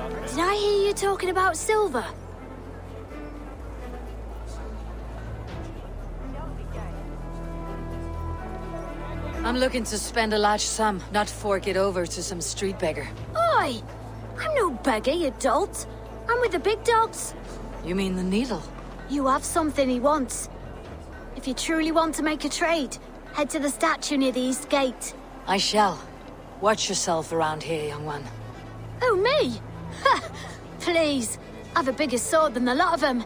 Did I hear you talking about silver? I'm looking to spend a large sum, not fork it over to some street beggar. Oi! I'm no beggar, you dolt. I'm with the big dogs. You mean the needle? You have something he wants. If you truly want to make a trade, head to the statue near the east gate. I shall. Watch yourself around here, young one. Oh, me? Ha! Please. I've a bigger sword than the lot of them.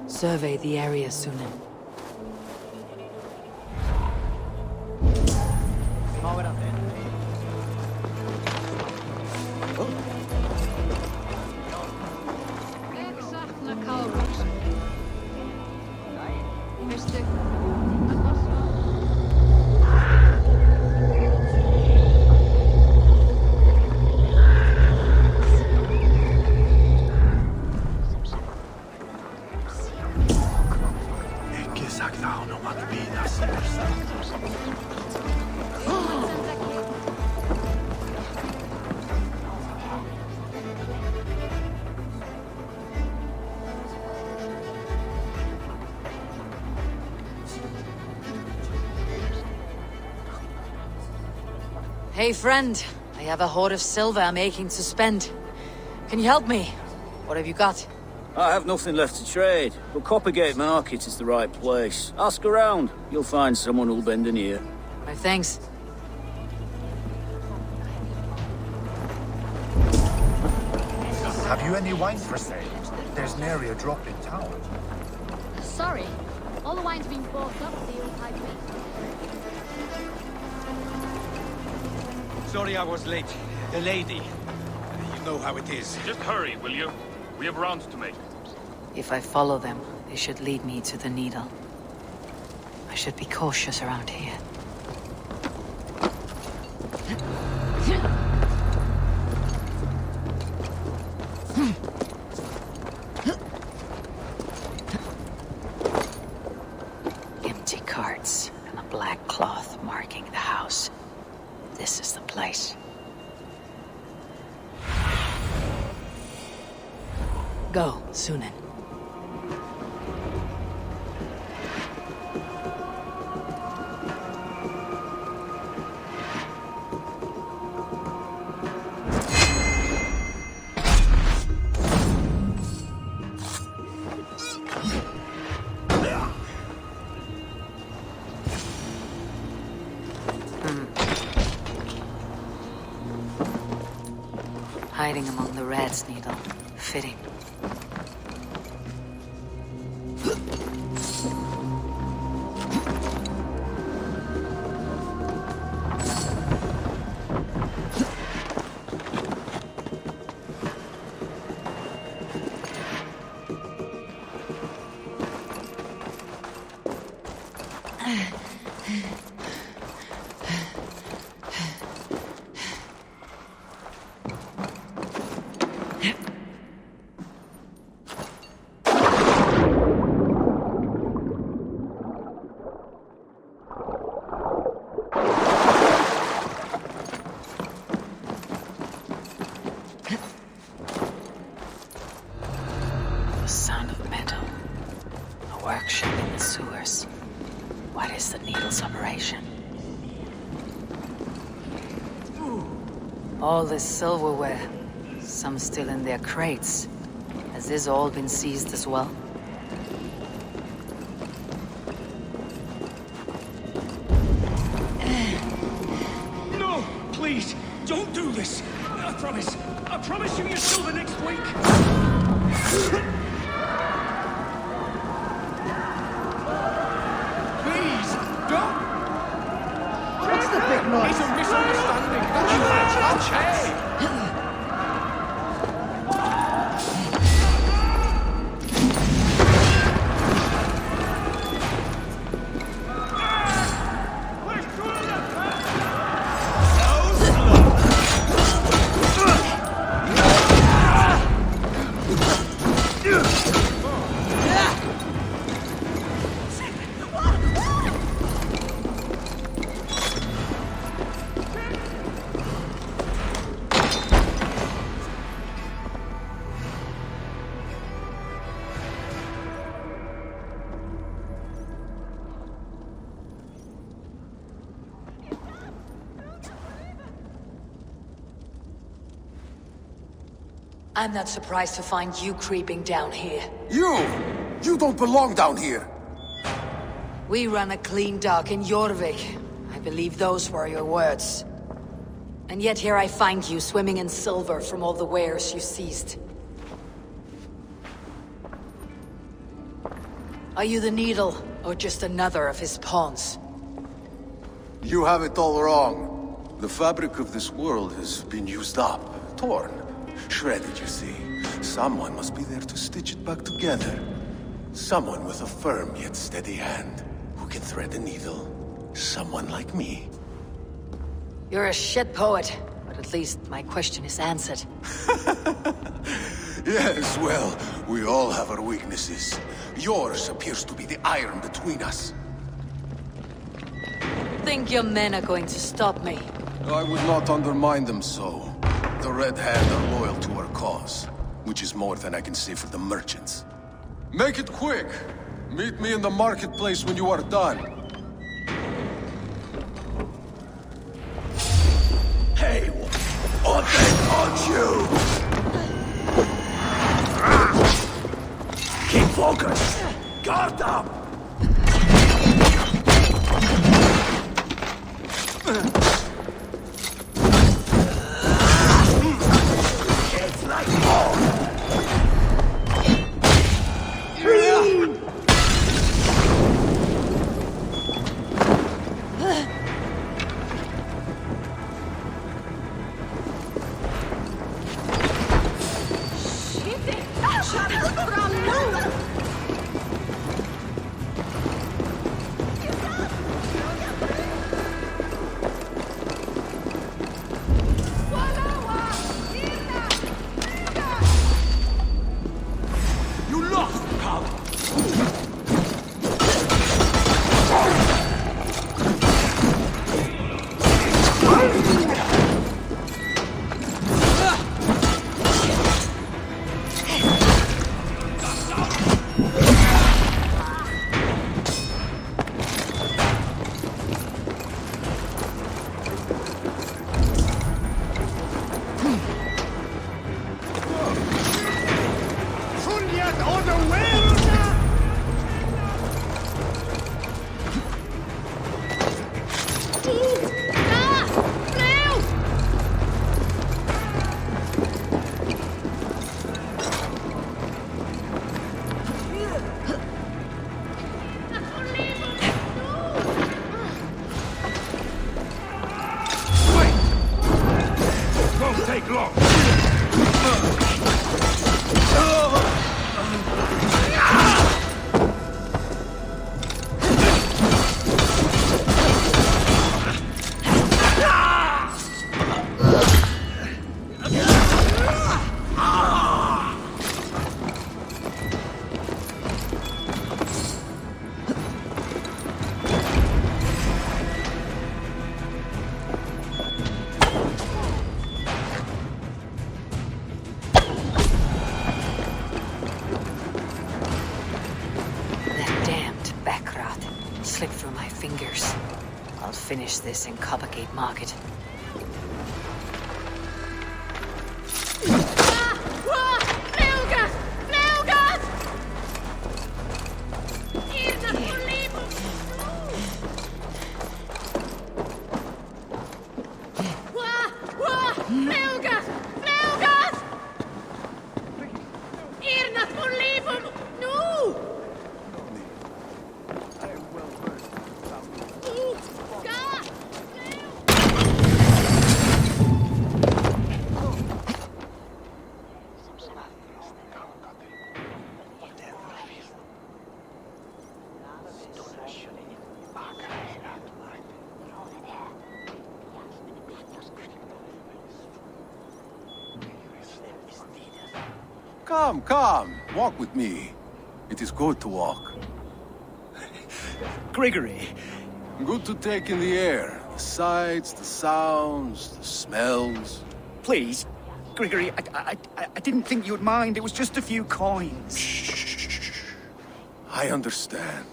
Survey the area, Sunan. Hey, friend. I have a hoard of silver I'm aching to spend. Can you help me? What have you got? I have nothing left to trade, but Coppergate Market is the right place. Ask around. You'll find someone who'll bend an ear. My thanks. Have you any wine for sale? There's nary a drop in town. Sorry. All the wine's been bought up at the old highway. Sorry I was late. The lady. You know how it is. Just hurry, will you? We have rounds to make. If I follow them, they should lead me to the needle. I should be cautious around here. Empty carts and a black cloth marking the house. This is the place. Go, Sunan. Hiding among the rat's needle. Fitting. What is the needle's operation? All this silverware, some still in their crates. Has this all been seized as well? No! Please! Don't do this! I promise! I promise you your silver next week! Please! Don't! What's the big noise? It's a misunderstanding! You had your chance! I'm not surprised to find you creeping down here. You! You don't belong down here! We run a clean dock in Jorvik. I believe those were your words. And yet here I find you swimming in silver from all the wares you seized. Are you the Needle, or just another of his pawns? You have it all wrong. The fabric of this world has been used up, torn, shredded, you see. Someone must be there to stitch it back together. Someone with a firm yet steady hand, who can thread a needle. Someone like me. You're a shit poet, but at least my question is answered. Yes, well, we all have our weaknesses. Yours appears to be the iron between us. Think your men are going to stop me? I would not undermine them so. The Red Hand are loyal to our cause, which is more than I can say for the merchants. Make it quick! Meet me in the marketplace when you are done. Hey, what on you? Keep focused! Guard up! It's like more! Slipped through my fingers. I'll finish this in Coppergate Market. Come, walk with me. It is good to walk. Grigory. Good to take in the air. The sights, the sounds, the smells. Please, Grigory, I didn't think you'd mind. It was just a few coins. Shh. I understand.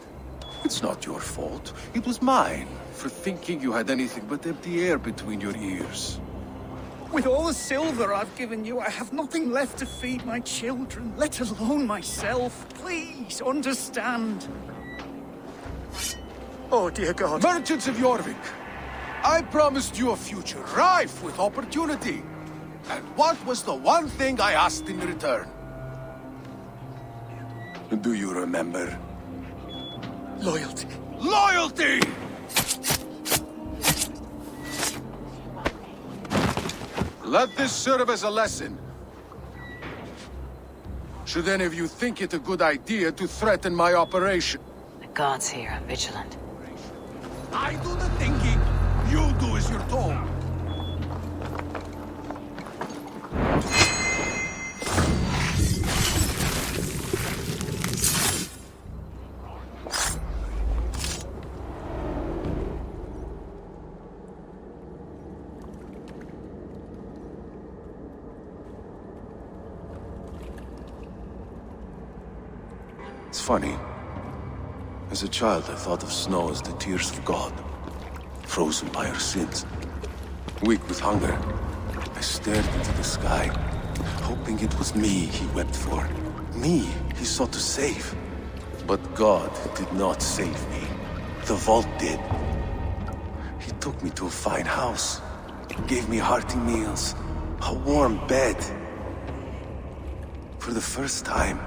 It's not your fault. It was mine, for thinking you had anything but empty air between your ears. With all the silver I've given you, I have nothing left to feed my children, let alone myself. Please, understand. Oh, dear God. Merchants of Jorvik, I promised you a future rife with opportunity. And what was the one thing I asked in return? Do you remember? Loyalty. Loyalty! Let this serve as a lesson. Should any of you think it a good idea to threaten my operation? The gods here are vigilant. I do the thinking. You do as you're told. It's funny. As a child, I thought of snow as the tears of God, frozen by our sins. Weak with hunger, I stared into the sky, hoping it was me he wept for. Me he sought to save. But God did not save me. The vault did. He took me to a fine house, gave me hearty meals, a warm bed. For the first time,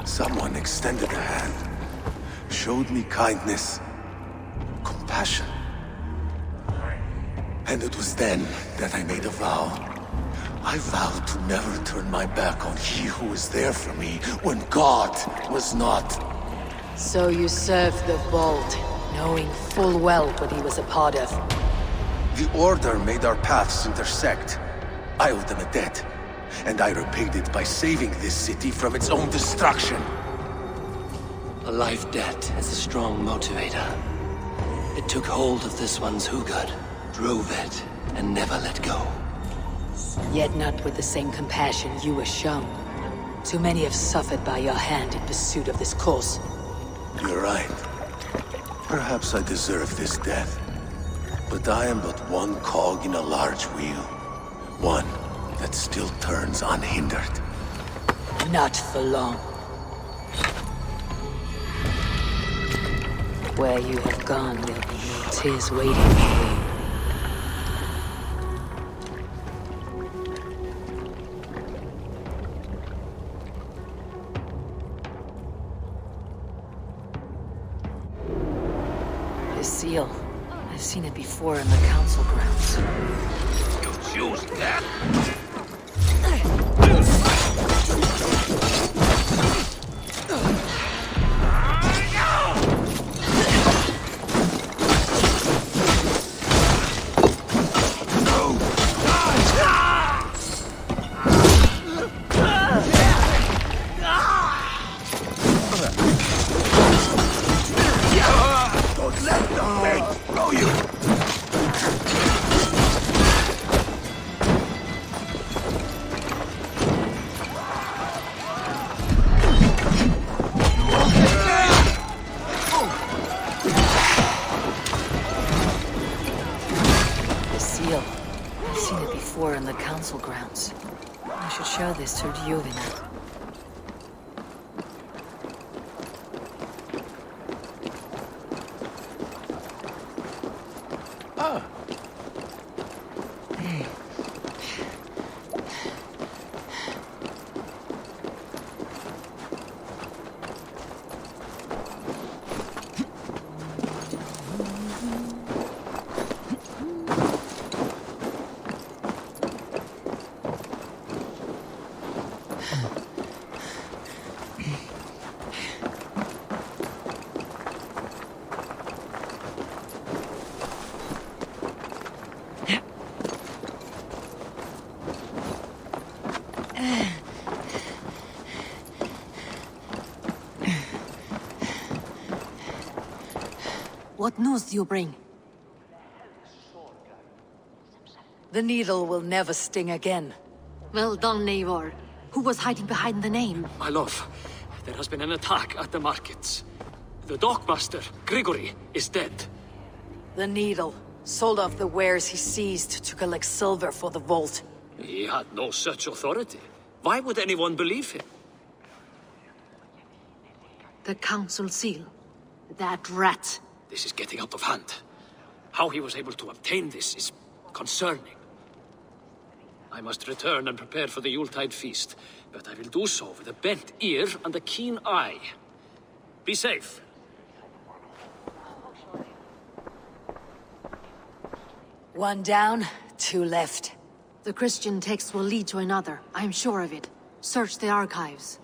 someone extended a hand, showed me kindness, compassion. And it was then that I made a vow. I vowed to never turn my back on he who was there for me when God was not. So you served the Vault, knowing full well what he was a part of. The Order made our paths intersect. I owed them a debt, and I repaid it by saving this city from its own destruction. A life debt is a strong motivator. It took hold of this one's Hugad, drove it, and never let go. Yet not with the same compassion you were shown. Too many have suffered by your hand in pursuit of this cause. You're right. Perhaps I deserve this death. But I am but one cog in a large wheel. One that still turns unhindered. Not for long. Where you have gone, there'll be no tears waiting for you. The seal. I've seen it before in the council grounds. You choose that? In the council grounds. I should show this to Juvina. What news do you bring? The needle will never sting again. Well done, Eivor. Who was hiding behind the name? My love, there has been an attack at the markets. The dockmaster, Grigory, is dead. The needle. Sold off the wares he seized to collect silver for the vault. He had no such authority. Why would anyone believe him? The council seal. That rat. This is getting out of hand. How he was able to obtain this is concerning. I must return and prepare for the Yuletide feast, but I will do so with a bent ear and a keen eye. Be safe. One down, two left. The Christian text will lead to another. I am sure of it. Search the archives.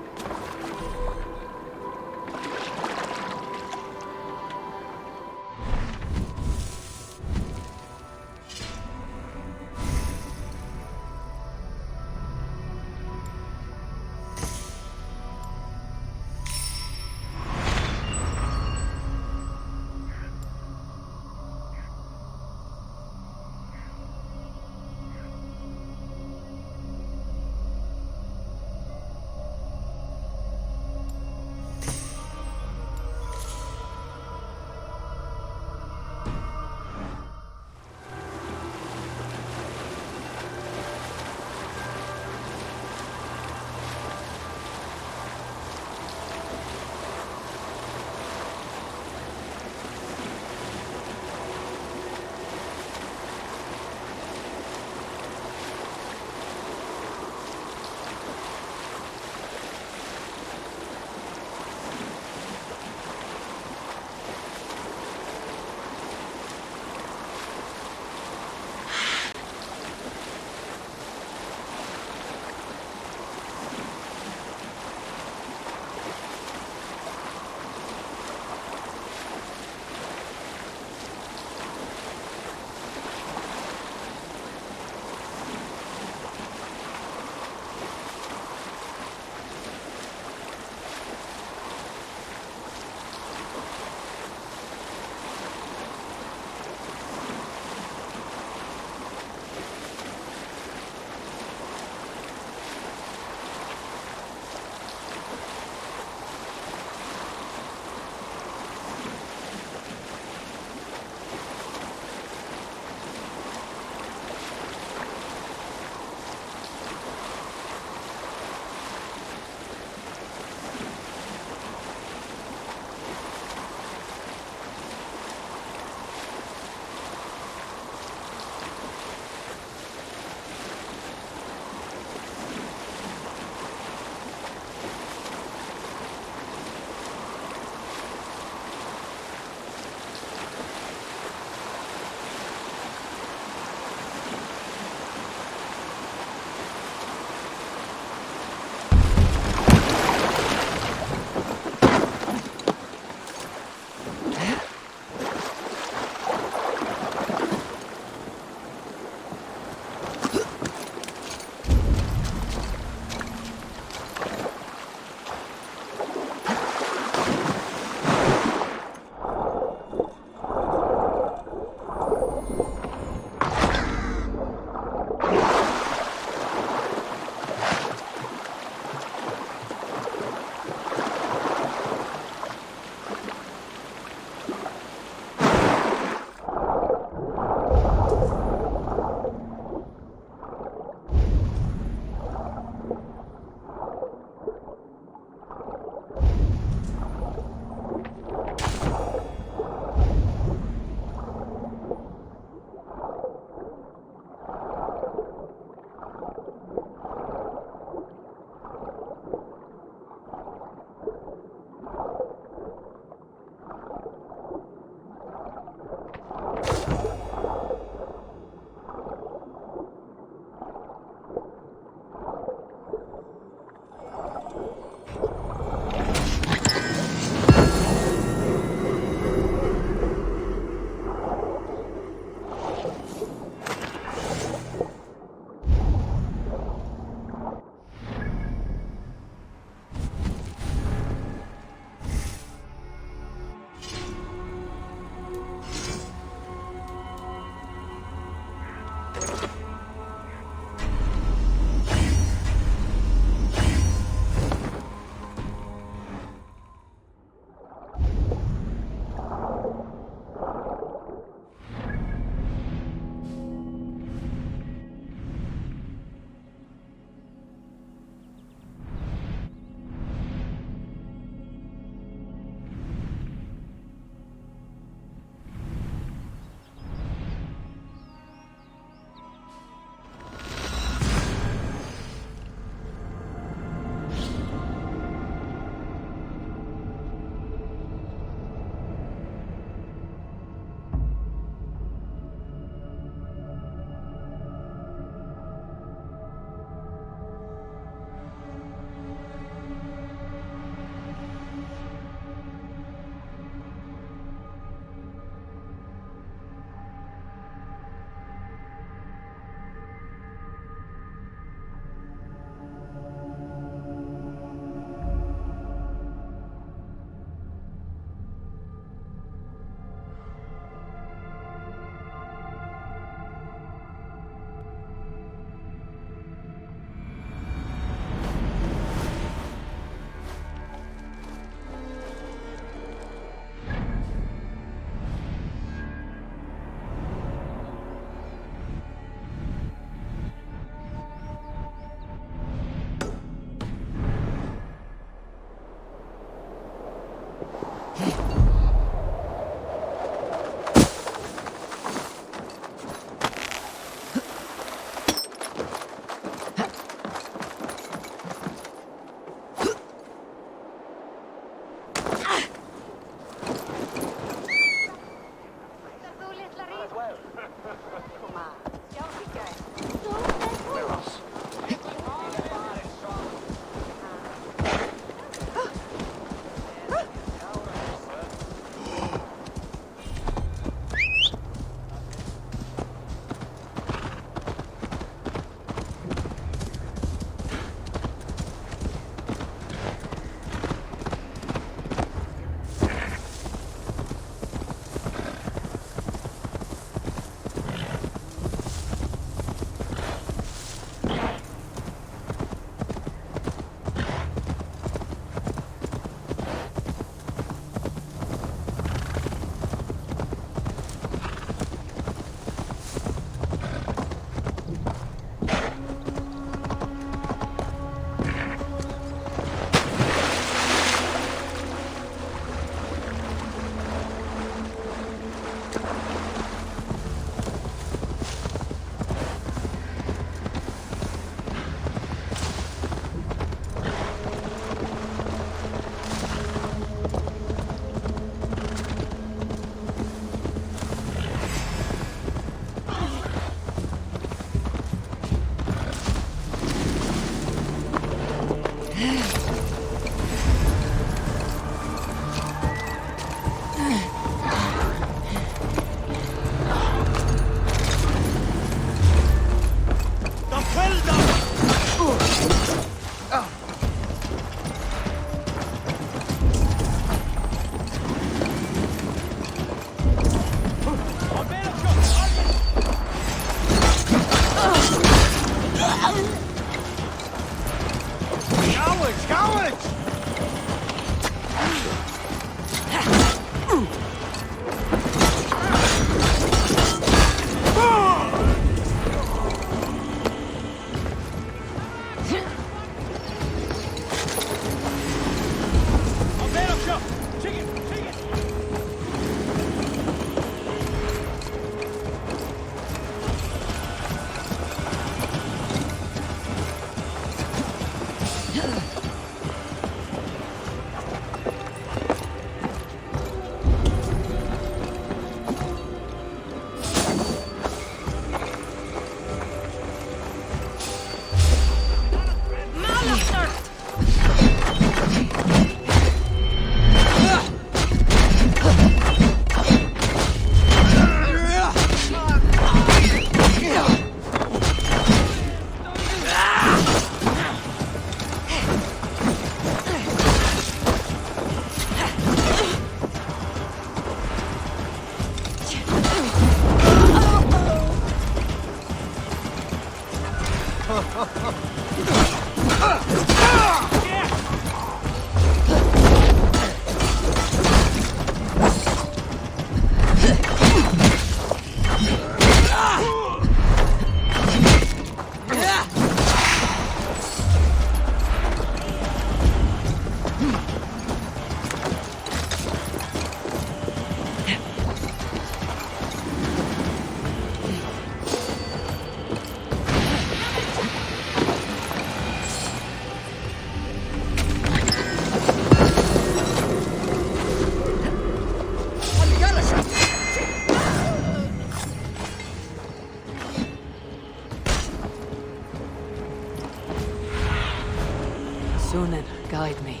Sunan, guide me.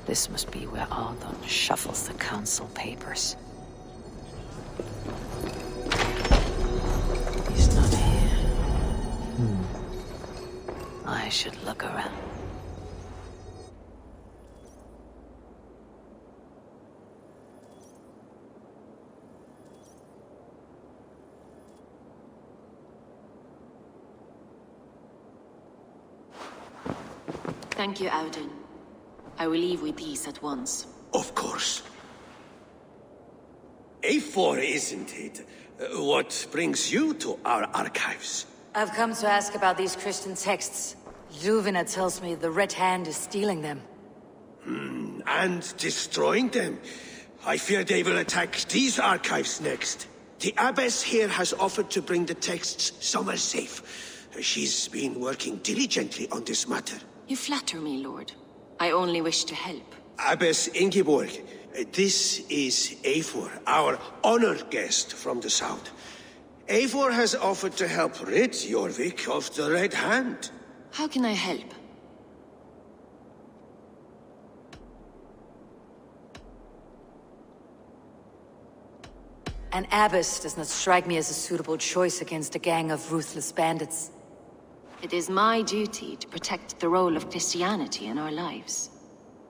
This must be where Ardon shuffles the council papers. He's not here. I should look around. Thank you, Auden. I will leave with these at once. Of course. A4, isn't it? What brings you to our archives? I've come to ask about these Christian texts. Juvena tells me the Red Hand is stealing them. And destroying them. I fear they will attack these archives next. The abbess here has offered to bring the texts somewhere safe. She's been working diligently on this matter. You flatter me, Lord. I only wish to help. Abbess Ingeborg, this is A4, our honored guest from the south. A4 has offered to help rid Jorvik of the Red Hand. How can I help? An abbess does not strike me as a suitable choice against a gang of ruthless bandits. It is my duty to protect the role of Christianity in our lives.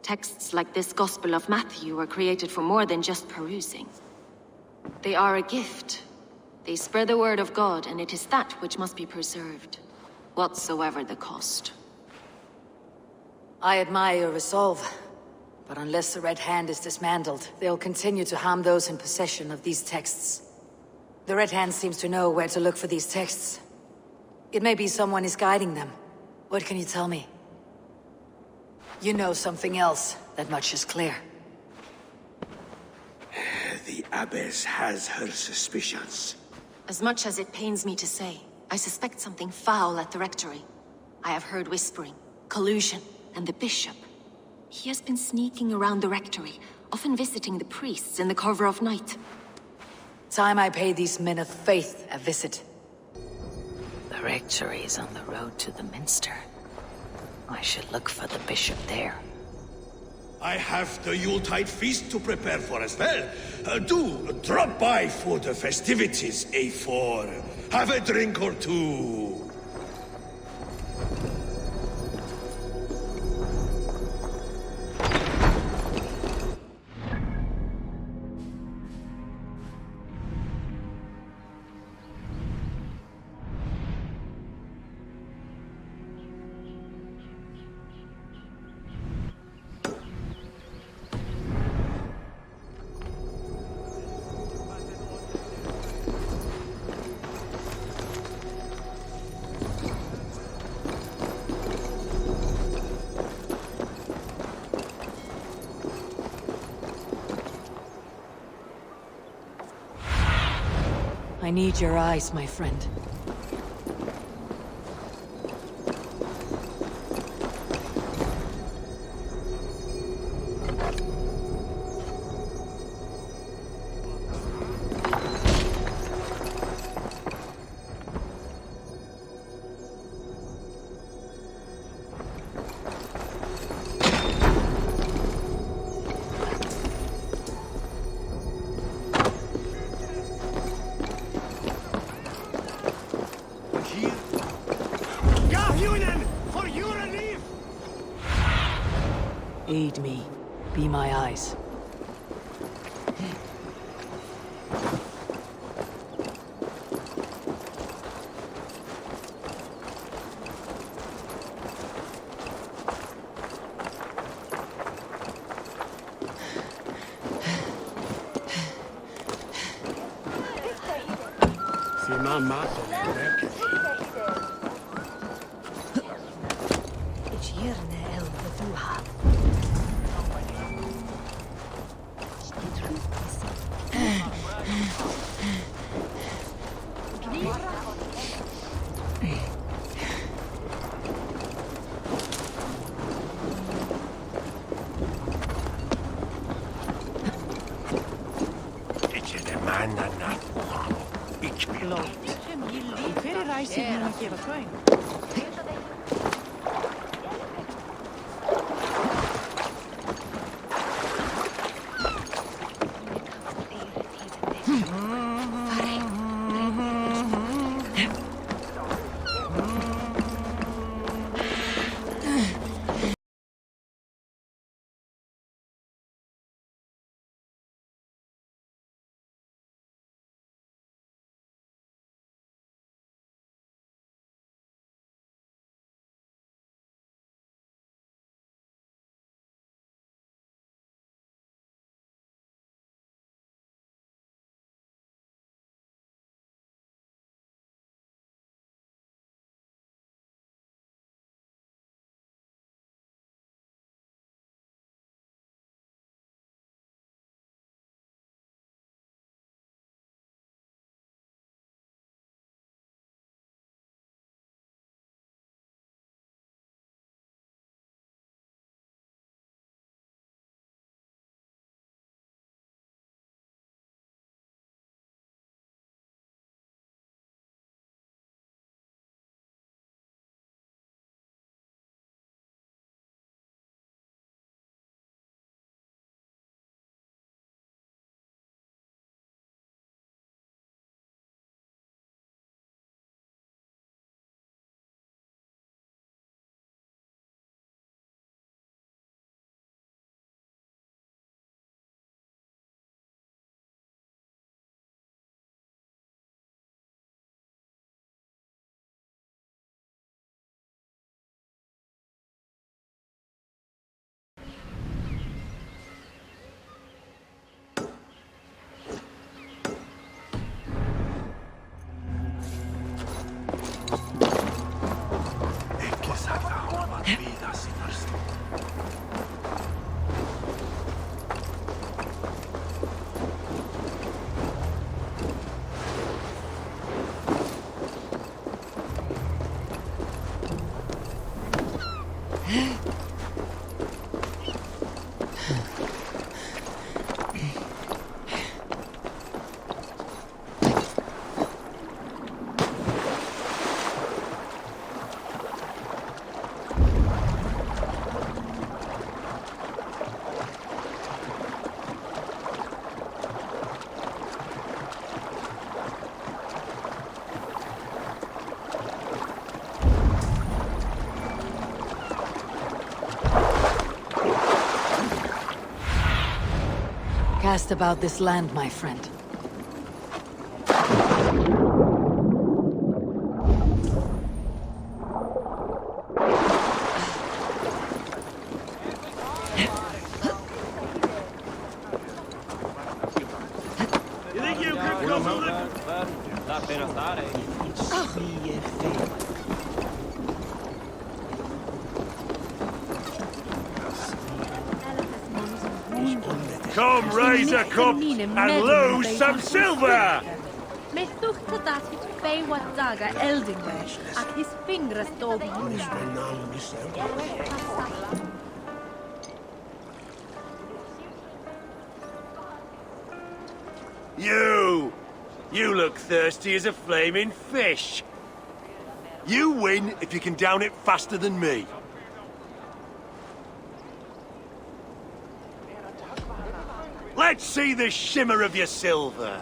Texts like this Gospel of Matthew were created for more than just perusing. They are a gift. They spread the word of God, and it is that which must be preserved, whatsoever the cost. I admire your resolve, but unless the Red Hand is dismantled, they'll continue to harm those in possession of these texts. The Red Hand seems to know where to look for these texts. It may be someone is guiding them. What can you tell me? You know something else. That much is clear. The abbess has her suspicions. As much as it pains me to say, I suspect something foul at the rectory. I have heard whispering, collusion, and the bishop. He has been sneaking around the rectory, often visiting the priests in the cover of night. Time I pay these men of faith a visit. The rectory is on the road to the minster. I should look for the bishop there. I have the Yuletide feast to prepare for as well. Do drop by for the festivities, A4. Have a drink or two. I need your eyes, my friend. Aid me. Be my eyes. Cast about this land, my friend. You think you could come to the... Come raise a cup and lose some silver! dat het bij wat dagen elding was. Ach, his fingers told you. You! You look thirsty as a flaming fish. You win if you can down it faster than me. Let's see the shimmer of your silver,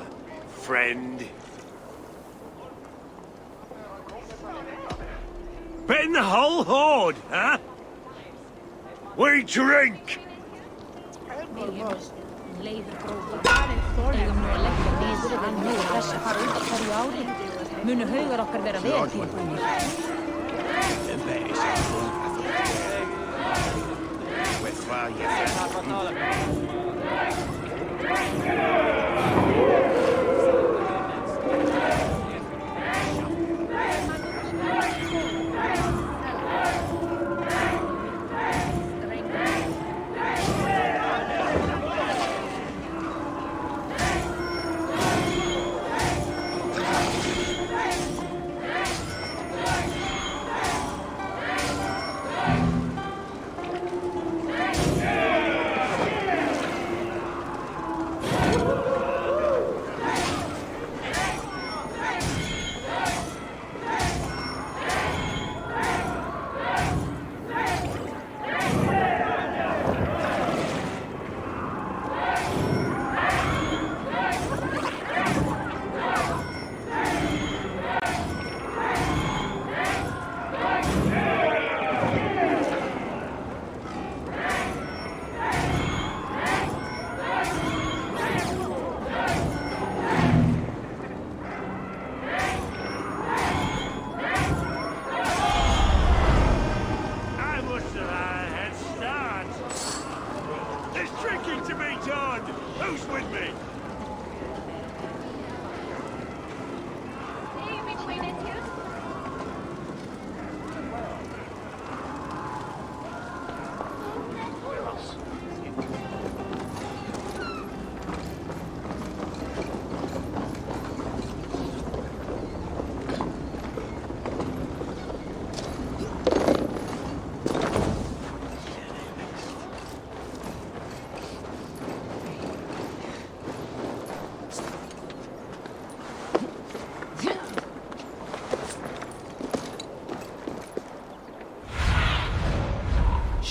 friend. Betting the whole hoard, huh? We drink! Munnen heuger okkar vera vel til.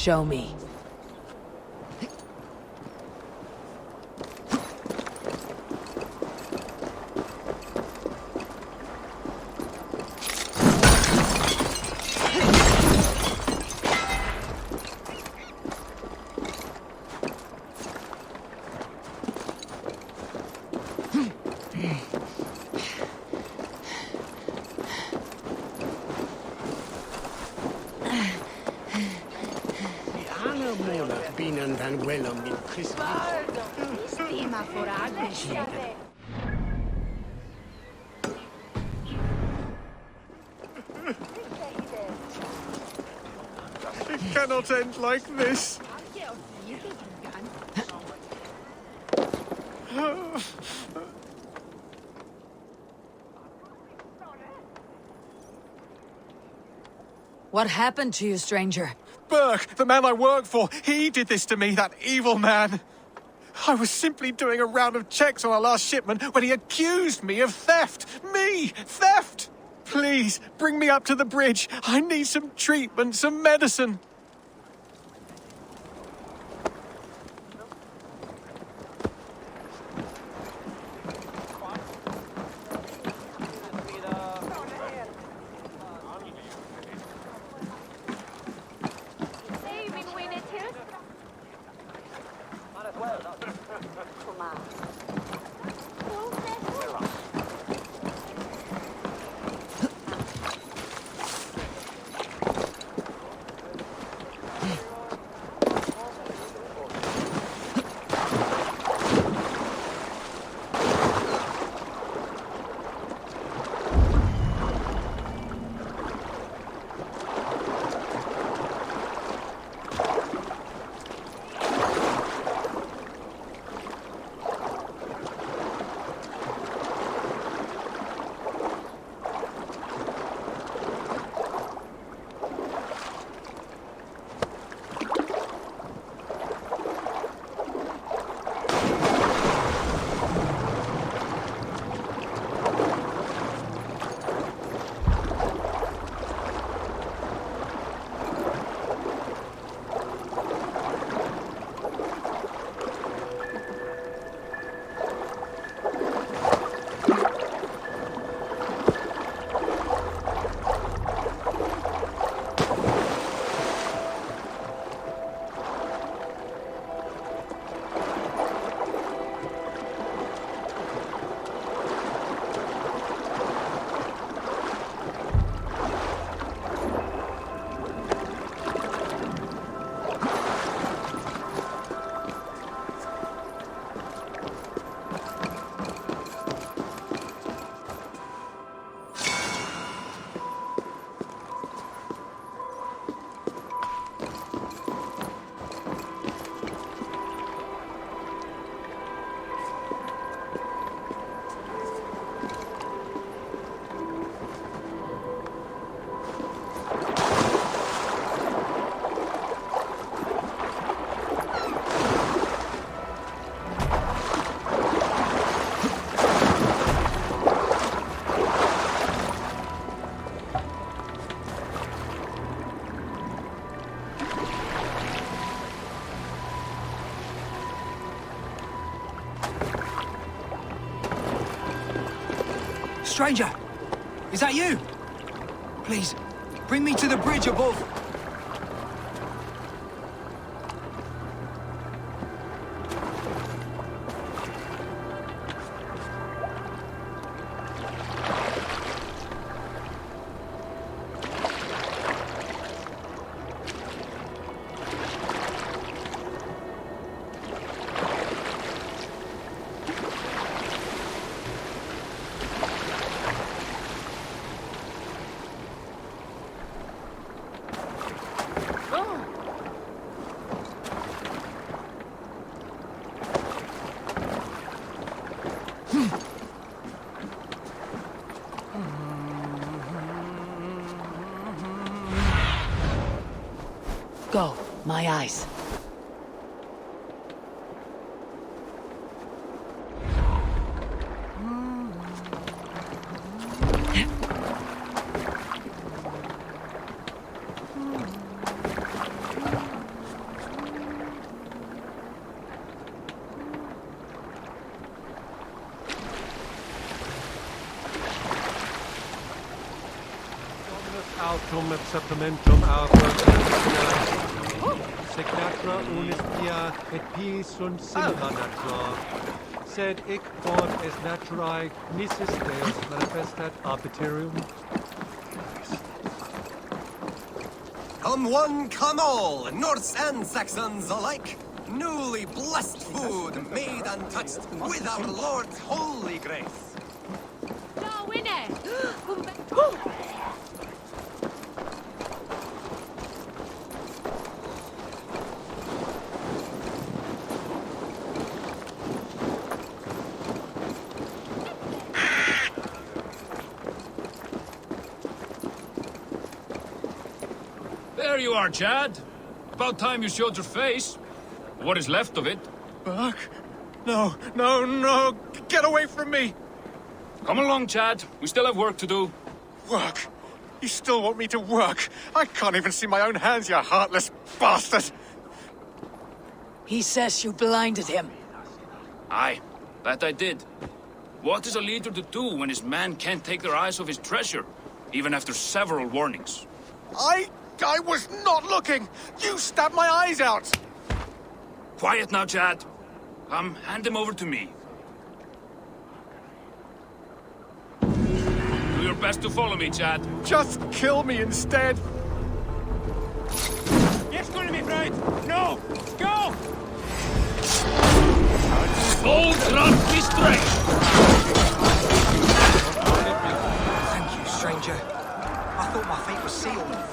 Show me. It cannot end like this. What happened to you, stranger? Burke, the man I work for, he did this to me, that evil man. I was simply doing a round of checks on our last shipment when he accused me of theft. Me! Theft! Please, bring me up to the bridge. I need some treatment, some medicine. Stranger! Is that you? Please, bring me to the bridge above. Go, my eyes. Autum et septamentum Secatra unis pia et pis sunt simula natura. Sed hic quod est naturae nisis Deus manifestat arbitrium. Come one, come all, Norse and Saxons alike. Newly blessed food, made untouched, with our Lord's holy grace. There you are, Chad. About time you showed your face. What is left of it? Buck? No, no, no! Get away from me! Come along, Chad. We still have work to do. Work? You still want me to work? I can't even see my own hands, you heartless bastard! He says you blinded him. Aye, that I did. What is a leader to do when his men can't take their eyes off his treasure, even after several warnings? I was not looking! You stabbed my eyes out! Quiet now, Chad. Come, hand him over to me. Do your best to follow me, Chad. Just kill me instead! Yes, go to me, Bride! No! Go! Full trust me straight! Thank you, stranger. I thought my fate was sealed.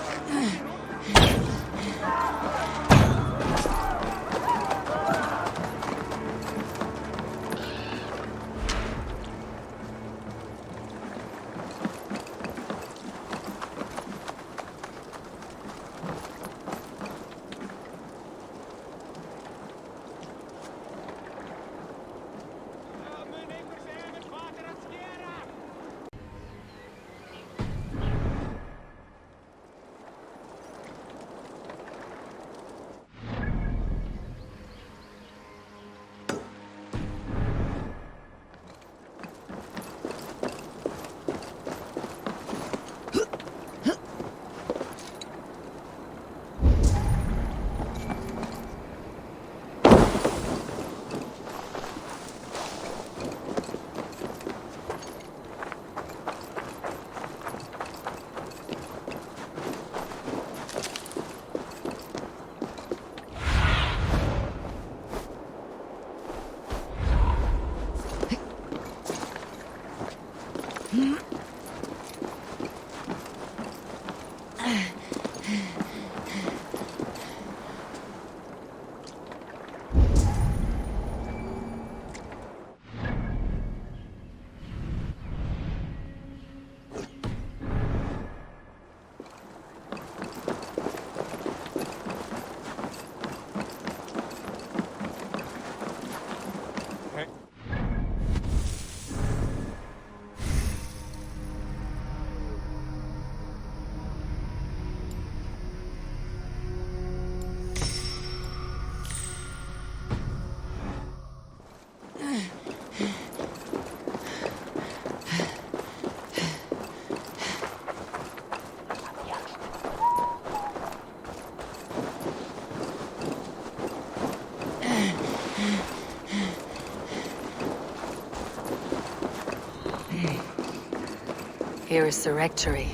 Here is the rectory.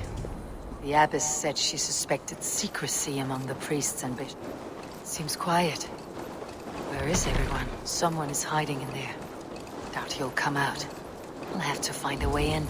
The abbess said she suspected secrecy among the priests and bishops. Seems quiet. Where is everyone? Someone is hiding in there. Doubt he'll come out. I'll have to find a way in.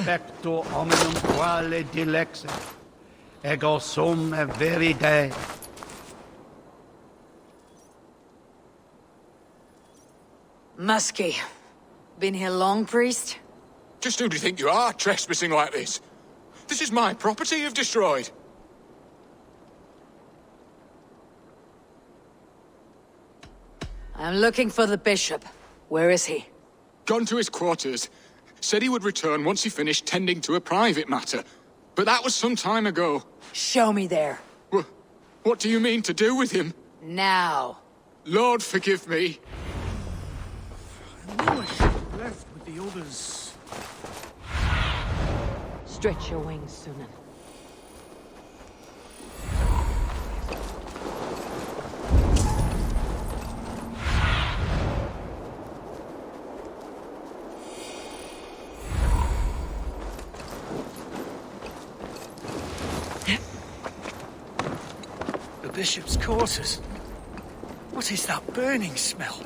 Specto hominum quale dilexit, ego sum veride. Muskie. Been here long, priest? Just who do you think you are, trespassing like this? This is my property you've destroyed. I'm looking for the bishop. Where is he? Gone to his quarters. Said he would return once he finished tending to a private matter. But that was some time ago. Show me there. What do you mean to do with him? Now. Lord, forgive me. I knew I should have left with the others. Stretch your wings, Sunan. The bishop's quarters. What is that burning smell?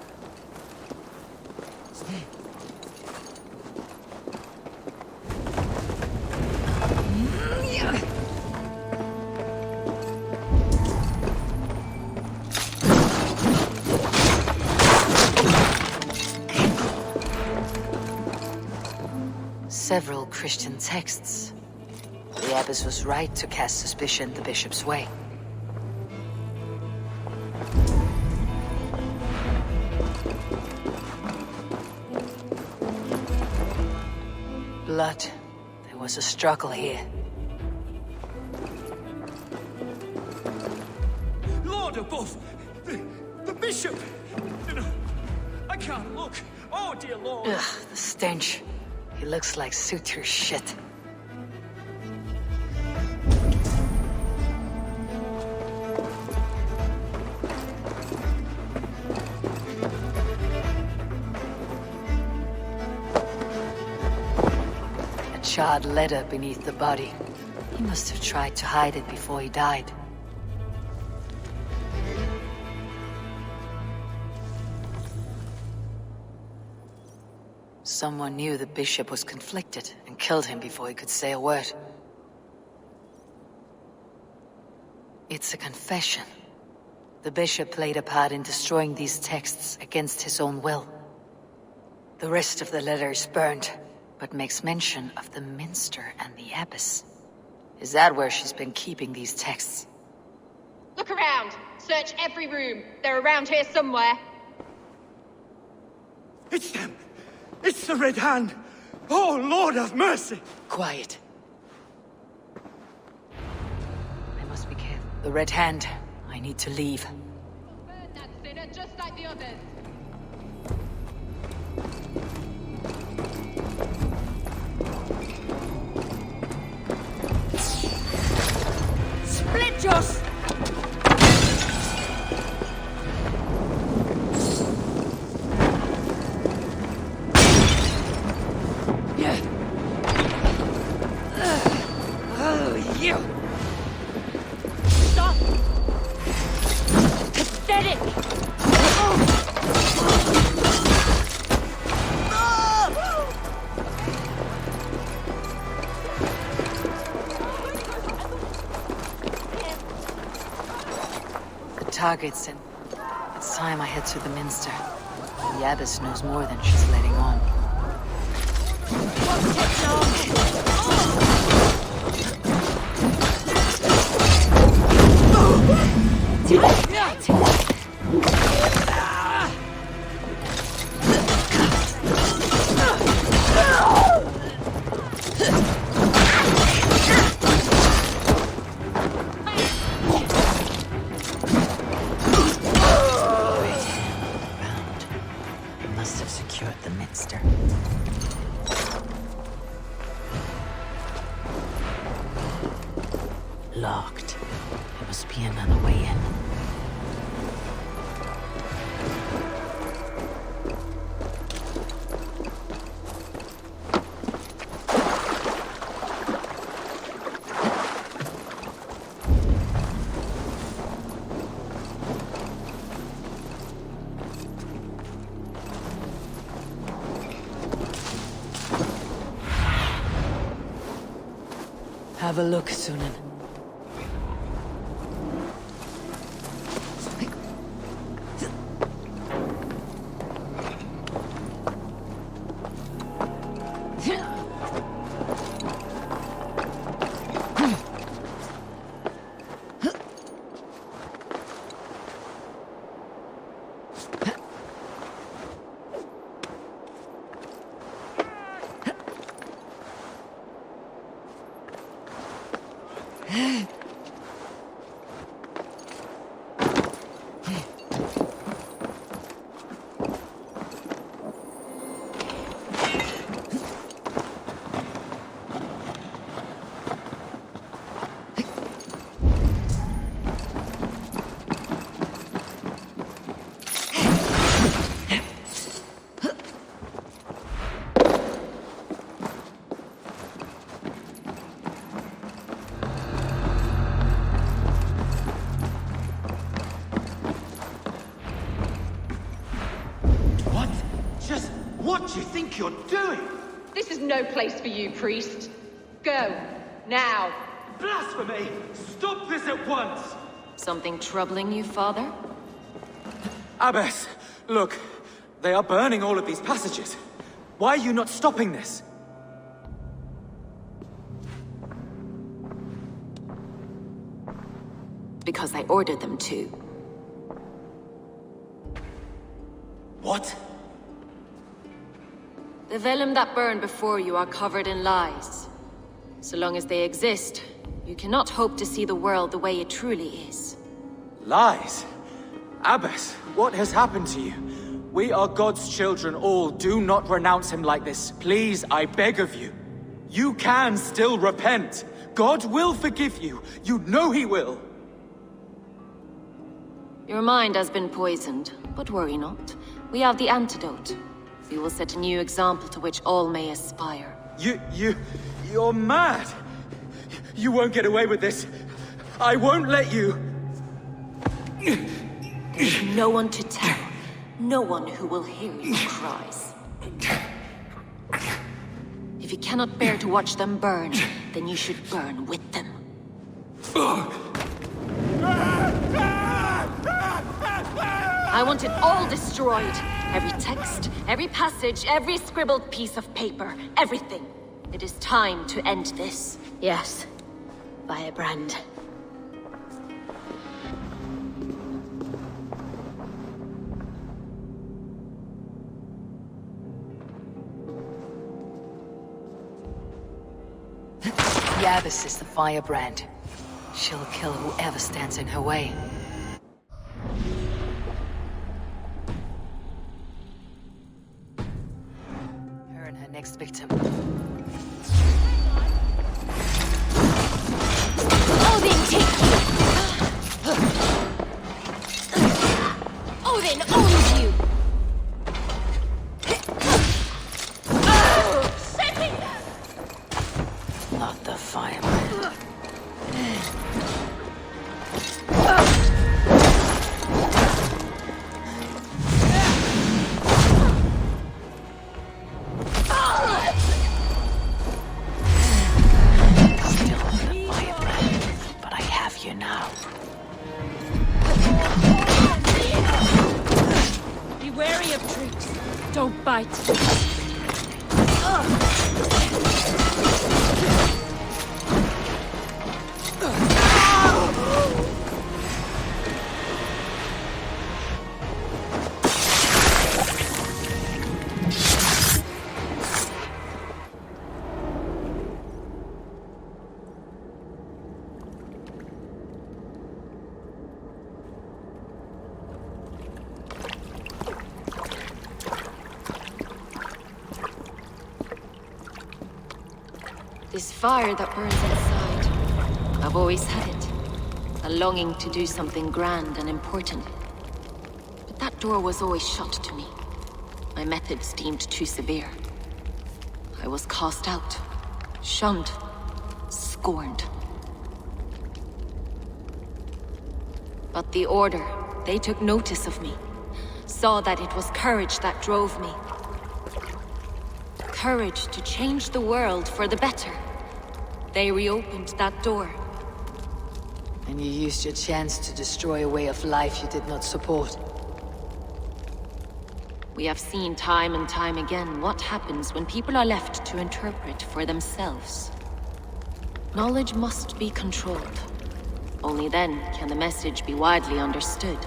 Several Christian texts. The abbess was right to cast suspicion the bishop's way. Blood. There was a struggle here. Lord above! The bishop! No, I can't look! Oh, dear Lord! Ugh, the stench. He looks like suture shit. A charred letter beneath the body. He must have tried to hide it before he died. Someone knew the bishop was conflicted and killed him before he could say a word. It's a confession. The bishop played a part in destroying these texts against his own will. The rest of the letter is burned, but makes mention of the minster and the abbess. Is that where she's been keeping these texts? Look around. Search every room. They're around here somewhere. It's them! It's the Red Hand! Oh, Lord have mercy! Quiet. I must be careful. The Red Hand. I need to leave. Burn that sinner just like the others. Split Joss! You! Stop! Pathetic! The target's in. It's time I head to the minster. The abbess knows more than she's letting on. Locked. There must be another way in. Have a look, Sunan. What do you think you're doing? This is no place for you, priest. Go. Now. Blasphemy! Stop this at once! Something troubling you, Father? Abbess, look. They are burning all of these passages. Why are you not stopping this? Because I ordered them to. What? The vellum that burned before you are covered in lies. So long as they exist, you cannot hope to see the world the way it truly is. Lies? Abbess, what has happened to you? We are God's children all. Do not renounce him like this. Please, I beg of you. You can still repent. God will forgive you. You know he will. Your mind has been poisoned, but worry not. We have the antidote. We will set a new example to which all may aspire. You're mad! You won't get away with this. I won't let you! There's no one to tell. No one who will hear your cries. If you cannot bear to watch them burn, then you should burn with them. I want it all destroyed. Every text, every passage, every scribbled piece of paper, everything. It is time to end this. Yes. Firebrand. The Abbess is the firebrand. She'll kill whoever stands in her way. Her and her next victim. Odin, take you! Odin owns you! Not the firebrand. Still the firebrand, but I have you now. Be wary of tricks. Don't bite. This fire that burns inside. I've always had it. A longing to do something grand and important. But that door was always shut to me. My methods deemed too severe. I was cast out, shunned, scorned. But the Order, they took notice of me. Saw that it was courage that drove me. Courage to change the world for the better. They reopened that door. And you used your chance to destroy a way of life you did not support. We have seen time and time again what happens when people are left to interpret for themselves. Knowledge must be controlled. Only then can the message be widely understood.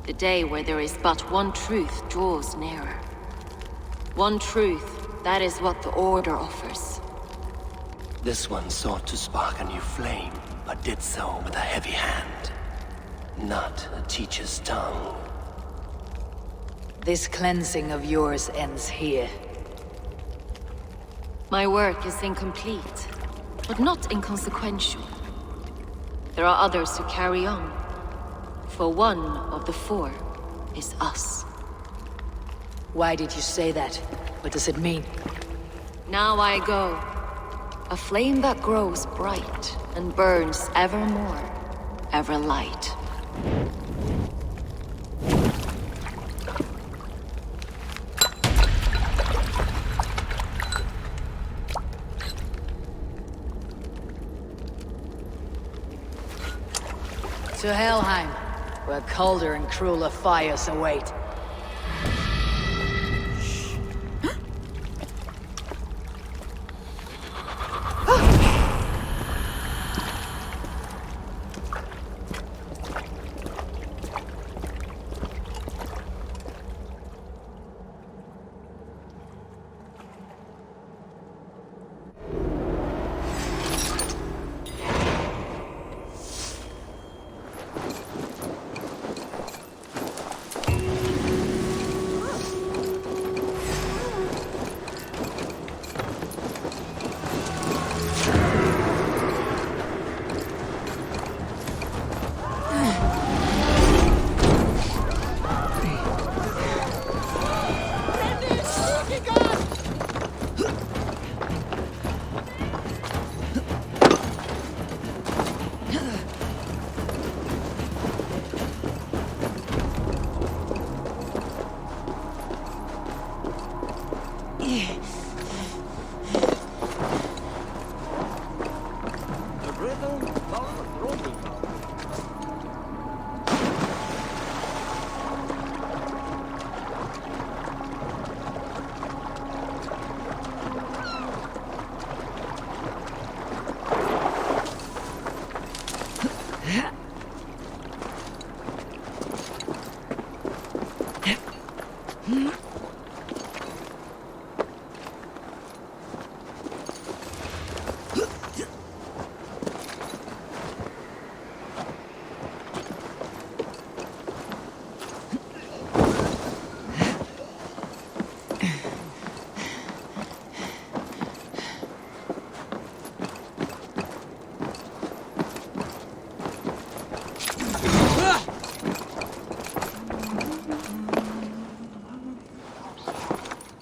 The day where there is but one truth draws nearer. One truth, that is what the Order offers. This one sought to spark a new flame, but did so with a heavy hand. Not a teacher's tongue. This cleansing of yours ends here. My work is incomplete, but not inconsequential. There are others who carry on. For one of the four is us. Why did you say that? What does it mean? Now I go. A flame that grows bright and burns ever more, ever light. To Helheim, where colder and crueler fires await.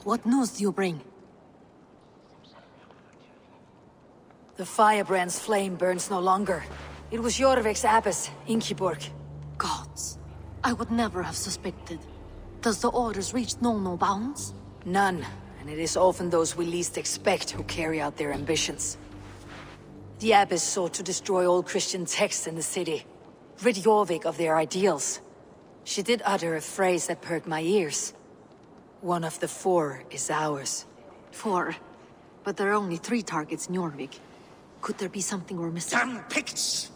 What news do you bring? The firebrand's flame burns no longer. It was Jorvik's abbess, Inkiborg. Gods, I would never have suspected. Does the orders reach no bounds? None, and it is often those we least expect who carry out their ambitions. The abbess sought to destroy all Christian texts in the city, rid Jorvik of their ideals. She did utter a phrase that perked my ears. One of the four is ours. 4? But there are only 3 targets in Jorvik. Could there be something we're missing? Damn Picts!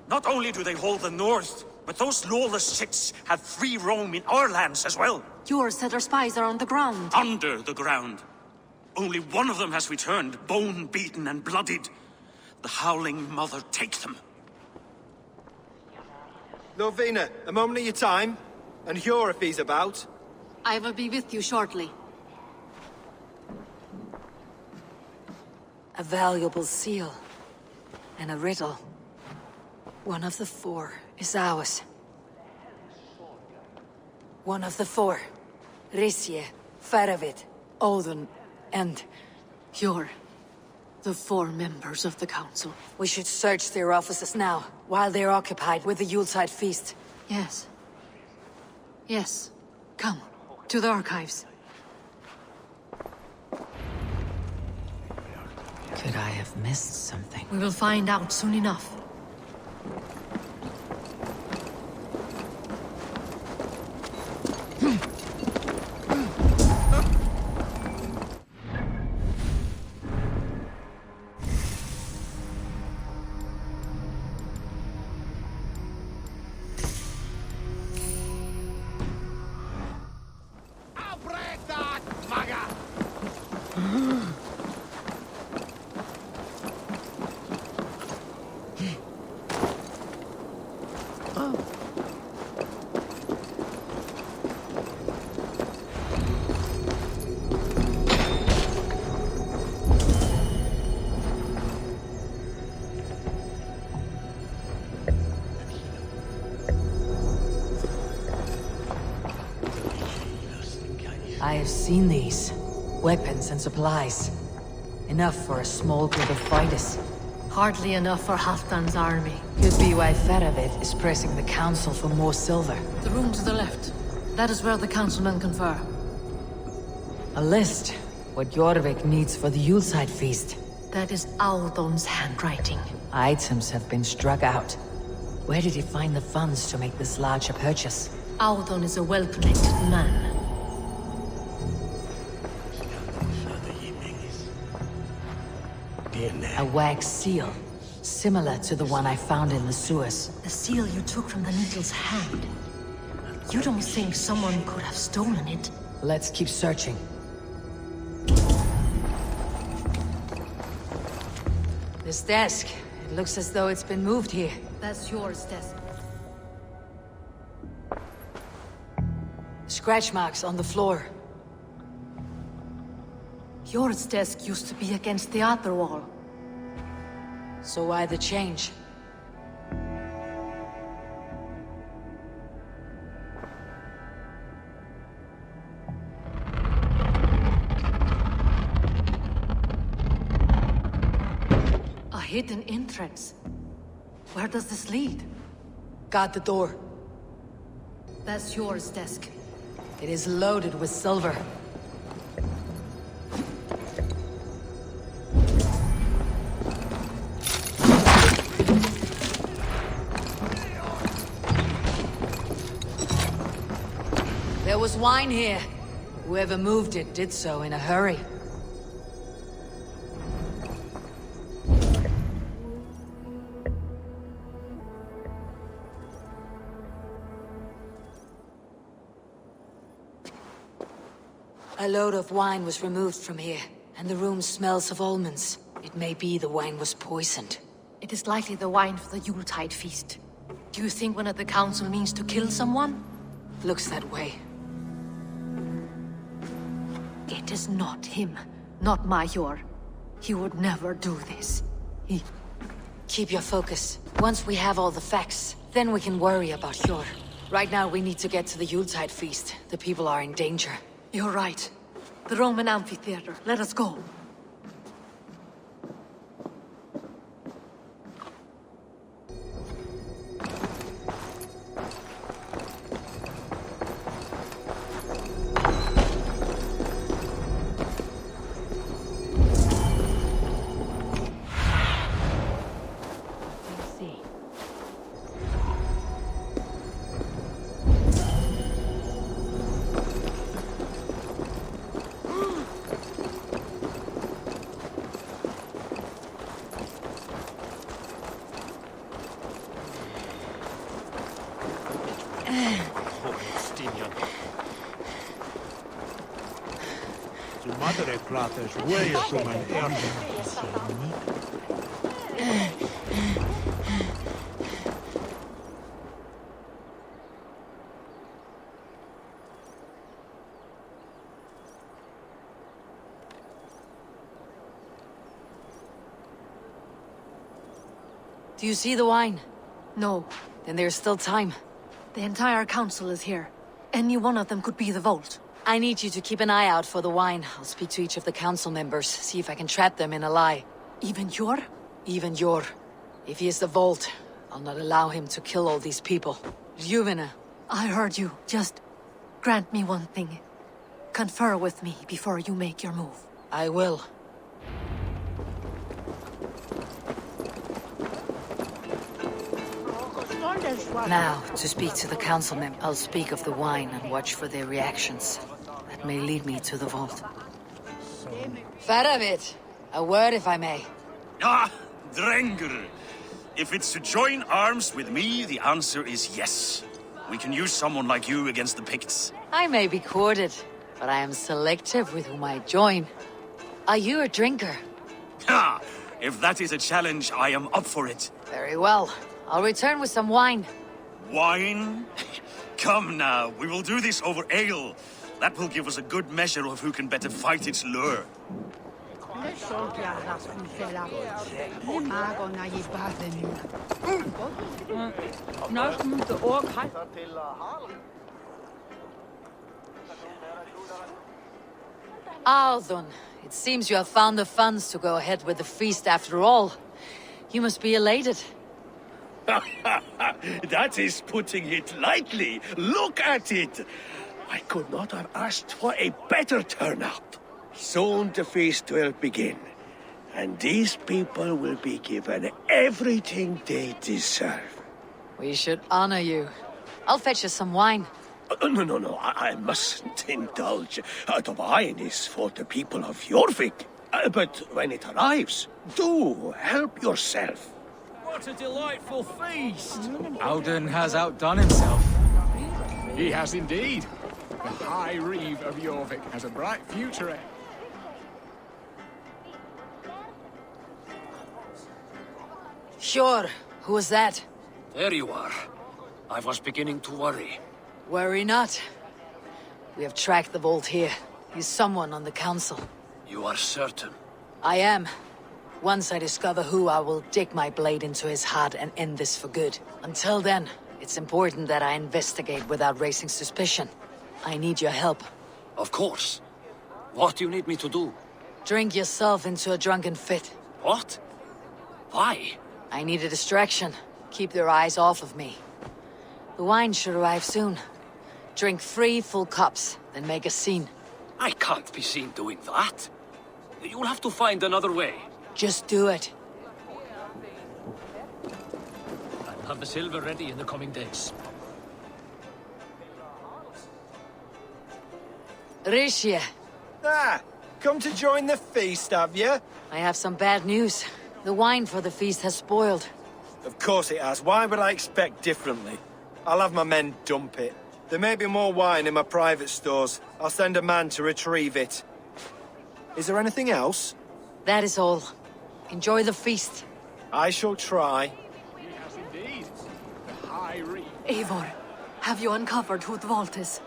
Not only do they hold the north, but those lawless shits have free roam in our lands as well. You said our spies are on the ground. Under the ground. Only one of them has returned, bone-beaten and bloodied. The Howling Mother take them. Lovina, a moment of your time. And Hjor if he's about. I will be with you shortly. A valuable seal. and a riddle. One of the four is ours. One of the four. Risje, Faravid, Odin, and... You're the four members of the Council. We should search their offices now, while they're occupied with the Yuletide feast. Yes. Yes. Come, to the archives. Could I have missed something? We will find out soon enough. I have seen these. Weapons and supplies. Enough for a small group of fighters. Hardly enough for Halfdan's army. Could be why Faravid is pressing the council for more silver. The room to the left. That is where the councilmen confer. A list. What Jorvik needs for the Yuletide feast. That is Aldon's handwriting. Items have been struck out. Where did he find the funds to make this larger purchase? Aldon is a well-connected man. A wax seal. Similar to the one I found in the sewers. The seal you took from the Needle's hand. You don't think someone could have stolen it? Let's keep searching. This desk. It looks as though it's been moved here. That's yours, desk. Scratch marks on the floor. Yours desk used to be against the other wall. So why the change? A hidden entrance. Where does this lead? Guard the door. That's yours desk. It is loaded with silver. There was wine here. Whoever moved it did so in a hurry. A load of wine was removed from here, and the room smells of almonds. It may be the wine was poisoned. It is likely the wine for the Yuletide feast. Do you think one of the council means to kill someone? Looks that way. It is not him, not Major. He would never do this. Keep your focus. Once we have all the facts, then we can worry about Hjor. Right now we need to get to the Yuletide feast. The people are in danger. You're right. The Roman amphitheater. Let us go. Madre Kratos, way of human Do you see the wine? No. Then there's still time. The entire council is here. Any one of them could be the vault. I need you to keep an eye out for the wine. I'll speak to each of the council members, see if I can trap them in a lie. Even Yor? Even Yor. If he is the vault, I'll not allow him to kill all these people. Juvena. I heard you. Just grant me one thing. Confer with me before you make your move. I will. Now, to speak to the councilmen, I'll speak of the wine and watch for their reactions. That may lead me to the vault. Faravit, a word if I may. Ah, Drengr. If it's to join arms with me, the answer is yes. We can use someone like you against the Picts. I may be courted, but I am selective with whom I join. Are you a drinker? Ha! If that is a challenge, I am up for it. Very well. I'll return with some wine. Wine? Come now, we will do this over ale. That will give us a good measure of who can better fight its lure. Althun, it seems you have found the funds to go ahead with the feast after all. You must be elated. That is putting it lightly. Look at it. I could not have asked for a better turnout. Soon the feast will begin, and these people will be given everything they deserve. We should honor you. I'll fetch us some wine. No, I mustn't indulge. The wine is for the people of Jorvik. But when it arrives, do help yourself. What a delightful feast! Audun has outdone himself. He has indeed. The High Reeve of Jorvik has a bright future ahead. Sure. Who was that? There you are. I was beginning to worry. Worry not. We have tracked the vault here. He's someone on the council. You are certain? I am. Once I discover who, I will dig my blade into his heart and end this for good. Until then, it's important that I investigate without raising suspicion. I need your help. Of course. What do you need me to do? Drink yourself into a drunken fit. What? Why? I need a distraction. Keep their eyes off of me. The wine should arrive soon. Drink 3 full cups, then make a scene. I can't be seen doing that. You'll have to find another way. Just do it. I'll have the silver ready in the coming days. Rishia. Come to join the feast, have you? I have some bad news. The wine for the feast has spoiled. Of course it has. Why would I expect differently? I'll have my men dump it. There may be more wine in my private stores. I'll send a man to retrieve it. Is there anything else? That is all. Enjoy the feast. I shall try. He has indeed. The High Reeve. Eivor, have you uncovered who the vault is?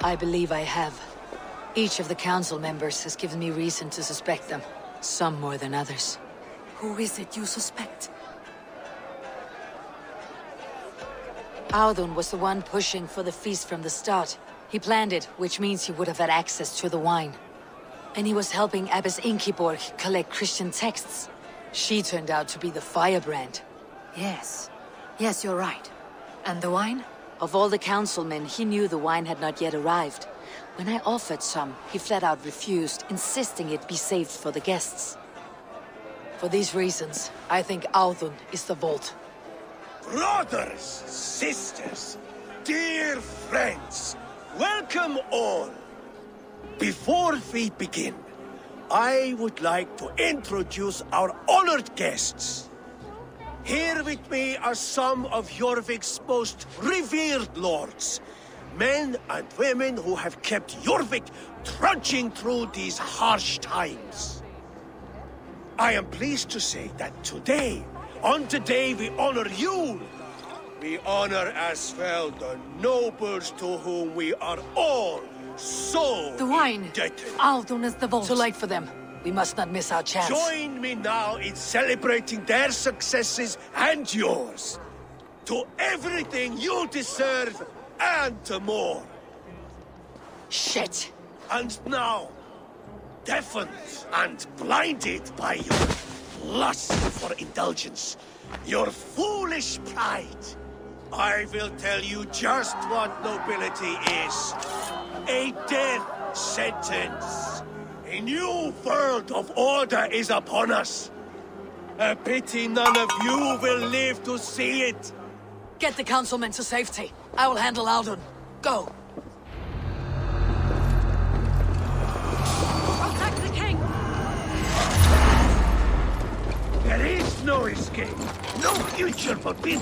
I believe I have. Each of the council members has given me reason to suspect them. Some more than others. Who is it you suspect? Audun was the one pushing for the feast from the start. He planned it, which means he would have had access to the wine. And he was helping Abbess Ingeborg collect Christian texts. She turned out to be the firebrand. Yes. Yes, you're right. And the wine? Of all the councilmen, he knew the wine had not yet arrived. When I offered some, he flat out refused, insisting it be saved for the guests. For these reasons, I think Audun is the vault. Brothers, sisters, dear friends, welcome all. Before we begin, I would like to introduce our honored guests. Here with me are some of Jorvik's most revered lords. Men and women who have kept Jorvik trudging through these harsh times. I am pleased to say that today, on the day we honor you, we honor as well the nobles to whom we are all so the wine. indebted. Audun is the vault. Too late for them. We must not miss our chance. Join me now in celebrating their successes and yours. To everything you deserve and to more. Shit! And now, deafened and blinded by your lust for indulgence, your foolish pride, I will tell you just what nobility is. A death sentence. A new world of order is upon us. A pity none of you will live to see it. Get the councilmen to safety. I will handle Aldun. Go! Protect the king! There is no escape. No future for Pin.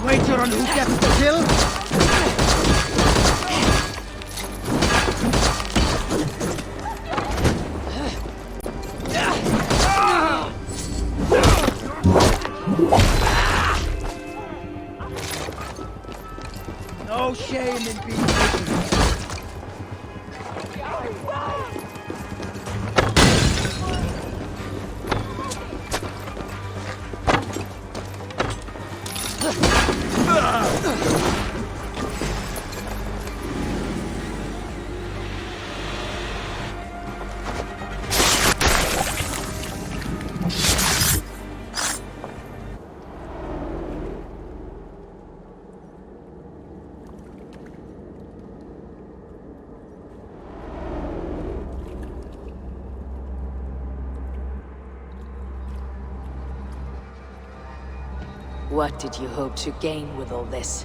Wager on who gets the kill? No shame in being vigilant. What did you hope to gain with all this?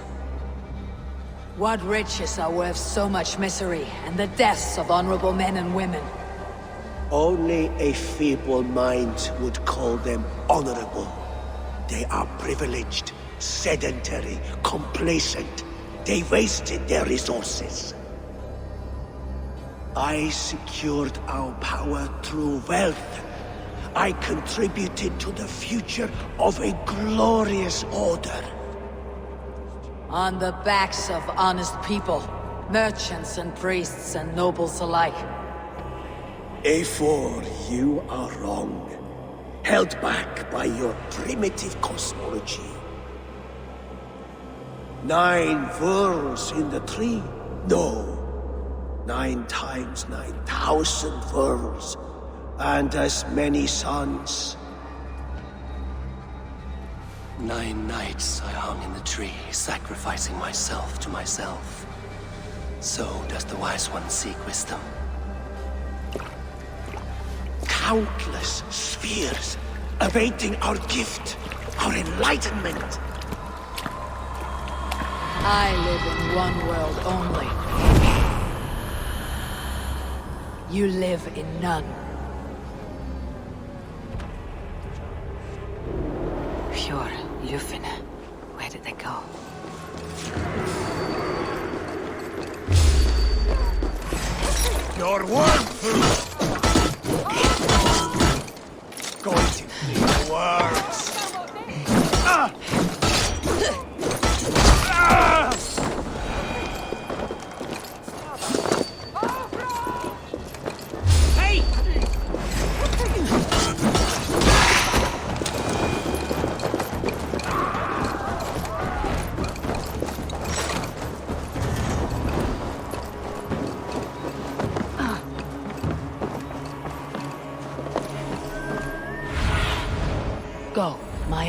What riches are worth so much misery and the deaths of honorable men and women? Only a feeble mind would call them honorable. They are privileged, sedentary, complacent. They wasted their resources. I secured our power through wealth. I contributed to the future of a glorious order. On the backs of honest people, merchants and priests and nobles alike. A4, you are wrong. Held back by your primitive cosmology. 9 worlds in the tree? No. 9 times 9,000 worlds. And as many suns. 9 nights I hung in the tree, sacrificing myself to myself. So does the wise one seek wisdom. Countless spheres, awaiting our gift, our enlightenment. I live in one world only. You live in none. Pure Lufin. Where did they go? Your word food! Going to need words. Hey!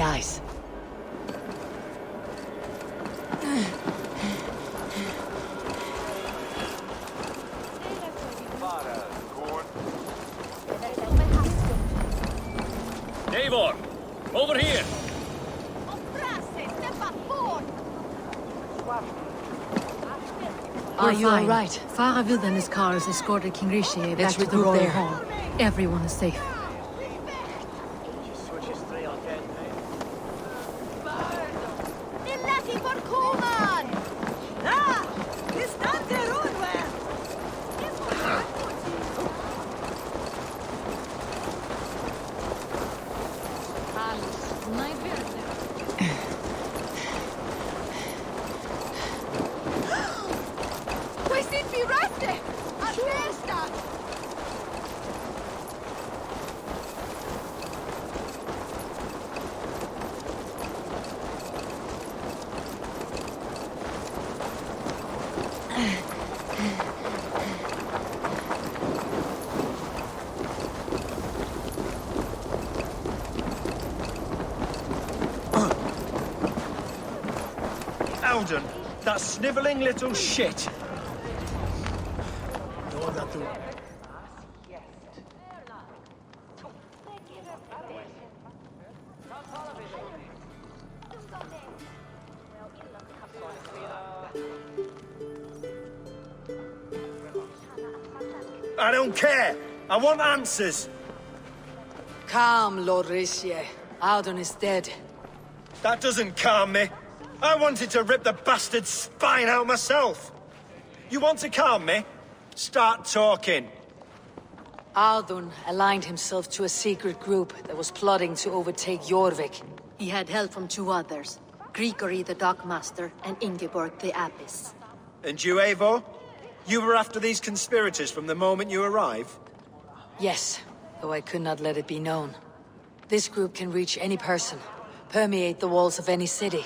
eyes. Eivor, over here! Are you fine. all right? Faravid and his cars escorted King Rishi back Let's to the regroup Royal there. Hall. Everyone is safe. Alden, that snivelling little shit. I don't care. I want answers. Calm, Lord Rishi. Audun is dead. That doesn't calm me. I wanted to rip the bastard's spine out myself. You want to calm me? Start talking. Audun aligned himself to a secret group that was plotting to overtake Jorvik. He had help from two others, Grigori the Dockmaster and Ingeborg the Abbess. And you, Eivor? You were after these conspirators from the moment you arrived? Yes, though I could not let it be known. This group can reach any person, permeate the walls of any city.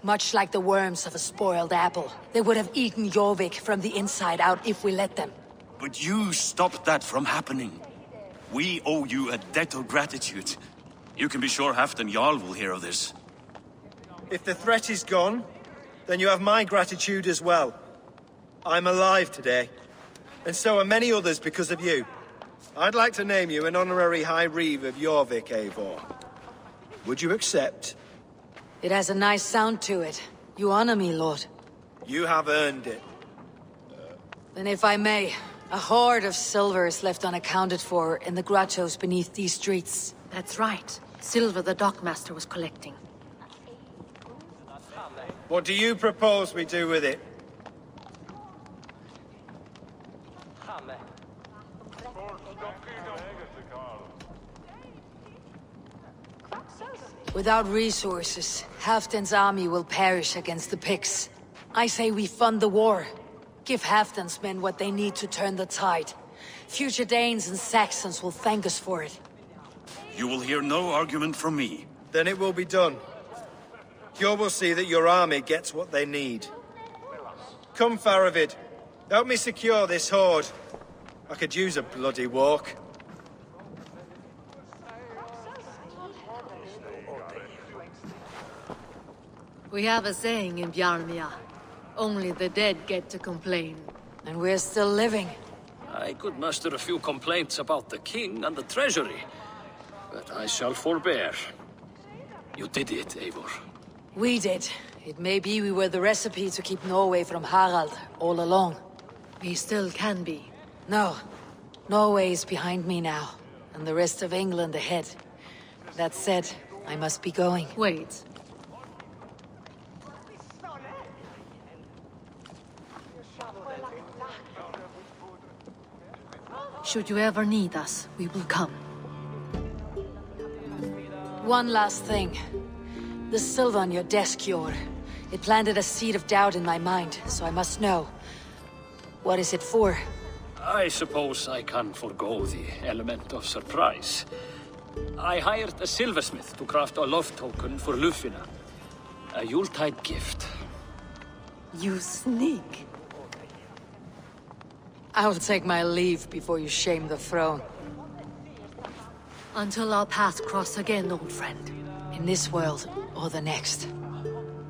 Much like the worms of a spoiled apple. They would have eaten Jorvik from the inside out if we let them. But you stopped that from happening. We owe you a debt of gratitude. You can be sure Halfdan Jarl will hear of this. If the threat is gone, then you have my gratitude as well. I'm alive today. And so are many others because of you. I'd like to name you an honorary High Reeve of Jorvik, Eivor. Would you accept? It has a nice sound to it. You honor me, Lord. You have earned it. Then if I may, a hoard of silver is left unaccounted for in the grottos beneath these streets. That's right. Silver the Dockmaster was collecting. What do you propose we do with it? Without resources, Halfdan's army will perish against the Picts. I say we fund the war. Give Halfdan's men what they need to turn the tide. Future Danes and Saxons will thank us for it. You will hear no argument from me. Then it will be done. You will see that your army gets what they need. Come, Faravid. Help me secure this hoard. I could use a bloody walk. We have a saying in Bjarmia. Only the dead get to complain. And we're still living. I could muster a few complaints about the king and the treasury, but I shall forbear. You did it, Eivor. We did. It may be we were the recipe to keep Norway from Harald all along. We still can be. No. Norway is behind me now, and the rest of England ahead. That said, I must be going. Wait. Should you ever need us, we will come. One last thing. The silver on your desk, Yor. It planted a seed of doubt in my mind, so I must know. What is it for? I suppose I can forgo the element of surprise. I hired a silversmith to craft a love token for Lufina. A Yuletide gift. You sneak. I will take my leave before you shame the throne. Until our paths cross again, old friend. In this world or the next.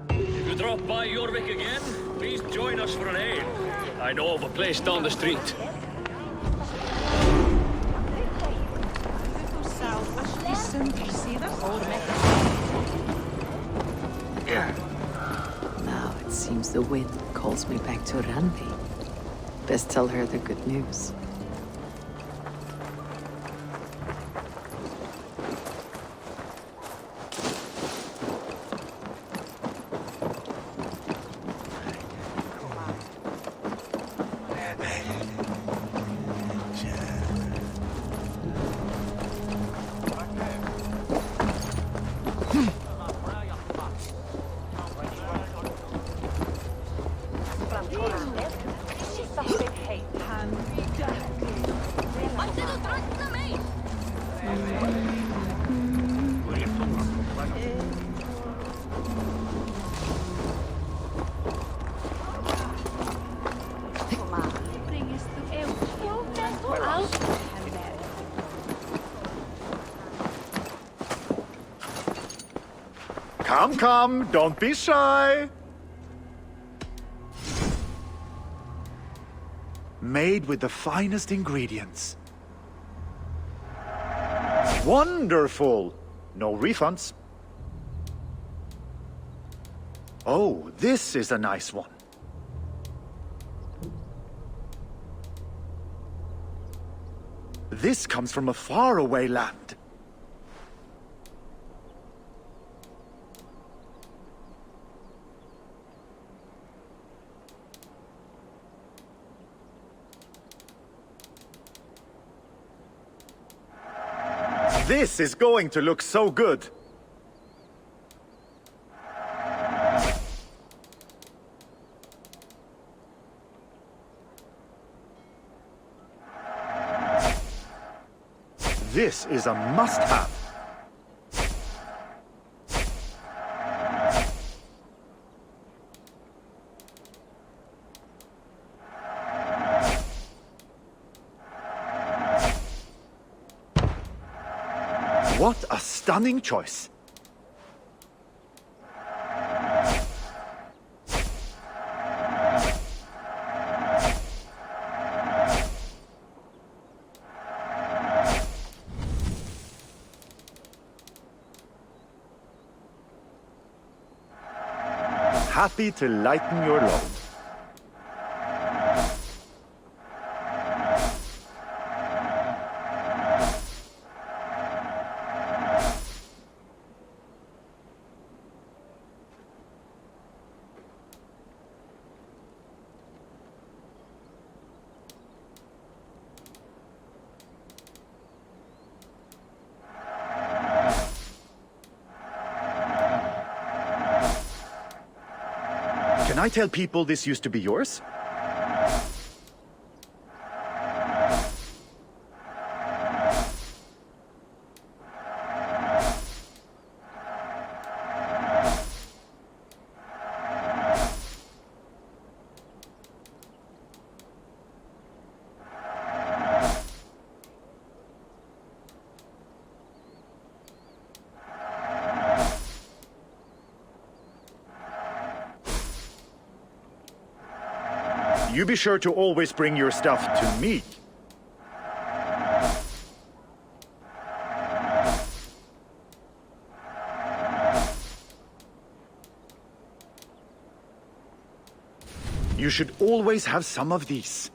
If you drop by Jorvik again, please join us for an ale. I know of a place down the street. Now it seems the wind calls me back to Randi. Best tell her the good news. Come, come, don't be shy. Made with the finest ingredients. Wonderful! No refunds. Oh, this is a nice one. This comes from a faraway land. This is going to look so good. This is a must-have. What a stunning choice. Happy to lighten your load. Can I tell people this used to be yours? You be sure to always bring your stuff to me. You should always have some of these.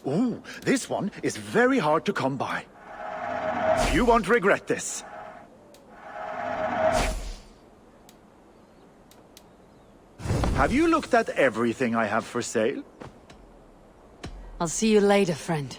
Ooh, this one is very hard to come by. You won't regret this. Have you looked at everything I have for sale? I'll see you later, friend.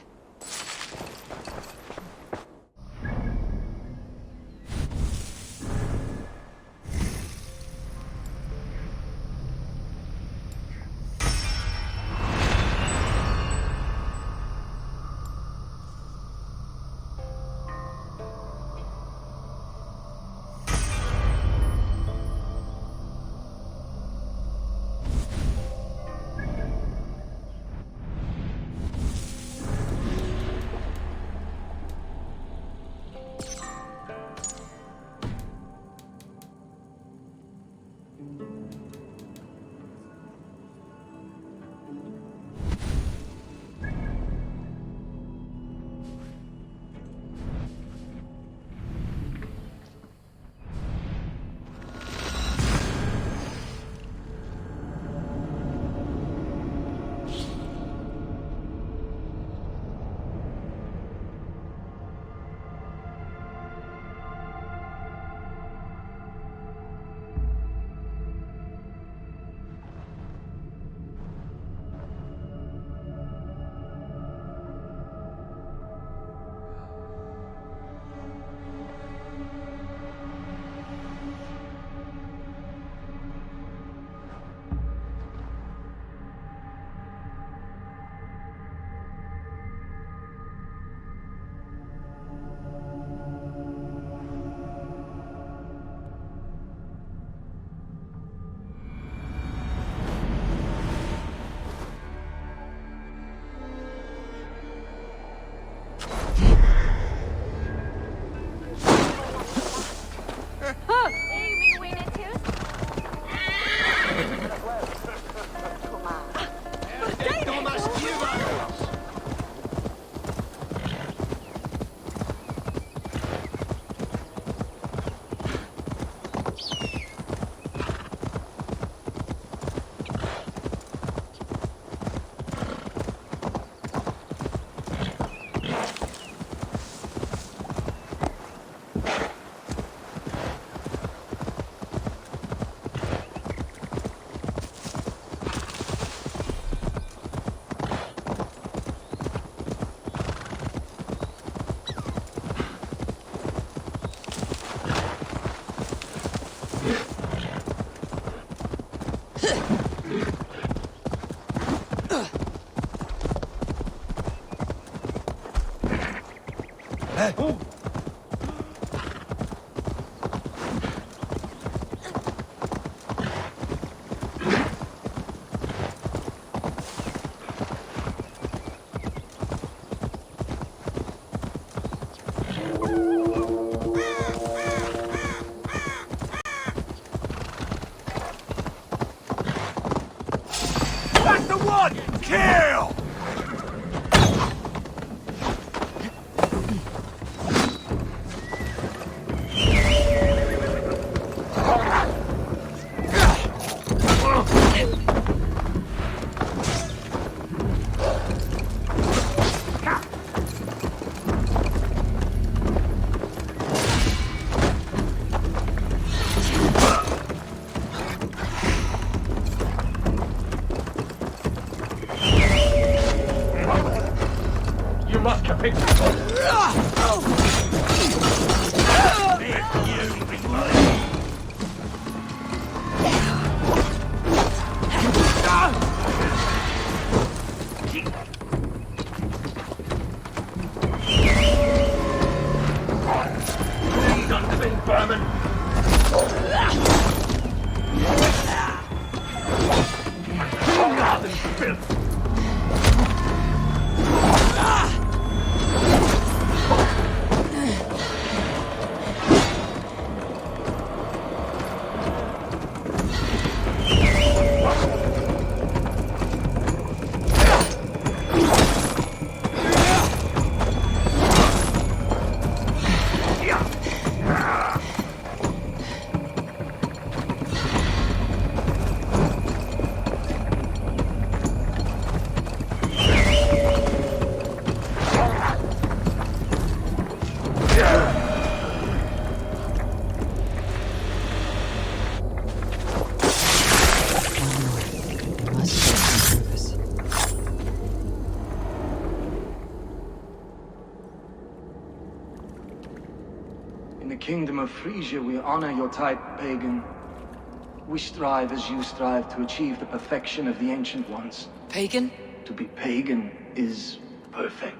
That's the one! Kill! You must capitulate. Please, underling vermin. Garden filth. In the kingdom of Frisia, we honor your type, pagan. We strive as you strive to achieve the perfection of the Ancient Ones. Pagan? To be pagan is perfect.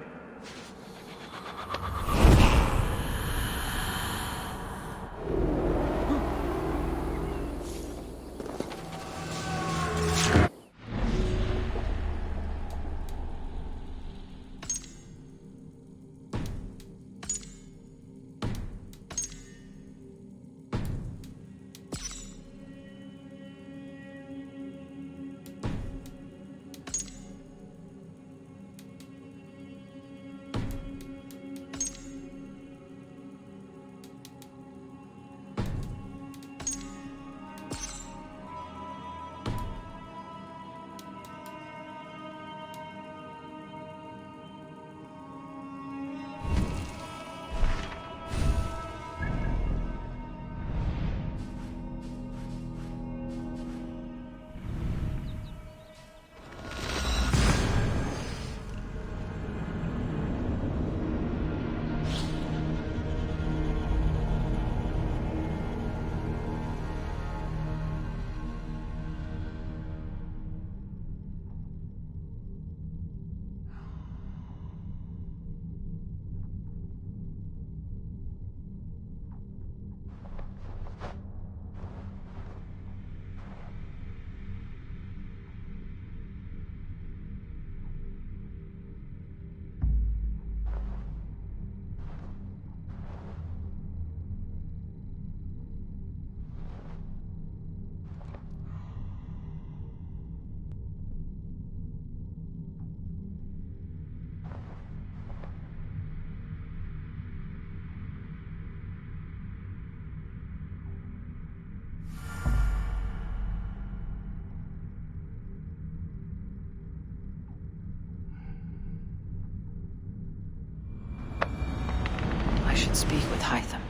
I should speak with Hytham.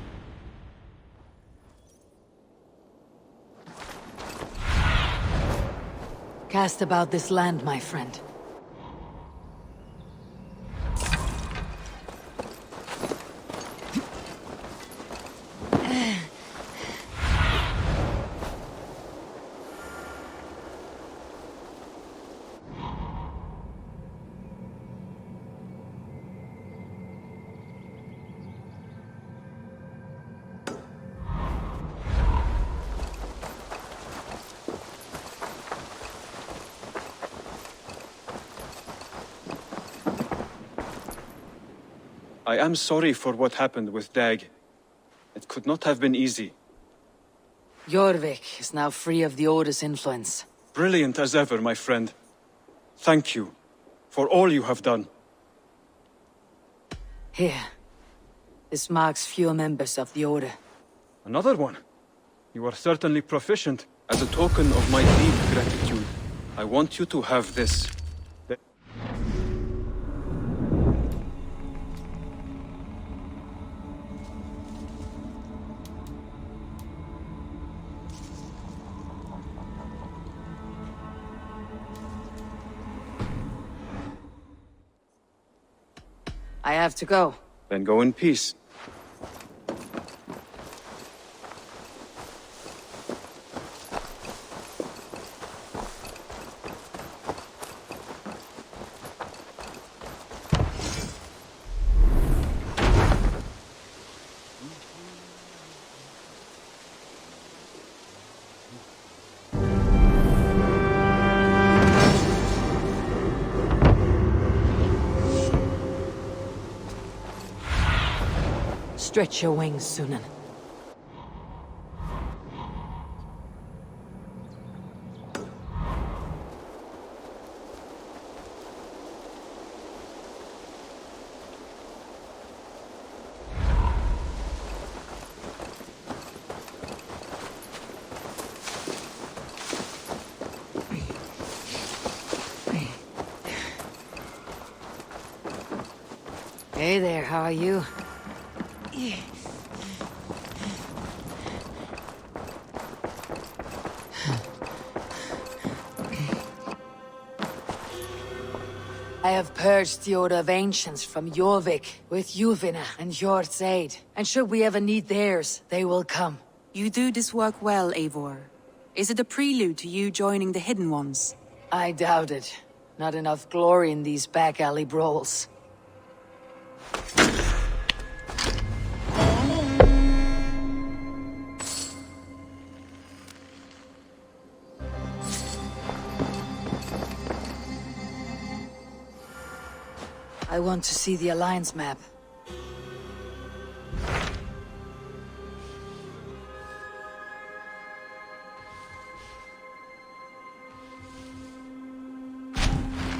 Cast about this land, my friend. I am sorry for what happened with Dag. It could not have been easy. Jorvik is now free of the Order's influence. Brilliant as ever, my friend. Thank you for all you have done. Here. This marks fewer members of the Order. Another one? You are certainly proficient. As a token of my deep gratitude, I want you to have this. I have to go. Then go in peace. Stretch your wings, Sunan. Hey there, how are you? I have purged the Order of Ancients from Jorvik with Yuvina and Hjort's aid. And should we ever need theirs, they will come. You do this work well, Eivor. Is it a prelude to you joining the Hidden Ones? I doubt it. Not enough glory in these back alley brawls. I want to see the Alliance map.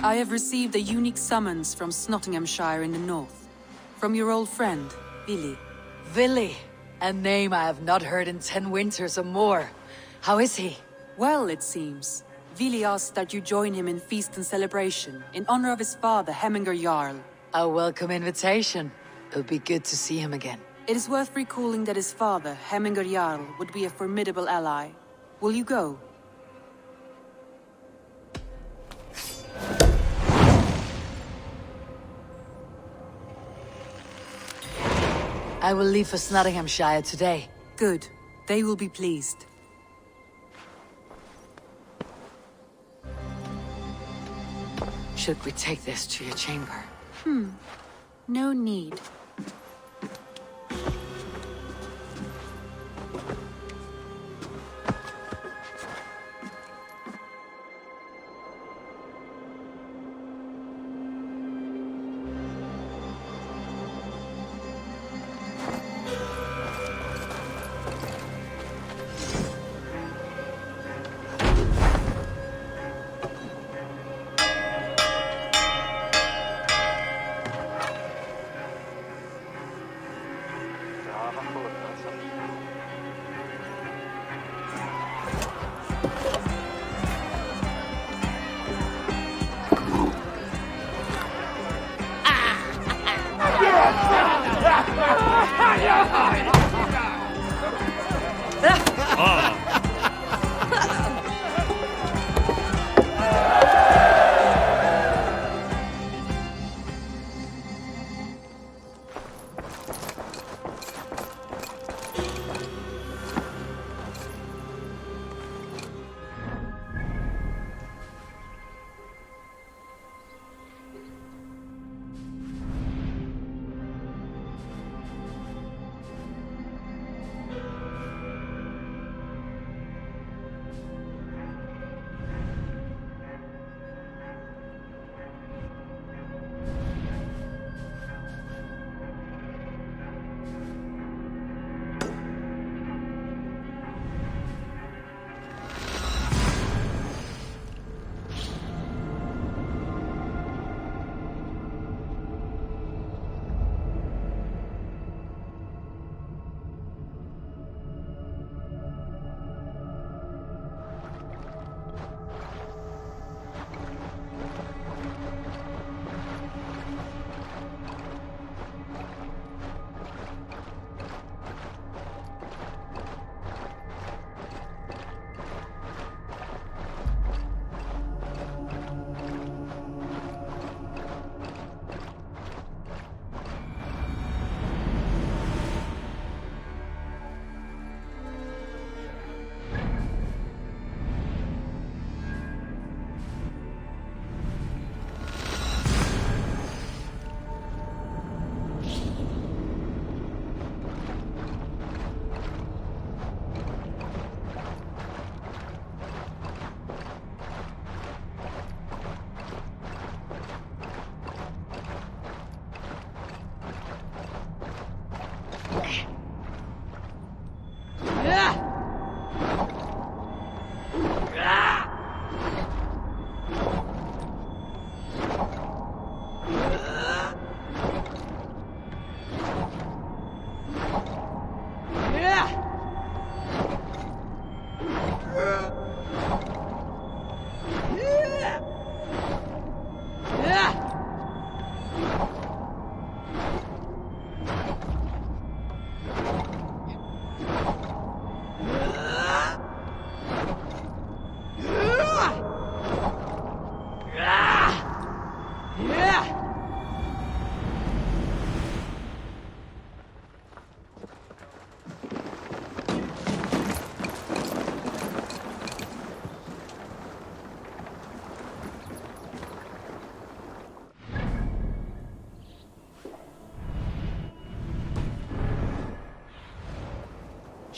I have received a unique summons from Nottinghamshire in the north. From your old friend, Billy. Billy? A name I have not heard in 10 winters or more. How is he? Well, it seems. Vili asked that you join him in feast and celebration, in honor of his father, Hemminger Jarl. A welcome invitation. It'll be good to see him again. It is worth recalling that his father, Hemminger Jarl, would be a formidable ally. Will you go? I will leave for Nottinghamshire today. Good. They will be pleased. Should we take this to your chamber? No need.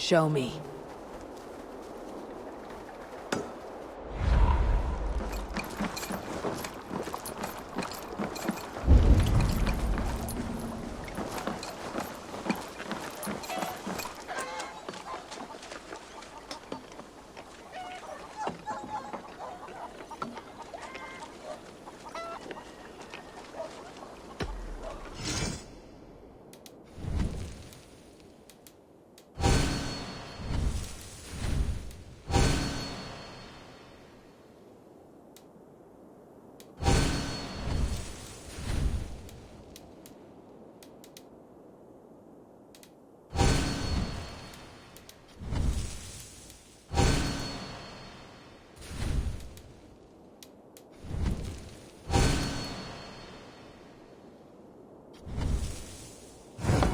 Show me.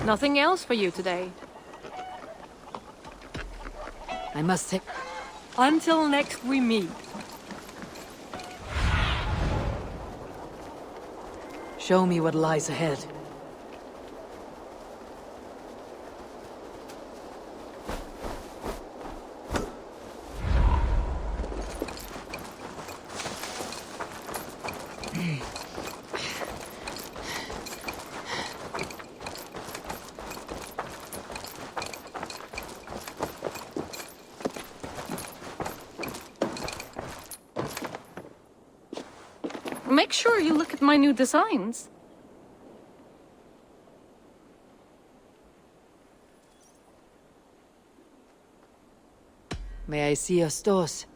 Nothing else for you today. I must take... Until next we meet. Show me what lies ahead. Make sure you look at my new designs. May I see your stores?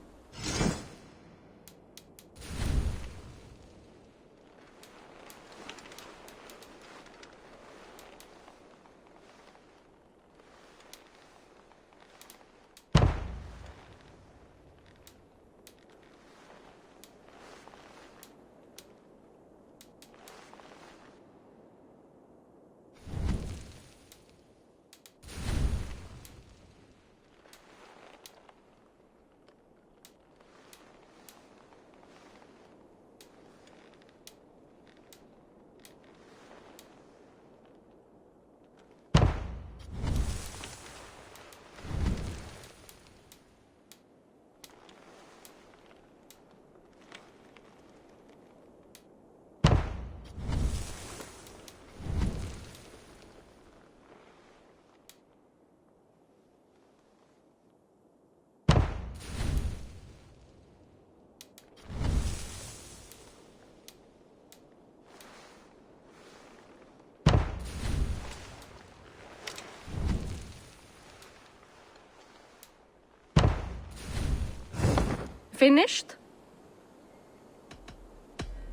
Finished?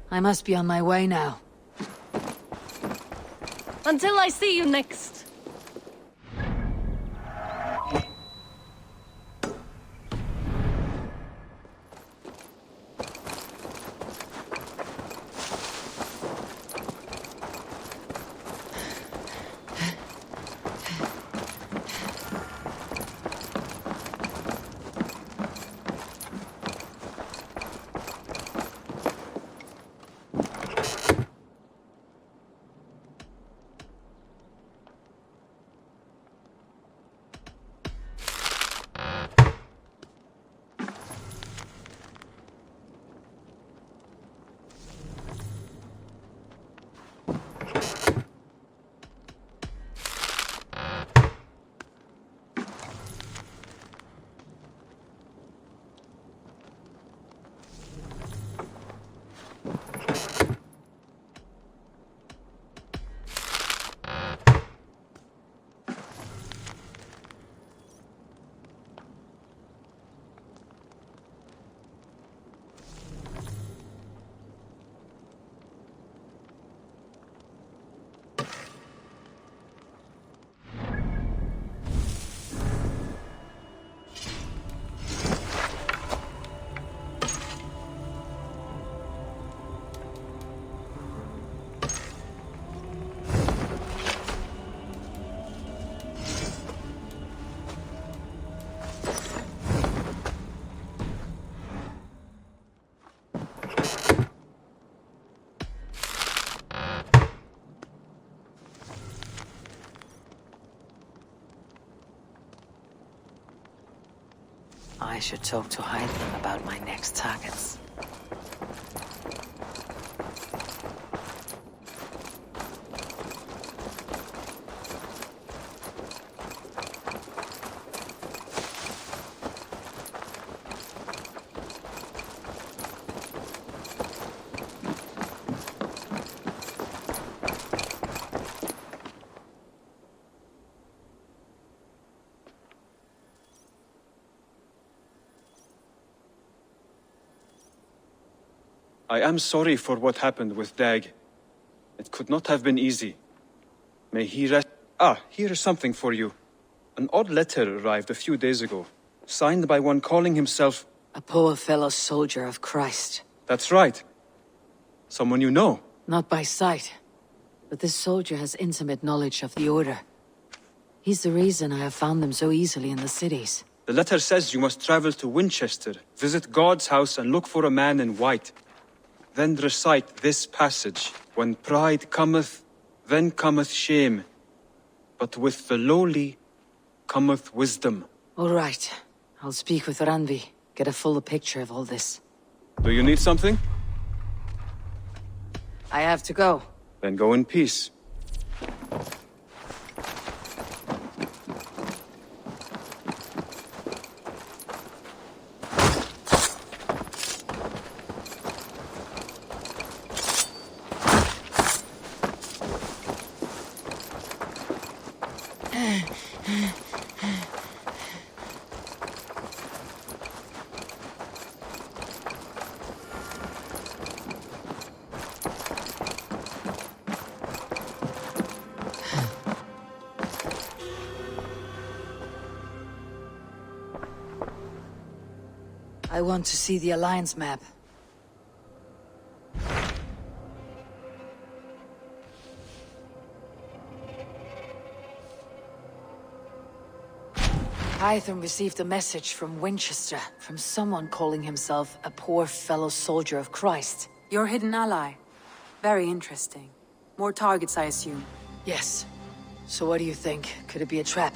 I must be on my way now. Until I see you next. should talk to Hytham about my next targets. I am sorry for what happened with Dag. It could not have been easy. May he rest... Ah, here is something for you. An odd letter arrived a few days ago, signed by one calling himself... A poor fellow soldier of Christ. That's right. Someone you know. Not by sight, but this soldier has intimate knowledge of the Order. He's the reason I have found them so easily in the cities. The letter says you must travel to Winchester, visit God's house and look for a man in white. Then recite this passage. When pride cometh, then cometh shame. But with the lowly cometh wisdom. All right. I'll speak with Ranvi. Get a fuller picture of all this. Do you need something? I have to go. Then go in peace. I want to see the Alliance map. Hytham received a message from Winchester, from someone calling himself a poor fellow soldier of Christ. Your hidden ally. Very interesting. More targets, I assume. Yes. So what do you think? Could it be a trap?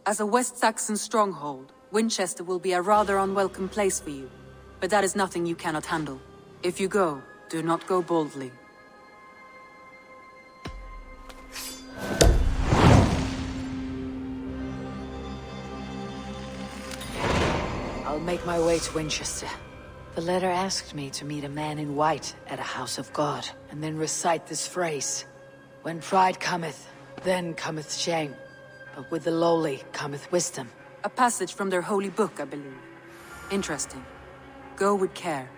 As a West Saxon stronghold, Winchester will be a rather unwelcome place for you. But that is nothing you cannot handle. If you go, do not go boldly. I'll make my way to Winchester. The letter asked me to meet a man in white at a house of God, and then recite this phrase. When pride cometh, then cometh shame. But with the lowly cometh wisdom. A passage from their holy book, I believe. Interesting. Go with care.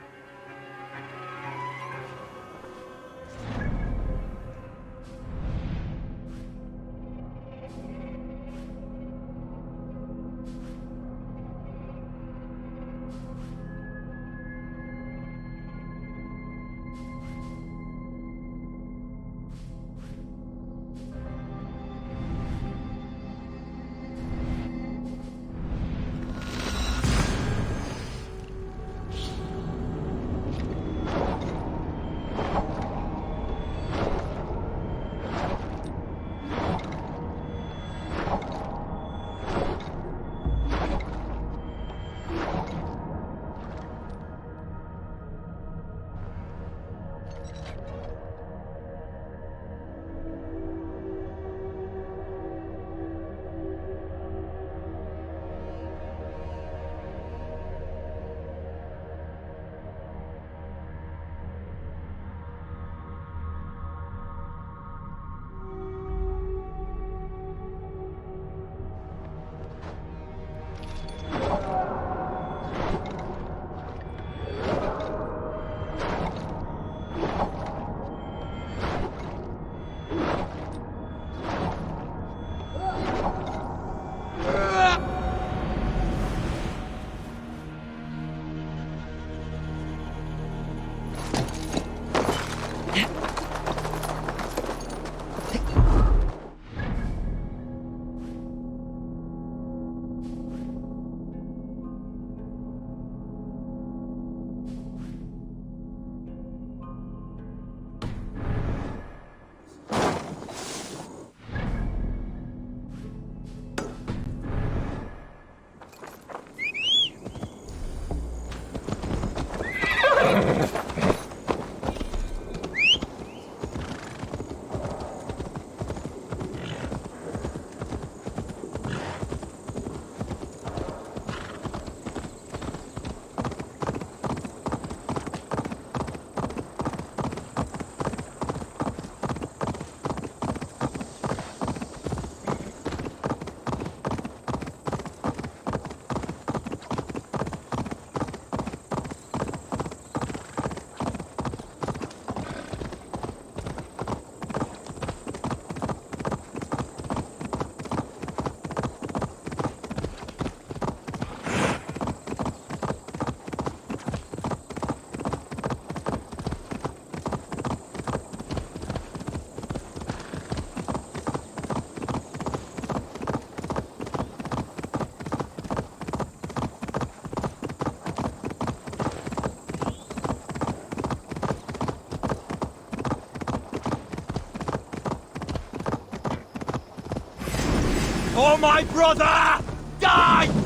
For my brother! Die!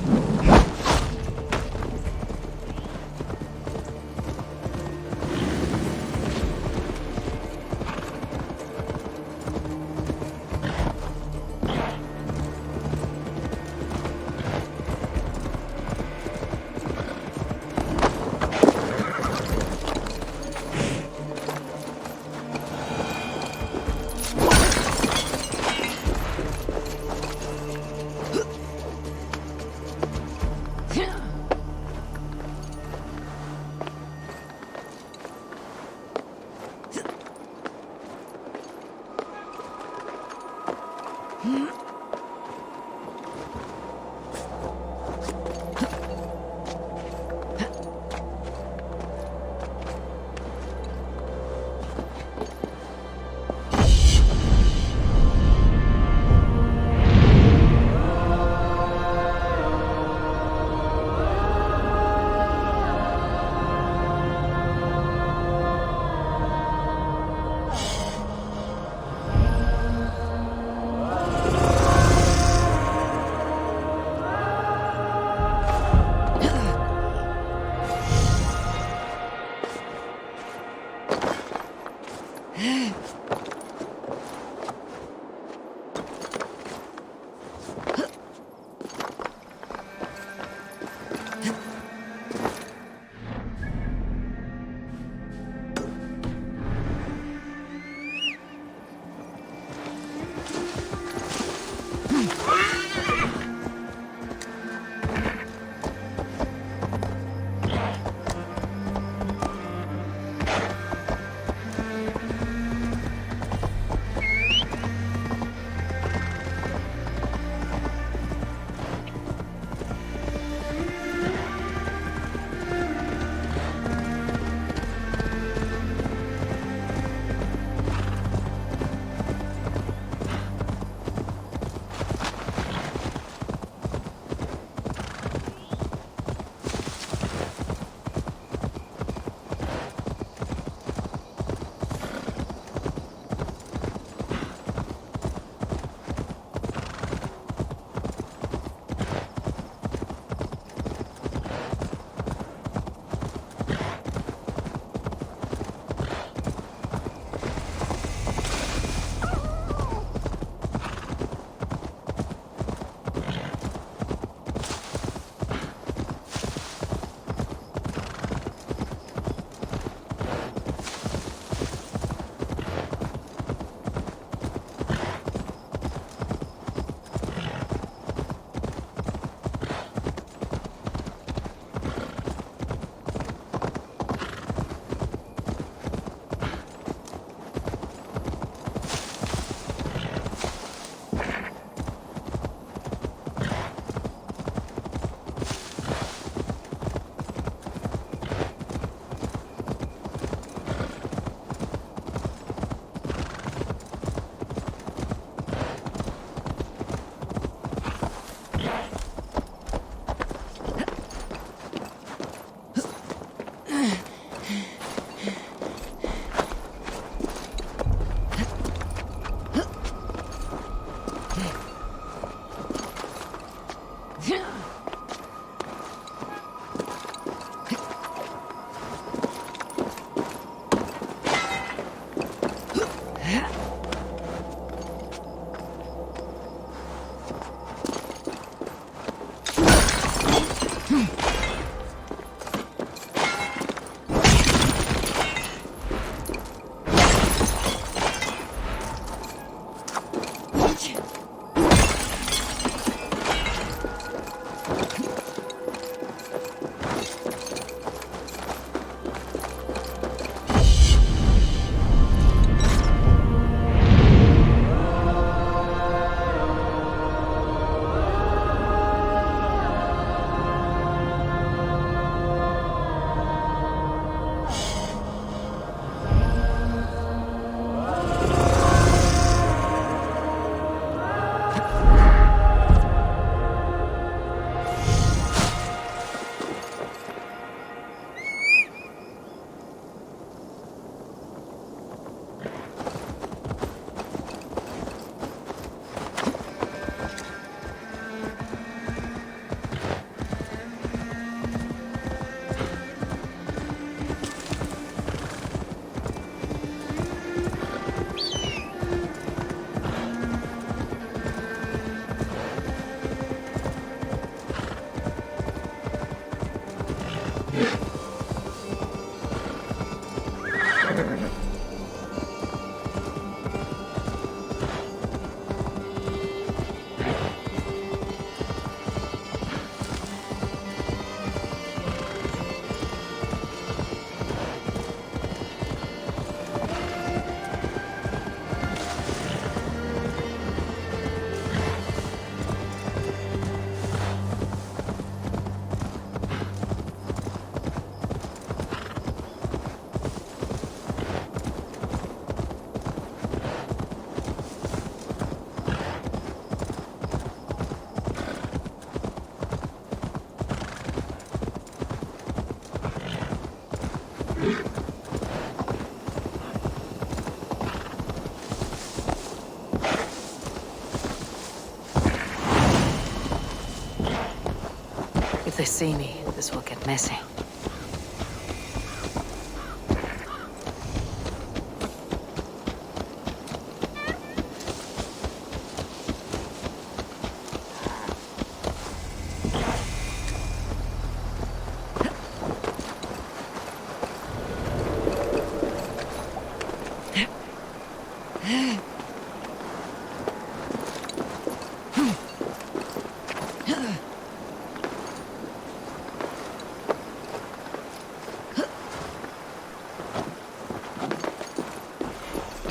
they see me, this will get messy.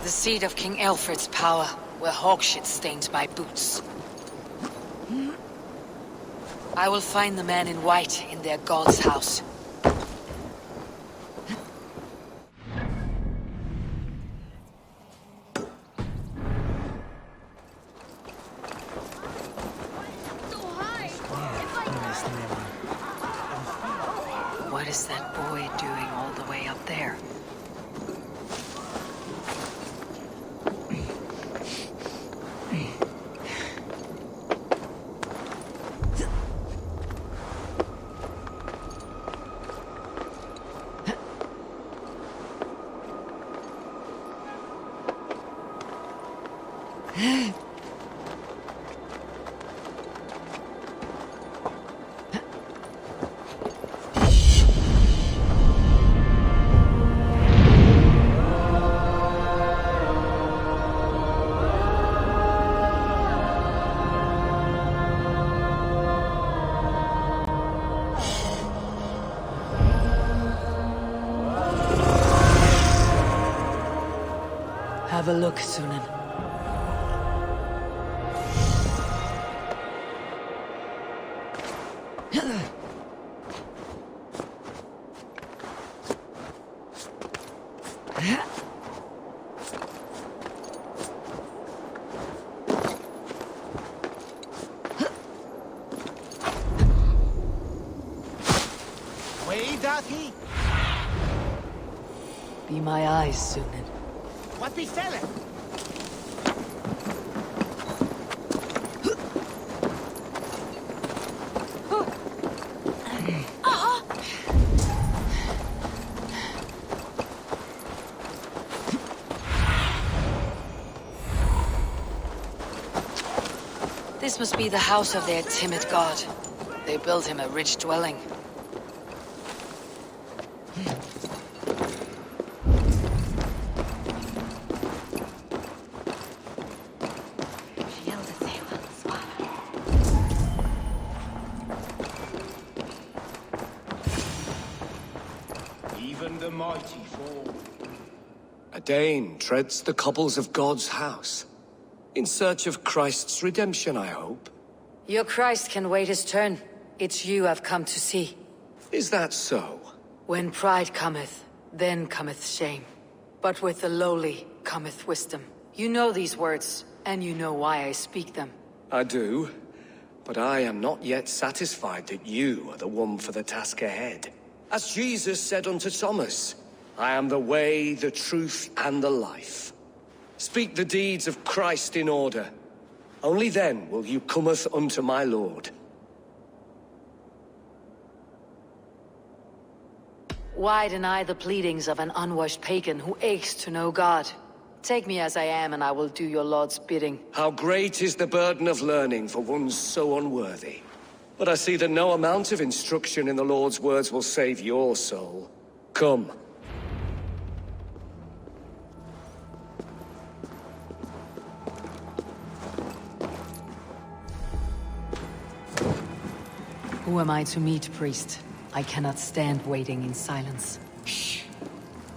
The seat of King Alfred's power, where hawkshit stained my boots. I will find the man in white in their god's house. What is that boy doing all the way up there? Have a look, Sunan. Way doth he? Be my eyes, Sunan. What be selling? This must be the house of their timid god. They built him a rich dwelling. Even the mighty fall. A Dane treads the cobbles of God's house. In search of Christ's redemption, I hope. Your Christ can wait his turn. It's you I've come to see. Is that so? When pride cometh, then cometh shame. But with the lowly cometh wisdom. You know these words, and you know why I speak them. I do. But I am not yet satisfied that you are the one for the task ahead. As Jesus said unto Thomas, I am the way, the truth, and the life. Speak the deeds of Christ in order. Only then will you cometh unto my Lord. Why deny the pleadings of an unwashed pagan who aches to know God? Take me as I am, and I will do your Lord's bidding. How great is the burden of learning for one so unworthy. But I see that no amount of instruction in the Lord's words will save your soul. Come. Who am I to meet, priest? I cannot stand waiting in silence. Shh.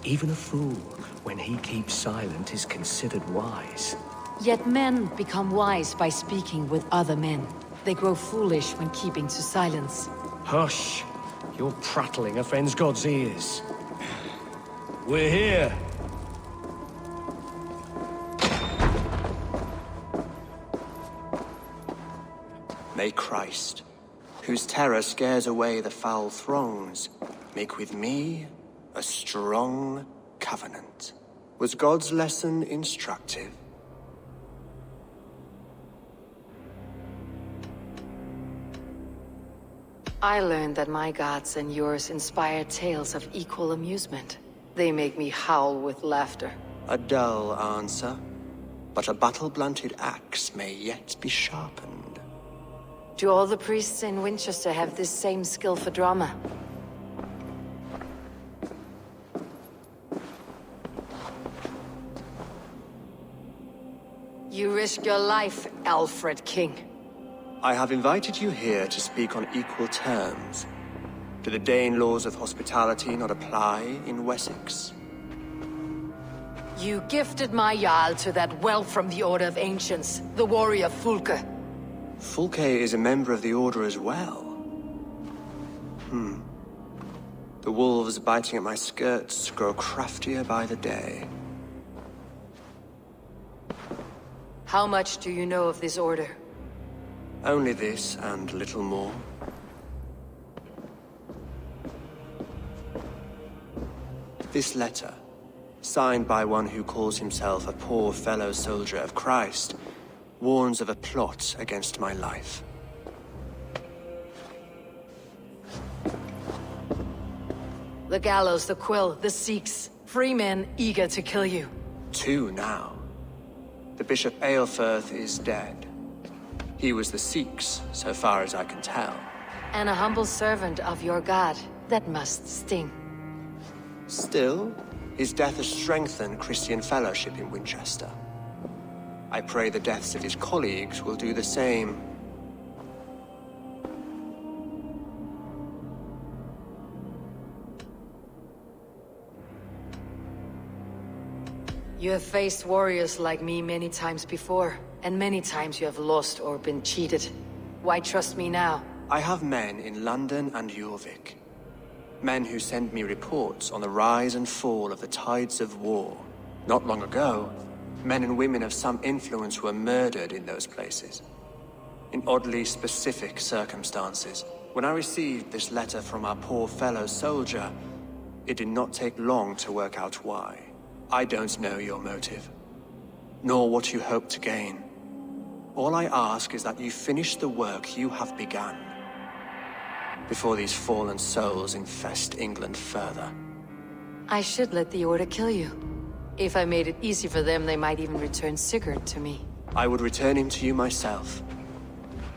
Even a fool, when he keeps silent, is considered wise. Yet men become wise by speaking with other men. They grow foolish when keeping to silence. Hush! Your prattling offends God's ears. We're here. May Christ, whose terror scares away the foul throngs, make with me a strong covenant. Was God's lesson instructive? I learned that my gods and yours inspire tales of equal amusement. They make me howl with laughter. A dull answer, but a battle-blunted axe may yet be sharpened. Do all the priests in Winchester have this same skill for drama? You risk your life, Alfred King. I have invited you here to speak on equal terms. Do the Dane laws of hospitality not apply in Wessex? You gifted my Jarl to that whelp from the Order of Ancients, the warrior Fulke. Fulke is a member of the Order as well. The wolves biting at my skirts grow craftier by the day. How much do you know of this order? Only this and little more. This letter, signed by one who calls himself a poor fellow soldier of Christ, warns of a plot against my life. The gallows, the quill, the Sikhs. Free men eager to kill you. 2 now. The Bishop Aelfirth is dead. He was the Sikhs, so far as I can tell. And a humble servant of your god. That must sting. Still, his death has strengthened Christian fellowship in Winchester. I pray the deaths of his colleagues will do the same. You have faced warriors like me many times before, and many times you have lost or been cheated. Why trust me now? I have men in London and Jorvik. Men who send me reports on the rise and fall of the tides of war. Not long ago, men and women of some influence were murdered in those places. In oddly specific circumstances. When I received this letter from our poor fellow soldier, it did not take long to work out why. I don't know your motive, nor what you hope to gain. All I ask is that you finish the work you have begun, before these fallen souls infest England further. I should let the Order kill you. If I made it easy for them, they might even return Sigurd to me. I would return him to you myself,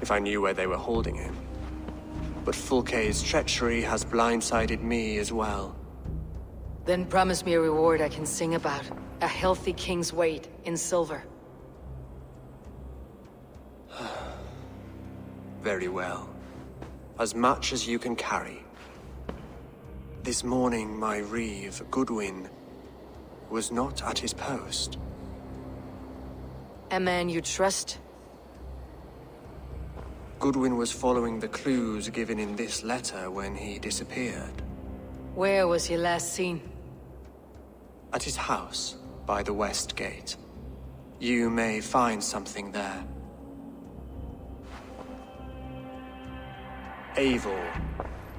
if I knew where they were holding him. But Fulke's treachery has blindsided me as well. Then promise me a reward I can sing about. A healthy king's weight in silver. Very well. As much as you can carry. This morning, my reeve, Goodwin, was not at his post. A man you trust? Goodwin was following the clues given in this letter when he disappeared. Where was he last seen? At his house, by the West Gate. You may find something there. Eivor,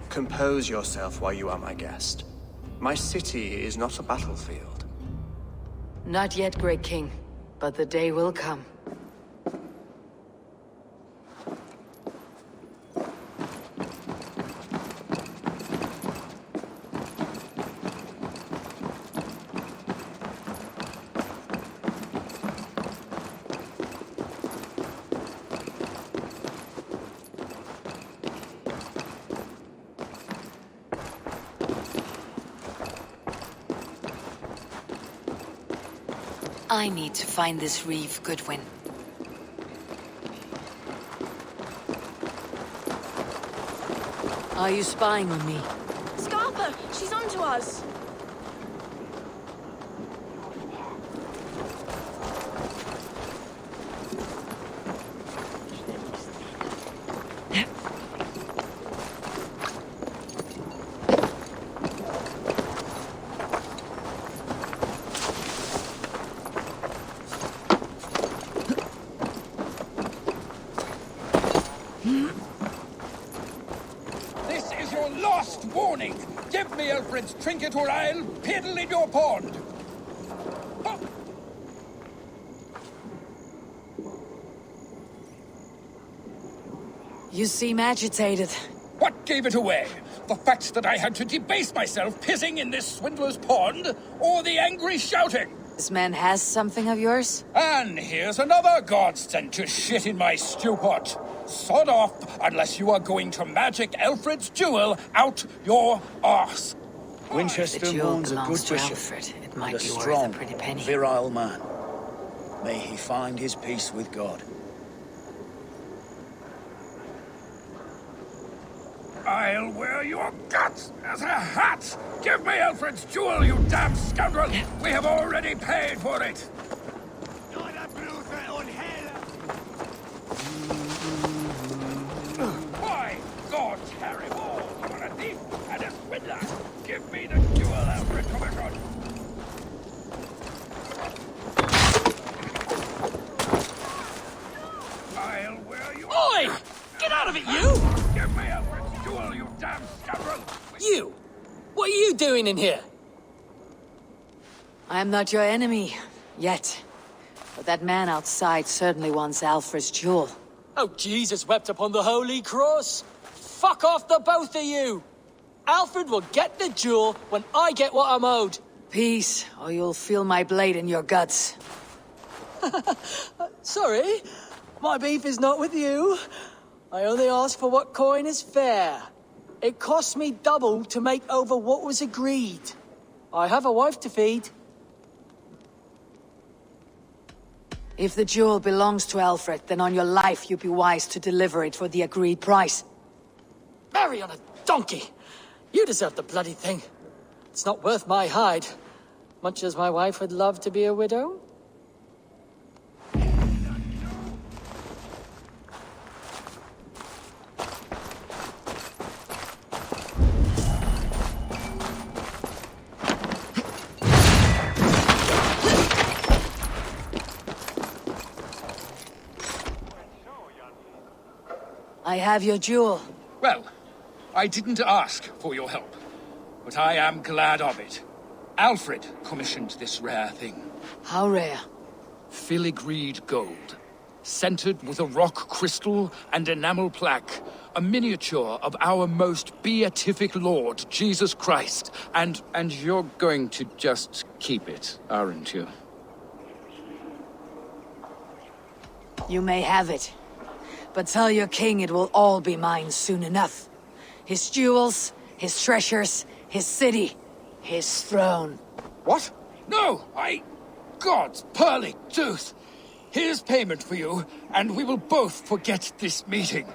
compose yourself while you are my guest. My city is not a battlefield. Not yet, Great King, but the day will come. I need to find this reeve, Goodwin. Are you spying on me? Scarpa! She's onto us! This is your last warning. Give me Alfred's trinket or I'll piddle in your pond. You seem agitated. What gave it away? The fact that I had to debase myself pissing in this swindler's pond, or the angry shouting? This man has something of yours? And here's another godsend to shit in my stew pot. Sod off, unless you are going to magic Alfred's jewel out your arse. Winchester mourns a good belongs to bishop, Alfred. It and might a be worth a strong, pretty penny. virile man. May he find his peace with God. I'll wear your guts as a hat! Give me Alfred's jewel, you damn scoundrel! We have already paid for it! Why, God, Harry Wall, you are a thief and a swindler! Give me the jewel, Alfred Commission! I'll wear your... Oi! Get out of it, you! Give me Alfred's jewel, you damn scoundrel! You! What are you doing in here? I am not your enemy, yet. But that man outside certainly wants Alfred's jewel. Oh, Jesus wept upon the holy cross. Fuck off, the both of you! Alfred will get the jewel when I get what I'm owed. Peace, or you'll feel my blade in your guts. Sorry, my beef is not with you. I only ask for what coin is fair. It cost me double to make over what was agreed. I have a wife to feed. If the jewel belongs to Alfred, then on your life you'd be wise to deliver it for the agreed price. Marry on a donkey! You deserve the bloody thing. It's not worth my hide. Much as my wife would love to be a widow. I have your jewel. Well, I didn't ask for your help, but I am glad of it. Alfred commissioned this rare thing. How rare? Filigreed gold, centered with a rock crystal and enamel plaque, a miniature of our most beatific Lord, Jesus Christ. And you're going to just keep it, aren't you? You may have it. But tell your king it will all be mine soon enough. His jewels, his treasures, his city, his throne. What? No, God's pearly tooth! Here's payment for you, and we will both forget this meeting.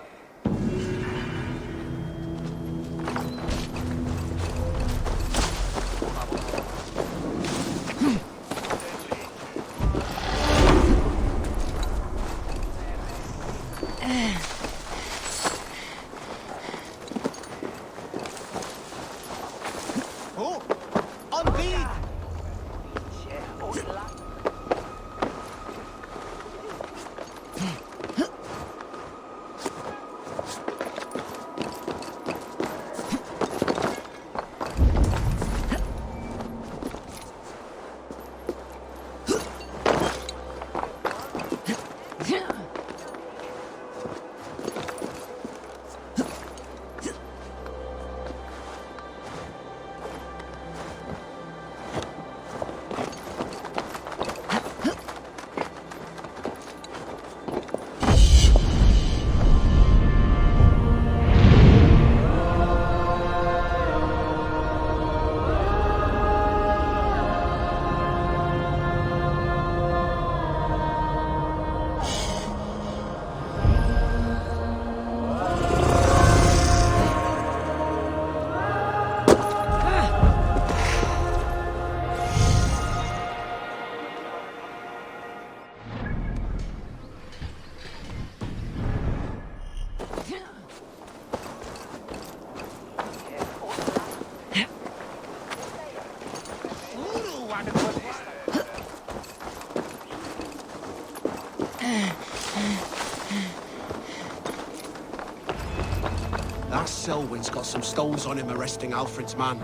That Selwyn's got some stones on him arresting Alfred's man.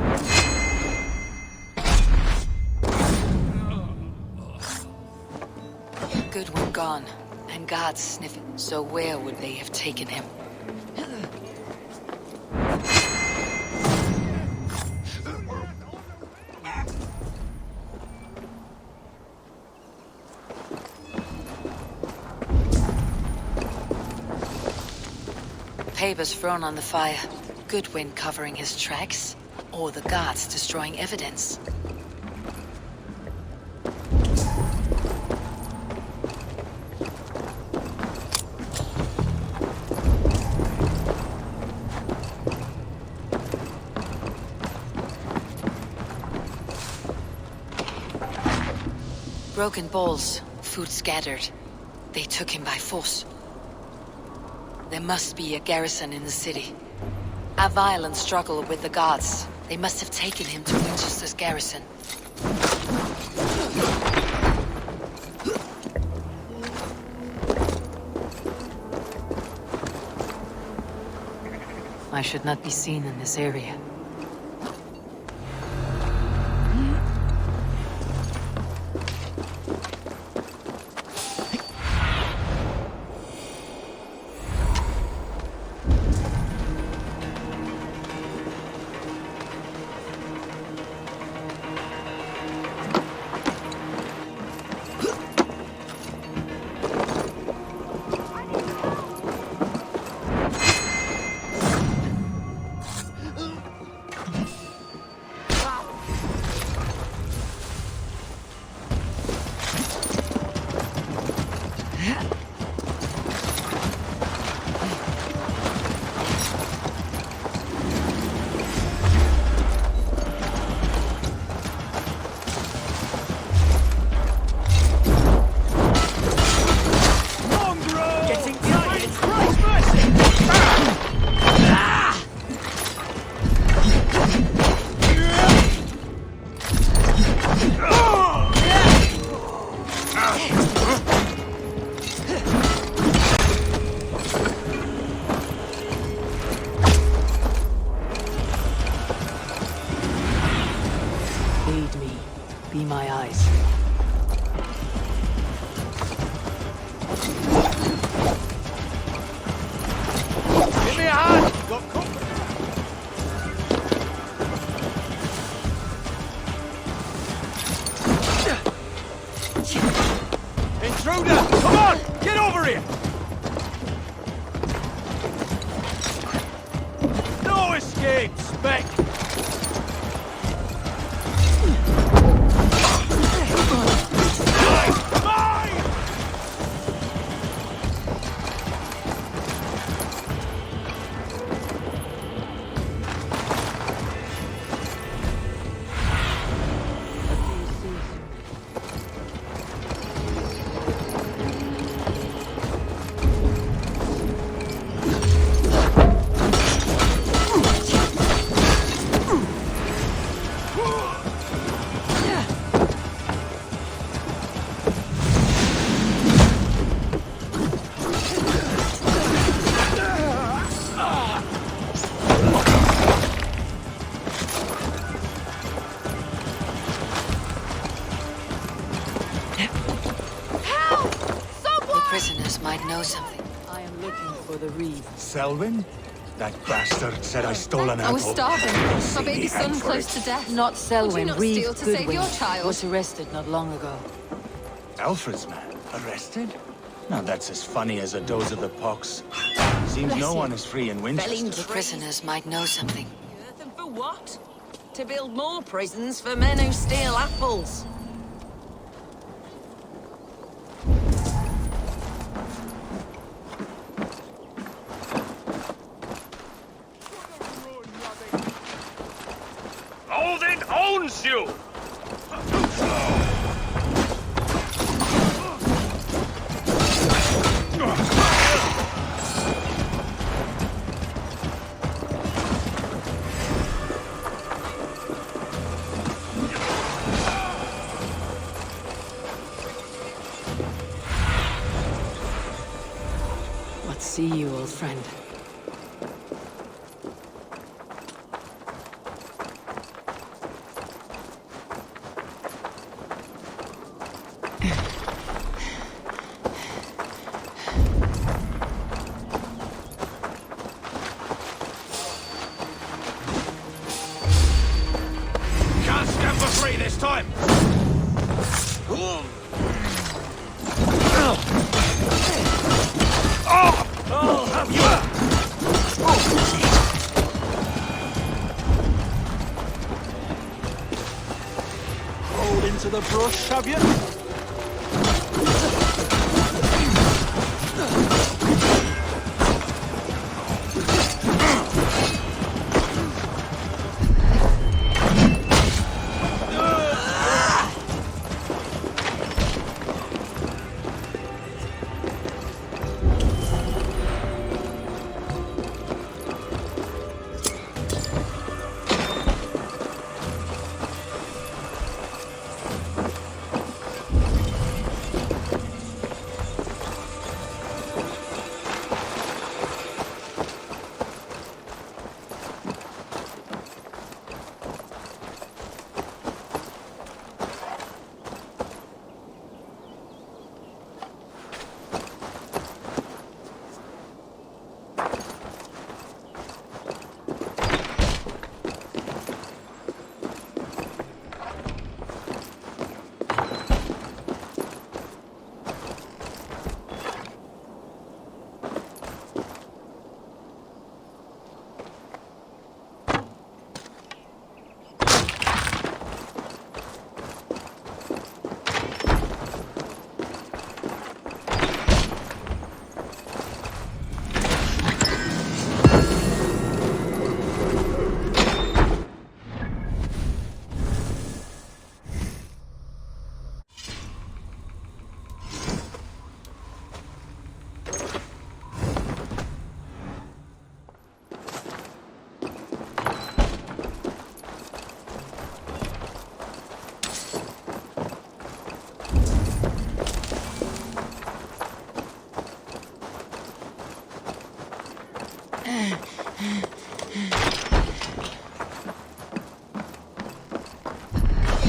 Good one gone, and God's sniffing. So where would they have taken him? papers thrown on the fire. Goodwin covering his tracks, or the guards destroying evidence. Broken bowls, food scattered. They took him by force. There must be a garrison in the city. A violent struggle with the guards. They must have taken him to Winchester's garrison. I should not be seen in this area. Aid me. Be my eyes. Give me a hand! Got company! Intruder! Come on! Get over here! No escape, Spec! Prisoners might know something. I am looking for the reed. Selwyn? That bastard said I stole an apple. I was starving. My baby son close to death. Not Selwyn. Would you not Reed steal to save Goodwin your child? was arrested not long ago. Alfred's man arrested? Now that's as funny as a dose of the pox. Seems no one is free in Winchester. The prisoners might know something. And for what? To build more prisons for men who steal apples. Odin owns you! What see you, old friend? Can't stand for free this time! the brush, have you?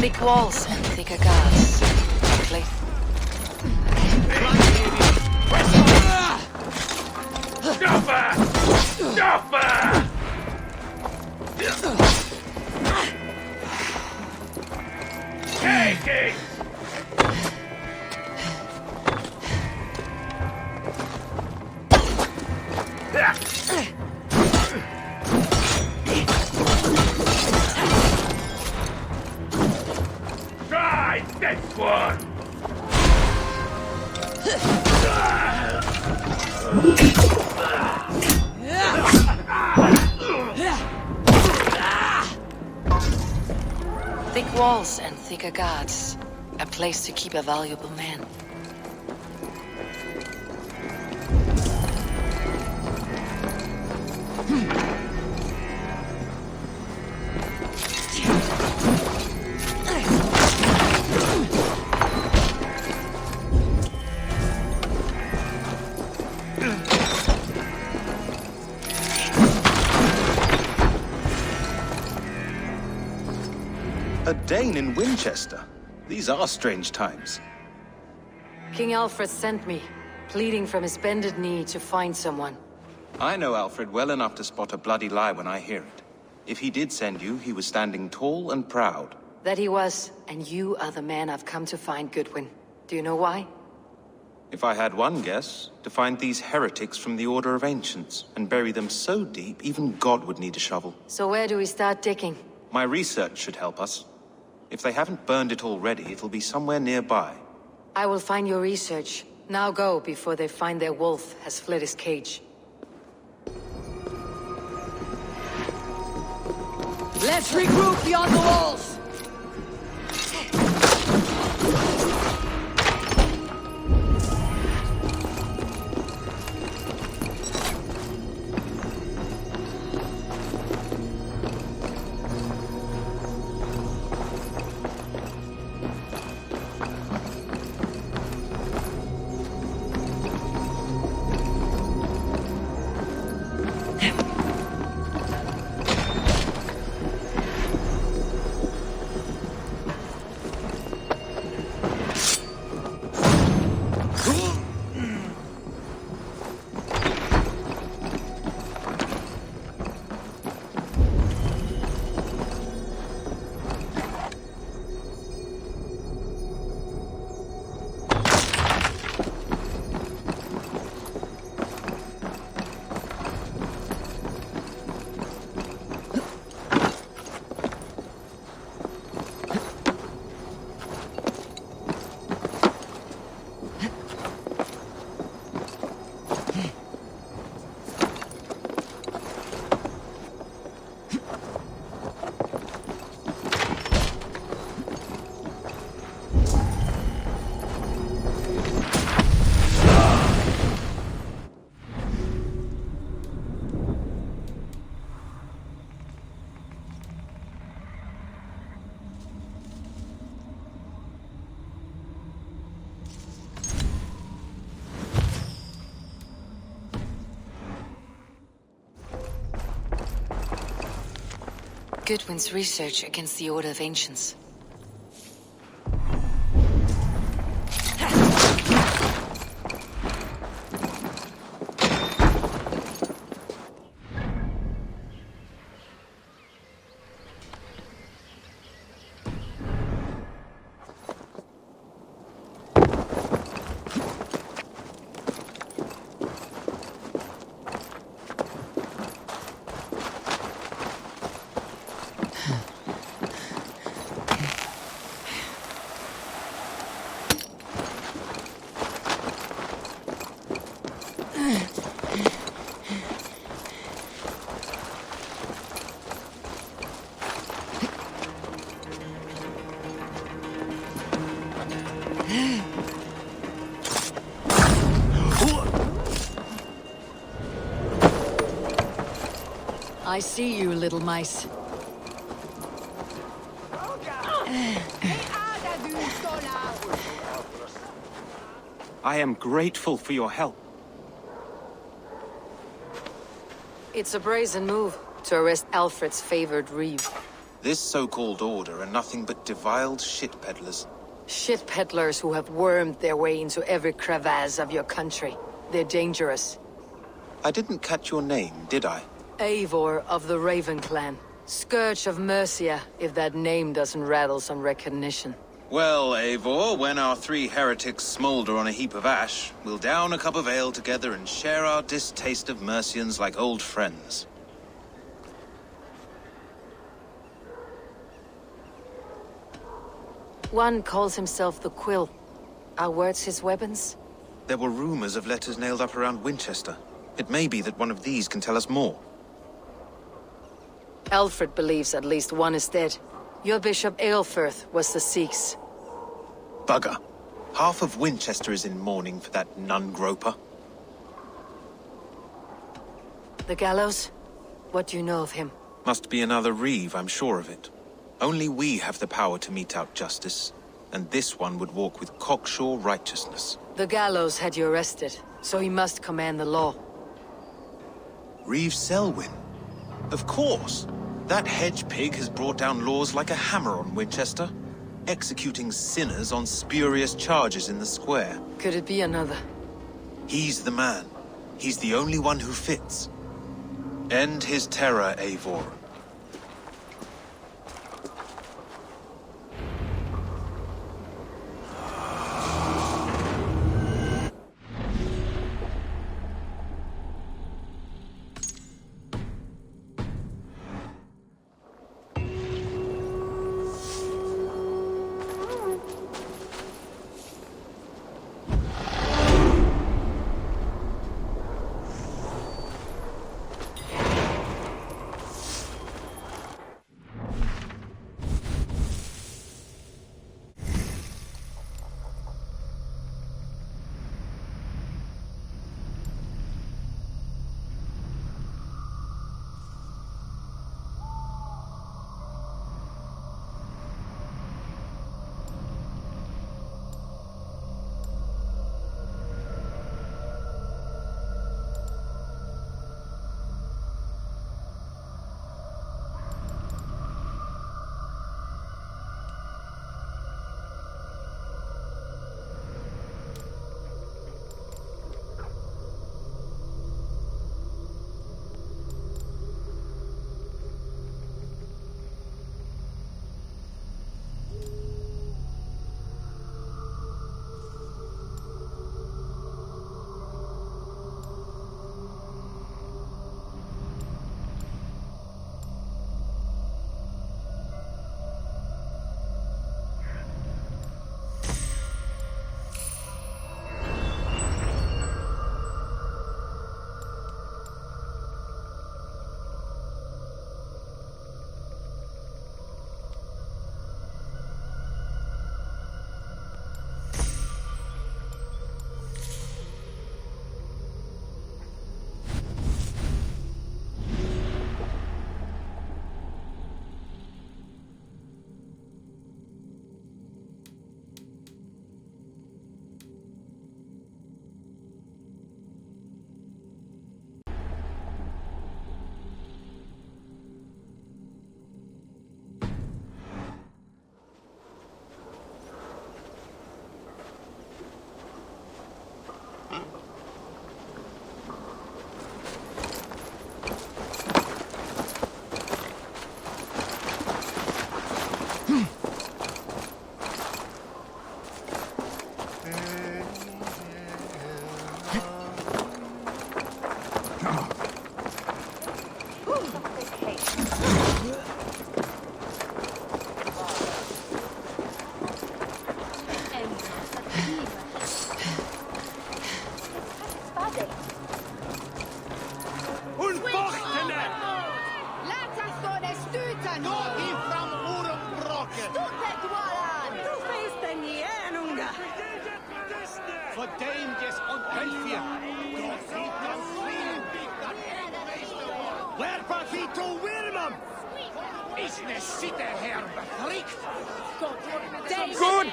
Thick walls and thicker guards. Place. Take it! Try this one! Thick walls and thicker guards. A place to keep a valuable man. A Dane in Winchester. These are strange times. King Alfred sent me, pleading from his bended knee to find someone. I know Alfred well enough to spot a bloody lie when I hear it. If he did send you, he was standing tall and proud. That he was, and you are the man I've come to find, Goodwin. Do you know why? If I had one guess, to find these heretics from the Order of Ancients, and bury them so deep, even God would need a shovel. So where do we start digging? My research should help us. If they haven't burned it already, it'll be somewhere nearby. I will find your research. Now go, before they find their wolf has fled his cage. Let's regroup beyond the walls! Goodwin's research against the Order of Ancients. I see you, little mice. I am grateful for your help. It's a brazen move to arrest Alfred's favored reeve. This so-called order are nothing but deviled shit peddlers. Shit peddlers who have wormed their way into every crevasse of your country. They're dangerous. I didn't catch your name, did I? Eivor of the Raven Clan. Scourge of Mercia, if that name doesn't rattle some recognition. Well, Eivor, when our three heretics smolder on a heap of ash, we'll down a cup of ale together and share our distaste of Mercians like old friends. One calls himself the Quill. Are words his weapons? There were rumors of letters nailed up around Winchester. It may be that one of these can tell us more. Alfred believes at least one is dead. Your Bishop Aelfirth was the Sikhs. Bugger. Half of Winchester is in mourning for that nun-groper. The gallows? What do you know of him? Must be another reeve, I'm sure of it. Only we have the power to mete out justice, and this one would walk with cocksure righteousness. The gallows had you arrested, so he must command the law. Reeve Selwyn? Of course! That hedge pig has brought down laws like a hammer on Winchester, executing sinners on spurious charges in the square. Could it be another? He's the man. He's the only one who fits. End his terror, Eivor. Good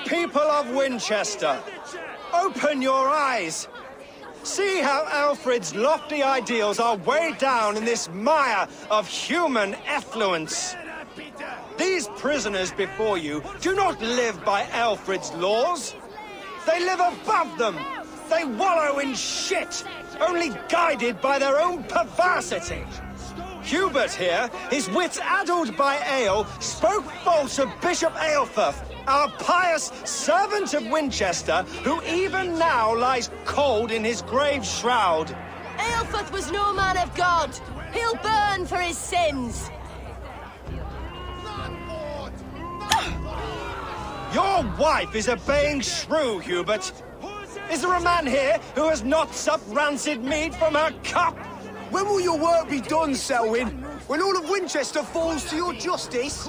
people of Winchester, open your eyes. See how Alfred's lofty ideals are weighed down in this mire of human effluence. These prisoners before you do not live by Alfred's laws. They live above them. They wallow in shit, only guided by their own perversity. Hubert here, his wits addled by ale, spoke false of Bishop Aelfirth, our pious servant of Winchester, who even now lies cold in his grave shroud. Aelfirth was no man of God. He'll burn for his sins. Your wife is obeying shrew, Hubert. Is there a man here who has not supped rancid mead from her cup? When will your work be done, Selwyn? When all of Winchester falls to your justice?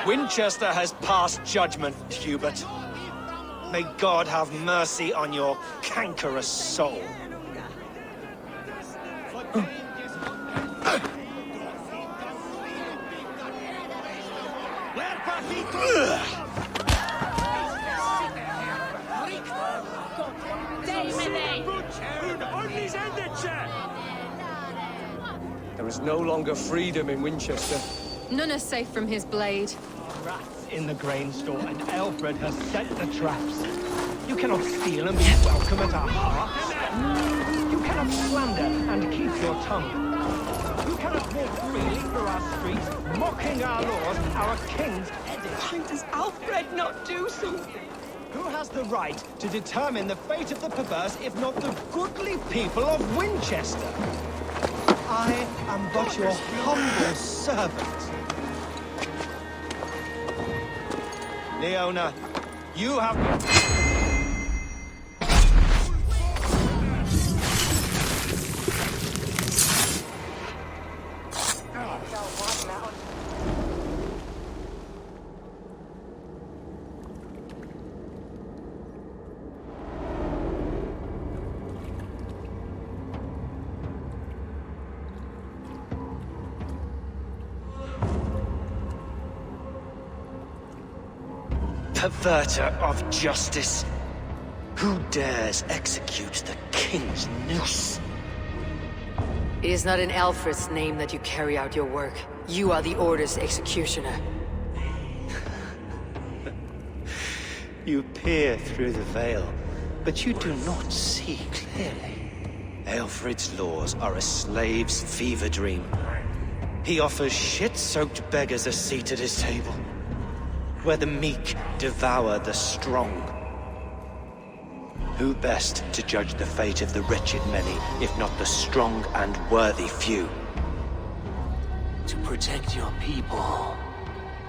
Winchester has passed judgment, Hubert. May God have mercy on your cankerous soul. There is no longer freedom in Winchester. None is safe from his blade. Rats in the grain store, and Alfred has set the traps. You cannot steal and be welcome at our hearts. You cannot slander and keep your tongue. You cannot walk freely through our streets, mocking our laws, our king's edict. Why does Alfred not do something? Who has the right to determine the fate of the perverse if not the goodly people of Winchester? I am but your humble servant. Leona, you have... Perverter of justice. Who dares execute the king's noose? It is not in Alfred's name that you carry out your work. You are the Order's executioner. You peer through the veil, but you do not see clearly. Alfred's laws are a slave's fever dream. He offers shit-soaked beggars a seat at his table, where the meek devour the strong. Who best to judge the fate of the wretched many, if not the strong and worthy few? To protect your people,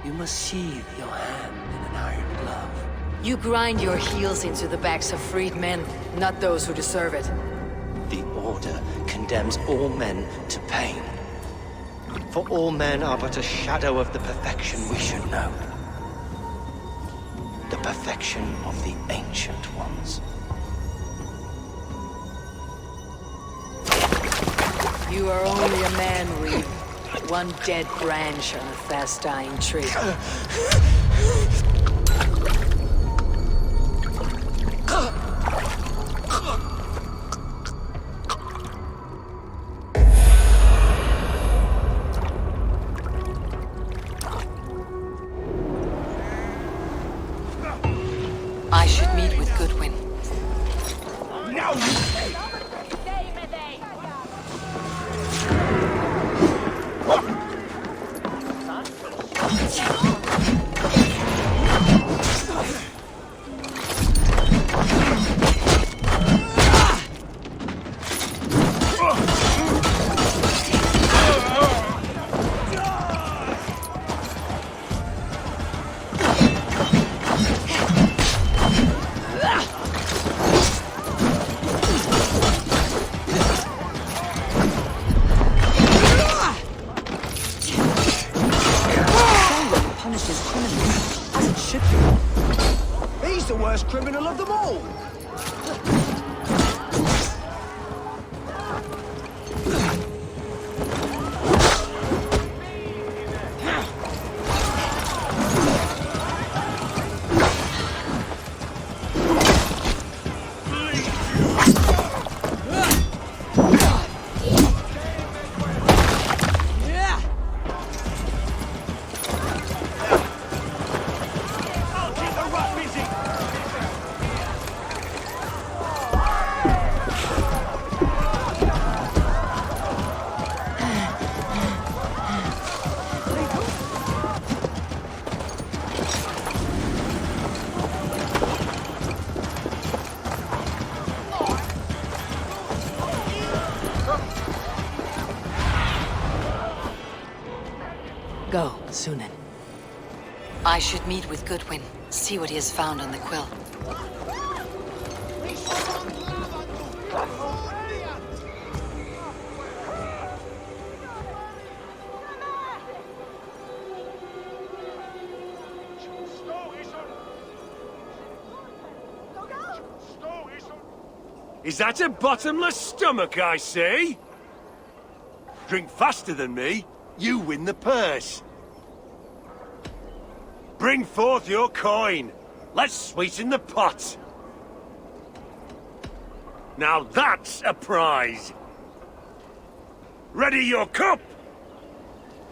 you must sheathe your hand in an iron glove. You grind your heels into the backs of freed men, not those who deserve it. The Order condemns all men to pain. For all men are but a shadow of the perfection we should know. The perfection of the Ancient Ones. You are only a man, Reed. One dead branch on a fast-dying tree. I should meet with Goodwin. Now you... Go, Sunan. I should meet with Goodwin, see what he has found on the quill. Is that a bottomless stomach I see? Drink faster than me, you win the purse. Bring forth your coin. Let's sweeten the pot. Now that's a prize. Ready your cup.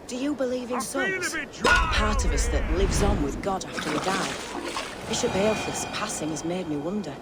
Do you believe in souls? That part of us that lives on with God after we die. Bishop Aelfred's passing has made me wonder.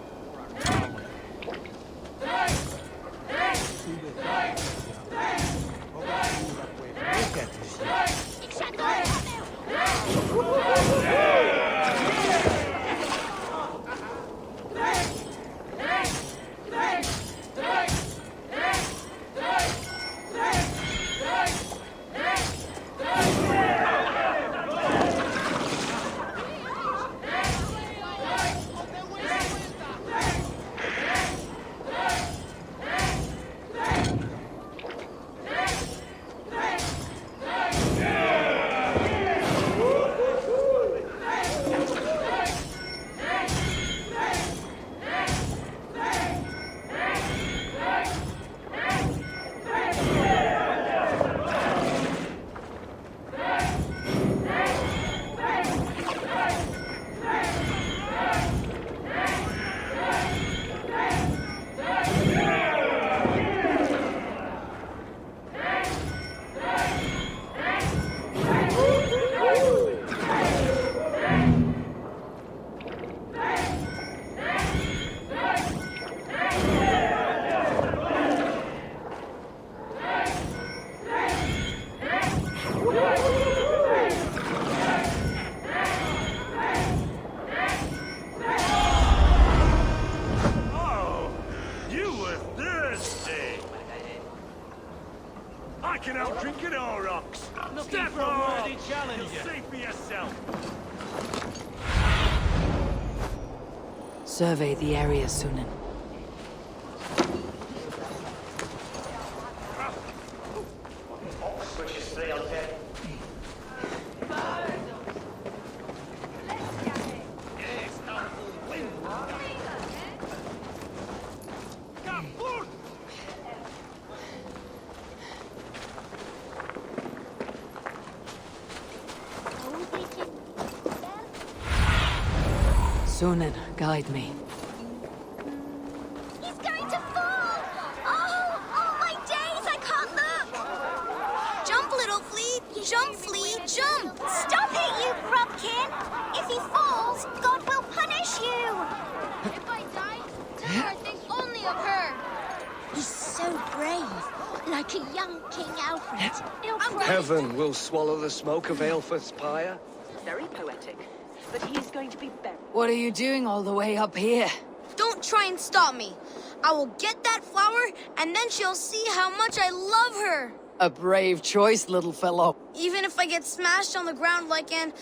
I can out-drink an Aurochs. Step for a up! worthy challenger. You'll see for yourself. Survey the area, Sunan. Sunan, guide me. He's going to fall! Oh, my days, I can't look! Jump, little flea! Jump, flea, jump! Stop it, you grubkin! If he falls, God will punish you! If I die, tell her I think only of her! He's so brave, like a young King Alfred. Heaven will swallow the smoke of Aelfred's pyre. Very poetic. But he is going to be buried. What are you doing all the way up here? Don't try and stop me. I will get that flower, and then she'll see how much I love her. A brave choice, little fellow. Even if I get smashed on the ground like an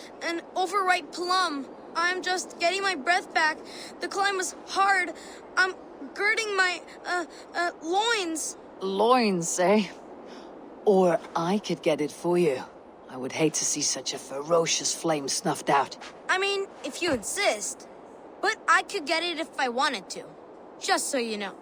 overripe plum, I'm just getting my breath back. The climb was hard. I'm girding my, loins. Loins, eh? Or I could get it for you. I would hate to see such a ferocious flame snuffed out. I mean, if you insist. But I could get it if I wanted to. Just so you know.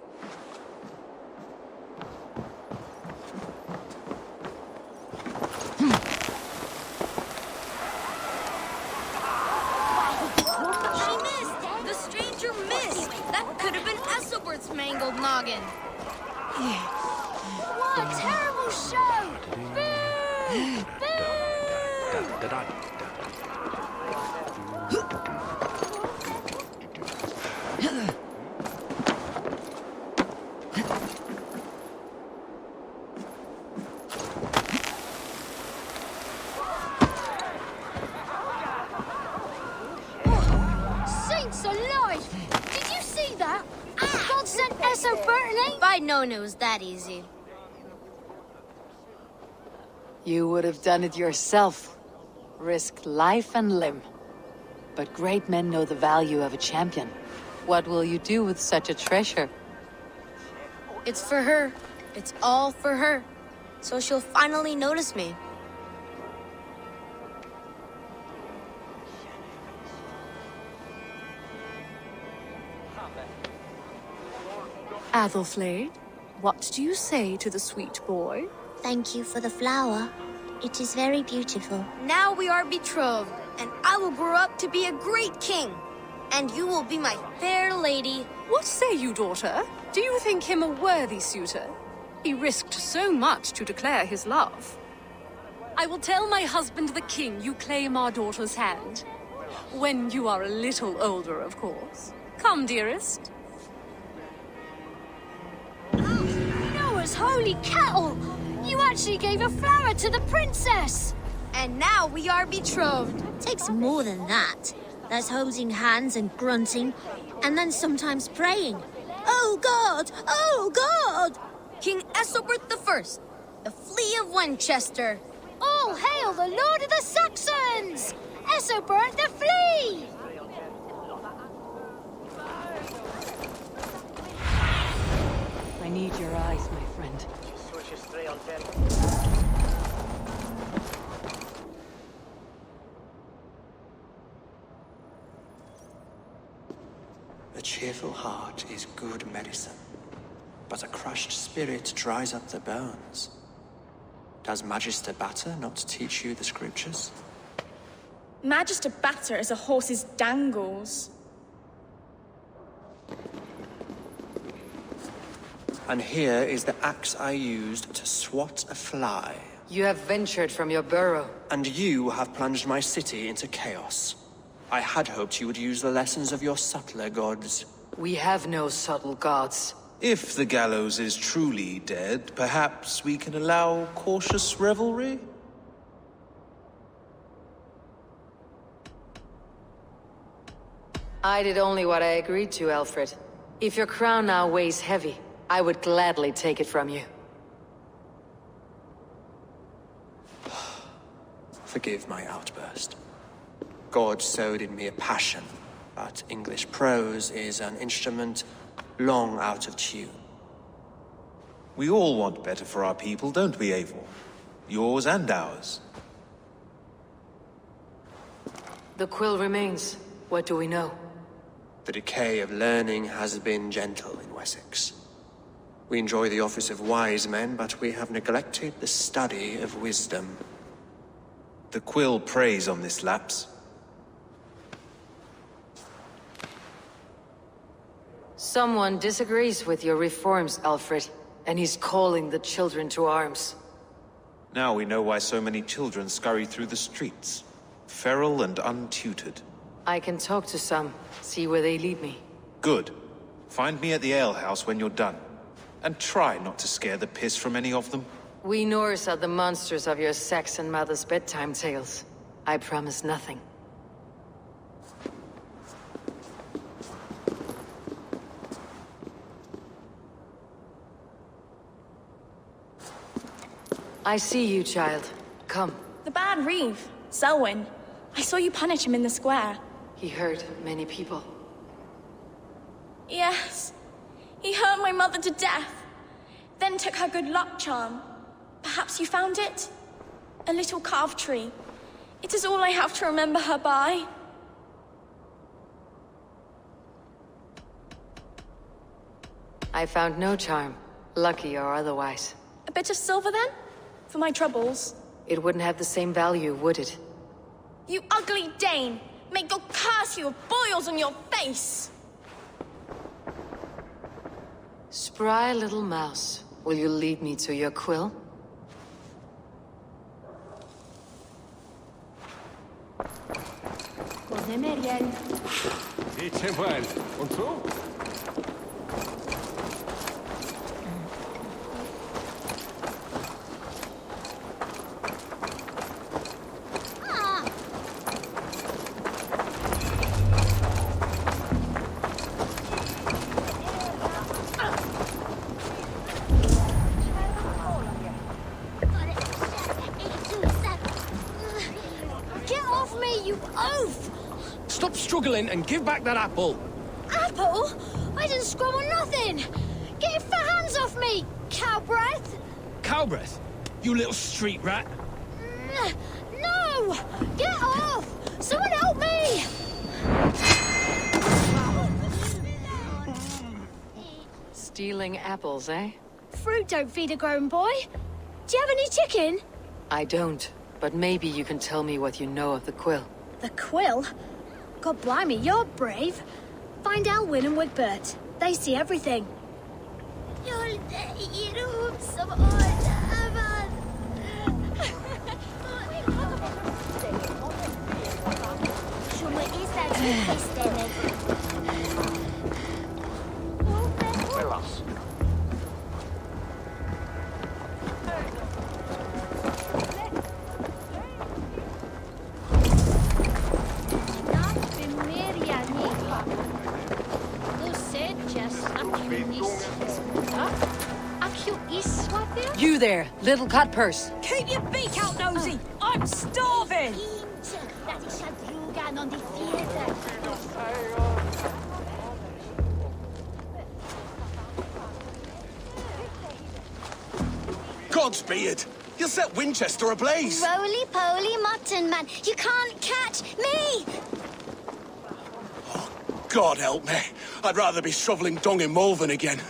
She missed! The stranger missed! That could have been Esselbert's mangled noggin. What a terrible show! Boo! Boo! Saints alive! Did you see that? God sent Esselbert. If I'd known it was that easy. You would have done it yourself, risk life and limb. But great men know the value of a champion. What will you do with such a treasure? It's for her. It's all for her. So she'll finally notice me. Athelflaed, what do you say to the sweet boy? Thank you for the flower. It is very beautiful. Now we are betrothed, and I will grow up to be a great king. And you will be my fair lady. What say you, daughter? Do you think him a worthy suitor? He risked so much to declare his love. I will tell my husband the king you claim our daughter's hand. When you are a little older, of course. Come, dearest. Noah's holy kettle! You actually gave a flower to the princess! And now we are betrothed. Takes more than that. There's holding hands and grunting, and then sometimes praying. Oh God! Oh God! King Ethelbert I, the Flea of Winchester. All hail the Lord of the Saxons! Ethelbert the Flea! I need your eyes, my friend. A cheerful heart is good medicine, but a crushed spirit dries up the bones. Does Magister Batter not teach you the scriptures? Magister Batter is a horse's dangles. And here is the axe I used to swat a fly. You have ventured from your burrow. And you have plunged my city into chaos. I had hoped you would use the lessons of your subtler gods. We have no subtle gods. If the gallows is truly dead, perhaps we can allow cautious revelry? I did only what I agreed to, Alfred. If your crown now weighs heavy, I would gladly take it from you. Forgive my outburst. God sowed in me a passion, but English prose is an instrument long out of tune. We all want better for our people, don't we, Eivor? Yours and ours. The quill remains. What do we know? The decay of learning has been gentle in Wessex. We enjoy the office of wise men, but we have neglected the study of wisdom. The quill preys on this lapse. Someone disagrees with your reforms, Alfred, and he's calling the children to arms. Now we know why so many children scurry through the streets, feral and untutored. I can talk to some, see where they lead me. Good. Find me at the alehouse when you're done. And try not to scare the piss from any of them. We Norse are the monsters of your Saxon mother's bedtime tales. I promise nothing. I see you, child. Come. The bad Reeve, Selwyn. I saw you punish him in the square. He hurt many people. Yes. He hurt my mother to death. Then took her good luck charm. Perhaps you found it? A little carved tree. It is all I have to remember her by. I found no charm, lucky or otherwise. A bit of silver then? For my troubles. It wouldn't have the same value, would it? You ugly Dane! May God curse you with boils on your face! Spry little mouse, will you lead me to your quill? Geht's wohl. Und so? Get stop struggling and give back that apple. Apple? I didn't scrum on nothing! Get your fat hands off me, cow breath! Cow breath? You little street rat. No! Get off! Someone help me! Stealing apples, eh? Fruit don't feed a grown boy. Do you have any chicken? I don't, but maybe you can tell me what you know of the quill. The quill? God blimey, you're brave. Find Elwyn and Wigbert. They see everything. You there, little cut purse. Keep your beak out, nosy! I'm starving! Godspeed! You'll set Winchester ablaze! Roly-poly mutton man, you can't catch me! God help me. I'd rather be shoveling dung in Malvern again.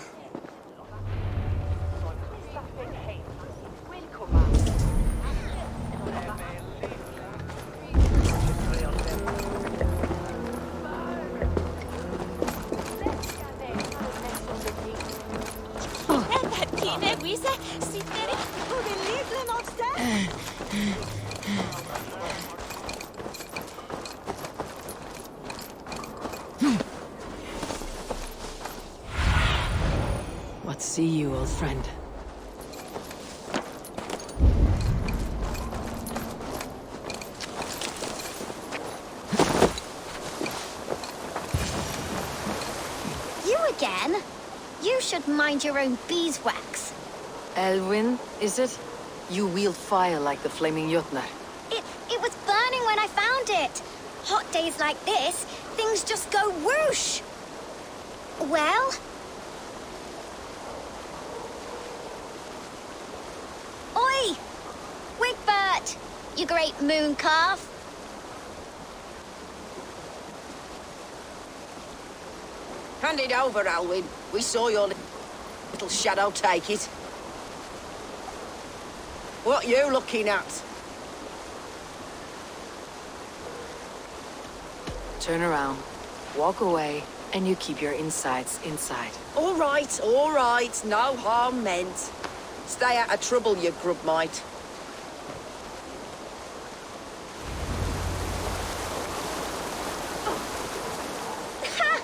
What see you, old friend? You again? You should mind your own beeswax. Elwyn, is it? You wield fire like the flaming Jotnar. It was burning when I found it. Hot days like this, things just go whoosh. Well? Oi! Wigbert! You great moon calf. Hand it over, Alwyn. We saw your little shadow take it. What you looking at? Turn around, walk away, and you keep your insides inside. All right, no harm meant. Stay out of trouble, you grub mite. Ha!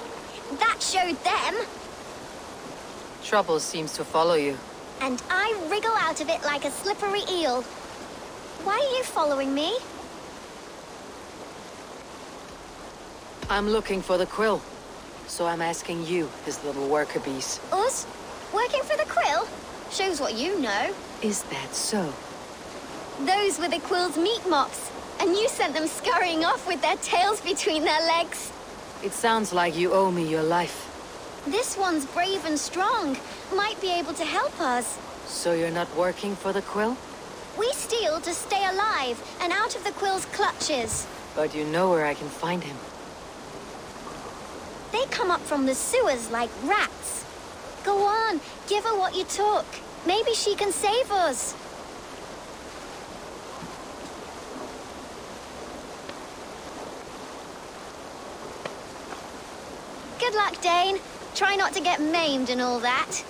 That showed them. Trouble seems to follow you. And I wriggle out of it like a slippery eel. Why are you following me? I'm looking for the quill. So I'm asking you, his little worker bees. Us? Working for the quill? Shows what you know. Is that so? Those were the quill's meat mops. And you sent them scurrying off with their tails between their legs. It sounds like you owe me your life. This one's brave and strong. Might be able to help us. So you're not working for the quill? We steal to stay alive and out of the quill's clutches. But you know where I can find him. They come up from the sewers like rats. Go on, give her what you took. Maybe she can save us. Good luck, Dane. Try not to get maimed and all that.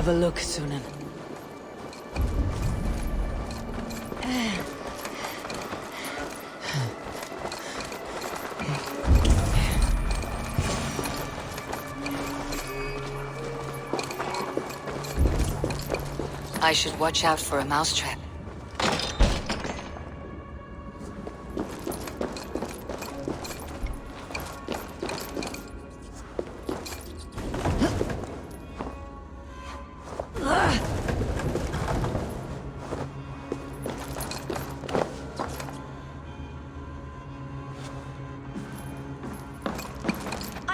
Have a look, Sunan. I should watch out for a mousetrap.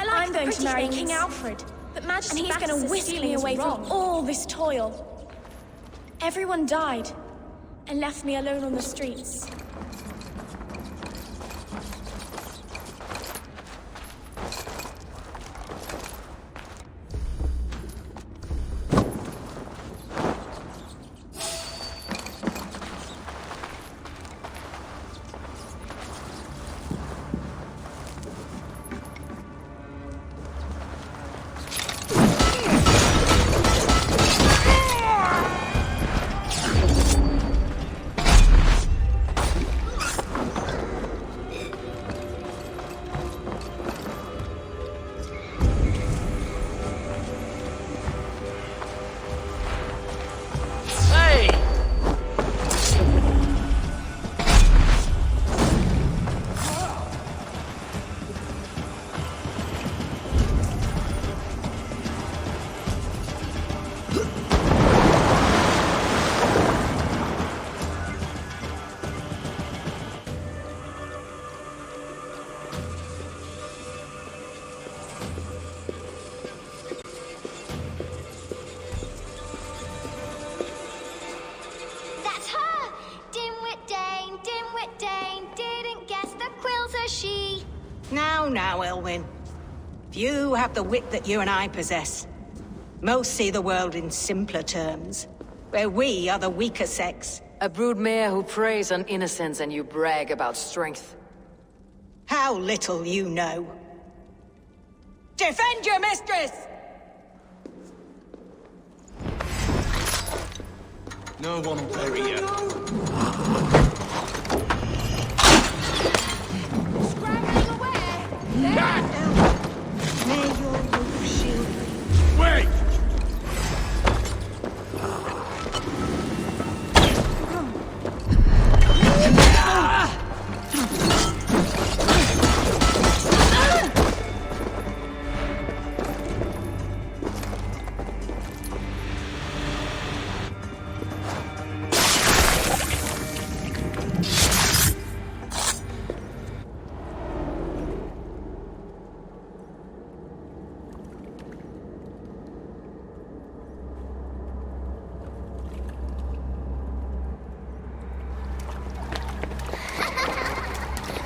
I'm going to marry King Alfred, but Majesty and he's going to whisk me away from all this toil. Everyone died and left me alone on the streets. Now, Elwyn. Few have the wit that you and I possess. Most see the world in simpler terms, where we are the weaker sex. A broodmare who preys on innocence and you brag about strength. How little you know. Defend your mistress! No one will bury you. May your roof shield you. Wait!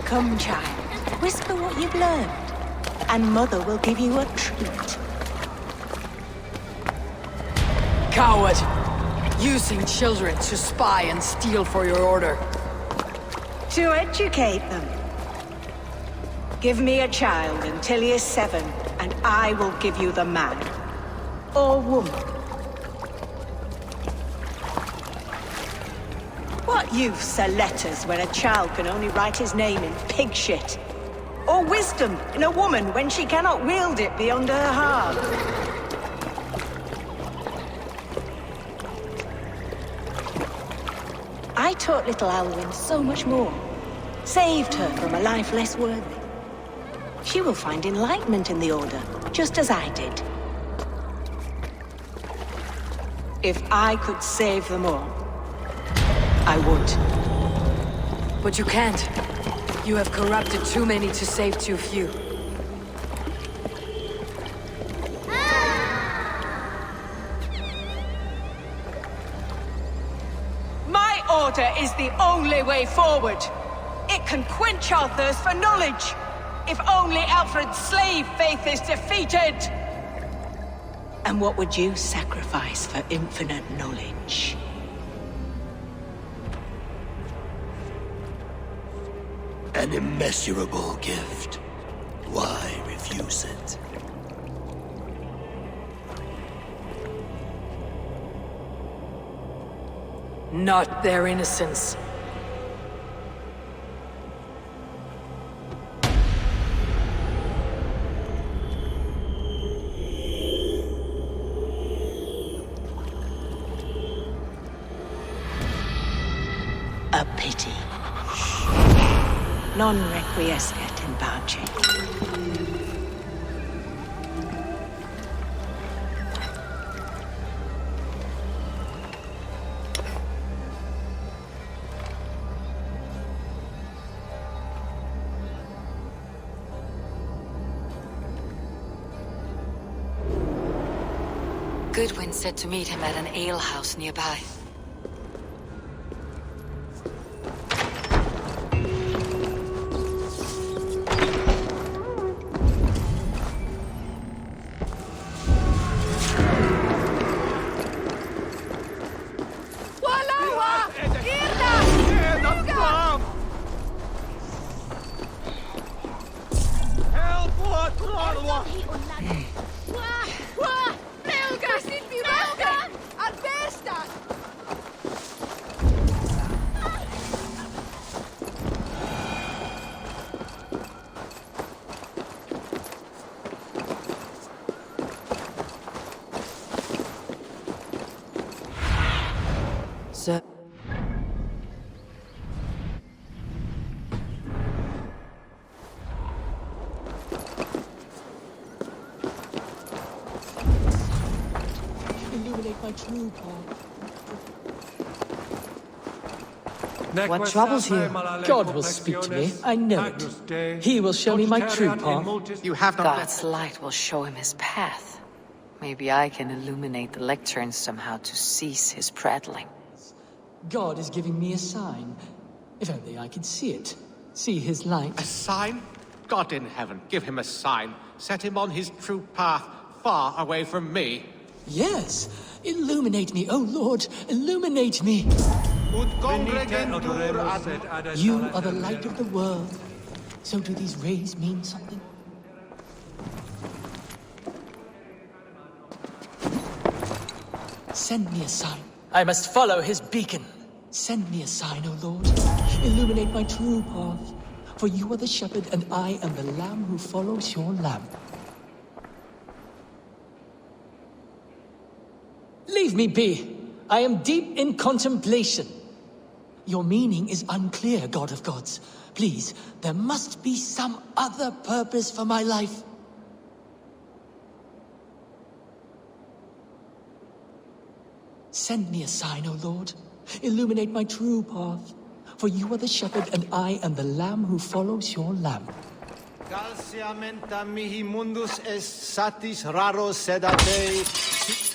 Come, child. Whisper what you've learned, and Mother will give you a treat. Coward! Using children to spy and steal for your order. To educate them. Give me a child until he is 7, and I will give you the man. Or woman. What use are letters when a child can only write his name in pig shit? Or wisdom in a woman when she cannot wield it beyond her heart? I taught little Alwyn so much more. Saved her from a life less worthy. She will find enlightenment in the Order, just as I did. If I could save them all, I would. But you can't. You have corrupted too many to save too few. My order is the only way forward. It can quench our thirst for knowledge. If only Alfred's slave faith is defeated. And what would you sacrifice for infinite knowledge? An immeasurable gift. Why refuse it? Not their innocence. Non requiescat in pace. Goodwin said to meet him at an alehouse nearby. Sir. Illuminate my true path. What troubles you? God will speak to me. I know it. He will show me my true path. You have God's light will show him his path. Maybe I can illuminate the lectern somehow to cease his prattling. God is giving me a sign. If only I could see it. See his light. A sign? God in heaven, give him a sign. Set him on his true path, far away from me. Yes. Illuminate me, oh Lord. Illuminate me. You are the light of the world. So do these rays mean something? Send me a sign. I must follow his beacon. Send me a sign, O Lord. Illuminate my true path. For you are the shepherd, and I am the lamb who follows your lamp. Leave me be. I am deep in contemplation. Your meaning is unclear, God of gods. Please, there must be some other purpose for my life. Send me a sign, O Lord. Illuminate my true path. For you are the shepherd, and I am the lamb who follows your lamp.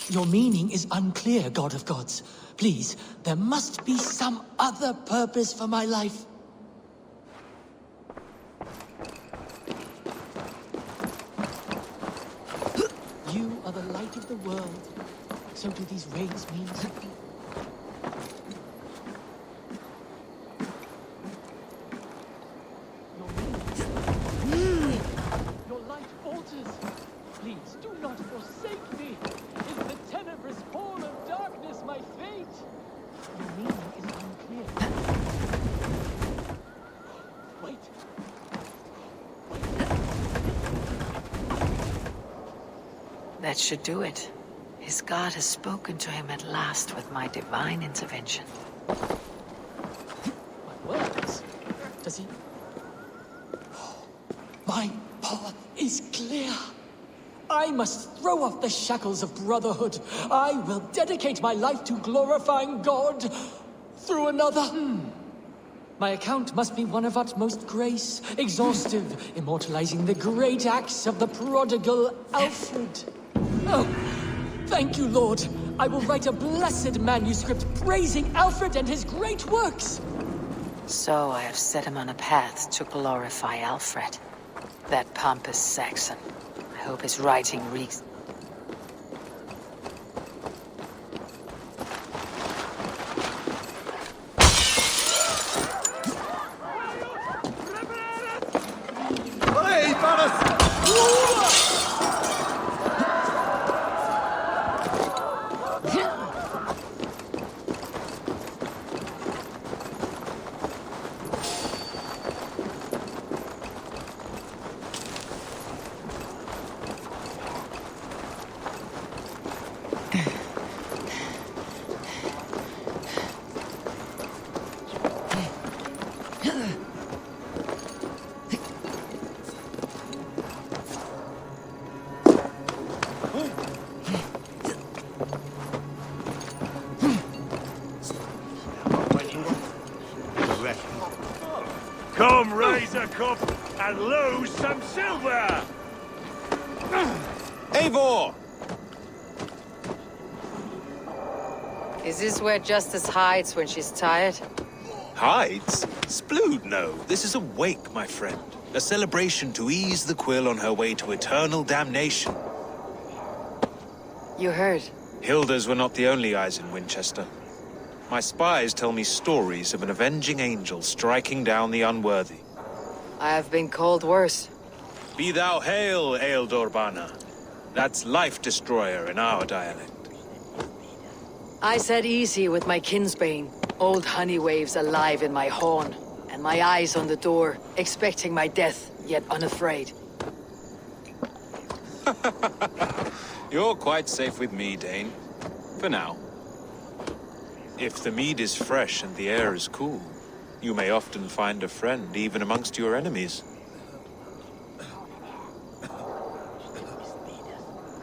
Your meaning is unclear, God of gods. Please, there must be some other purpose for my life. You are the light of the world. So do these rays mean something? Your light falters. Please do not forsake me. Is the tenebrous pall of darkness my fate? Your meaning is unclear. Wait. That should do it. His God has spoken to him at last with my divine intervention. My words? Does he? My path is clear. I must throw off the shackles of brotherhood. I will dedicate my life to glorifying God through another. My account must be one of utmost grace, exhaustive, immortalizing the great acts of the prodigal Alfred. Oh, thank you, Lord. I will write a blessed manuscript praising Alfred and his great works. So I have set him on a path to glorify Alfred, that pompous Saxon. I hope his writing reeks. up and lose some silver! Eivor! Is this where Justice hides when she's tired? Hides? Splood, no. This is a wake, my friend. A celebration to ease the quill on her way to eternal damnation. You heard. Hilda's were not the only eyes in Winchester. My spies tell me stories of an avenging angel striking down the unworthy. I have been called worse. Be thou hail, Ealdor Bana. That's Life Destroyer in our dialect. I said easy with my kinsbane. Old honey waves alive in my horn, and my eyes on the door, expecting my death, yet unafraid. You're quite safe with me, Dane. For now. If the mead is fresh and the air is cool, you may often find a friend even amongst your enemies.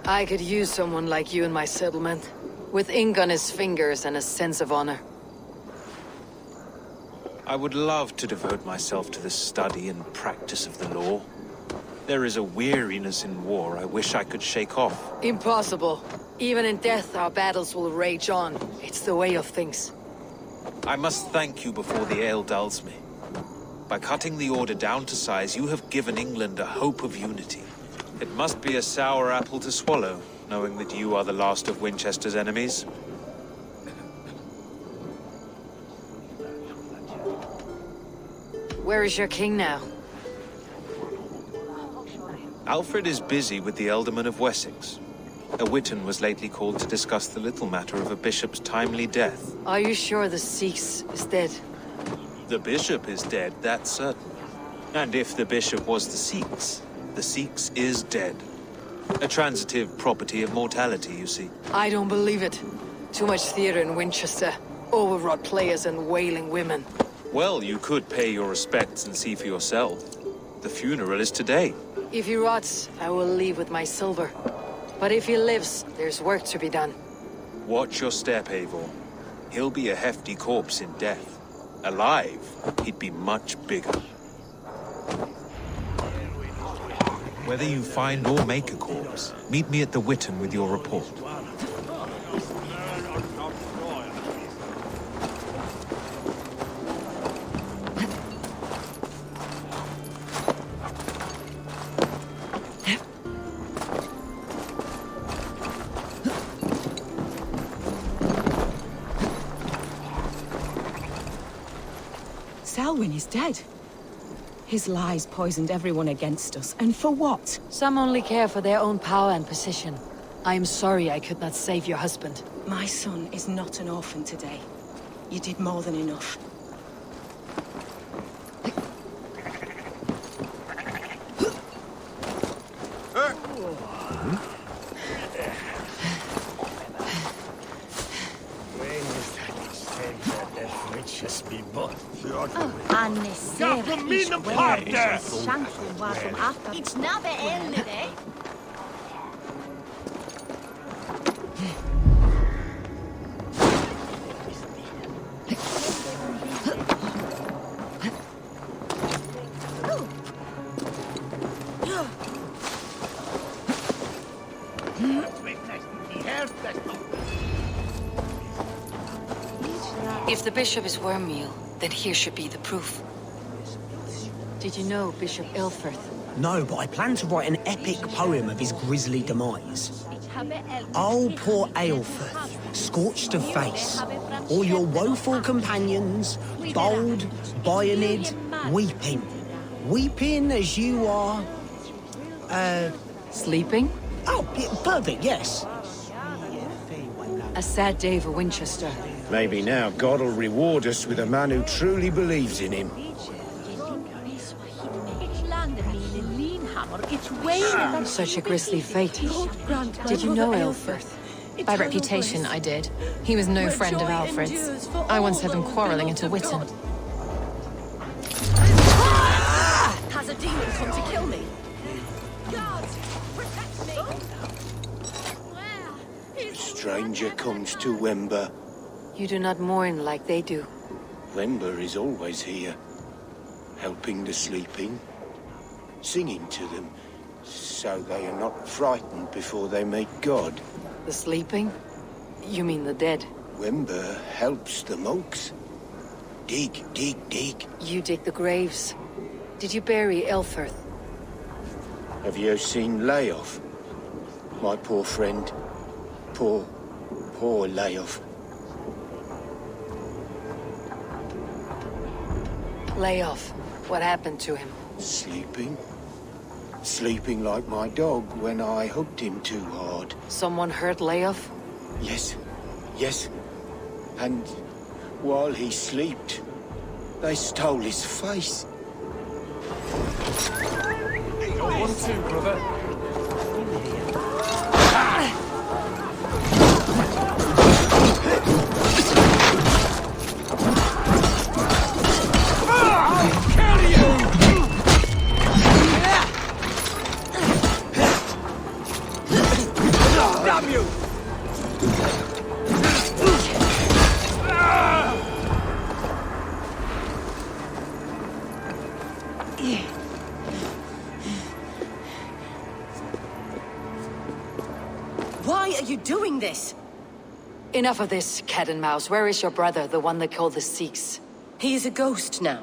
I could use someone like you in my settlement, with ink on his fingers and a sense of honor. I would love to devote myself to the study and practice of the law. There is a weariness in war I wish I could shake off. Impossible. Even in death, our battles will rage on. It's the way of things. I must thank you before the ale dulls me. By cutting the order down to size, you have given England a hope of unity. It must be a sour apple to swallow, knowing that you are the last of Winchester's enemies. Where is your king now? Alfred is busy with the Ealdorman of Wessex. A witan was lately called to discuss the little matter of a bishop's timely death. Are you sure the Sikhs is dead? The bishop is dead, that's certain. And if the bishop was the Sikhs is dead. A transitive property of mortality, you see. I don't believe it. Too much theater in Winchester. Overwrought players and wailing women. Well, you could pay your respects and see for yourself. The funeral is today. If he rots, I will leave with my silver. But if he lives, there's work to be done. Watch your step, Eivor. He'll be a hefty corpse in death. Alive, he'd be much bigger. Whether you find or make a corpse, meet me at the Witan with your report. Selwyn is dead. His lies poisoned everyone against us, and for what? Some only care for their own power and position. I am sorry I could not save your husband. My son is not an orphan today. You did more than enough. It's not the end of it. If the bishop is Wormmeal, then here should be the proof. Did you know Bishop Aelfrith? No, but I plan to write an epic poem of his grisly demise. Oh, poor Aelfrith, scorched of face. All your woeful companions, bold, Bionid, weeping. Weeping as you are... Sleeping? Oh, yeah, perfect, yes. A sad day for Winchester. Maybe now God will reward us with a man who truly believes in him. Such a grisly fate. Did you know Aelfrith? By reputation, I did. He was no friend of Alfred's. I once heard them quarrelling at a Witan. Has a demon come to kill me? Stranger comes to Wember. You do not mourn like they do. Wember is always here, helping the sleeping. singing to them, so they are not frightened before they meet God. The sleeping? You mean the dead? Wember helps the monks. Dig, dig, dig. You dig the graves. Did you bury Elfirth? Have you seen Layoff? My poor friend. Poor Layoff. Layoff. What happened to him? Sleeping. Sleeping like my dog when I hooked him too hard. Someone hurt Layoff? Yes. Yes. And while he slept, they stole his face. One, two, brother. Why are you doing this? Enough of this, cat and mouse. Where is your brother, the one they call the Sikhs? He is a ghost now.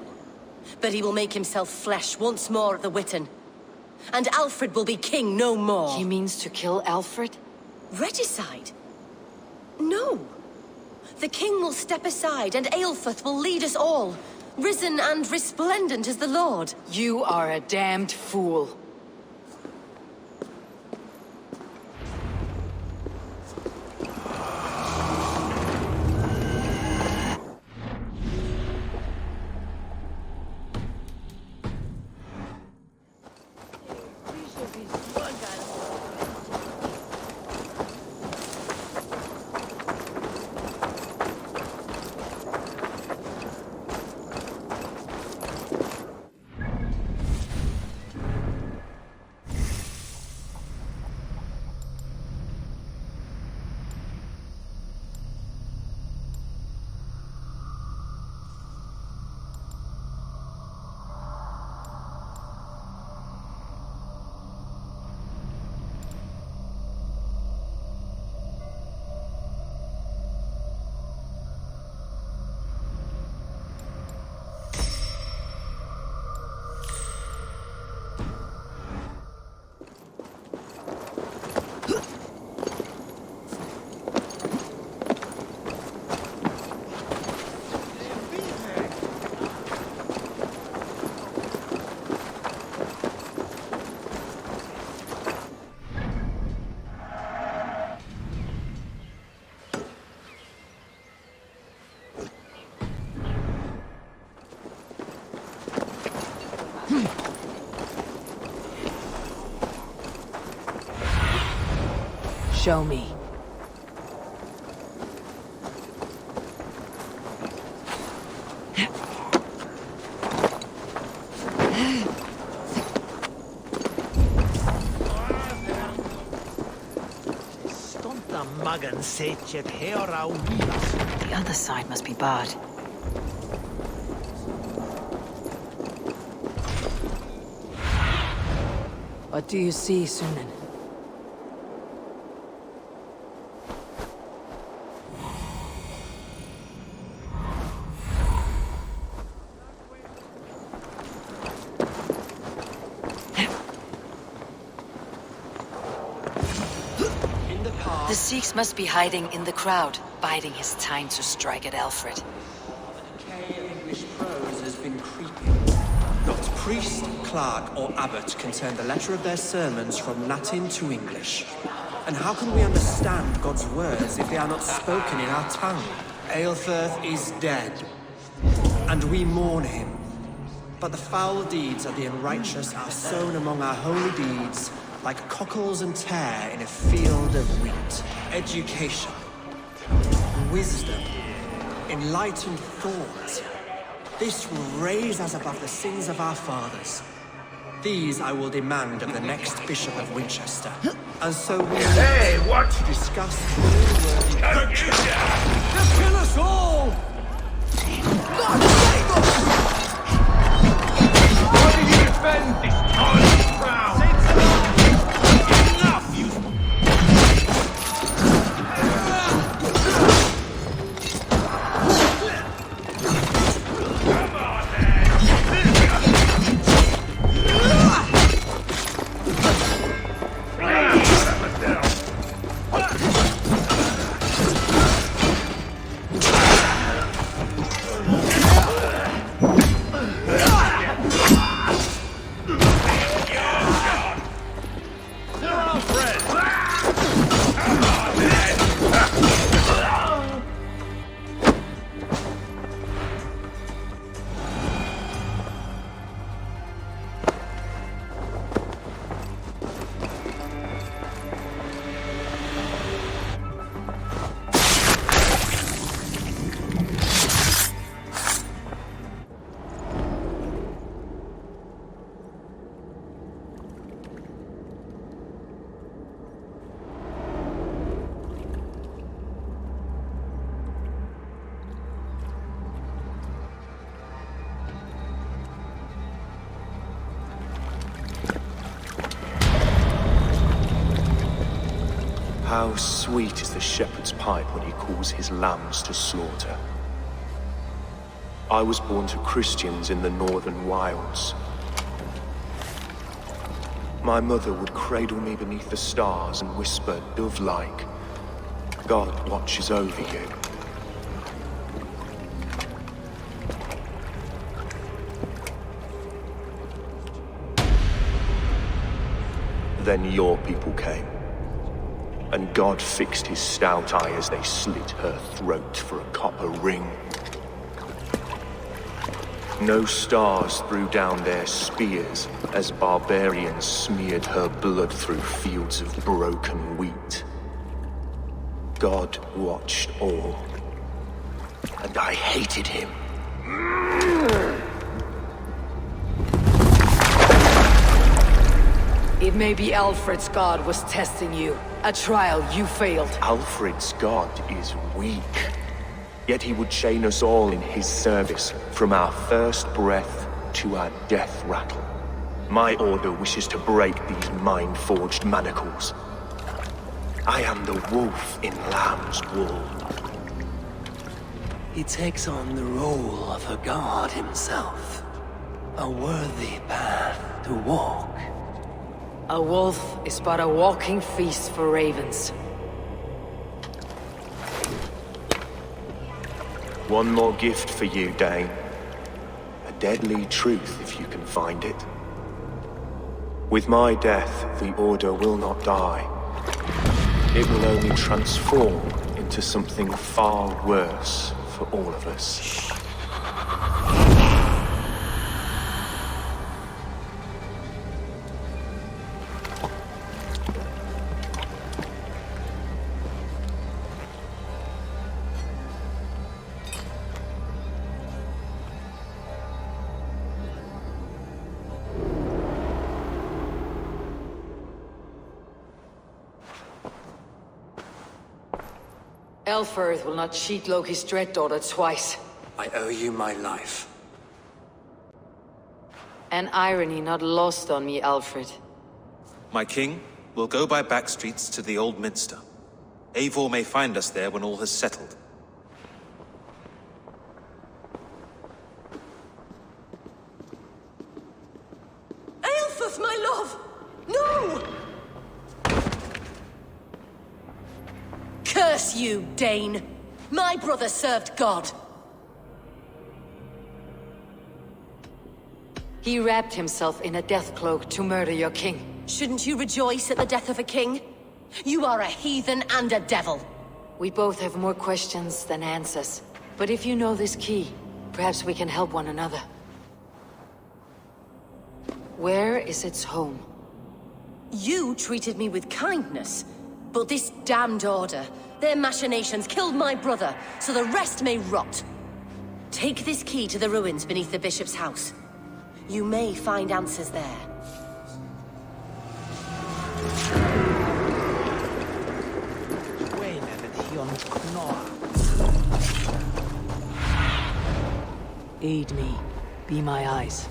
But he will make himself flesh once more at the Witten. And Alfred will be king no more. He means to kill Alfred? Regicide? No. The king will step aside and Aelfirth will lead us all. Risen and resplendent as the Lord. You are a damned fool. Show me. The other side must be barred. What do you see, Sunan? The Sikhs must be hiding in the crowd, biding his time to strike at Alfred. Decay of English prose has been creeping. Not priest, clerk, or abbot can turn the letter of their sermons from Latin to English. And how can we understand God's words if they are not spoken in our tongue? Aelfirth is dead, and we mourn him. But the foul deeds of the unrighteous are sown among our holy deeds, like cockles and tare in a field of wheat. Education, wisdom, enlightened thought. This will raise us above the sins of our fathers. These I will demand of the next Bishop of Winchester. And so we what? Discuss Just kill us all! God save us! Why did you defend this time? How sweet is the shepherd's pipe when he calls his lambs to slaughter. I was born to Christians in the northern wilds. My mother would cradle me beneath the stars and whisper, dove-like, God watches over you. Then your people came, and God fixed his stout eye as they slit her throat for a copper ring. No stars threw down their spears as barbarians smeared her blood through fields of broken wheat. God watched all, and I hated him. It may be Alfred's god was testing you. A trial you failed. Alfred's god is weak. Yet he would chain us all in his service, from our first breath to our death rattle. My order wishes to break these mind-forged manacles. I am the wolf in lamb's wool. He takes on the role of a god himself. A worthy path to walk. A wolf is but a walking feast for ravens. One more gift for you, Dane. A deadly truth, if you can find it. With my death, the Order will not die. It will only transform into something far worse for all of us. Elfirth will not cheat Loki's dread daughter twice. I owe you my life. An irony not lost on me, Alfred. My king, we'll go by back streets to the Old Minster. Eivor may find us there when all has settled. Aelfirth, my love! No! Curse you, Dane! My brother served God. He wrapped himself in a death cloak to murder your king. Shouldn't you rejoice at the death of a king? You are a heathen and a devil. We both have more questions than answers. But if you know this key, perhaps we can help one another. Where is its home? You treated me with kindness, but this damned Order, their machinations killed my brother, so the rest may rot. Take this key to the ruins beneath the bishop's house. You may find answers there. Aid me. Be my eyes.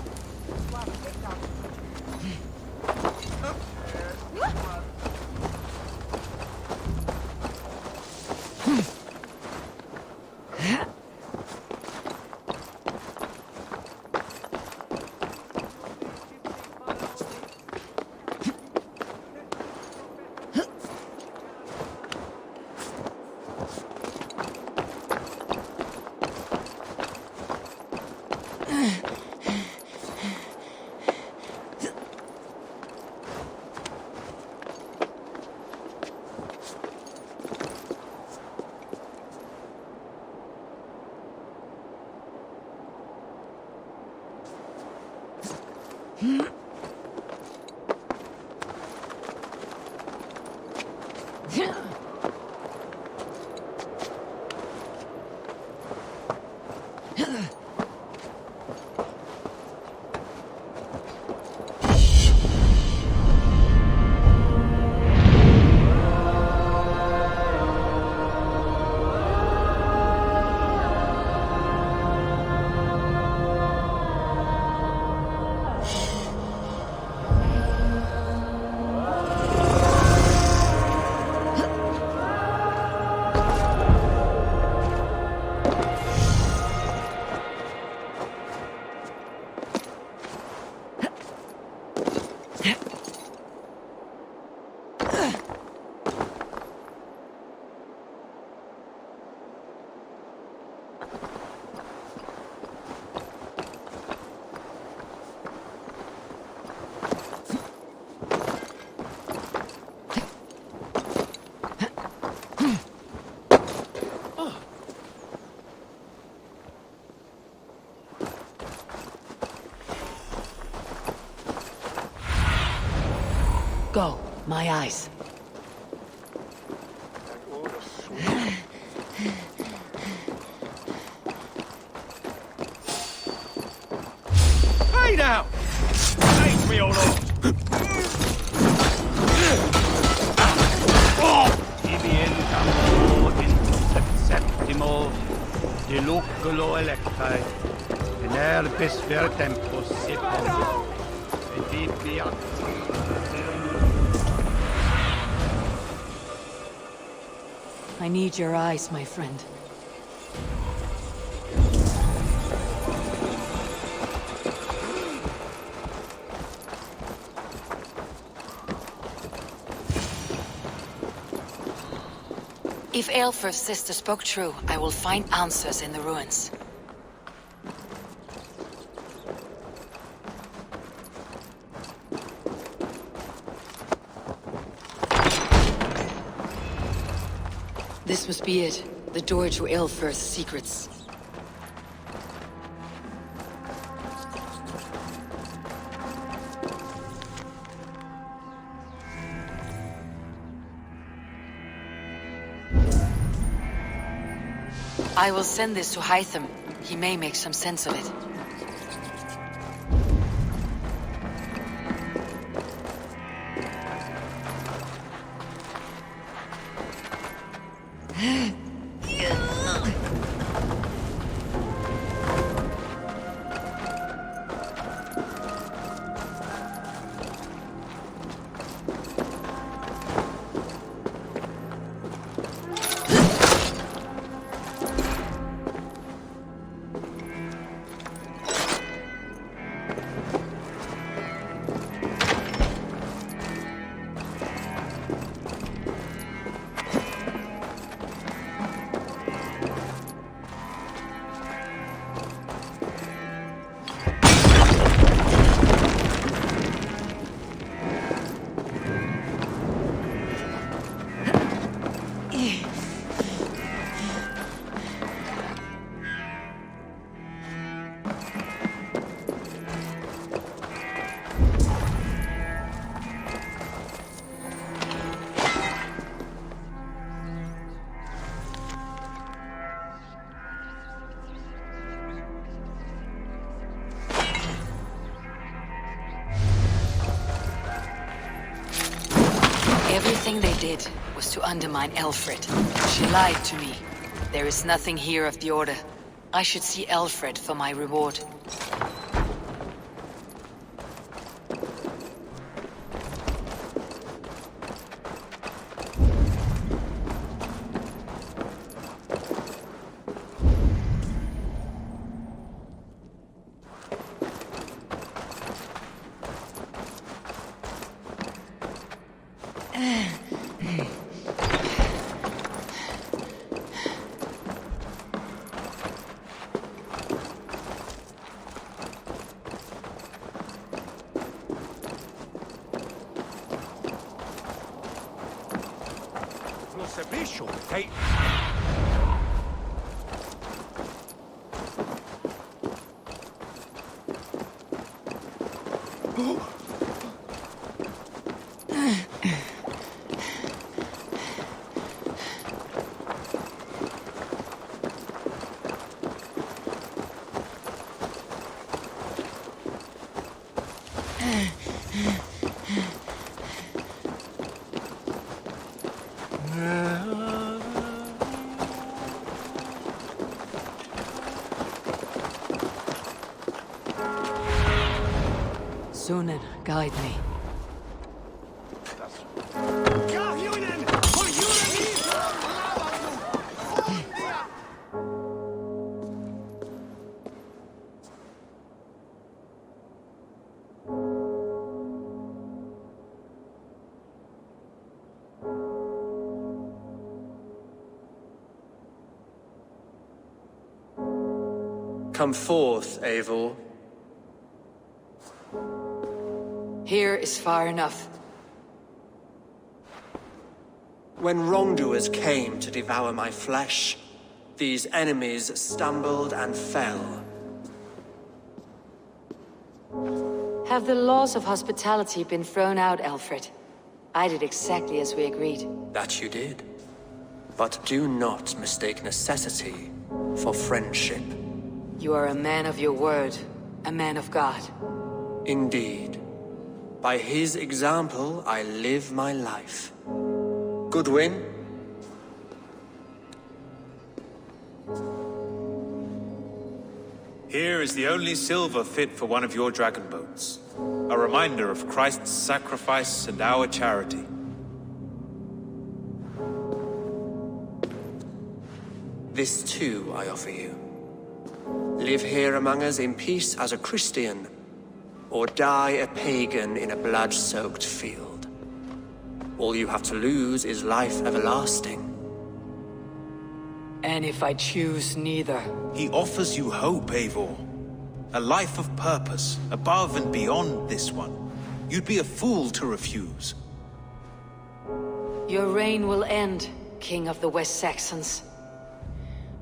My eyes. Hey now! Save me, O Lord! Ibientamo in septimo diluculo electae, in herbis ver tempus sipum, edipiat. I need your eyes, my friend. If Aelfr's sister spoke true, I will find answers in the ruins. This must be it. The door to Aelfr's secrets. I will send this to Hytham. He may make some sense of it. Everything they did was to undermine Aelfred. She lied to me. There is nothing here of the Order. I should see Aelfred for my reward. Hey. Sunan, guide me. Come forth, Eivor. Here is far enough. When wrongdoers came to devour my flesh, these enemies stumbled and fell. Have the laws of hospitality been thrown out, Aelfred? I did exactly as we agreed. That you did. But do not mistake necessity for friendship. You are a man of your word, a man of God. Indeed. By his example, I live my life. Goodwin? Here is the only silver fit for one of your dragon boats. A reminder of Christ's sacrifice and our charity. This too I offer you. Live here among us in peace as a Christian, or die a pagan in a blood-soaked field. All you have to lose is life everlasting. And if I choose neither? He offers you hope, Eivor. A life of purpose, above and beyond this one. You'd be a fool to refuse. Your reign will end, King of the West Saxons.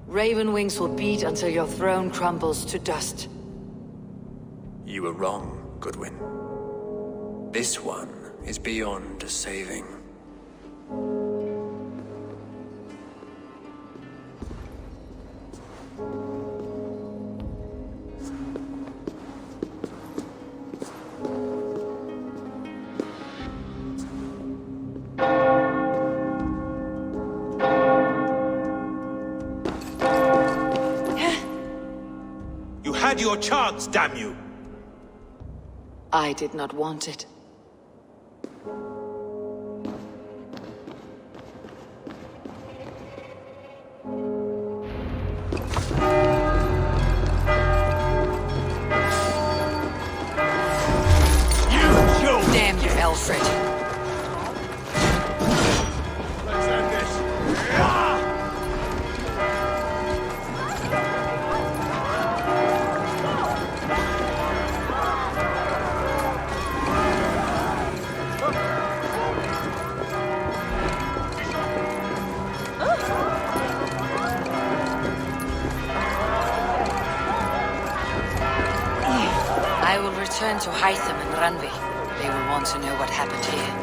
Raven wings will beat until your throne crumbles to dust. You were wrong, Goodwin. This one is beyond saving. Had your chance, damn you! I did not want it. Damn you, Alfred. Let's end this. I will return to Hytham and Randvi. They will want to know what happened here.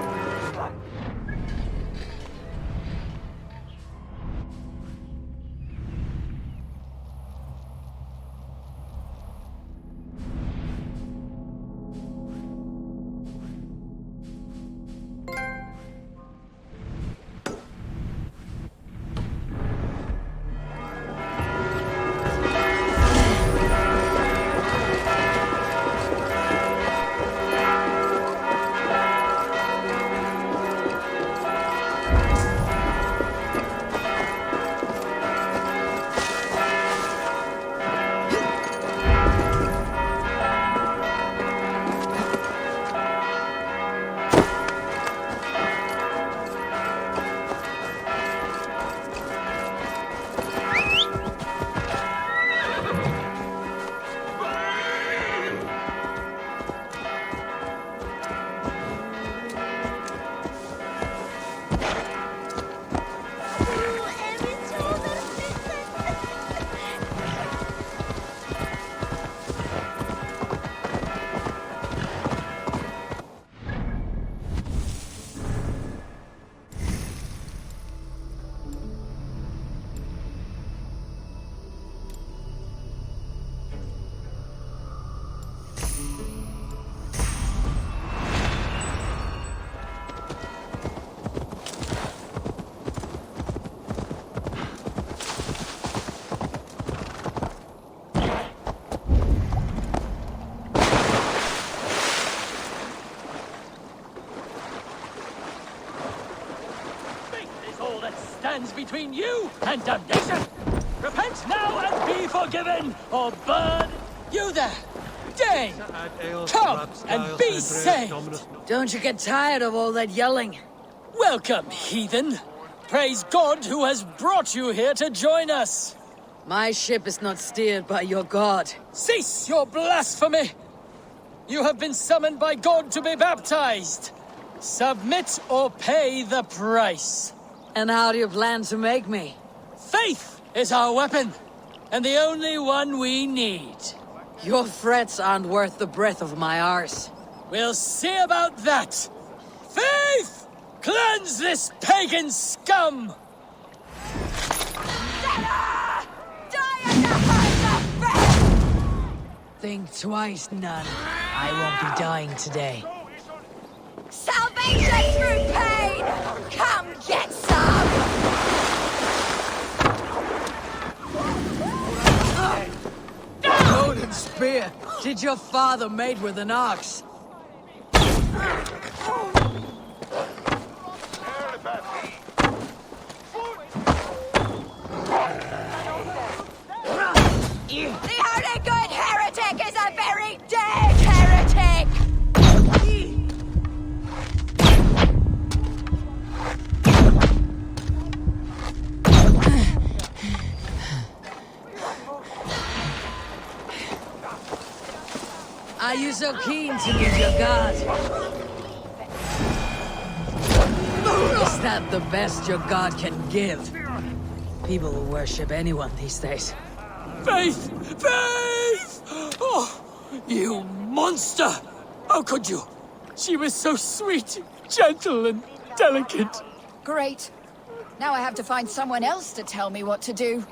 Stands between you and damnation. Repent now and be forgiven, or burn. You there, Dane! Come and be saved! Don't you get tired of all that yelling? Welcome, heathen. Praise God who has brought you here to join us. My ship is not steered by your god. Cease your blasphemy! You have been summoned by God to be baptized. Submit or pay the price. And how do you plan to make me? Faith is our weapon, and the only one we need. Your threats aren't worth the breath of my arse. We'll see about that. Faith! Cleanse this pagan scum! Think twice, nun. I won't be dying today. Salvation through pain! Come get some! Golden spear! Did your father mate with an ox? The only good heretic is a very dead heretic! Are you so keen to meet your god? Is that the best your god can give? People will worship anyone these days. Faith! Faith! Oh, you monster! How could you? She was so sweet, gentle, and delicate. Great. Now I have to find someone else to tell me what to do.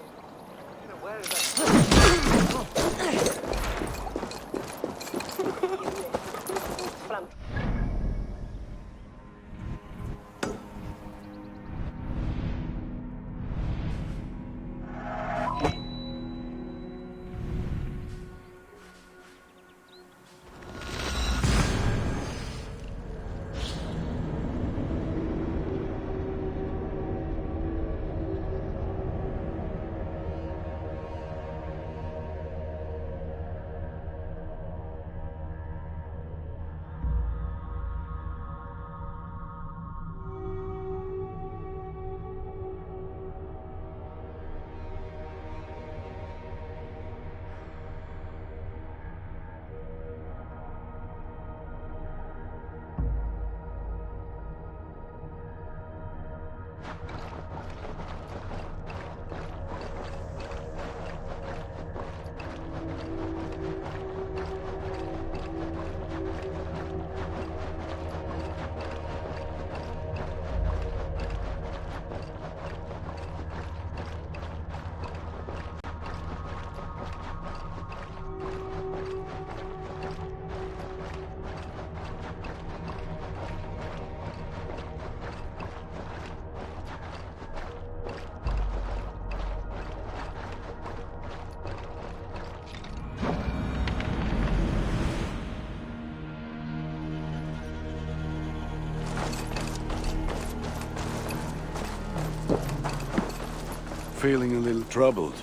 Feeling a little troubled,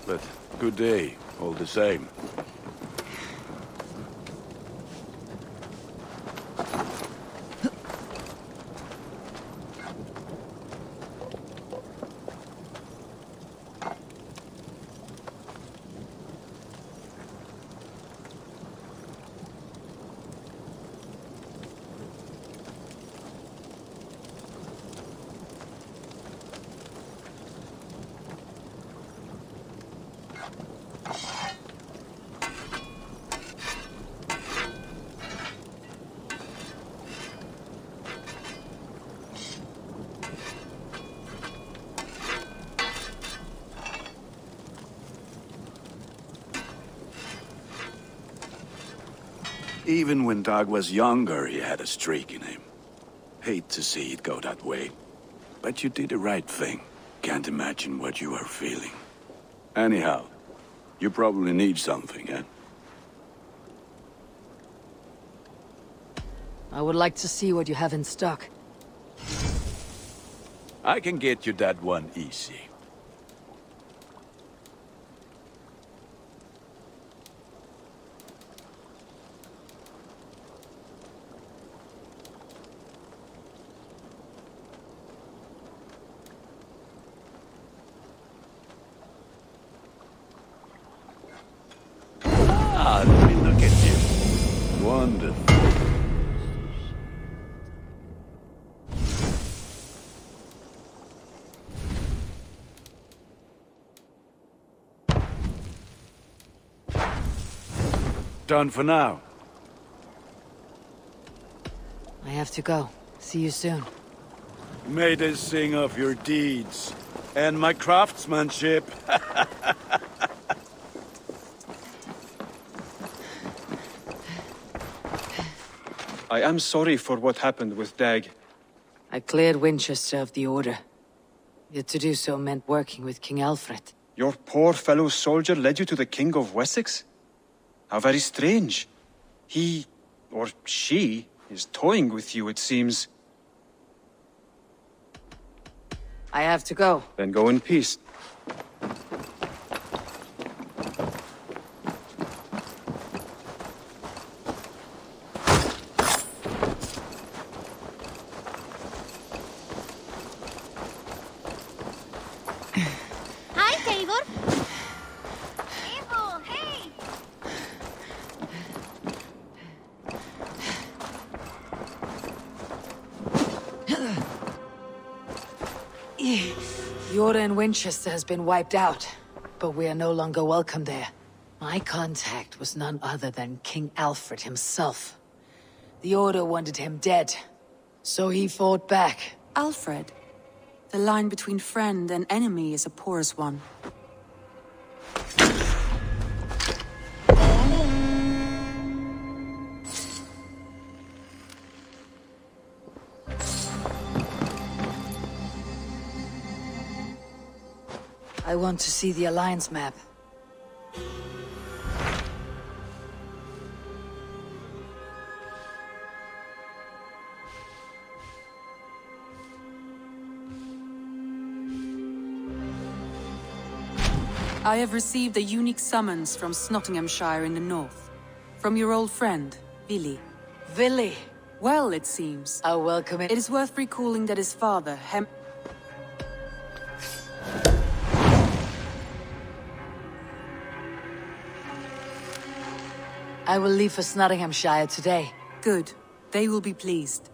but good day, all the same. Even when Doug was younger, he had a streak in him. Hate to see it go that way. But you did the right thing. Can't imagine what you are feeling. Anyhow, you probably need something, eh? I would like to see what you have in stock. I can get you that one easy. Ah, let me look at you. Wonderful. Done for now. I have to go. See you soon. May they sing of your deeds and my craftsmanship. I am sorry for what happened with Dag. I cleared Winchester of the Order. Yet to do so meant working with King Alfred. Your poor fellow soldier led you to the King of Wessex? How very strange. He, or she, is toying with you, it seems. I have to go. Then go in peace. Hi, Taylor. Eivor, hey. The Order in Winchester has been wiped out, but we are no longer welcome there. My contact was none other than King Alfred himself. The Order wanted him dead, so he fought back. Alfred. The line between friend and enemy is a porous one. I want to see the Alliance map. I have received a unique summons from Nottinghamshire in the north. From your old friend, Vili. Vili? Well, it seems. I'll welcome it. It is worth recalling that his father, I will leave for Nottinghamshire today. Good. They will be pleased.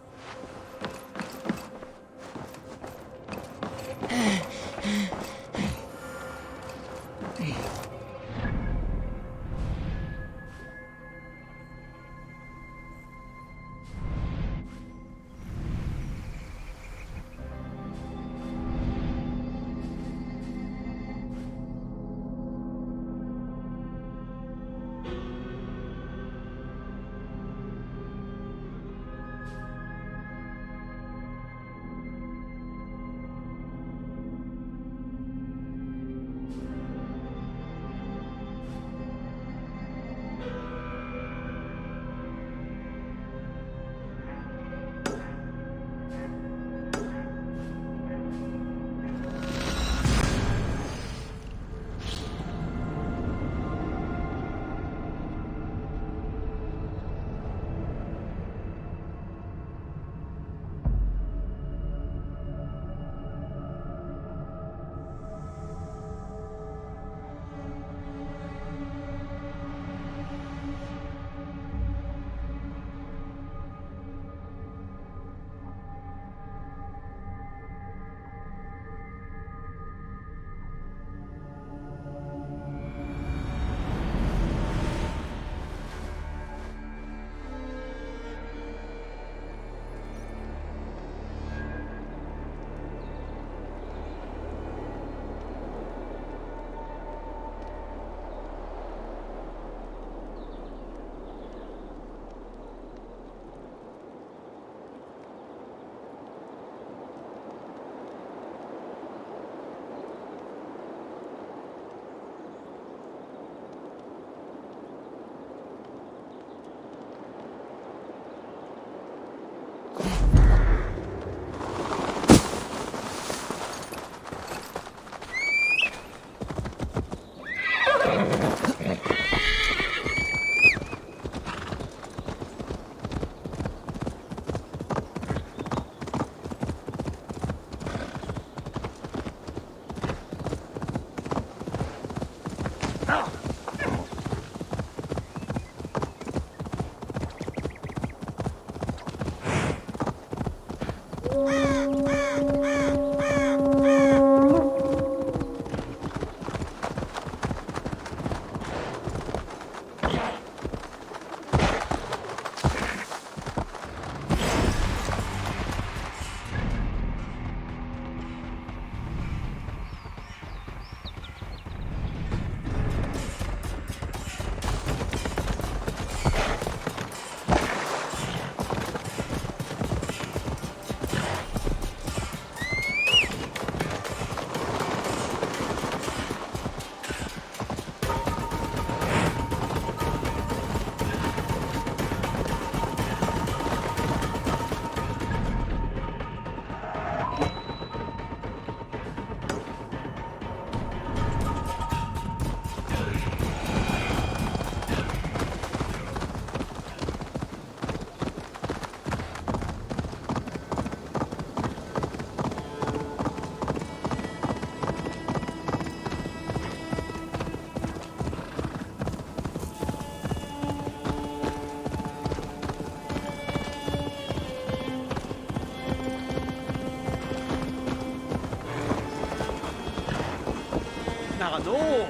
Ja, no!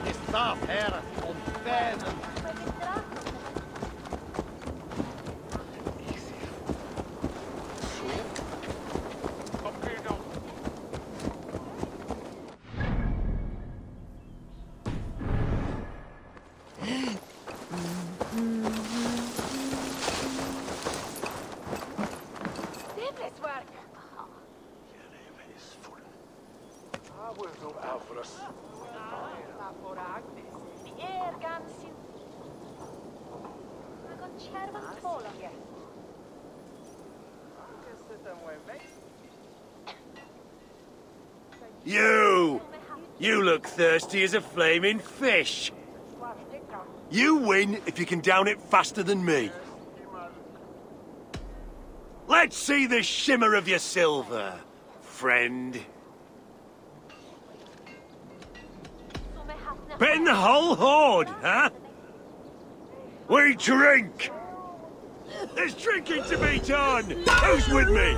Is dat her on Venen? You! You look thirsty as a flaming fish. You win if you can down it faster than me. Let's see the shimmer of your silver, friend. Betting the whole horde, huh? We drink! There's drinking to be done! Who's with me?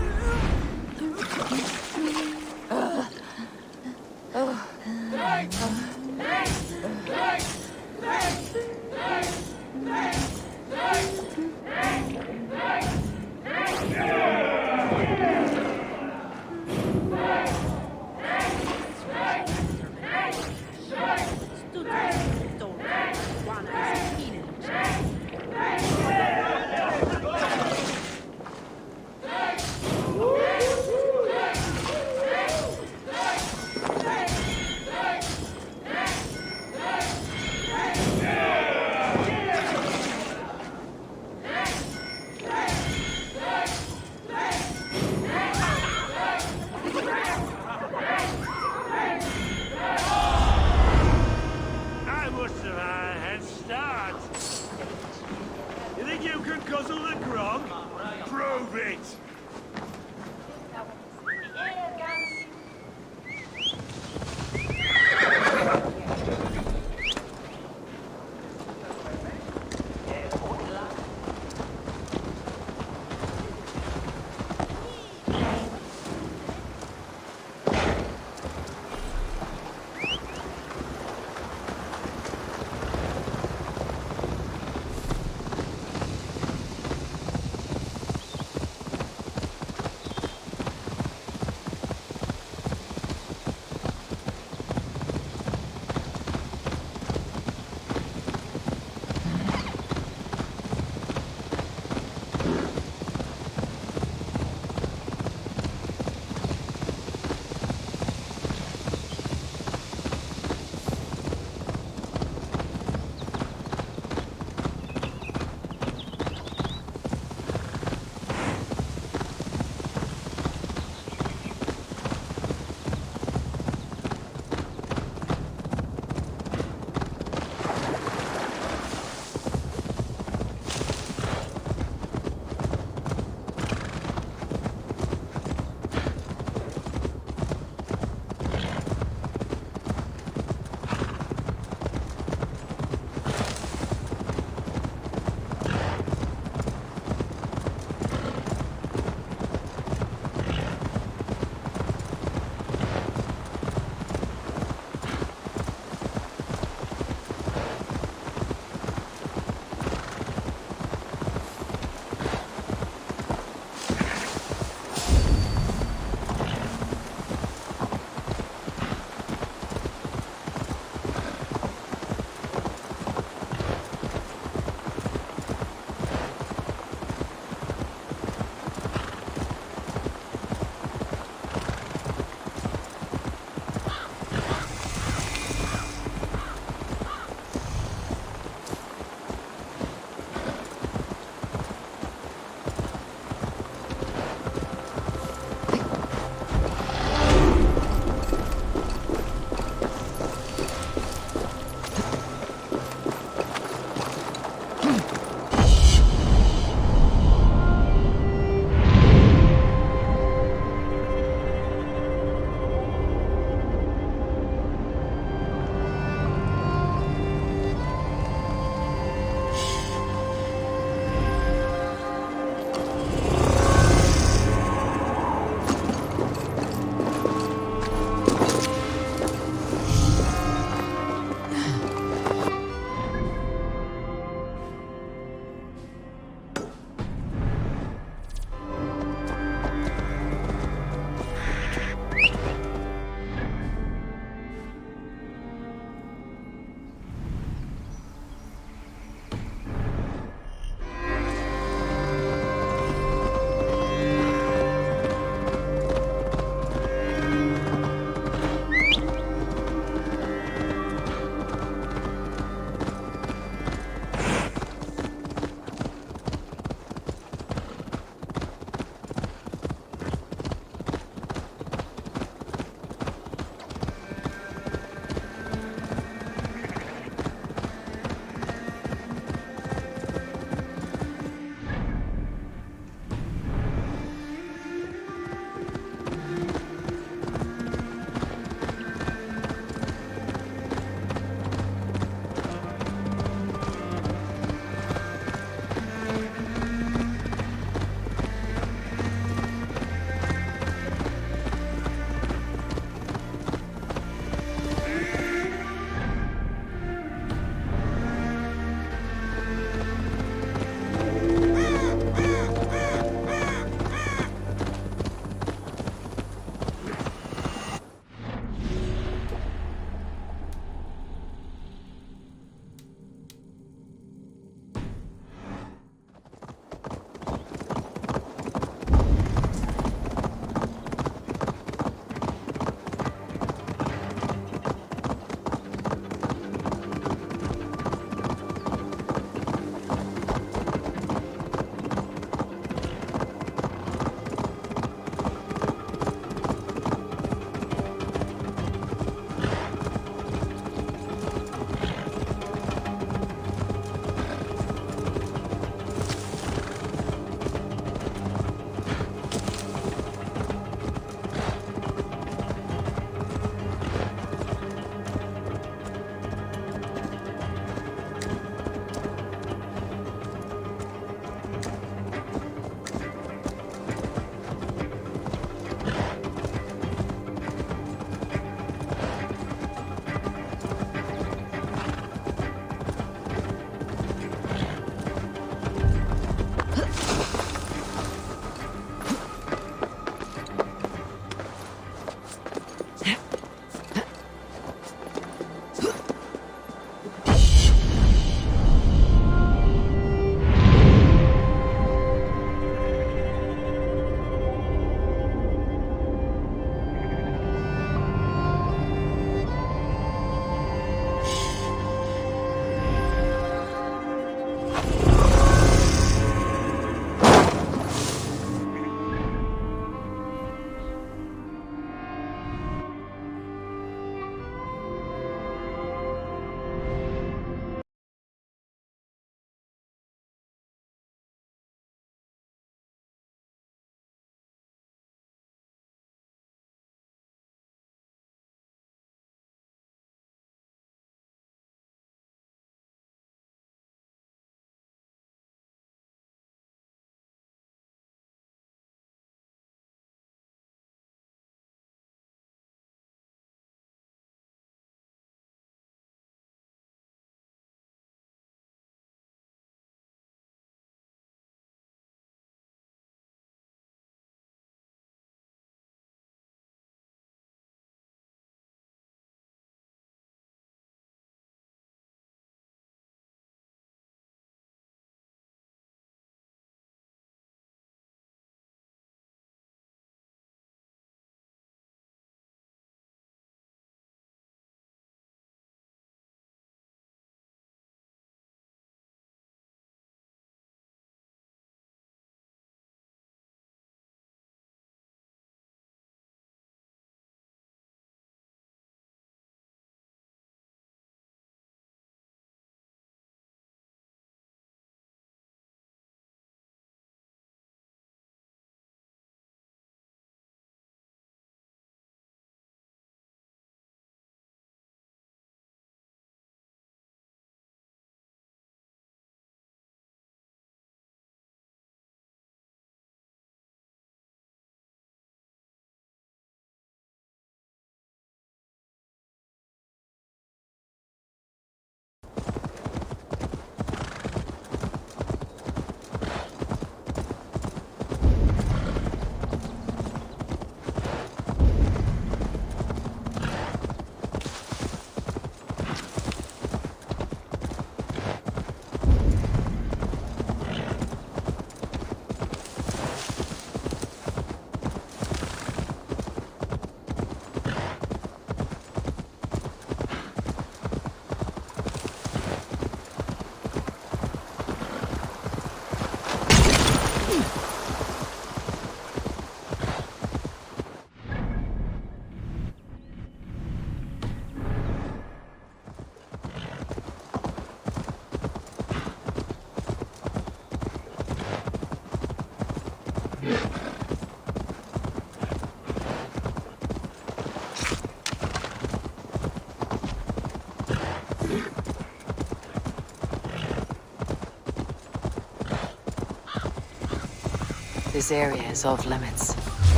This area is off limits.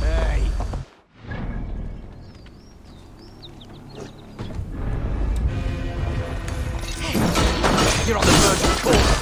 Hey. You're on the verge of cold.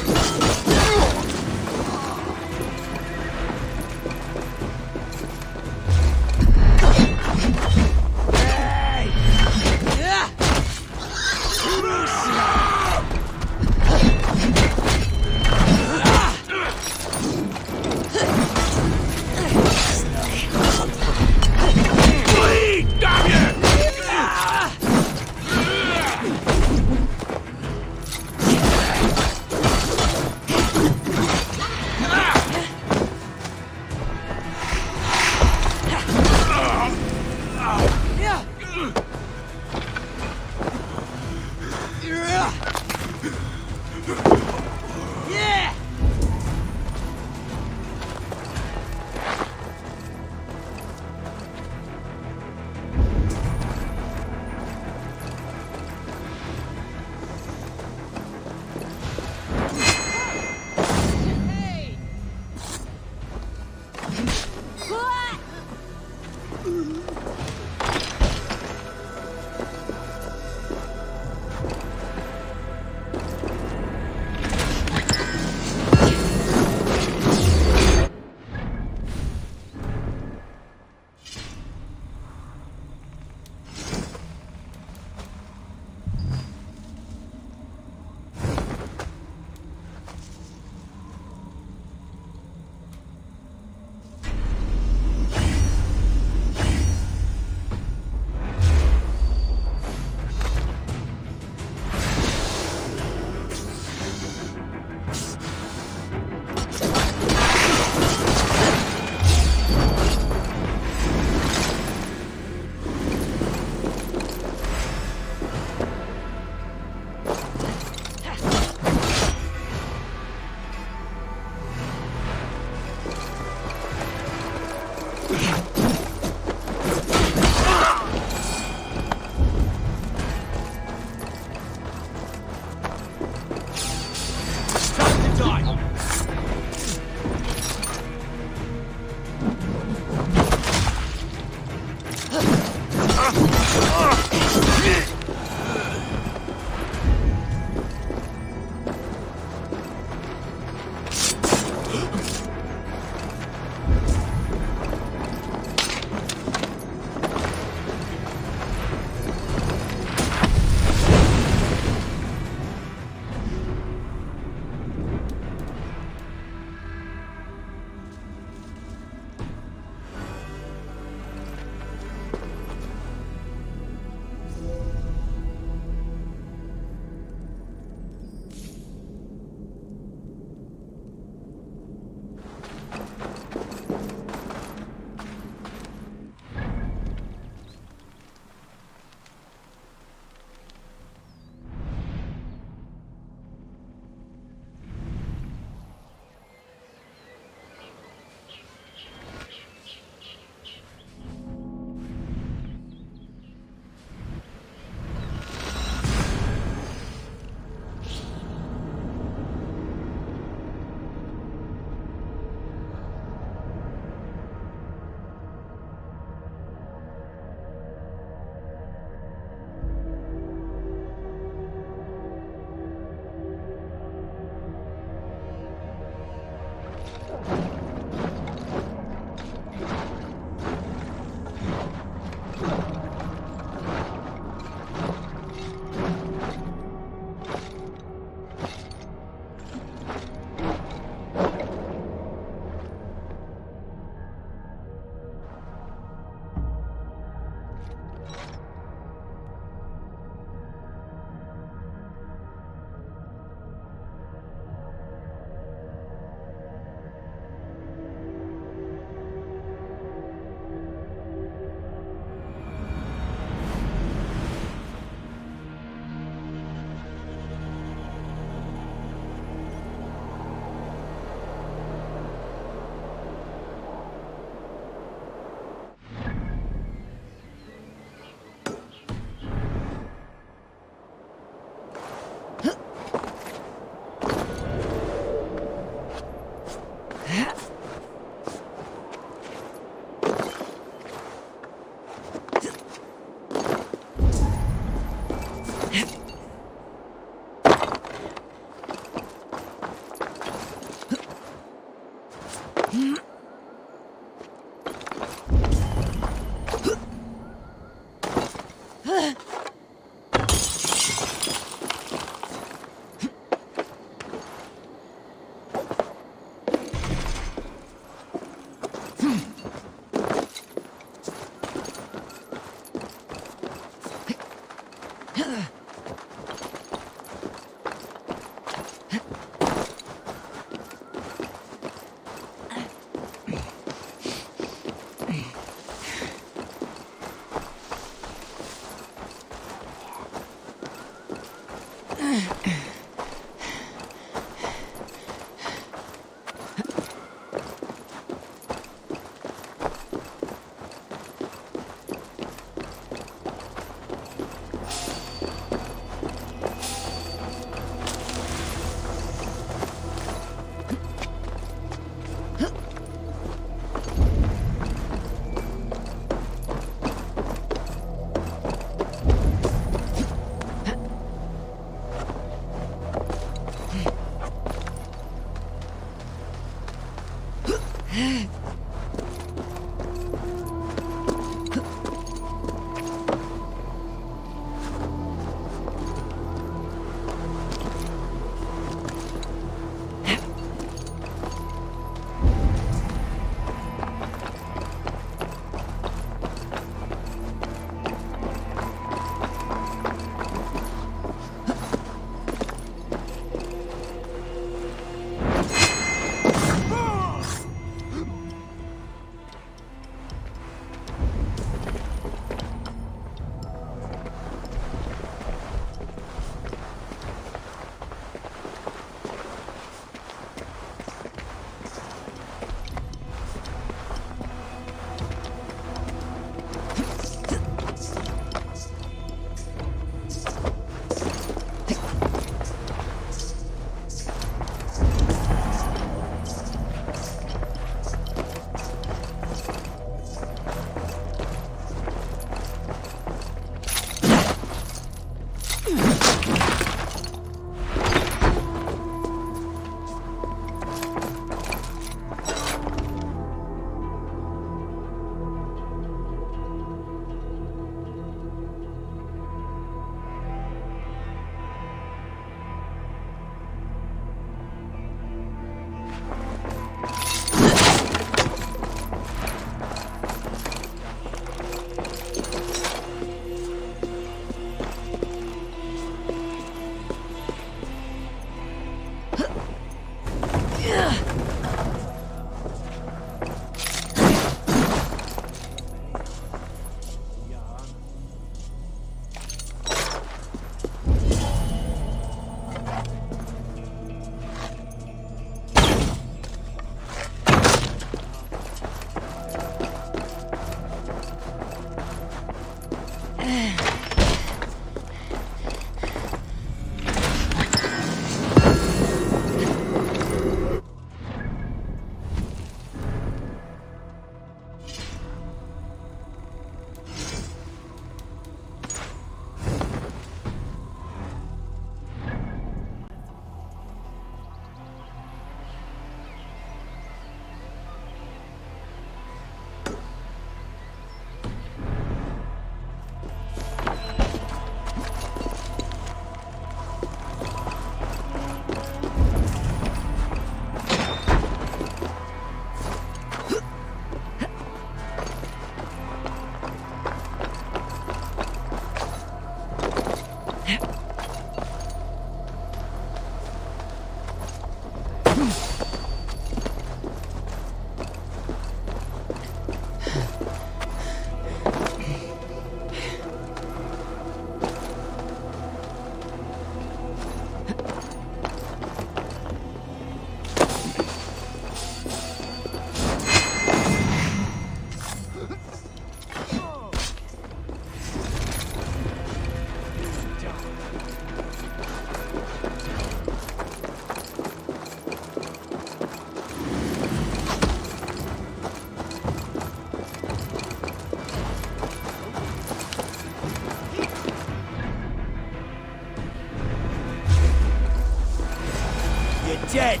Dead!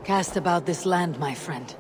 Cast about this land, my friend.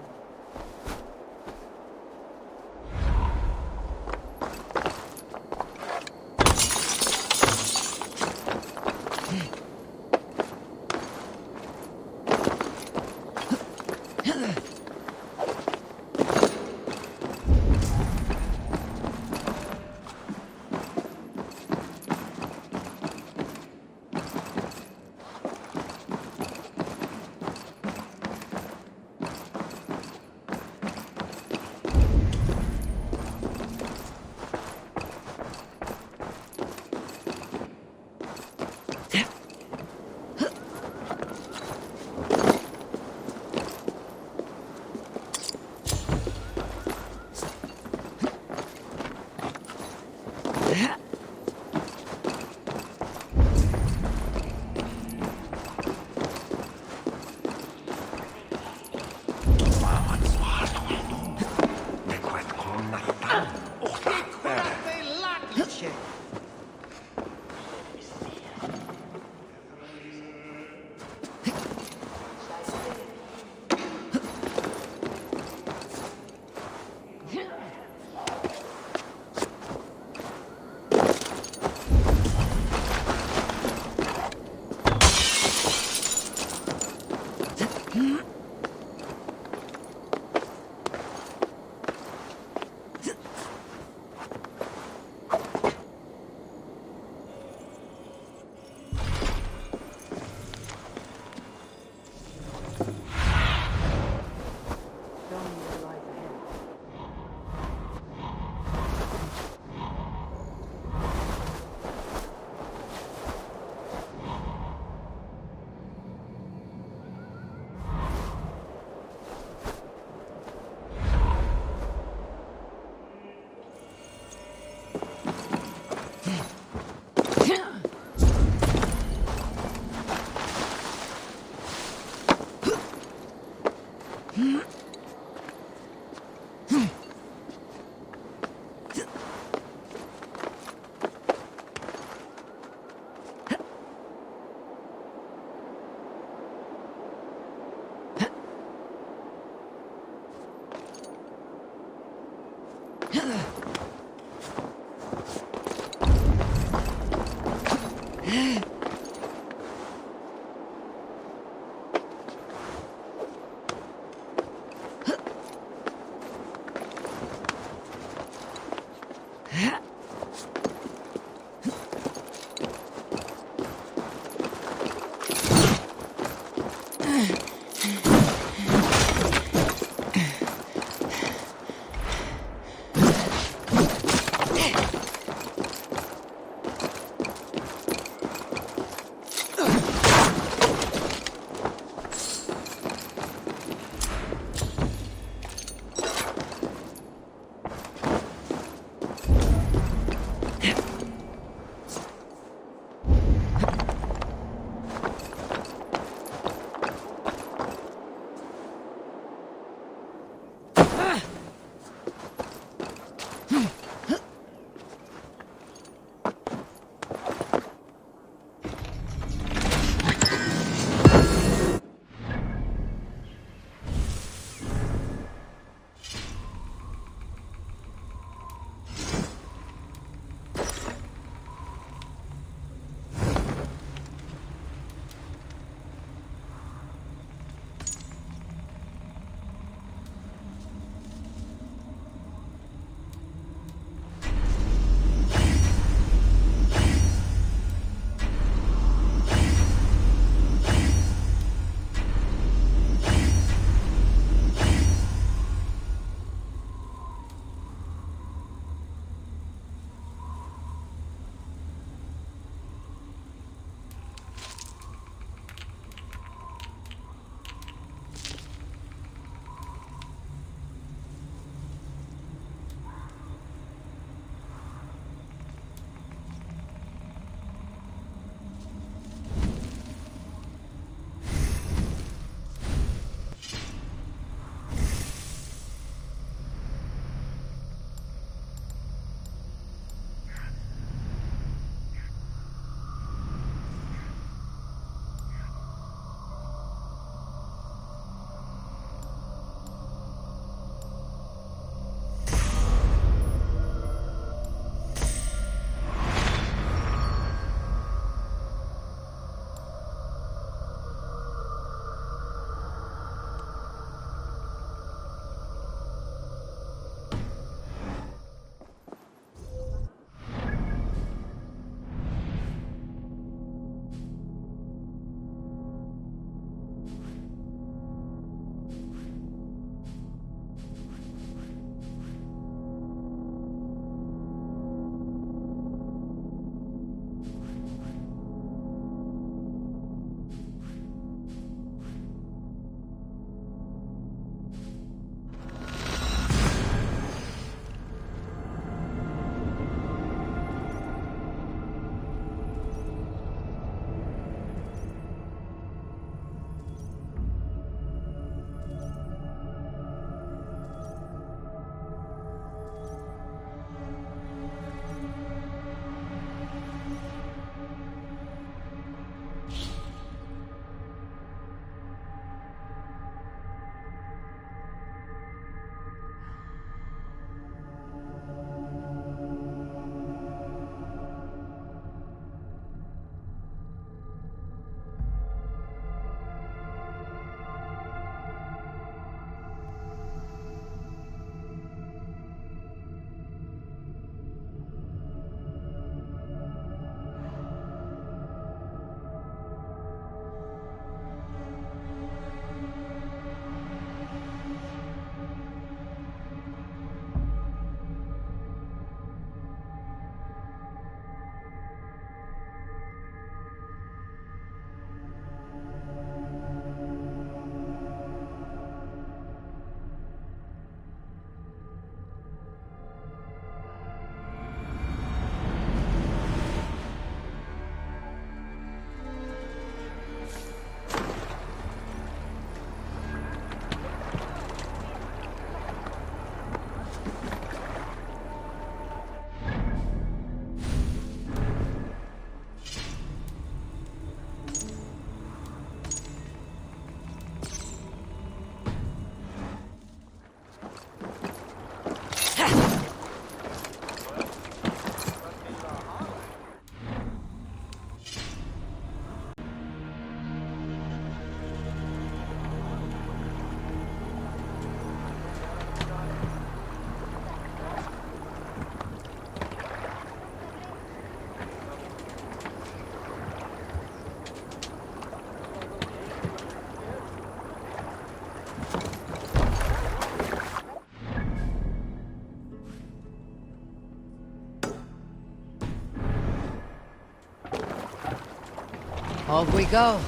Off we go.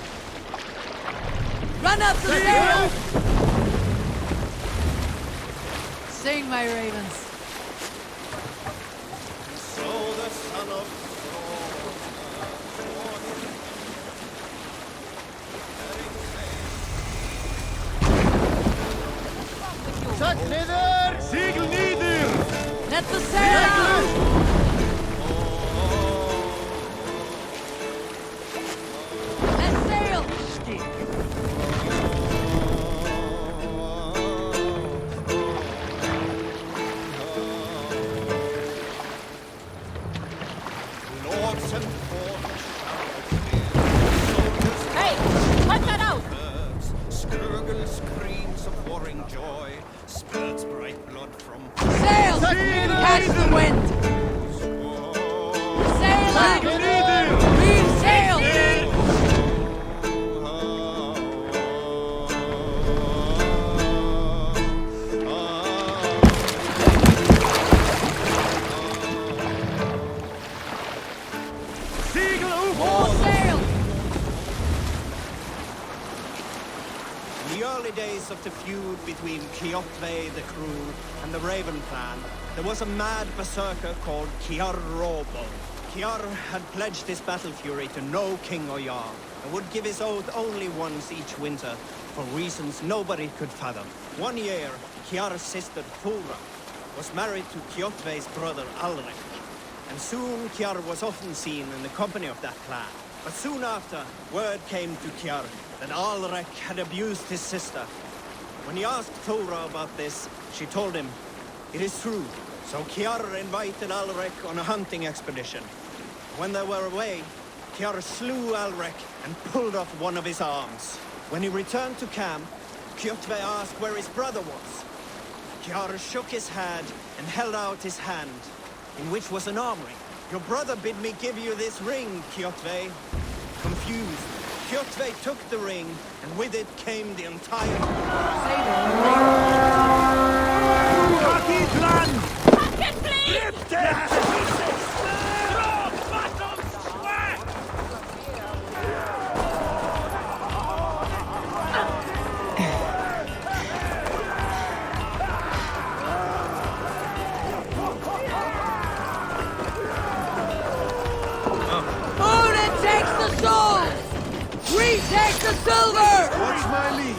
Run up the sail! Sing, my ravens. So the son of Set nieder! Segel nieder! Net the sail! Lords and porters, Hey, cut that out! Skruggle screams of warring joy, spurts bright blood from Sail! Catch the wind! Sail out! Reef sail! More sail! In the early days of the feud between Kjotve the Cruel and the Raven clan, there was a mad berserker called Kiar Robo. Kiar had pledged his battle fury to no king or jarl, and would give his oath only once each winter, for reasons nobody could fathom. One year, Kiar's sister Thora was married to Kjotve's brother Alrek, and soon Kiar was often seen in the company of that clan. But soon after, word came to Kiar that Alrek had abused his sister. When he asked Thora about this, she told him, "It is true." So Kiar invited Alrek on a hunting expedition. When they were away, Kiar slew Alrek and pulled off one of his arms. When he returned to camp, Kjotve asked where his brother was. Kiar shook his head and held out his hand, in which was an arm ring. "Your brother bid me give you this ring, Kjotve." Confused, Kjotve took the ring, and with it came the entire... Odin takes the gold! We take the silver! Watch my lead!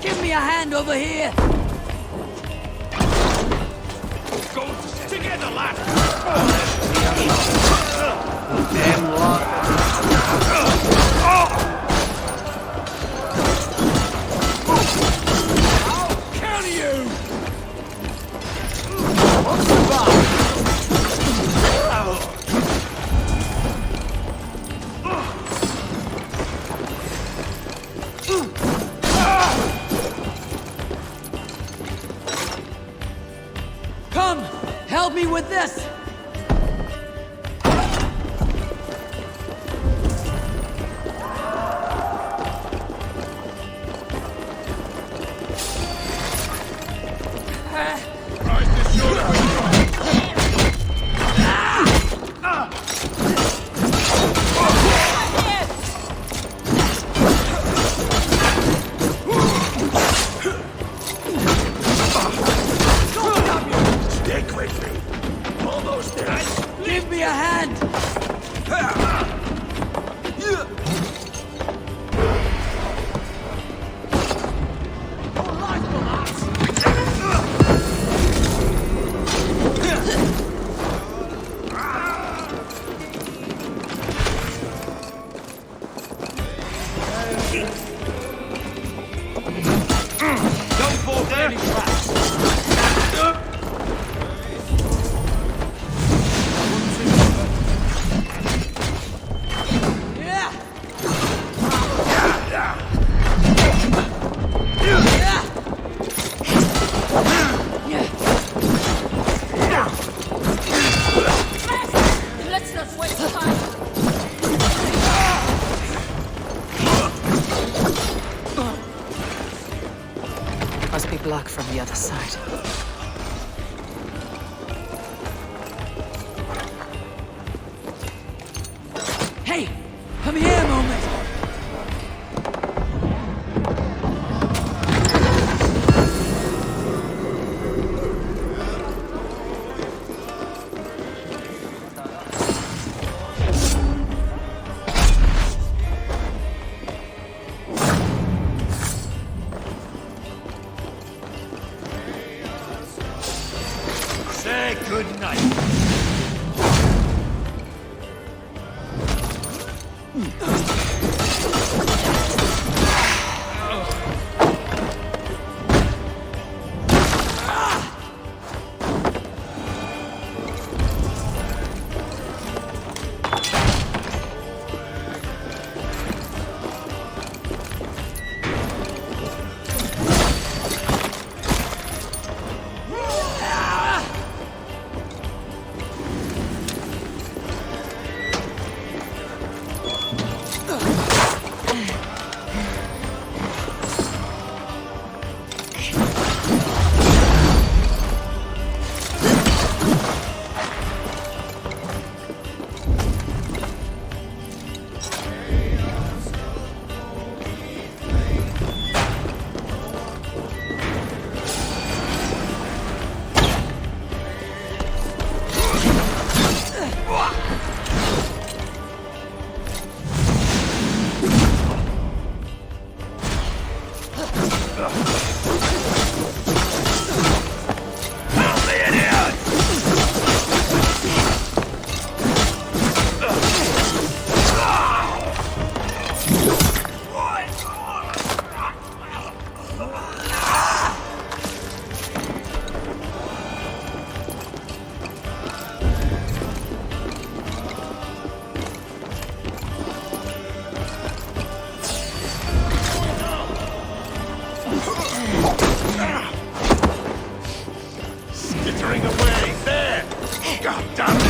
Give me a hand over here! Go together, lad! Damn lot. I'll kill you! Come! Help me with this! Stick with me! Hold Don't fall for any traps. Let's not waste time. Must be blocked from the other side. Hey! Come here a moment! Say good night. Skittering away, there! God damn it!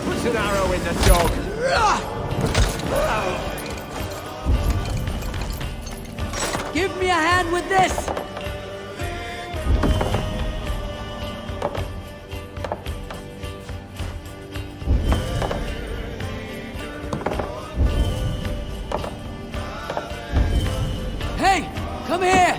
Put an arrow in the dog. Give me a hand with this! Hey! Come here!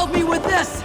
help me with this!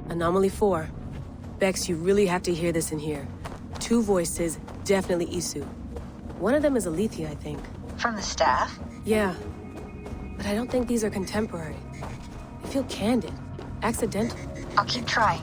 Anomaly 4. Bex, you really have to hear this in here. 2 voices, definitely Isu. One of them is Alethea, I think. From the staff? Yeah. But I don't think these are contemporary. They feel candid. Accidental. I'll keep trying.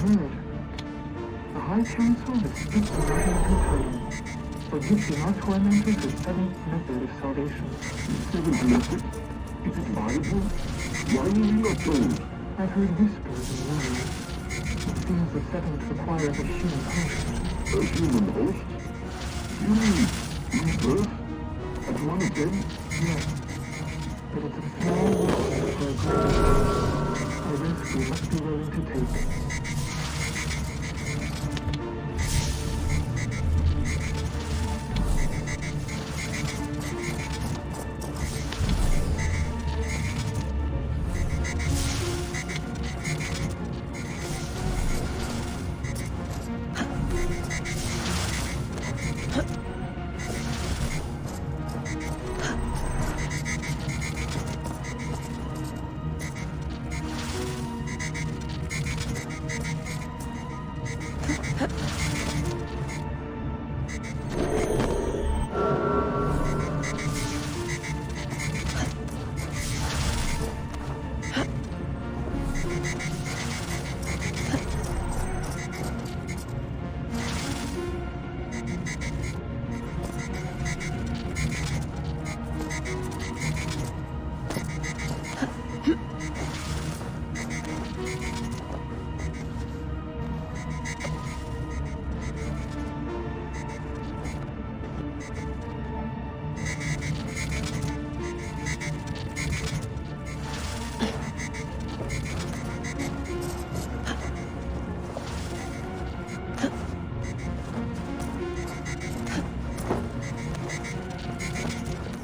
heard. The High Council has stripped the matter entirely, forgifting our tormentors the seventh method of salvation. The seventh method? Is it viable? Why were we not told? I've heard whispers and rumors. It seems the seventh requires a human host. A human host? You mean rebirth? As one of them? Yes. But it's a small risk for a great a risk we must be willing to take.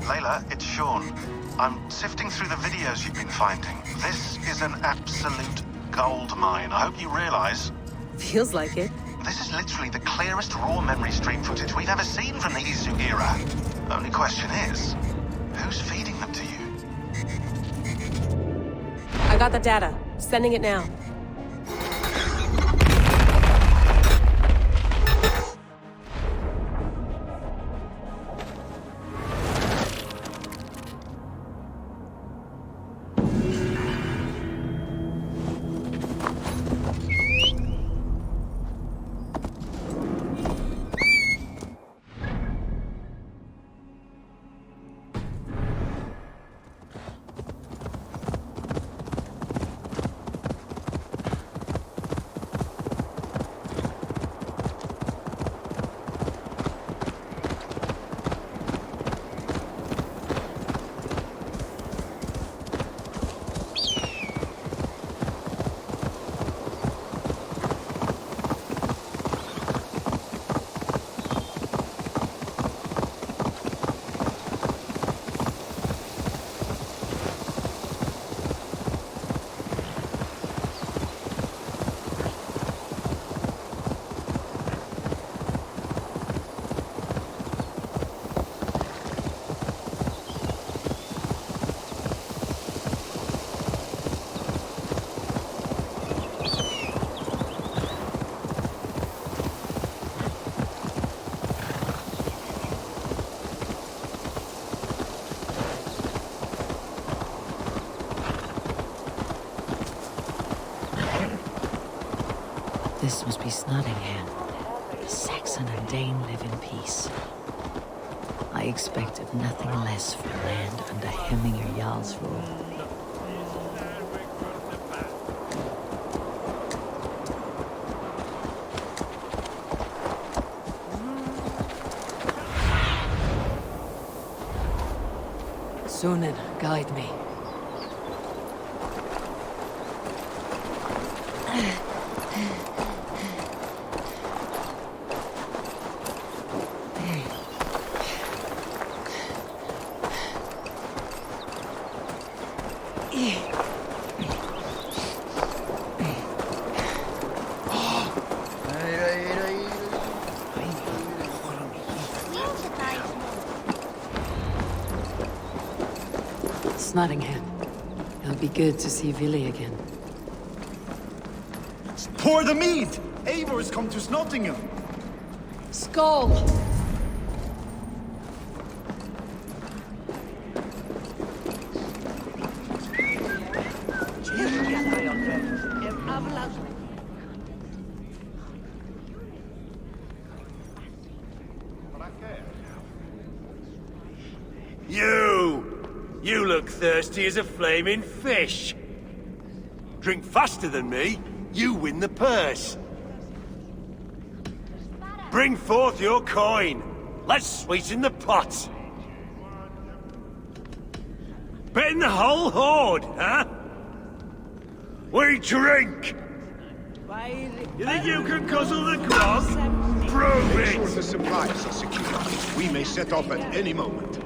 Layla, it's Sean. I'm sifting through the videos you've been finding. This is an absolute gold mine. I hope you realize. Feels like it. This is literally the clearest raw memory stream footage we've ever seen from the Isu era. Only question is, who's feeding them to you? I got the data. Sending it now. This must be Snottingham. Saxon and Dane live in peace. I expected nothing less from land under Hemminger Jarl's rule. Sunan, guide me. Nottingham. It'll be good to see Villy again. Pour the mead! Eivor's come to Snottingham. Skull! You look thirsty as a flaming fish. Drink faster than me, you win the purse. Bring forth your coin. Let's sweeten the pot. Bet in the whole hoard, huh? We drink! You think you can guzzle the grog? Prove Make sure it! the supplies are secure. We may set off at any moment.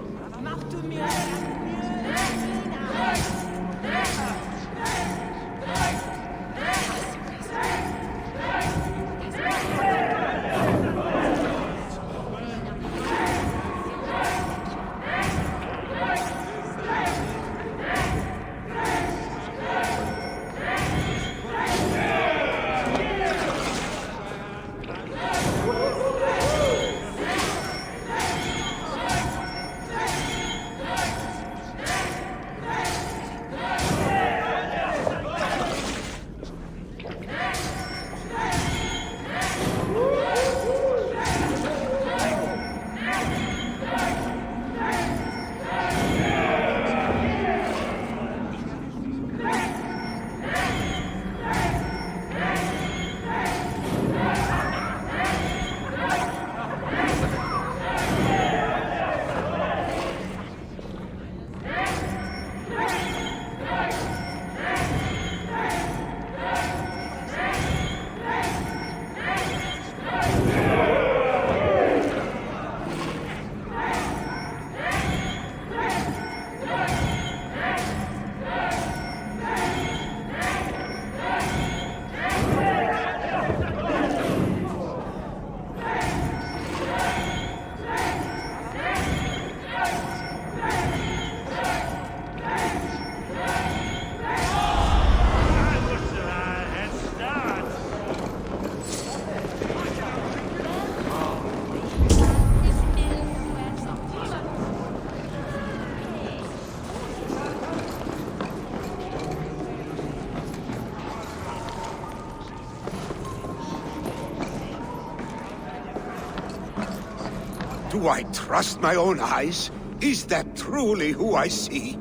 Do I trust my own eyes? Is that truly who I see?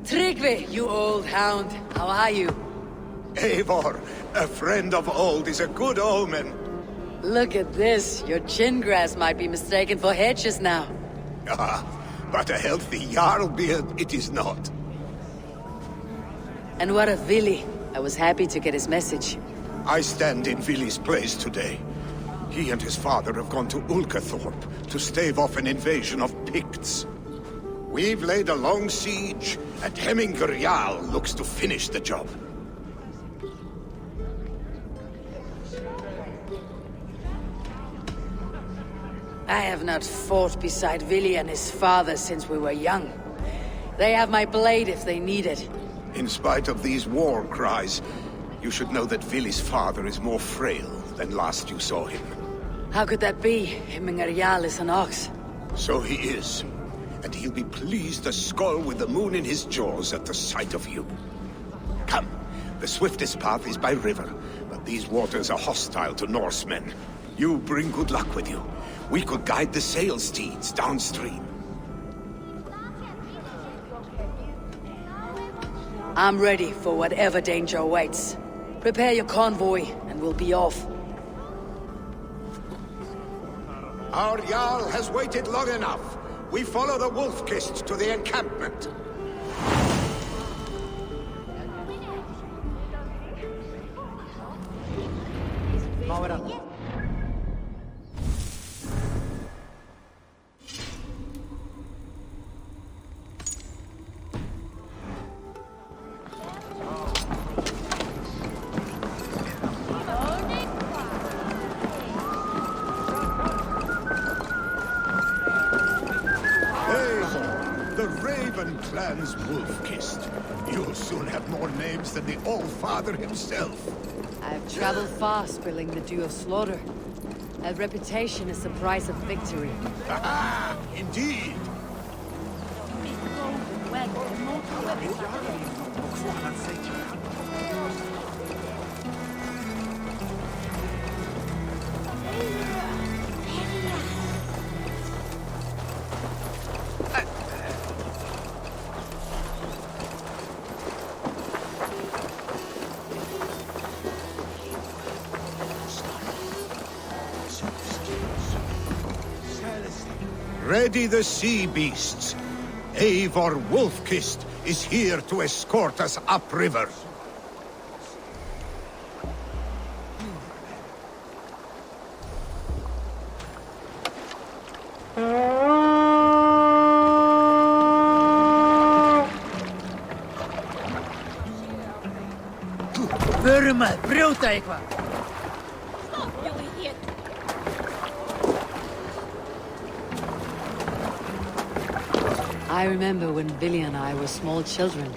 Tryggvi, you old hound. How are you? Eivor, a friend of old is a good omen. Look at this. Your chin grass might be mistaken for hedges now. Ah, but a healthy Jarl beard it is not. And what of Vili? I was happy to get his message. I stand in Vili's place today. He and his father have gone to Ulkathorpe to stave off an invasion of Picts. We've laid a long siege, and Hemminger Jarl looks to finish the job. I have not fought beside Vili and his father since we were young. They have my blade if they need it. In spite of these war cries, you should know that Vili's father is more frail than last you saw him. How could that be? Hemminger Jarl is an ox. So he is. And he'll be pleased to skull with the moon in his jaws at the sight of you. Come, the swiftest path is by river, but these waters are hostile to Norsemen. You bring good luck with you. We could guide the sail steeds downstream. I'm ready for whatever danger awaits. Prepare your convoy, and we'll be off. Our Jarl has waited long enough. We follow the Wolf-Kist to the encampment. Clan's Wolf-Kist. You'll soon have more names than the All-Father himself. I've traveled far, spilling the dew of slaughter. A reputation is the price of victory. Ah, indeed! Ready the sea beasts. Eivor Wolf-Kissed is here to escort us upriver. Förum að brjóta eitthvað. I remember when Billy and I were small children.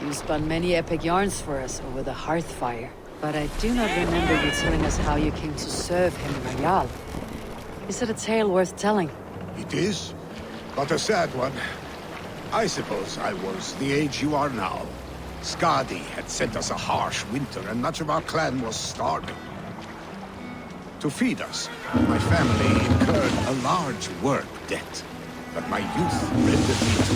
You spun many epic yarns for us over the hearth fire. But I do not remember you telling us how you came to serve him, Rayal. Is it a tale worth telling? It is, but a sad one. I suppose I was the age you are now. Skadi had sent us a harsh winter, and much of our clan was starving. To feed us, my family incurred a large work debt. But my youth rendered me to...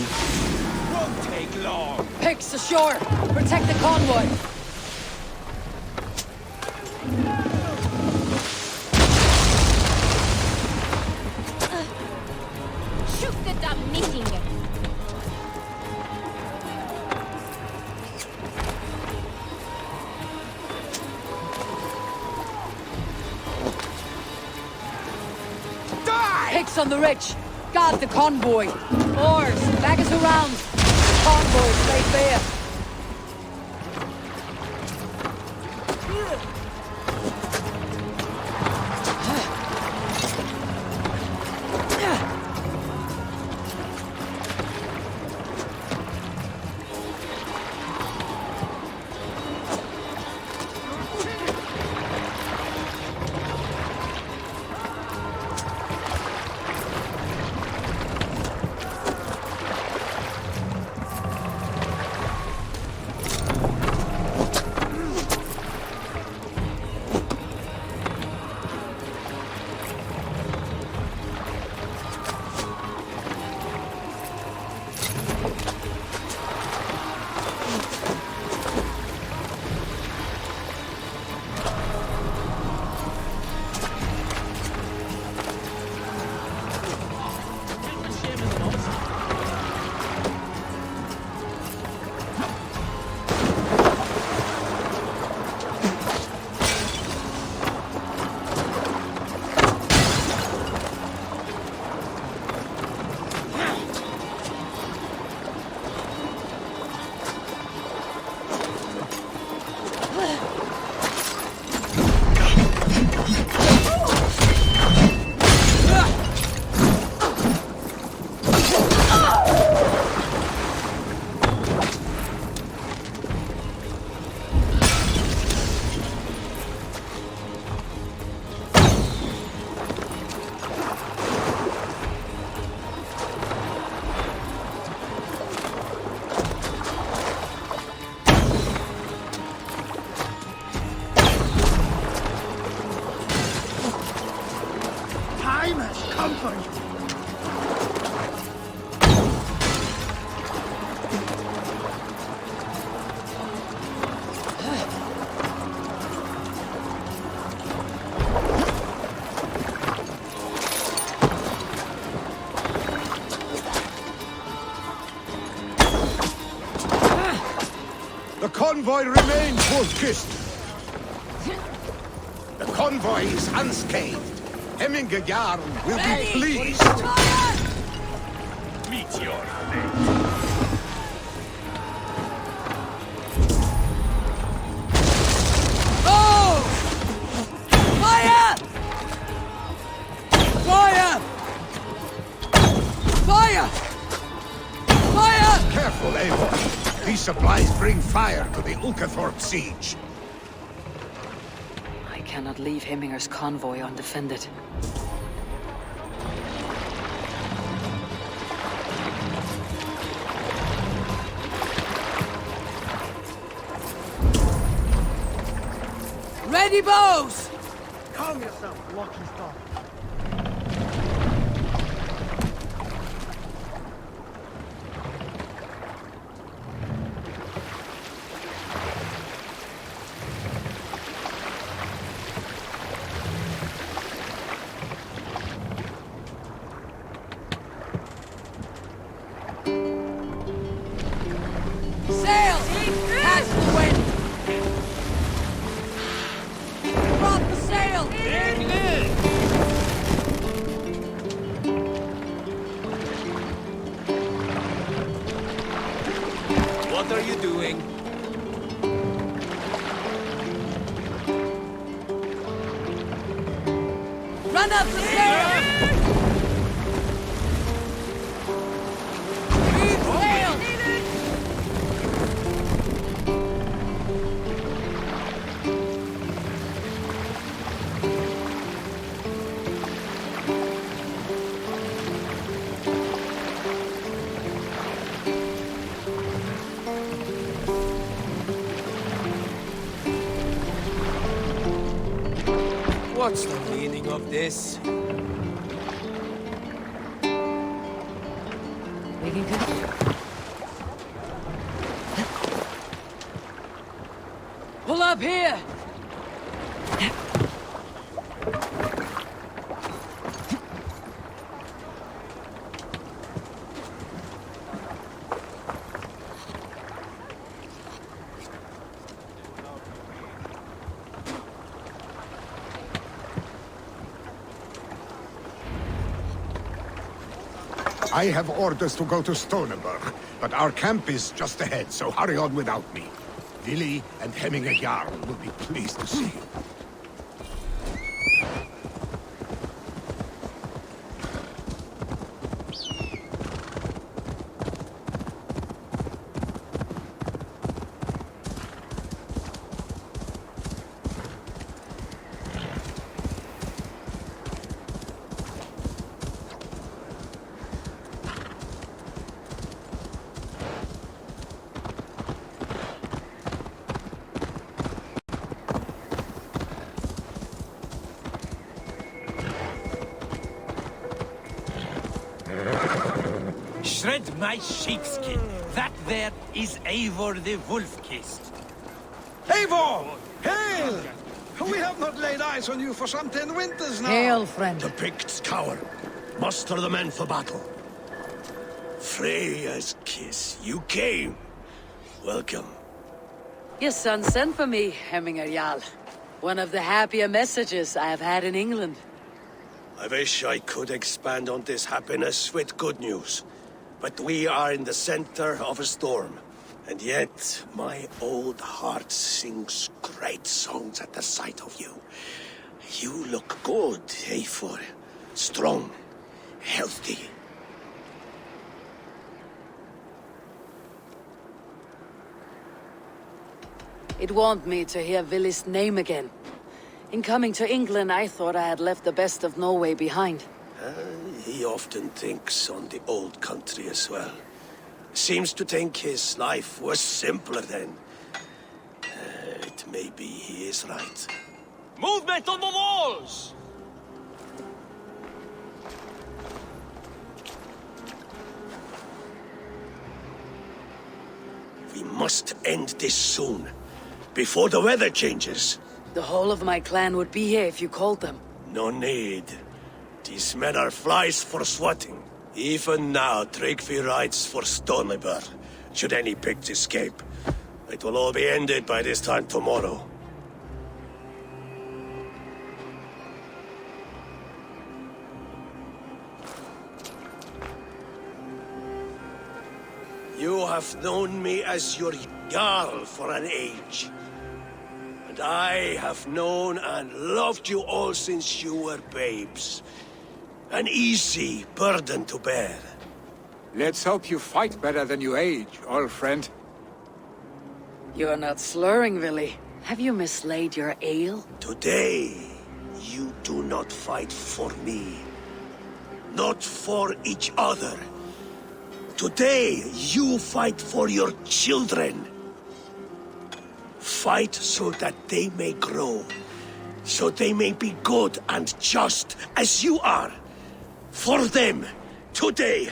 Won't take long! Picks ashore! Protect the convoy! Shoot the damn meeting! Die! Picks on the rich! Guard the convoy! Oars! Bag us around! Convoys lay bare! The convoy remains Wolf-Kissed. The convoy is unscathed. Hemminger Jarl will be pleased. Meet your fate. Oh! Fire! Fire! Fire! Fire! Careful, Eivor. These supplies bring fire to the Ulkathorpe siege. I cannot leave Hemminger's convoy undefended. Ready, bows! Calm yourself, lucky star. What are you doing? Run up the stairs! What's the meaning of this? Pull up here! I have orders to go to Stoneberg, but our camp is just ahead, so hurry on without me. Willi and Hemminger Jarl will be pleased to see you. Shred my sheepskin. That there is Eivor the Wolf-Kissed. Eivor! Hail! We have not laid eyes on you for some 10 winters now. Hail, friend. The Picts cower. Muster the men for battle. Freya's kiss. You came. Welcome. Your son sent for me, Hemminger Jarl. One of the happier messages I have had in England. I wish I could expand on this happiness with good news. But we are in the center of a storm. And yet, my old heart sings great songs at the sight of you. You look good, Eivor. Strong, healthy. It warmed me to hear Willi's name again. In coming to England, I thought I had left the best of Norway behind. He often thinks on the old country as well. Seems to think his life was simpler then. It may be he is right. Movement on the walls! We must end this soon, before the weather changes. The whole of my clan would be here if you called them. No need. These men are flies for swatting. Even now, Tryggvi rides for Stoneberg. Should any Picts escape, it will all be ended by this time tomorrow. You have known me as your Jarl for an age. And I have known and loved you all since you were babes. An easy burden to bear. Let's hope you fight better than you age, old friend. You're not slurring, Willi. Have you mislaid your ale? Today, you do not fight for me. Not for each other. Today, you fight for your children. Fight so that they may grow. So they may be good and just as you are. For them, today,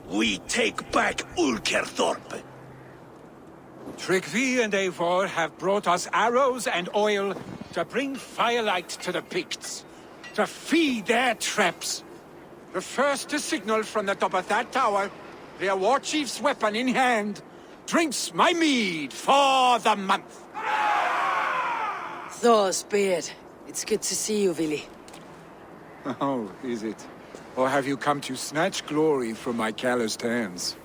we take back Ulkerthorpe. Tryggvi and Eivor have brought us arrows and oil to bring firelight to the Picts, to feed their traps. The first to signal from the top of that tower, their war chief's weapon in hand, drinks my mead for the month. Thor's beard. It's good to see you, Vili. Oh, is it? Or have you come to snatch glory from my calloused hands?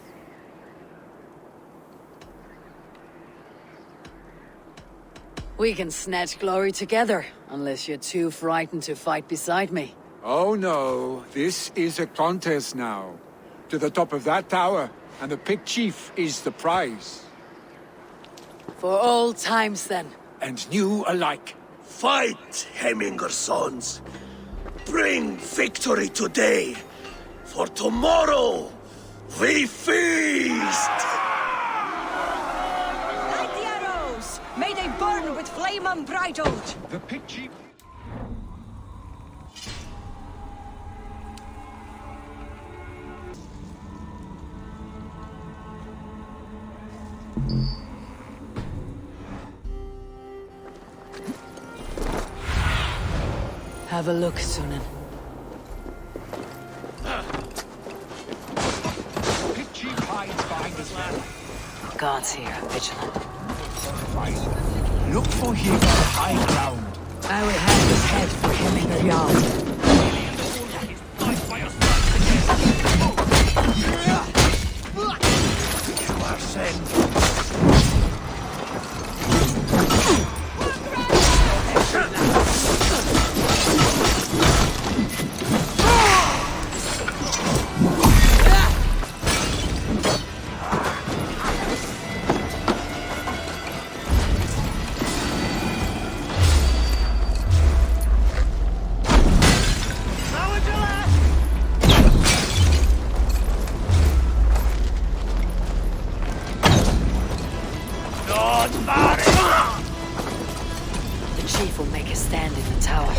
We can snatch glory together, unless you're too frightened to fight beside me. Oh no, this is a contest now. To the top of that tower, and the Pict Chief is the prize. For old times, then. And new alike. Fight, Hemminger sons. Bring victory today, for tomorrow we feast! Light the arrows! May they burn with flame unbridled! The Pict Chief... Have a look, Sunan. Pict Chief hides behind his land. Guards here, vigilant. Look for him on high ground. I will have his head for him in the yard. You are sent. The chief will make a stand in the tower.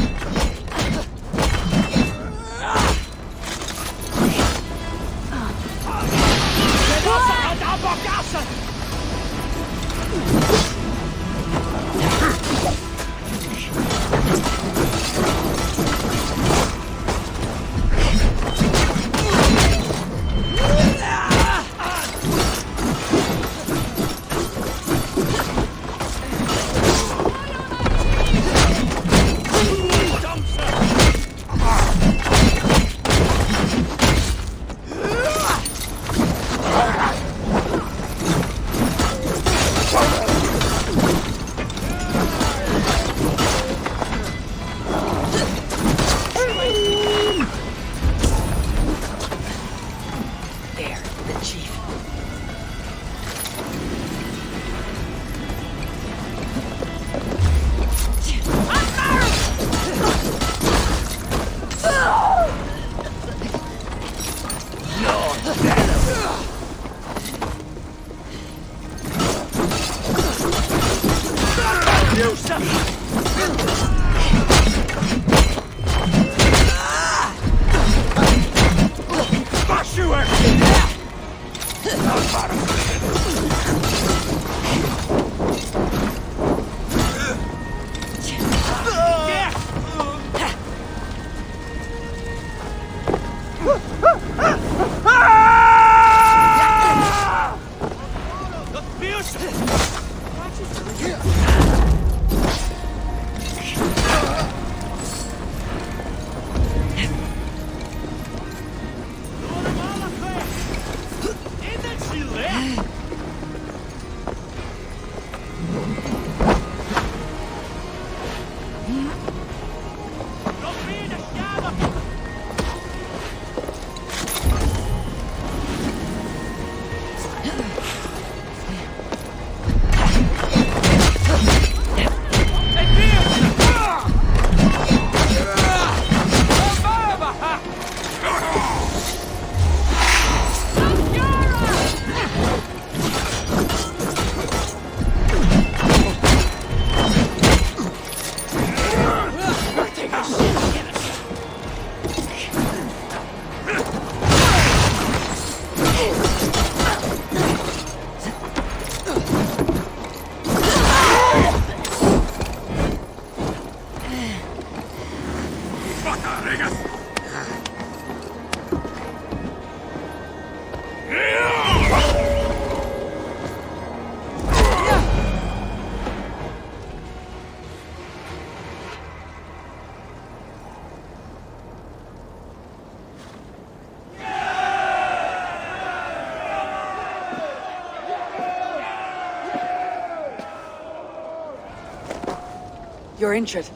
You're injured.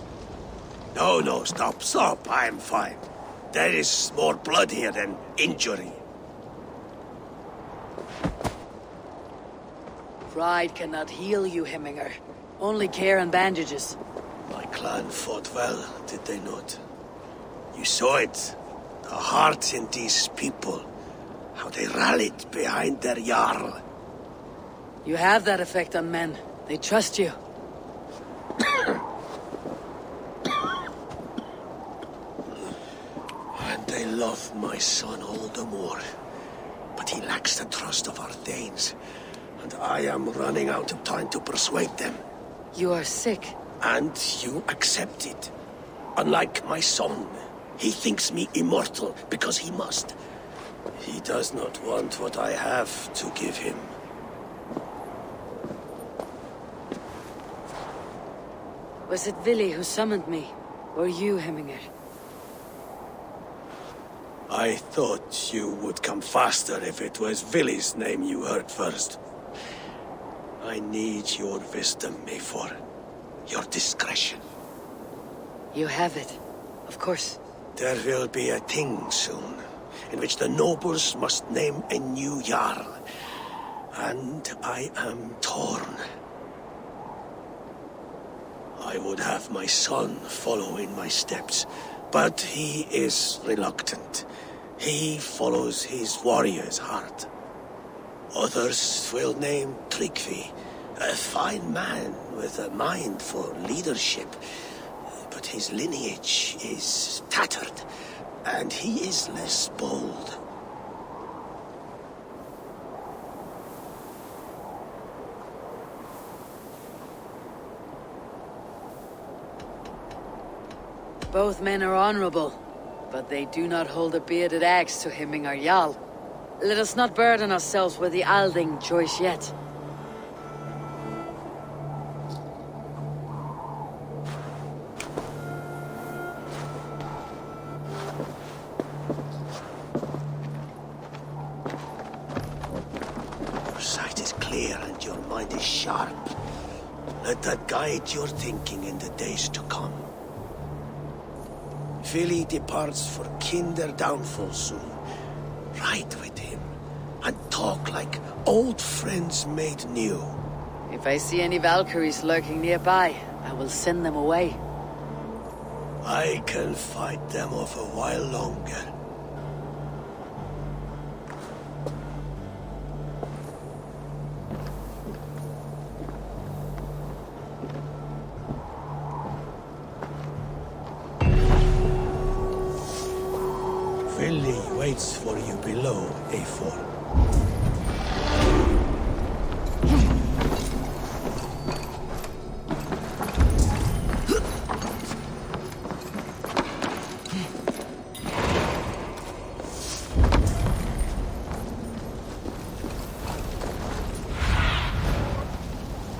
No, stop. I'm fine. There is more blood here than injury. Pride cannot heal you, Hemminger. Only care and bandages. My clan fought well, did they not? You saw it. The heart in these people. How they rallied behind their Jarl. You have that effect on men. They trust you. And they love my son all the more. But he lacks the trust of our Thanes. And I am running out of time to persuade them. You are sick. And you accept it. Unlike my son, he thinks me immortal because he must. He does not want what I have to give him. Was it Vili who summoned me? Or you, Hemminger? I thought you would come faster if it was Vili's name you heard first. I need your wisdom, Mayfor. Your discretion. You have it. Of course. There will be a thing soon, in which the nobles must name a new Jarl. And I am torn. I would have my son follow in my steps, but he is reluctant. He follows his warrior's heart. Others will name Tryggvi, a fine man with a mind for leadership. But his lineage is tattered, and he is less bold. Both men are honorable, but they do not hold a bearded axe to Hemminger Jarl. Let us not burden ourselves with the Alding choice yet. Your sight is clear and your mind is sharp. Let that guide your thinking in the days to come. Vili departs for Kinder downfall soon. Ride with him, and talk like old friends made new. If I see any Valkyries lurking nearby, I will send them away. I can fight them off a while longer. Vili waits for you below, A4.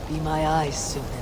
Be my eyes, Sunan.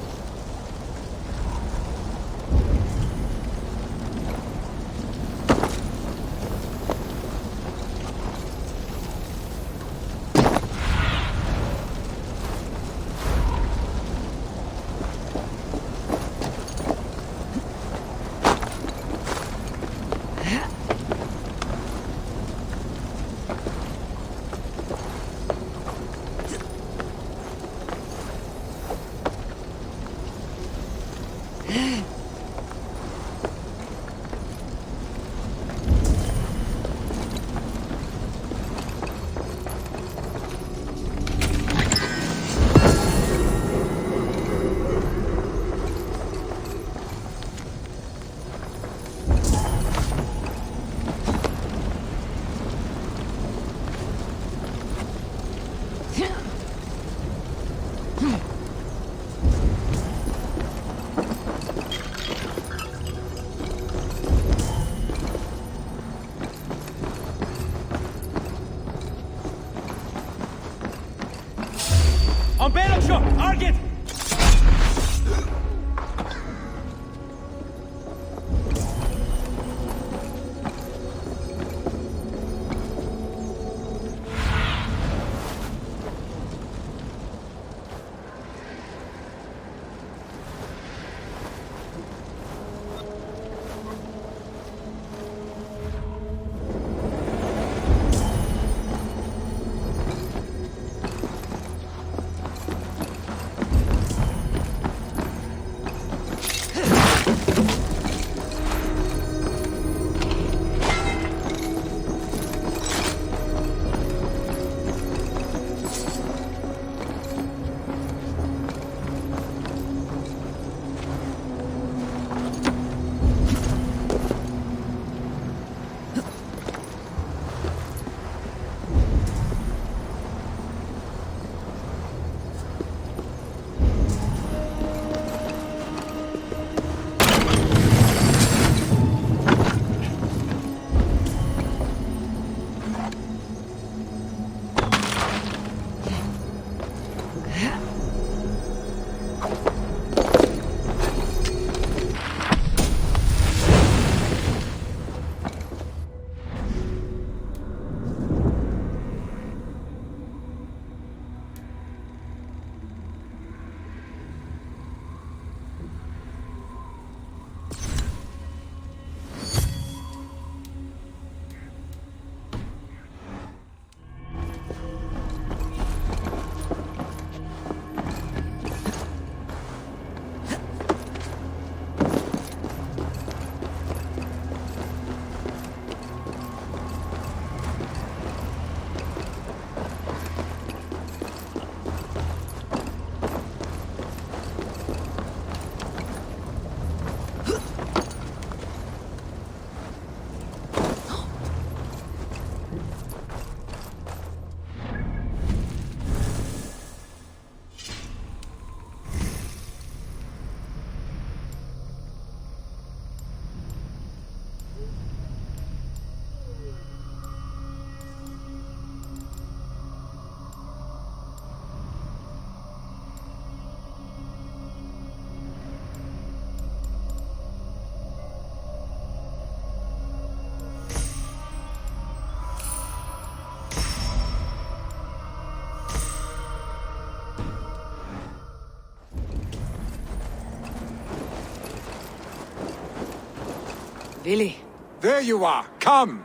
Vili. There you are. Come.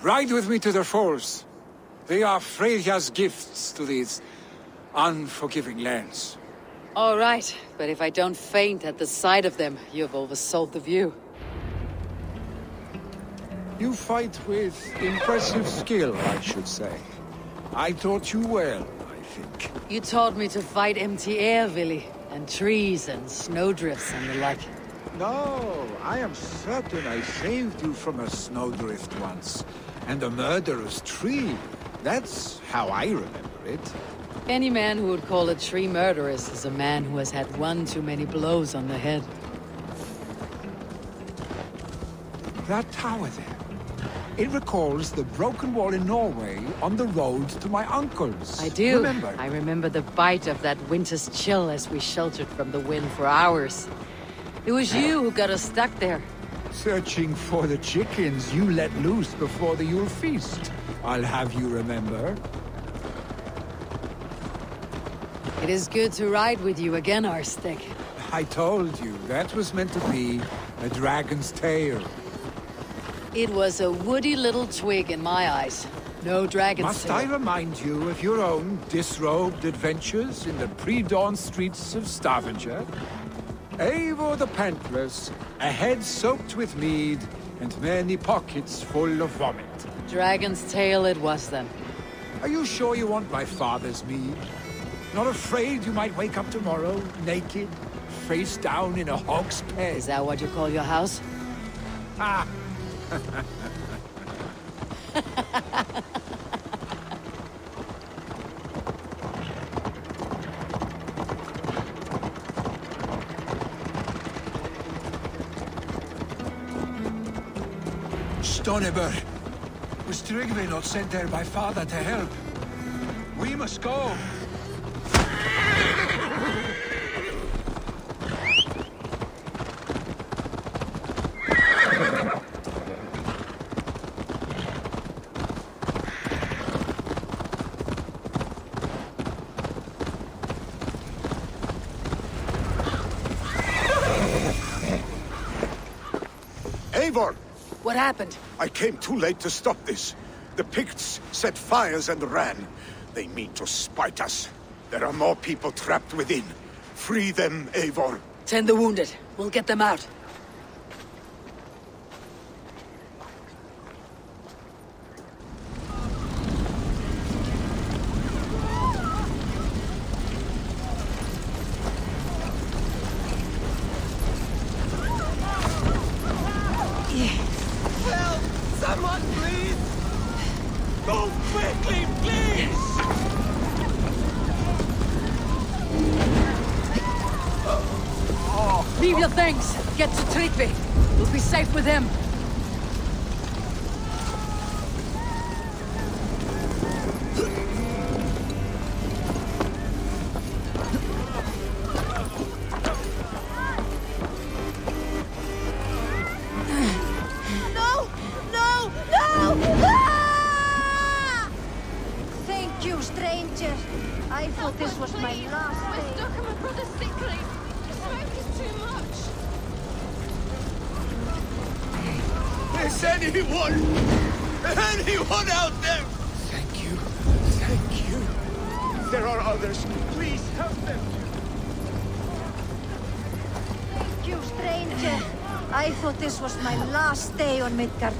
Ride with me to the falls. They are Freya's gifts to these unforgiving lands. All right, but if I don't faint at the sight of them, you've oversold the view. You fight with impressive skill, I should say. I taught you well, I think. You taught me to fight empty air, Vili, and trees and snowdrifts and the like. No, I am certain I saved you from a snowdrift once, and a murderous tree. That's how I remember it. Any man who would call a tree murderous is a man who has had one too many blows on the head. That tower there. It recalls the broken wall in Norway on the road to my uncle's. I do. Remember? I remember the bite of that winter's chill as we sheltered from the wind for hours. It was you who got us stuck there. Searching for the chickens you let loose before the Yule feast. I'll have you remember. It is good to ride with you again, Arstic. I told you, that was meant to be a dragon's tail. It was a woody little twig in my eyes. No dragon's Must tail. I remind you of your own disrobed adventures in the pre-dawn streets of Stavanger? Eivor the Pantless, a head soaked with mead, and many pockets full of vomit. Dragon's tail it was then. Are you sure you want my father's mead? Not afraid you might wake up tomorrow, naked, face down in a hog's pen? Is that what you call your house? Ah! Stoneberg, was Tryggve not sent there by father to help? We must go. Eivor! What happened? I came too late to stop this. The Picts set fires and ran. They mean to spite us. There are more people trapped within. Free them, Eivor. Tend the wounded. We'll get them out. Help! Someone, please! Go quickly, please! Leave your things! Get to Tryggve! We'll be safe with him! No! No! No! Ah! Thank you, stranger. I thought this was my last day. We're stuck and my brother's sickly. The smoke is too much. Is anyone out there? Thank you. Thank you. There are others. Please help them. Thank you, stranger. I thought this was my last day on Midgard.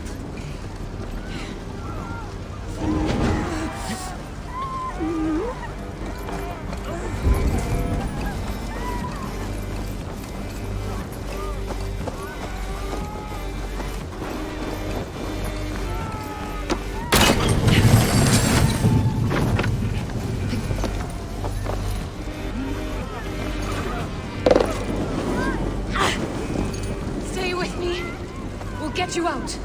Stay with me. We'll get you out.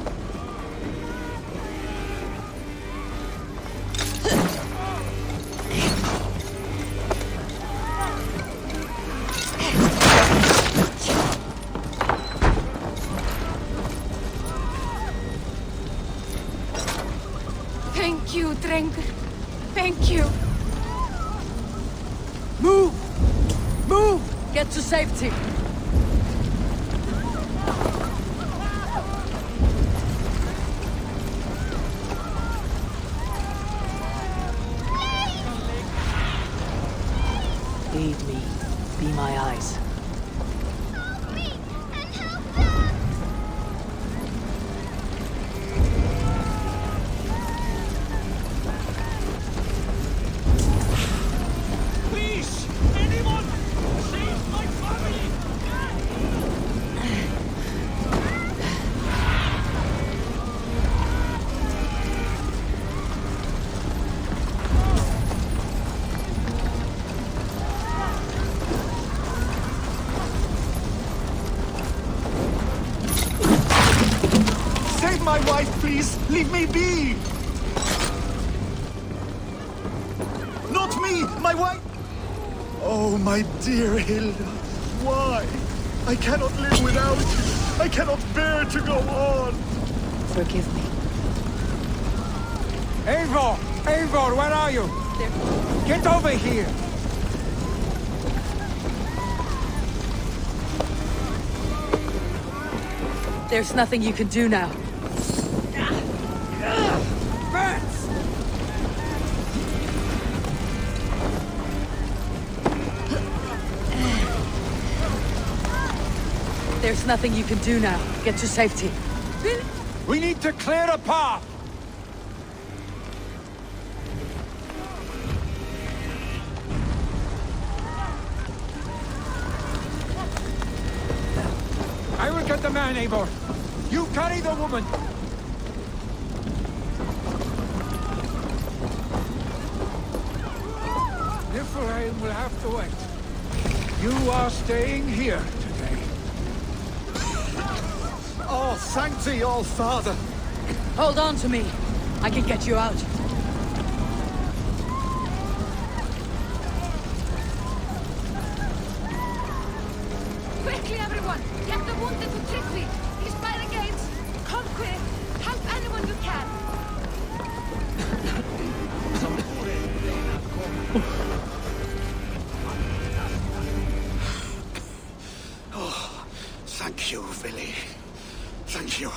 Thank you, Drengur. Thank you. Move! Move! Get to safety! Leave my wife, please! Leave me be! Not me! My wife! Oh, my dear Hilda. Why? I cannot live without you. I cannot bear to go on. Forgive me. Eivor! Eivor, where are you? Get over here! There's nothing you can do now. Rats! There's nothing you can do now. Get to safety. We need to clear a path! I will get the man, Eivor. You carry the woman. Niflheim will have to wait. You are staying here today. Oh, thank thee, all Father. Hold on to me. I can get you out. Quickly, everyone! Get the wounded to Tryggvi! He's by the gates! Come quick! Help anyone you can! Oh, thank you, Vili. Thank you.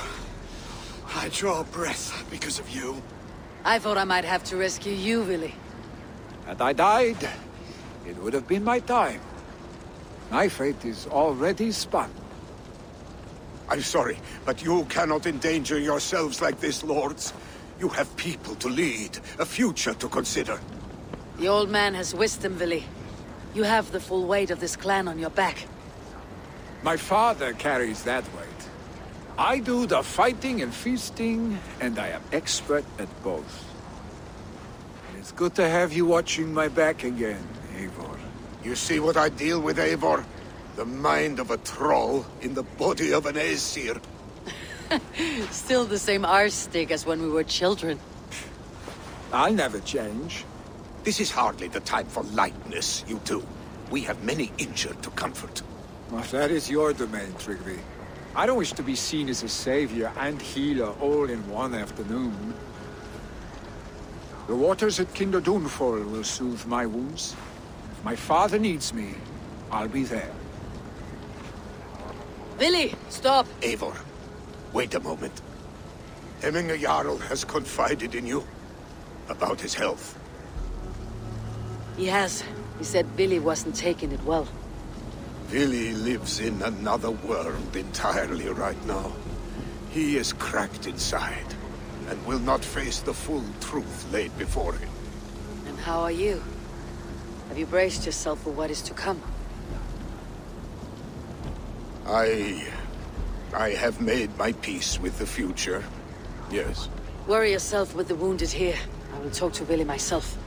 I draw breath because of you. I thought I might have to rescue you, Willy. Had I died, it would have been my time. My fate is already spun. I'm sorry, but you cannot endanger yourselves like this, lords. You have people to lead, a future to consider. The old man has wisdom, Willy. You have the full weight of this clan on your back. My father carries that weight. I do the fighting and feasting, and I am expert at both. It's good to have you watching my back again, Eivor. You see what I deal with, Eivor? The mind of a troll in the body of an Aesir. Still the same arse stick as when we were children. I'll never change. This is hardly the time for lightness, you two. We have many injured to comfort. Well, that is your domain, Tryggvi. I don't wish to be seen as a savior and healer all in one afternoon. The waters at Kinder Dunfall will soothe my wounds. If my father needs me, I'll be there. Willy, stop! Eivor, wait a moment. Hemminger Jarl has confided in you about his health. He has. He said Willy wasn't taking it well. Vili lives in another world entirely right now. He is cracked inside, and will not face the full truth laid before him. And how are you? Have you braced yourself for what is to come? I have made my peace with the future, yes. Worry yourself with the wounded here. I will talk to Willy myself.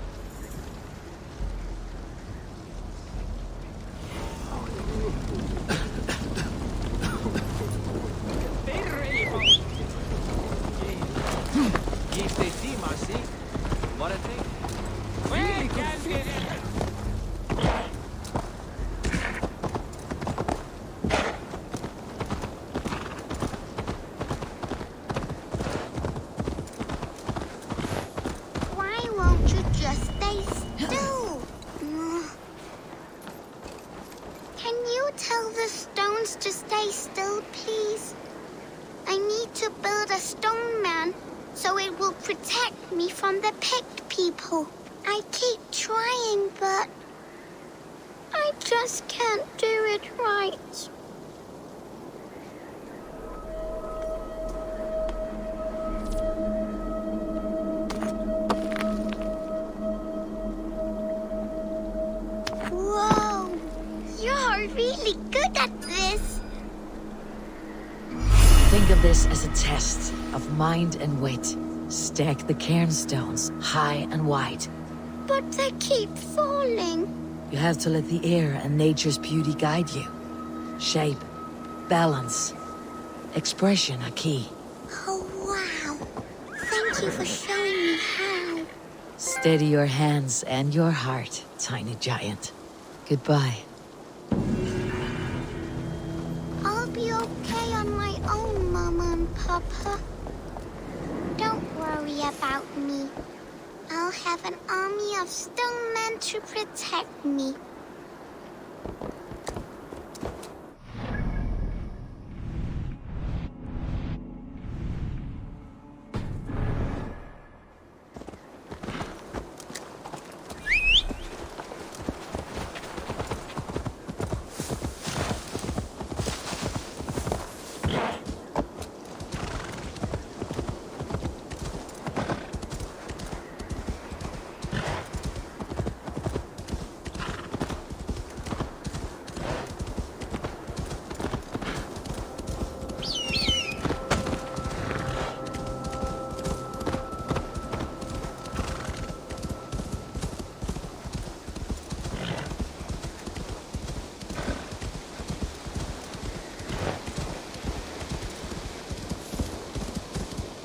Think of this as a test of mind and wit. Stack the cairnstones high and wide. But they keep falling. You have to let the air and nature's beauty guide you. Shape, balance, expression are key. Oh, Thank you for showing me how. Steady your hands and your heart, tiny giant. Goodbye. I'll be okay on my own, Mama and Papa. Don't worry about me. I'll have an army of stone men to protect me.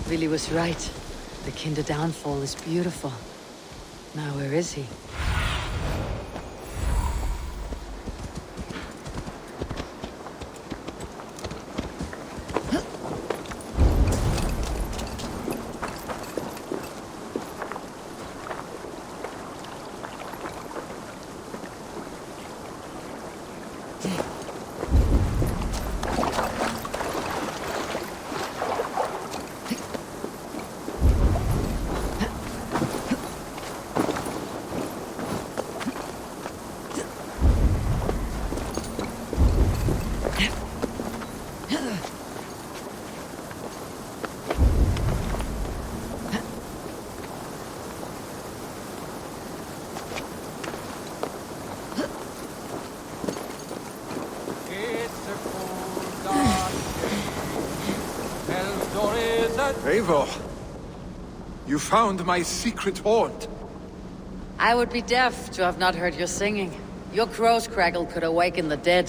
Billy was right. The Kinder downfall is beautiful. Now where is he? Eivor, you found my secret haunt. I would be deaf to have not heard your singing. Your crow's crackle could awaken the dead.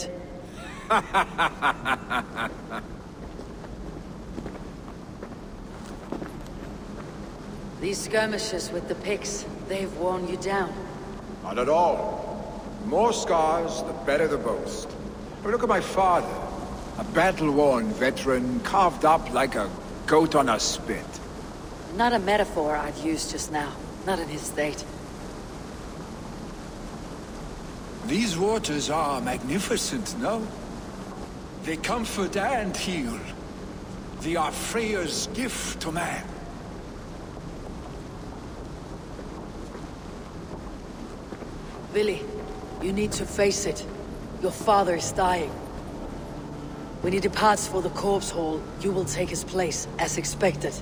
These skirmishes with the pigs, they've worn you down. Not at all. The more scars, the better the boast. But look at my father. A battle-worn veteran, carved up like a goat on a spit. Not a metaphor I'd use just now. Not in his state. These waters are magnificent, no? They comfort and heal. They are Freya's gift to man. Billy, you need to face it. Your father is dying. When he departs for the corpse hall, you will take his place, as expected.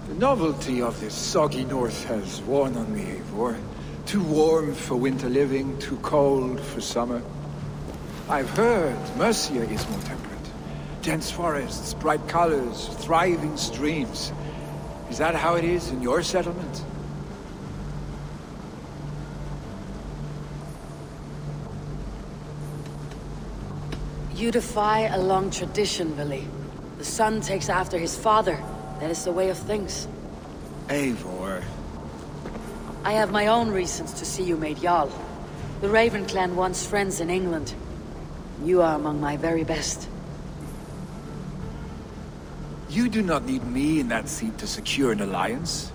The novelty of this soggy north has worn on me, Eivor. Too warm for winter living, too cold for summer. I've heard Mercia is more temperate. Dense forests, bright colors, thriving streams. Is that how it is in your settlement? You defy a long tradition, Billy. The son takes after his father. That is the way of things. Eivor. I have my own reasons to see you made Jarl. The Raven clan wants friends in England. You are among my very best. You do not need me in that seat to secure an alliance.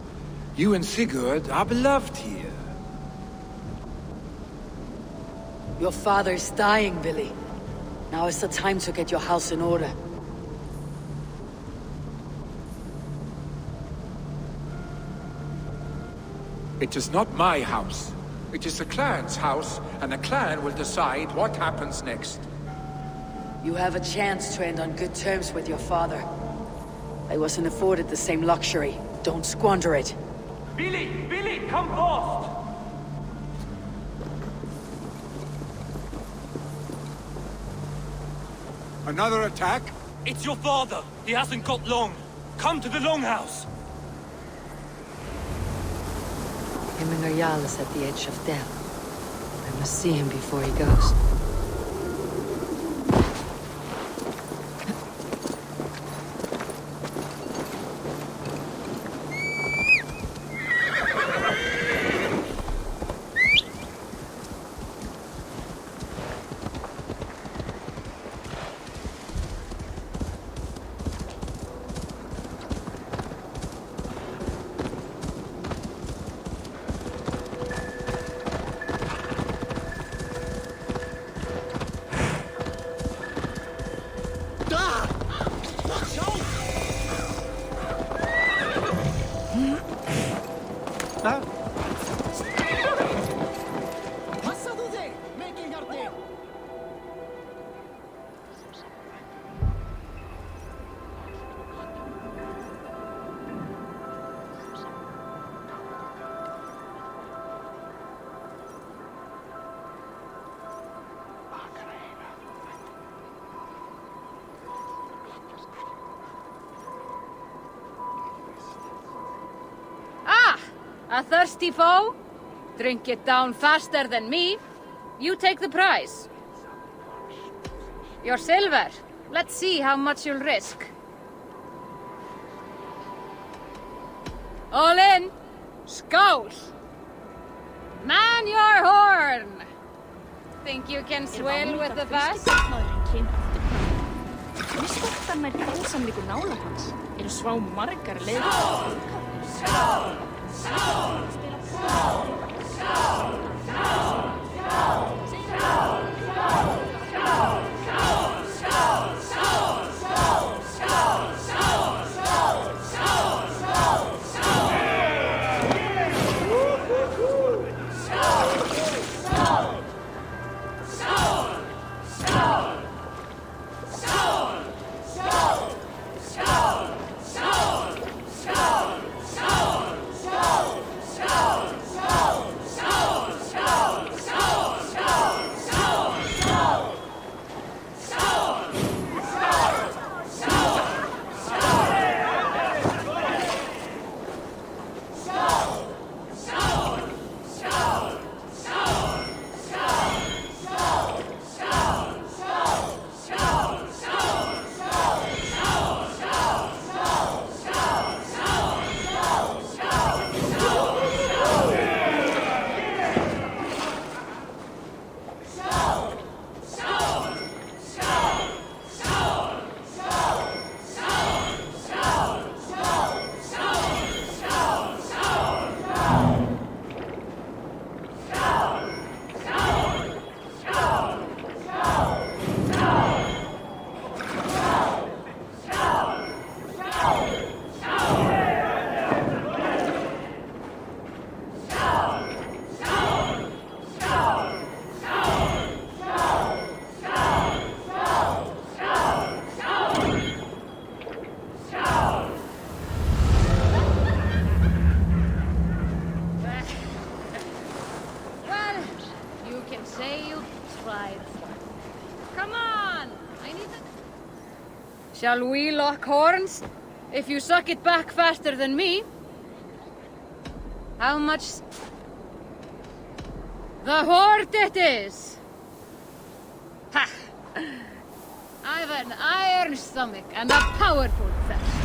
You and Sigurd are beloved here. Your father is dying, Billy. Now is the time to get your house in order. It is not my house. It is the clan's house, and the clan will decide what happens next. You have a chance to end on good terms with your father. I wasn't afforded the same luxury. Don't squander it. Billy! Billy, come fast! Another attack? It's your father. He hasn't got long. Come to the Longhouse. Jarl is at the edge of death. I must see him before he goes. A thirsty foe? Drink it down faster than me. You take the prize. Your silver. Let's see how much you'll risk. All in. Skål. Man your horn. Think you can swell with the best? Miskortarnir dásamleikur nálægt hans eru svá margar leiðir. Shall we lock horns? If you suck it back faster than me. How much... The hoard it is! Ha! I've an iron stomach and a powerful thirst.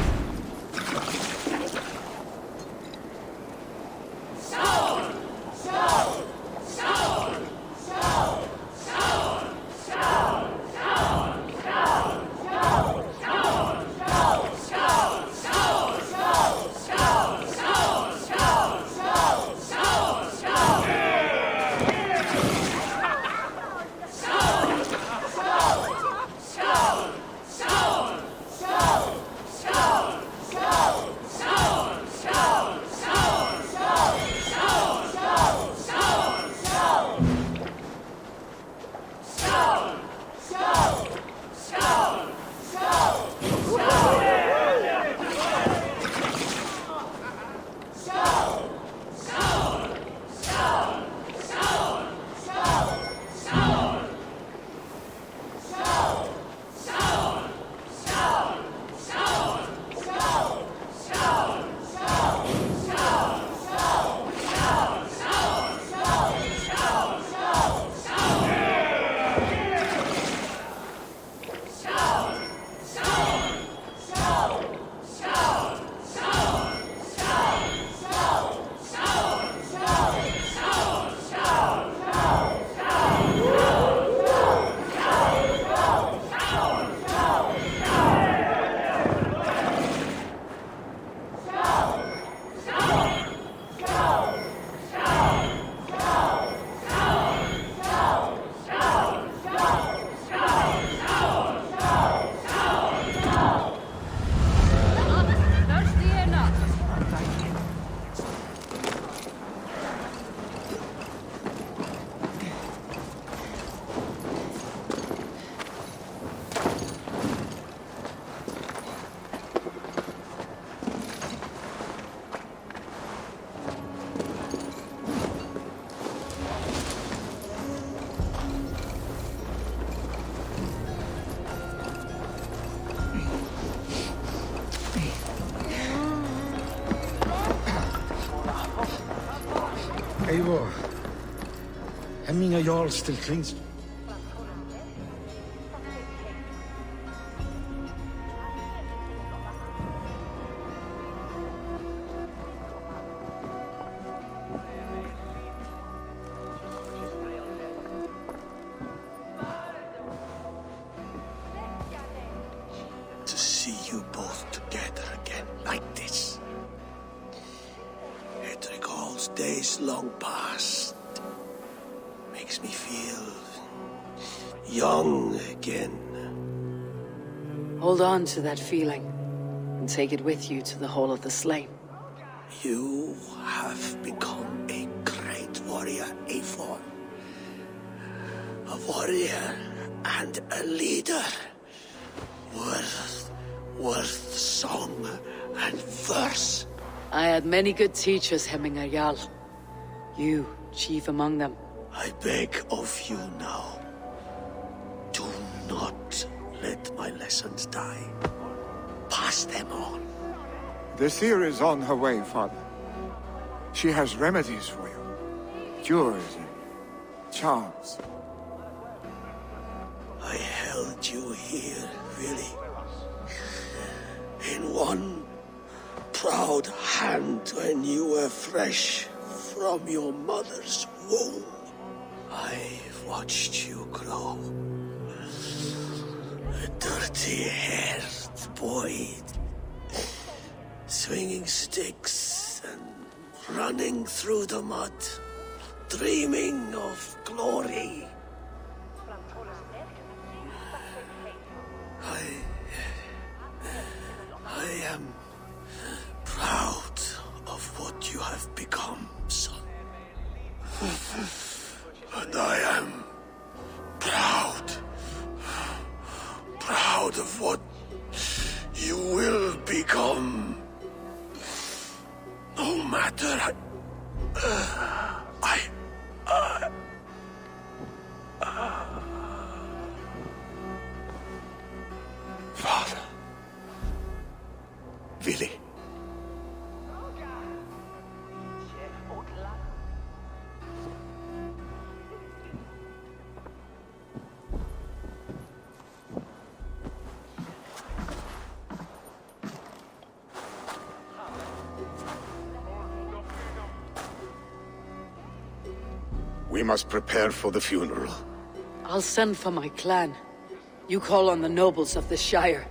Eivor. Hemminger Jarl still clings. To see you both together again like this. It recalls days long past. Makes me feel young again. Hold on to that feeling, and take it with you to the Hall of the Slain. You have become a great warrior, Eivor. A warrior and a leader. Worth song and verse. I had many good teachers, Hemminger Jarl. You, chief among them. I beg of you now, do not let my lessons die. Pass them on. The seer is on her way, Father. She has remedies for you. Cures and charms. I held you here, really. In one proud hand when you were fresh from your mother's womb. I've watched you grow. A dirty-haired boy, swinging sticks and running through the mud, dreaming of glory. I am proud of what you have become, son. And I am proud of what you will become. No matter Father. Willy. We must prepare for the funeral. I'll send for my clan. You call on the nobles of the Shire.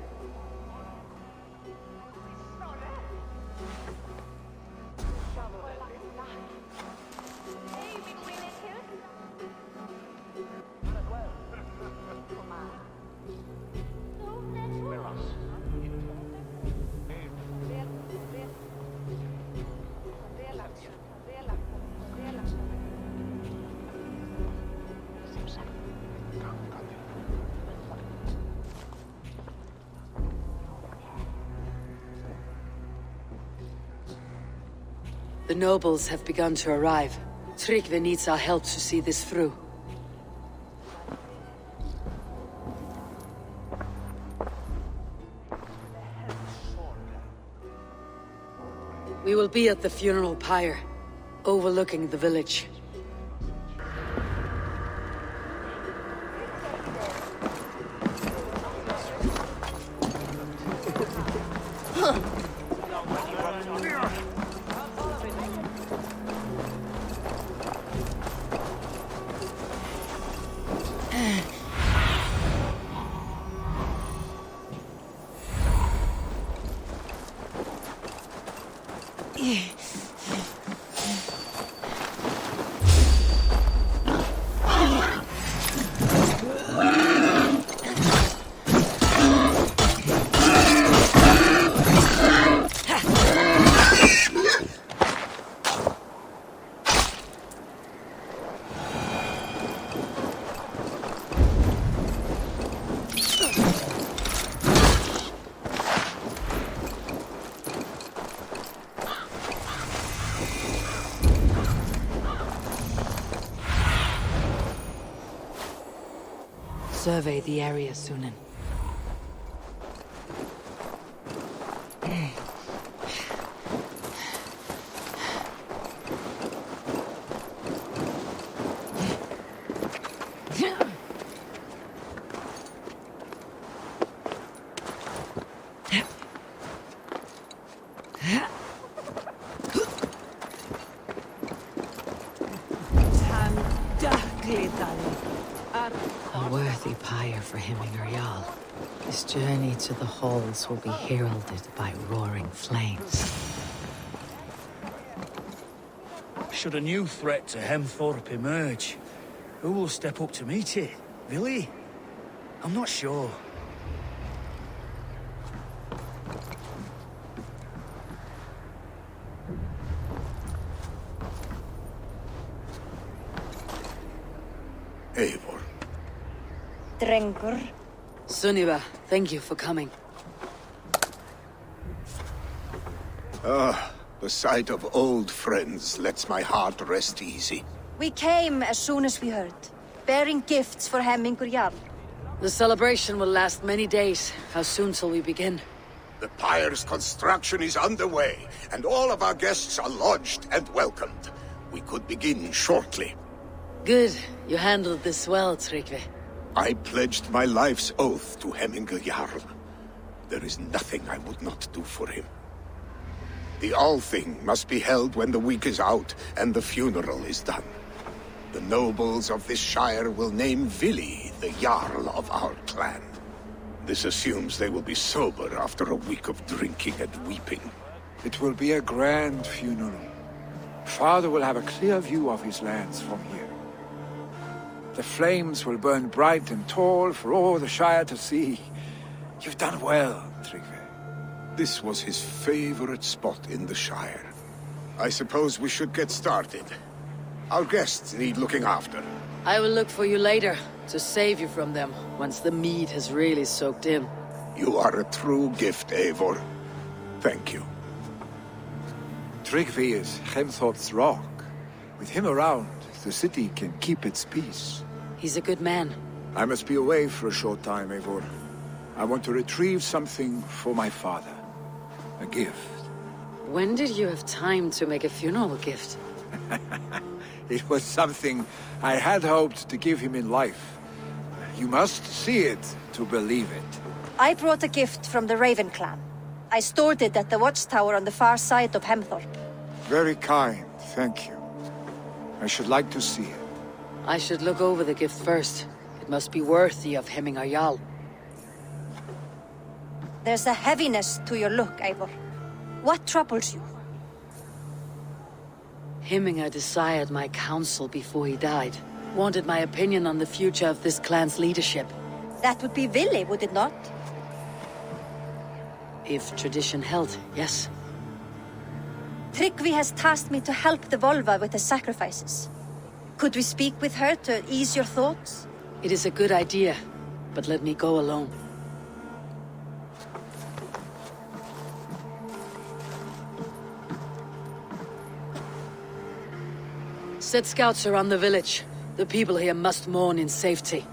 The nobles have begun to arrive. Tryggvi needs our help to see this through. We will be at the funeral pyre, overlooking the village. Survey the area, Sunan. This journey to the halls will be heralded by roaring flames. Should a new threat to Hemthorpe emerge, who will step up to meet it? Really? I'm not sure. Eivor. Drengur. Sunniva, thank you for coming. The sight of old friends lets my heart rest easy. We came as soon as we heard, bearing gifts for Hemmingur Jarl. The celebration will last many days. How soon shall we begin? The pyre's construction is underway, and all of our guests are lodged and welcomed. We could begin shortly. Good. You handled this well, Tryggvi. I pledged my life's oath to Hemmingur Jarl. There is nothing I would not do for him. The Althing must be held when the week is out and the funeral is done. The nobles of this shire will name Vili the Jarl of our clan. This assumes they will be sober after a week of drinking and weeping. It will be a grand funeral. Father will have a clear view of his lands from here. The flames will burn bright and tall for all the Shire to see. You've done well, Tryggvi. This was his favorite spot in the Shire. I suppose we should get started. Our guests need looking after. I will look for you later, to save you from them, once the mead has really soaked in. You are a true gift, Eivor. Thank you. Tryggvi is Hemthorpe's rock. With him around, the city can keep its peace. He's a good man. I must be away for a short time, Eivor. I want to retrieve something for my father. A gift. When did you have time to make a funeral gift? It was something I had hoped to give him in life. You must see it to believe it. I brought a gift from the Raven clan. I stored it at the watchtower on the far side of Hemthorpe. Very kind, thank you. I should like to see it. I should look over the gift first. It must be worthy of Hemmingur Jarl. There's a heaviness to your look, Eivor. What troubles you? Hemmingur desired my counsel before he died. Wanted my opinion on the future of this clan's leadership. That would be Vili, would it not? If tradition held, yes. Tryggvi has tasked me to help the Volva with the sacrifices. Could we speak with her to ease your thoughts? It is a good idea, but let me go alone. Set scouts around the village. The people here must mourn in safety.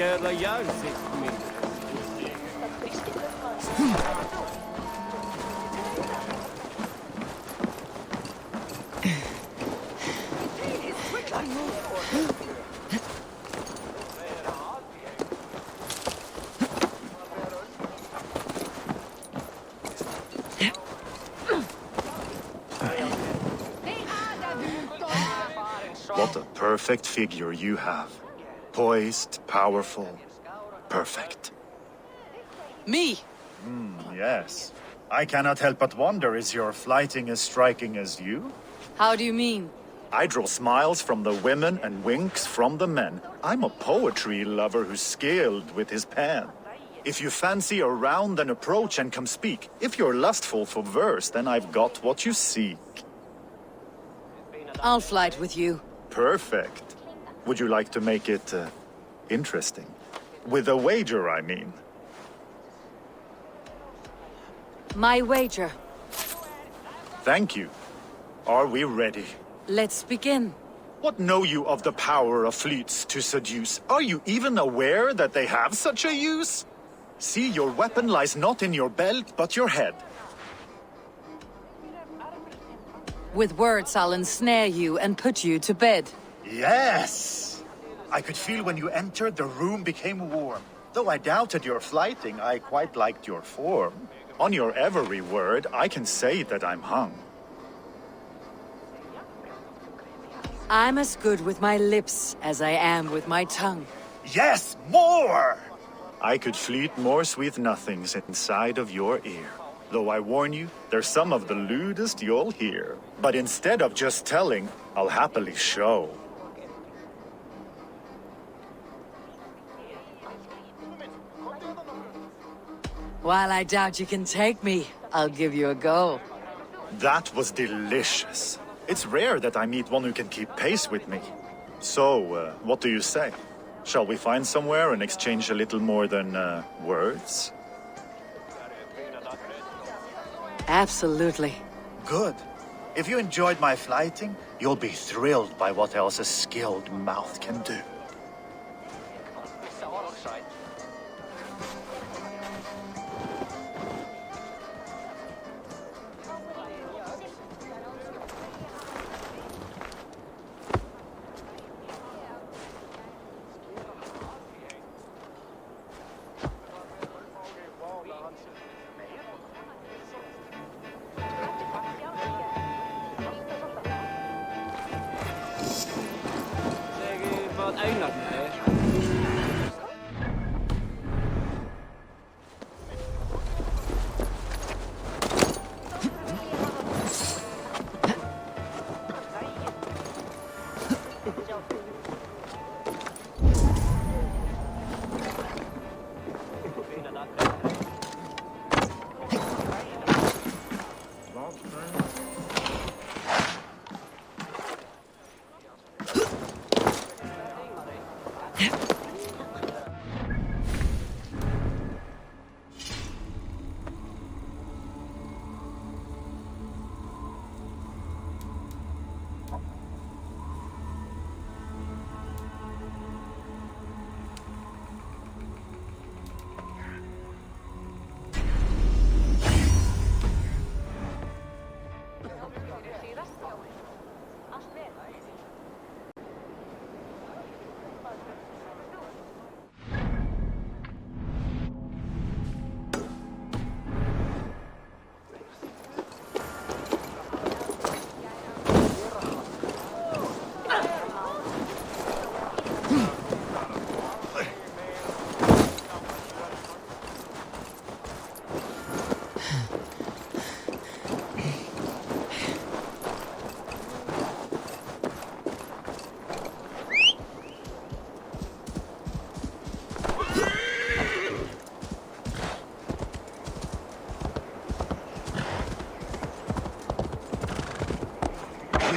scared of you, 6 meters. What a perfect figure you have. Poised, powerful, perfect. Me? Yes. I cannot help but wonder, is your flighting as striking as you? How do you mean? I draw smiles from the women and winks from the men. I'm a poetry lover who's skilled with his pen. If you fancy a round, then approach and come speak. If you're lustful for verse, then I've got what you seek. I'll flight with you. Perfect. Would you like to make it interesting? With a wager, I mean. My wager. Thank you. Are we ready? Let's begin. What know you of the power of fleets to seduce? Are you even aware that they have such a use? See, your weapon lies not in your belt, but your head. With words, I'll ensnare you and put you to bed. Yes! I could feel when you entered, the room became warm. Though I doubted your flighting, I quite liked your form. On your every word, I can say that I'm hung. I'm as good with my lips as I am with my tongue. Yes, more! I could fleet more sweet nothings inside of your ear. Though I warn you, they're some of the lewdest you'll hear. But instead of just telling, I'll happily show. While I doubt you can take me, I'll give you a go. That was delicious. It's rare that I meet one who can keep pace with me. So, what do you say? Shall we find somewhere and exchange a little more than, words? Absolutely. Good. If you enjoyed my flighting, you'll be thrilled by what else a skilled mouth can do.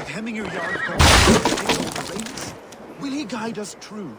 Hemming your yard gone, will he guide us true?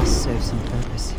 Serve some purpose.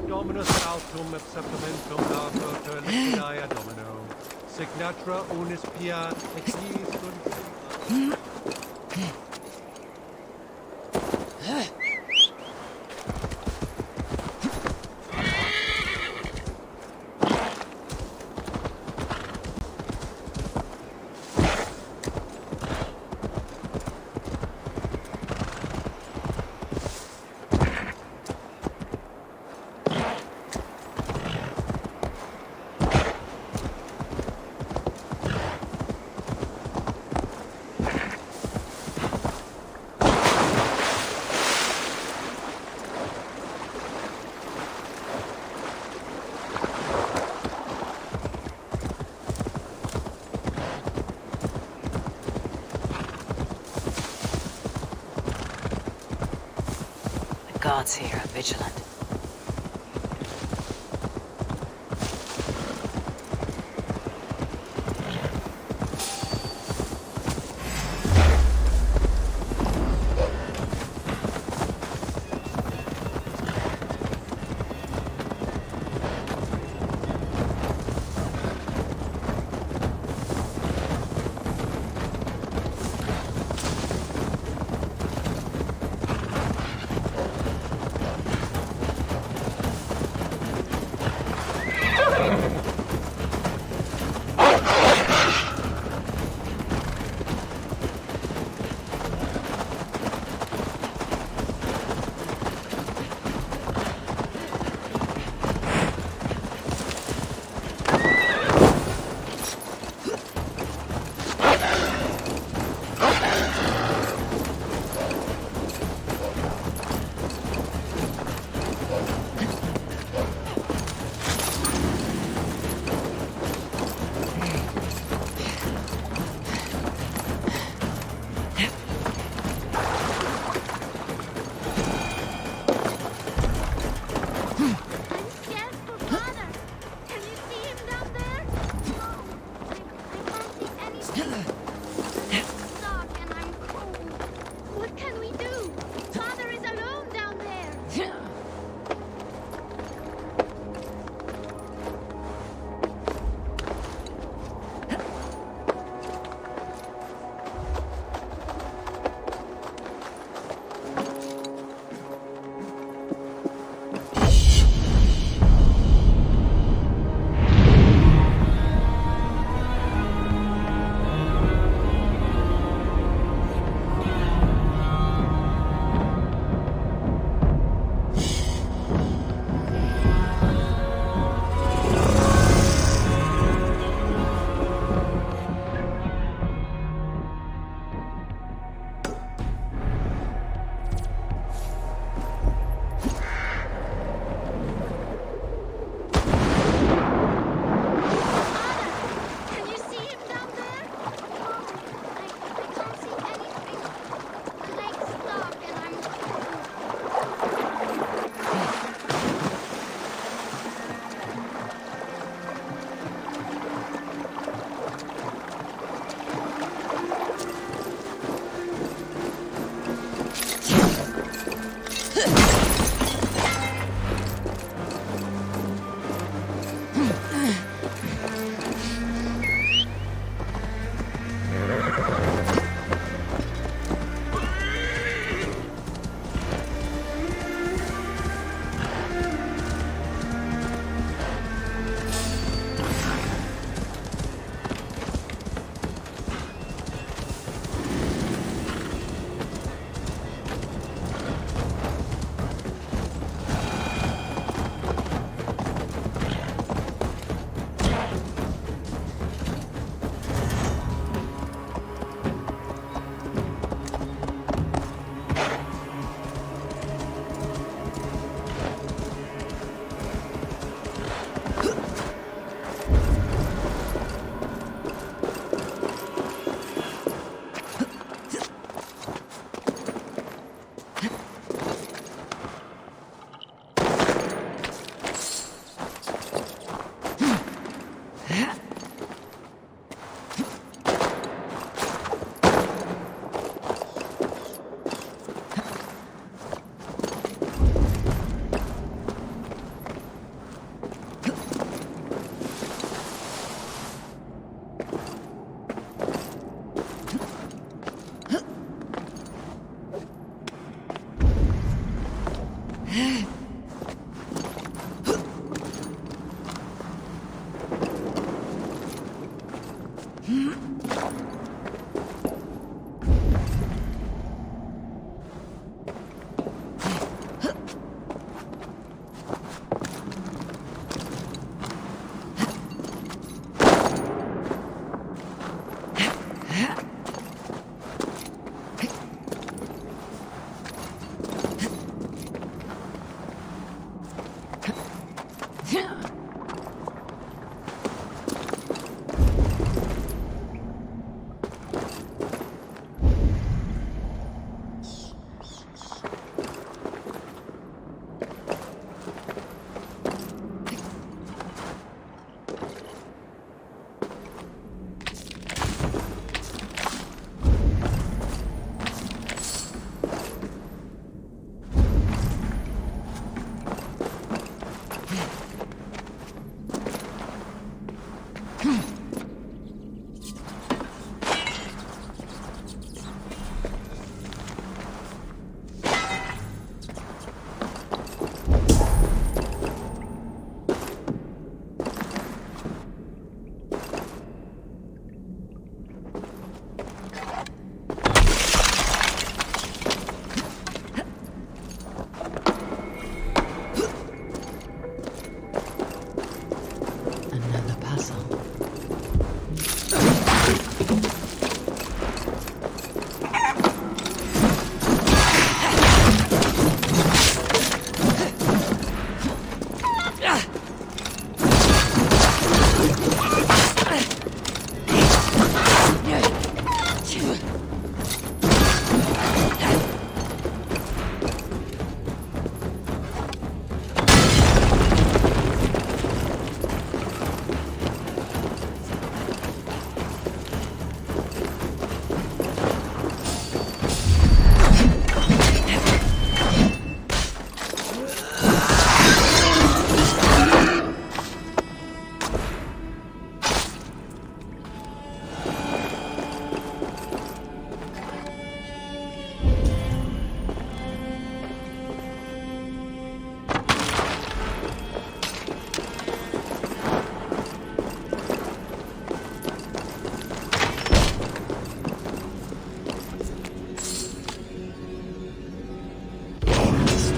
Dominus autum acceptamentum datur per liquidae domino. Signatra unis pia exis sunt. The gods here are vigilant.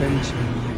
adventure in life.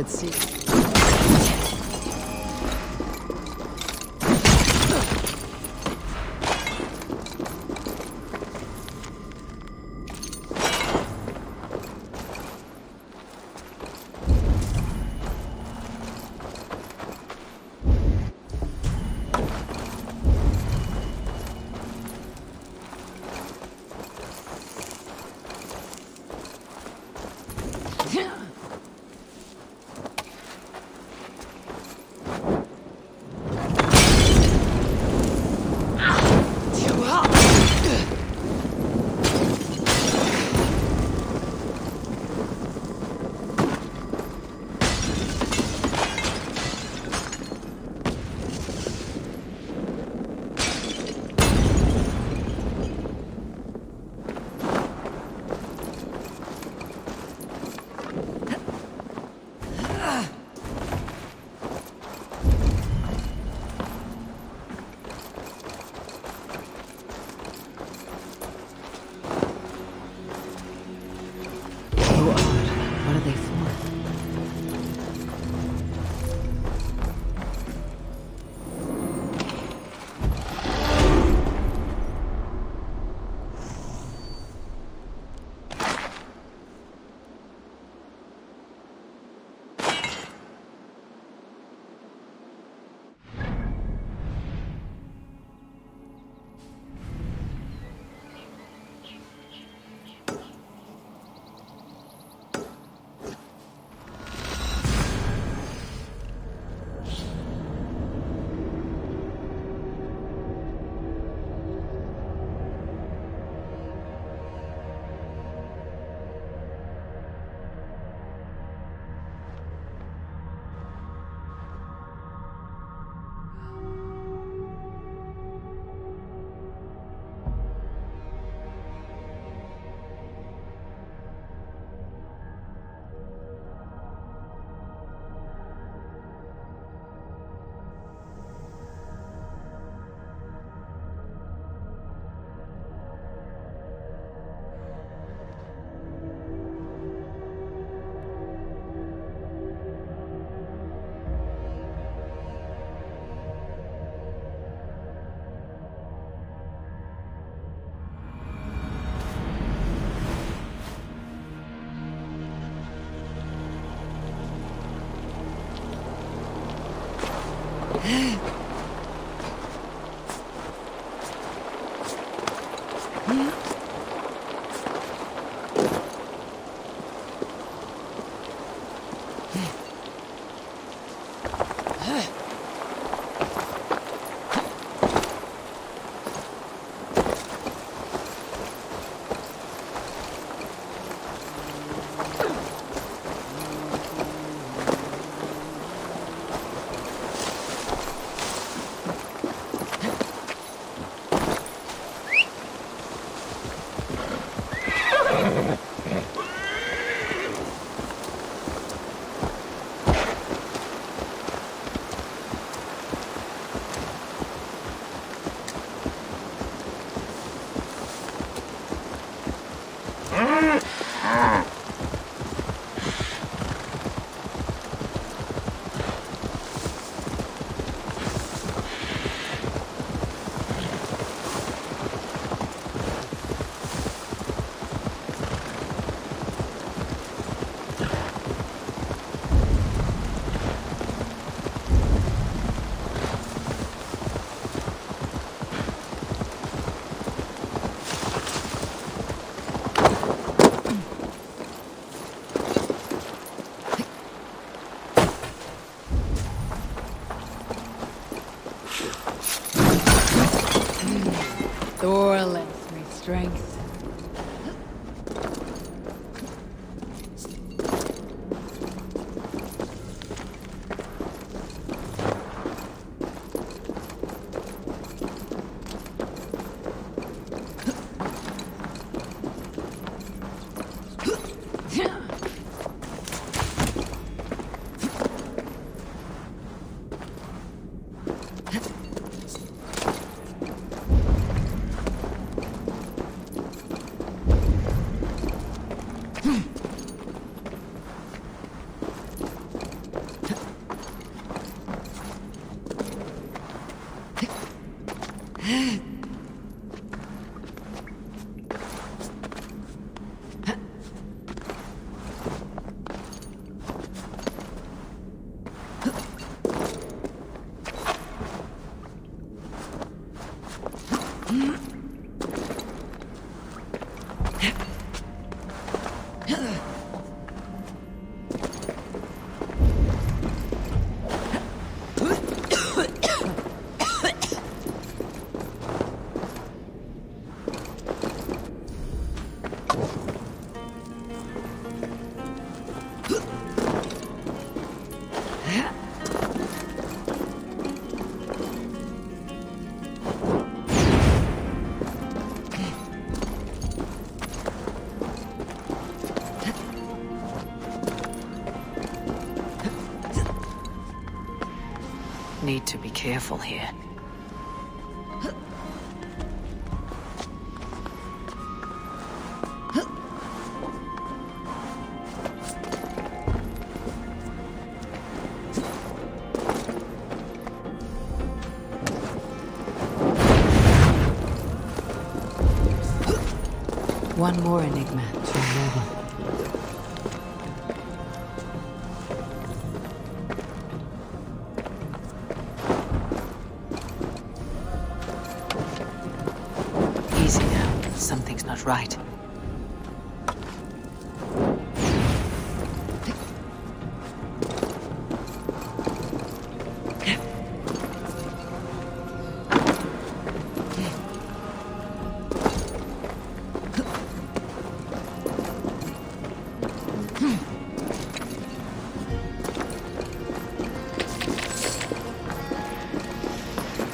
Let's see. What are they for? Thor lends me strength. Need to be careful here. One more enigma to remember. Easy now. Something's not right.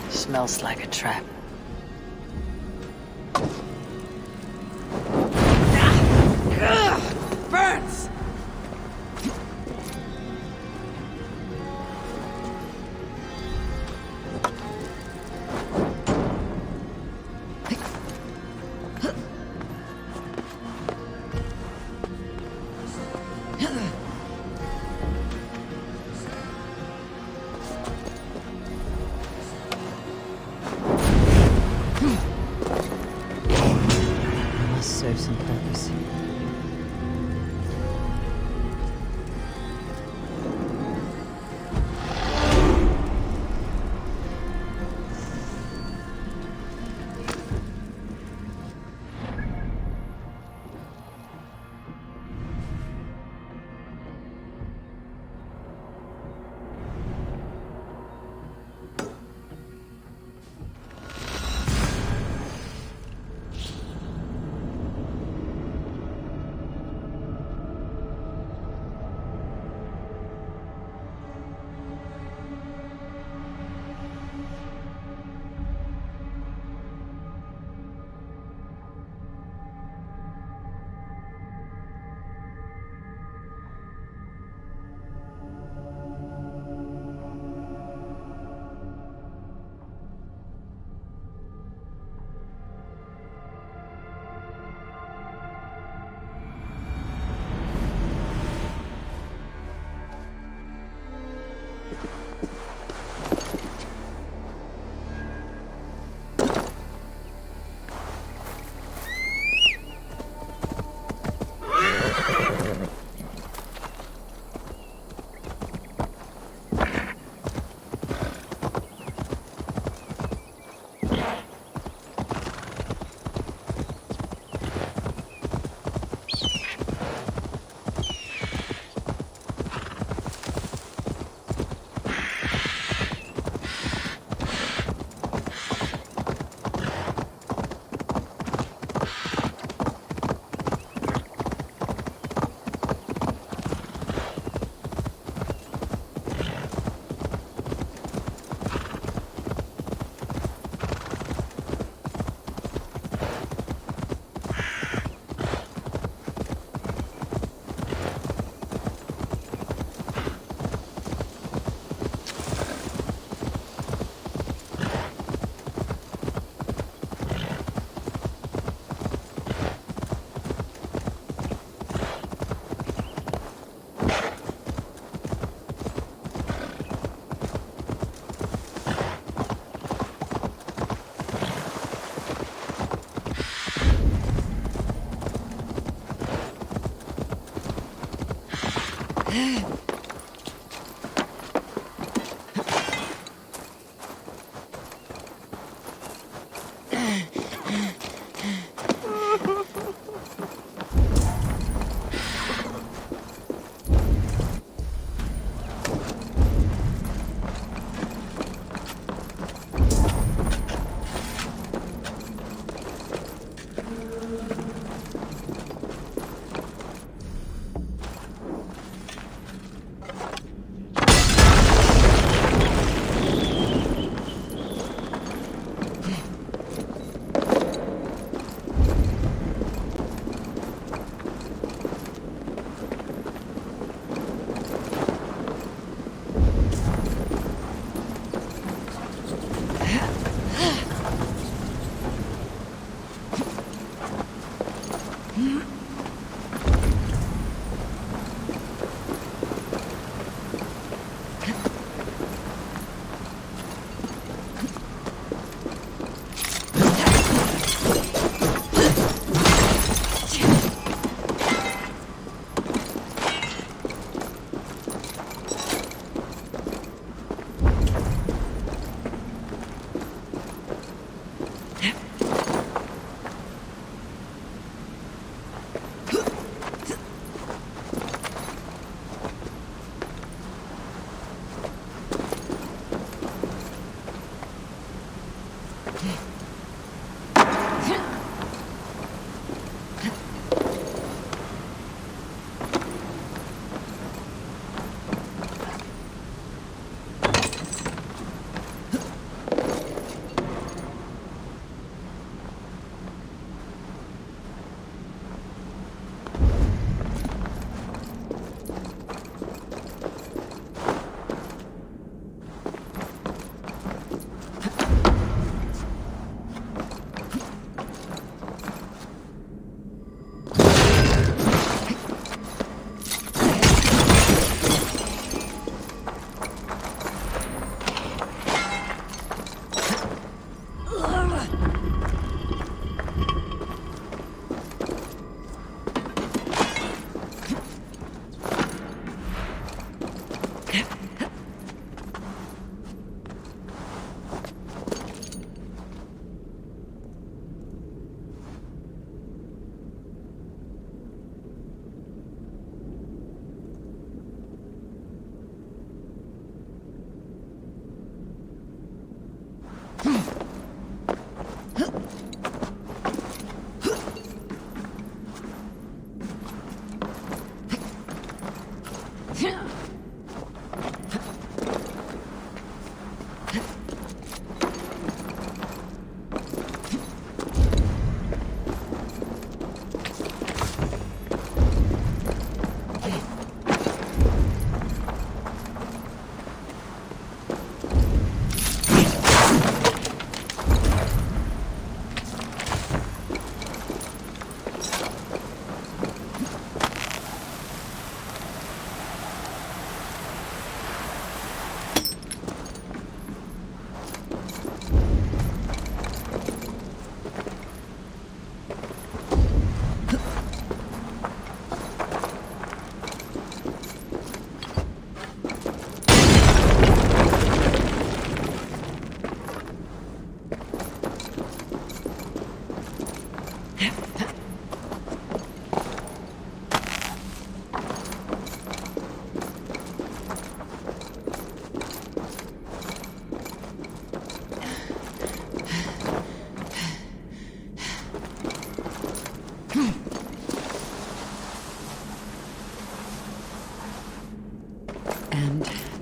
Smells like a trap. Burns! Must serve some purpose.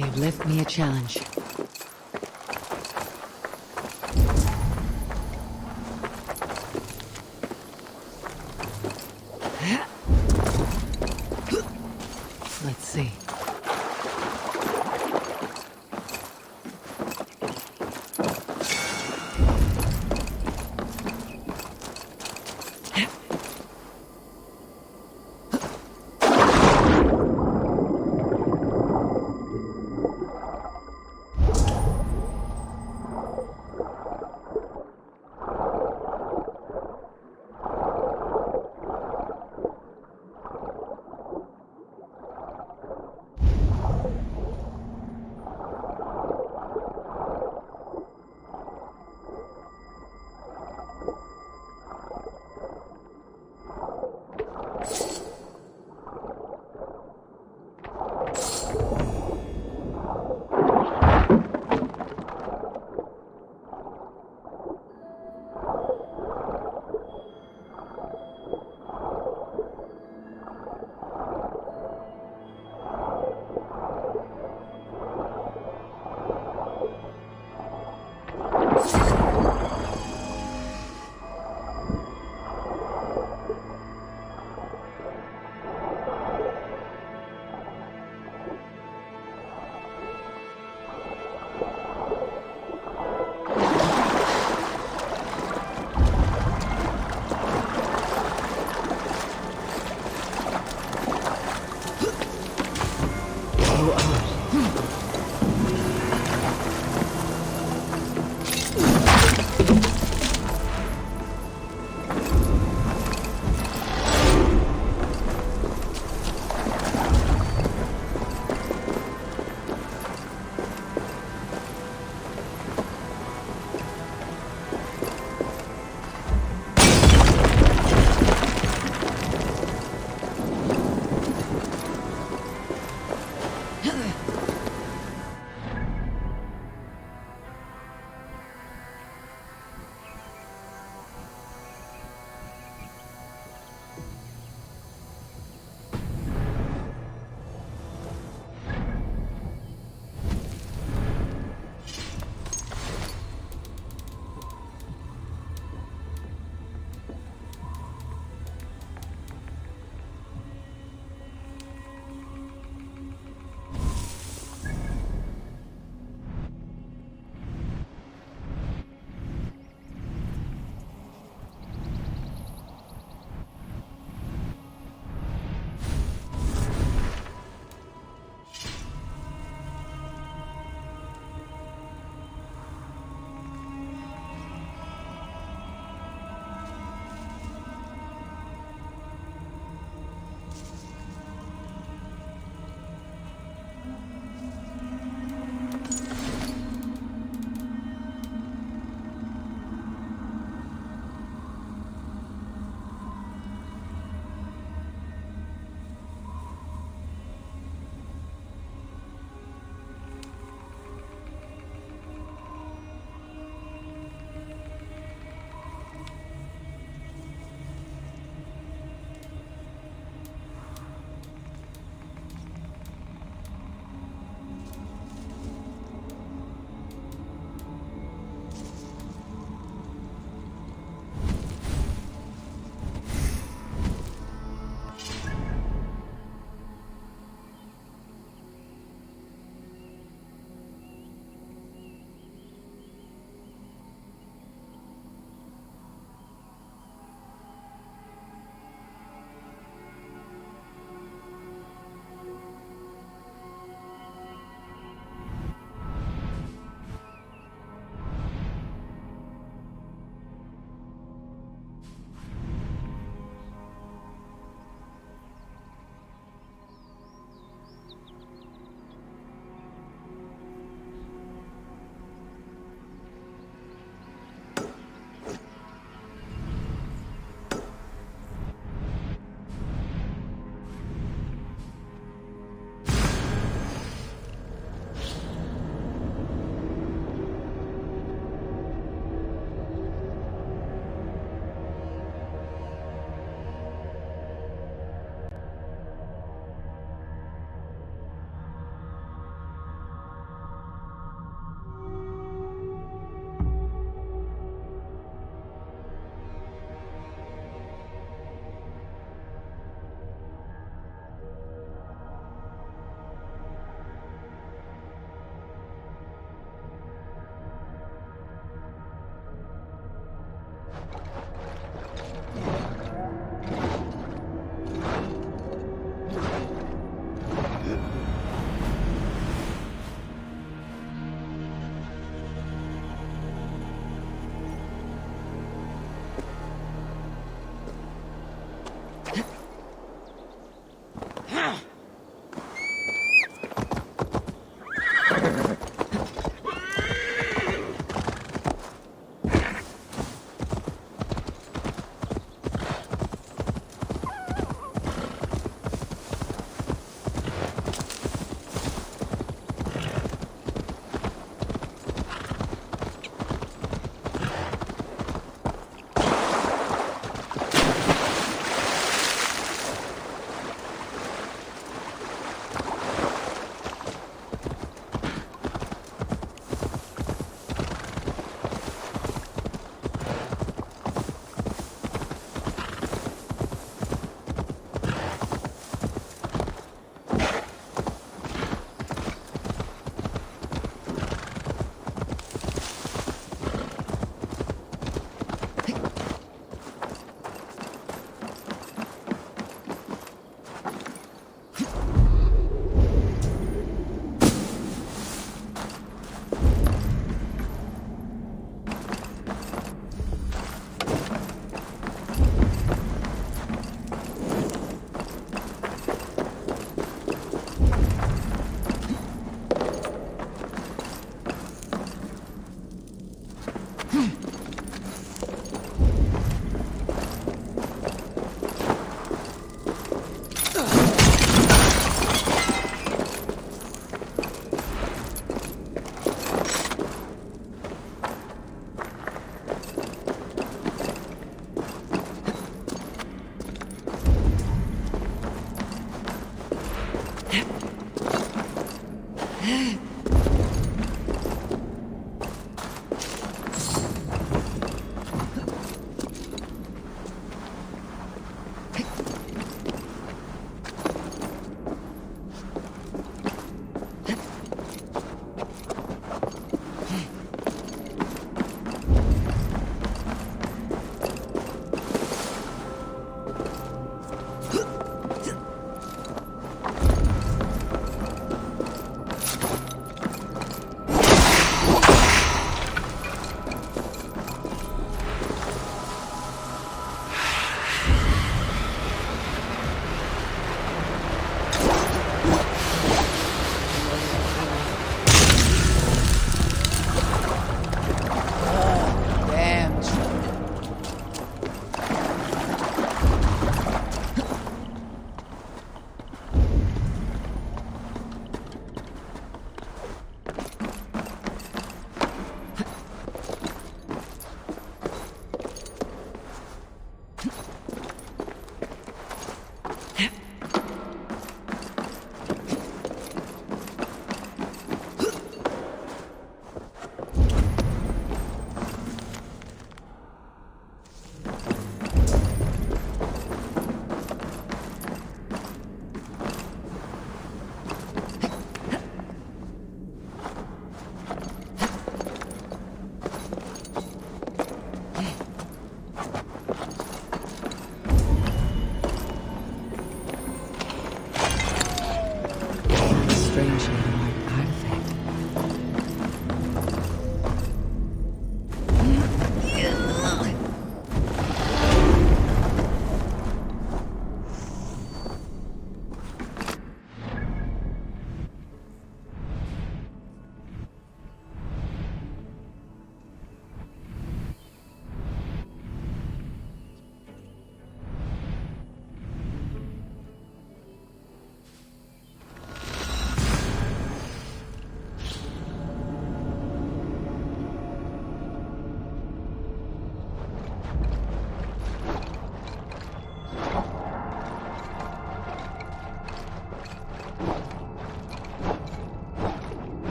They've left me a challenge. Let's see.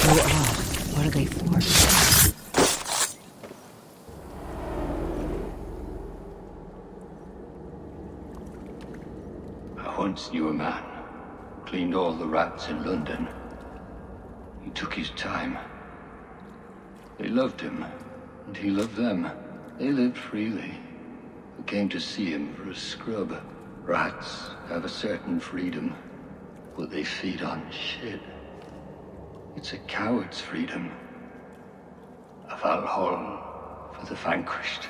Who are? What are they for? I once knew a man. Cleaned all the rats in London. He took his time. They loved him, and he loved them. They lived freely. They came to see him for a scrub. Rats have a certain freedom, but they feed on shit. It's a coward's freedom. A Valhalla for the vanquished.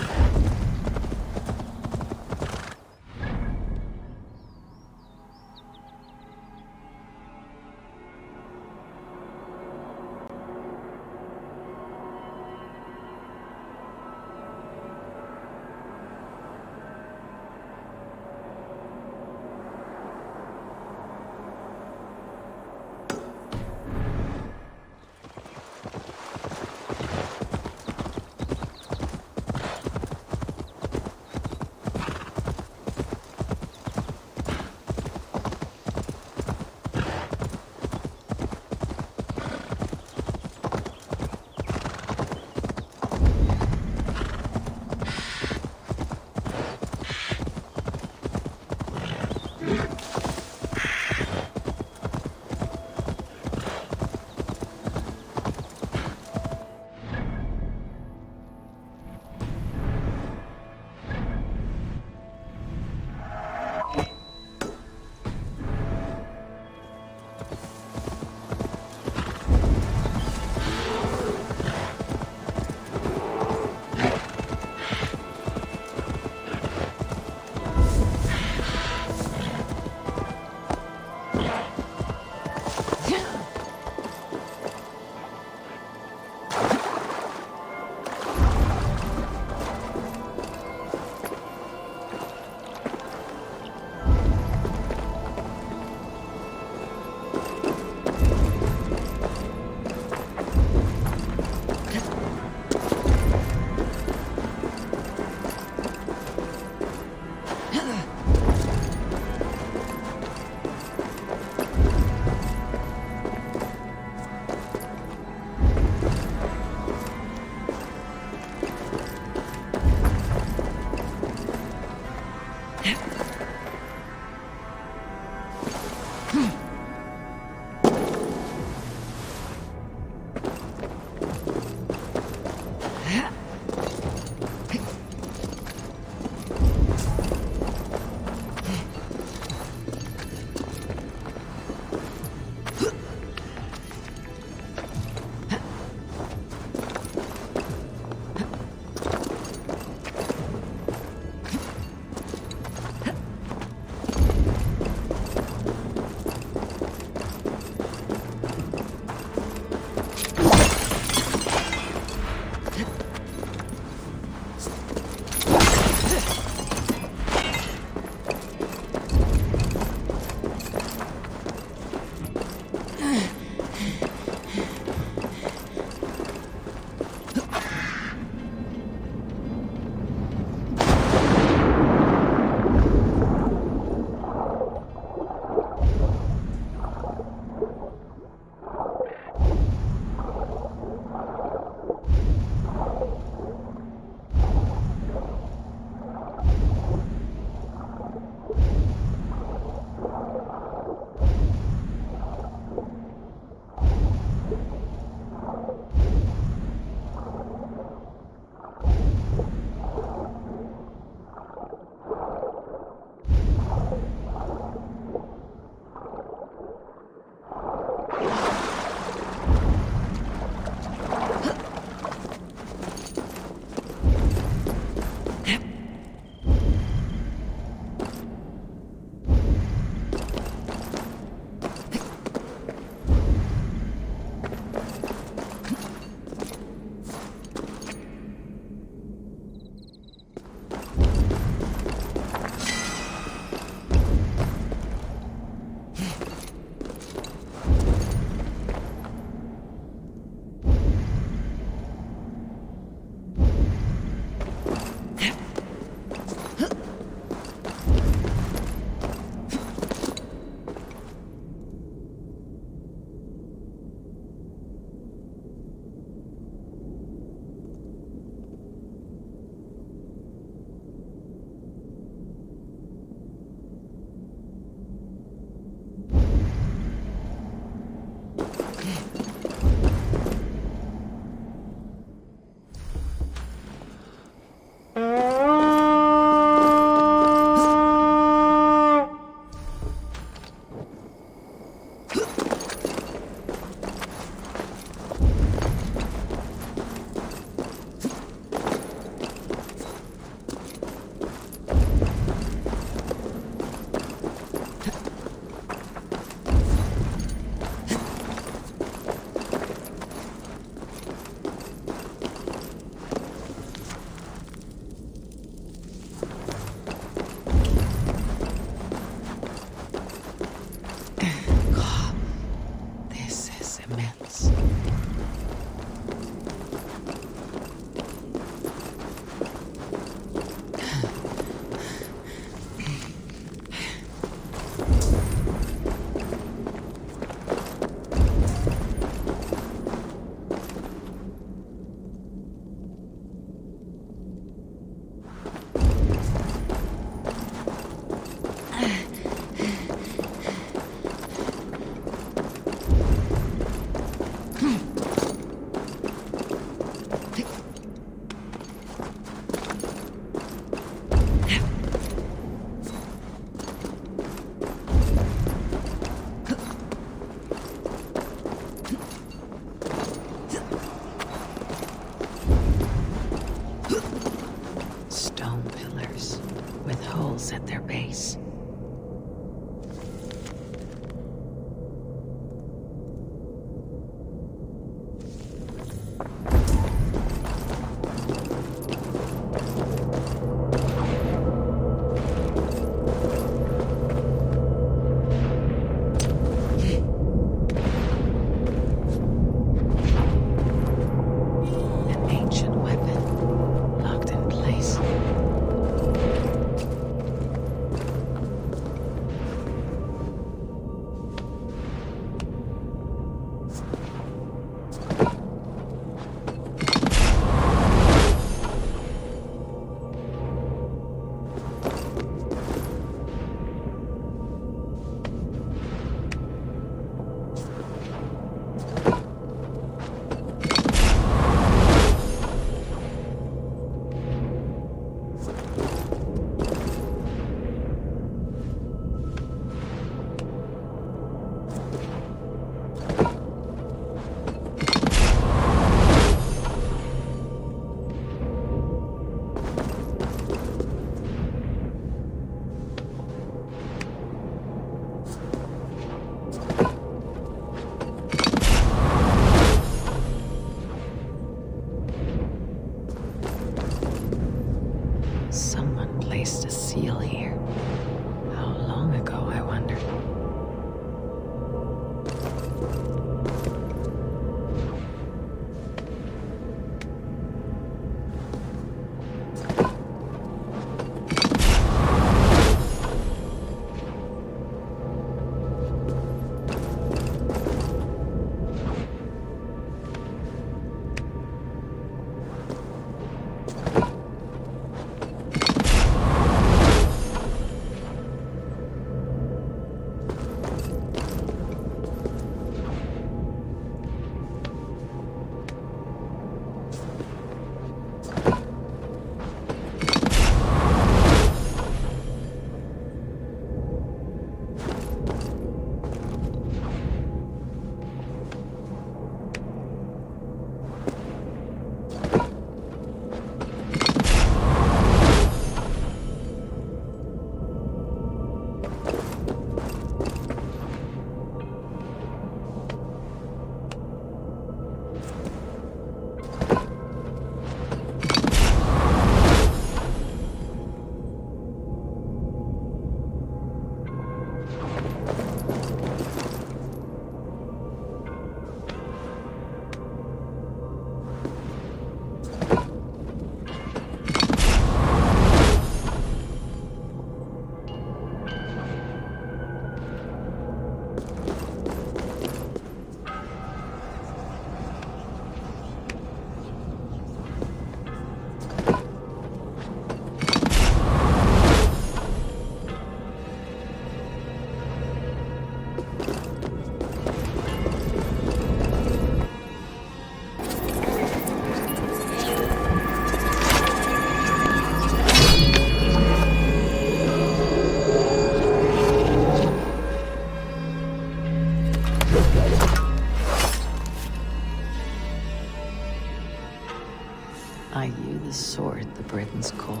sword the Britons call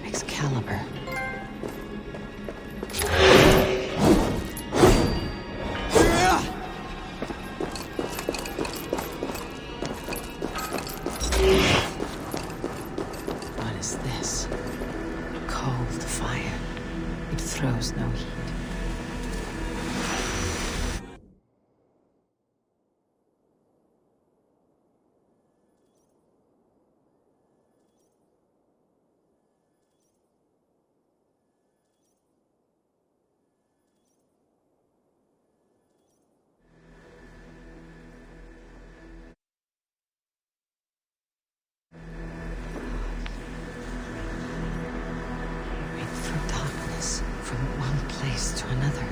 Excalibur. What is this? A cold fire. It throws no heat. From one place to another.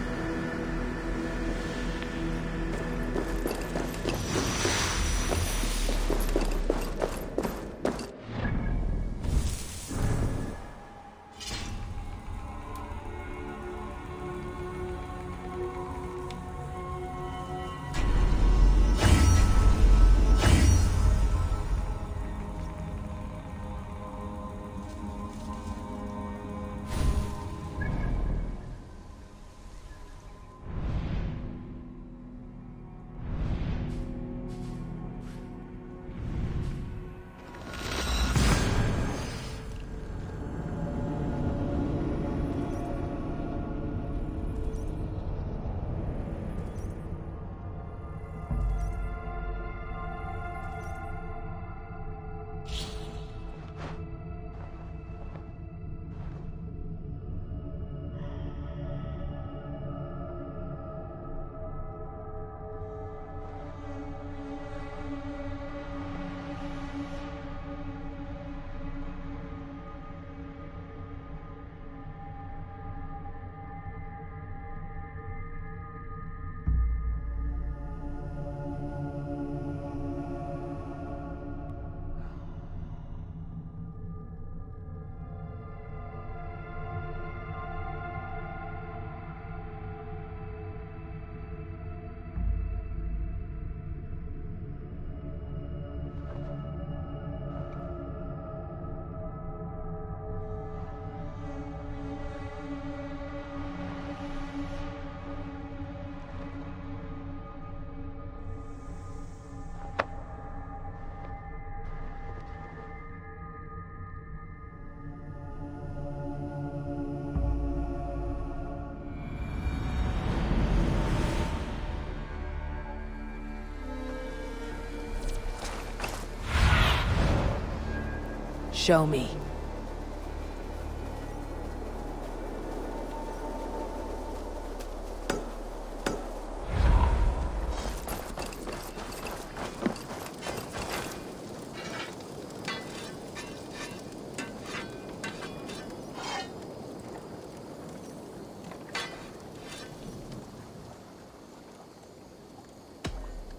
Show me.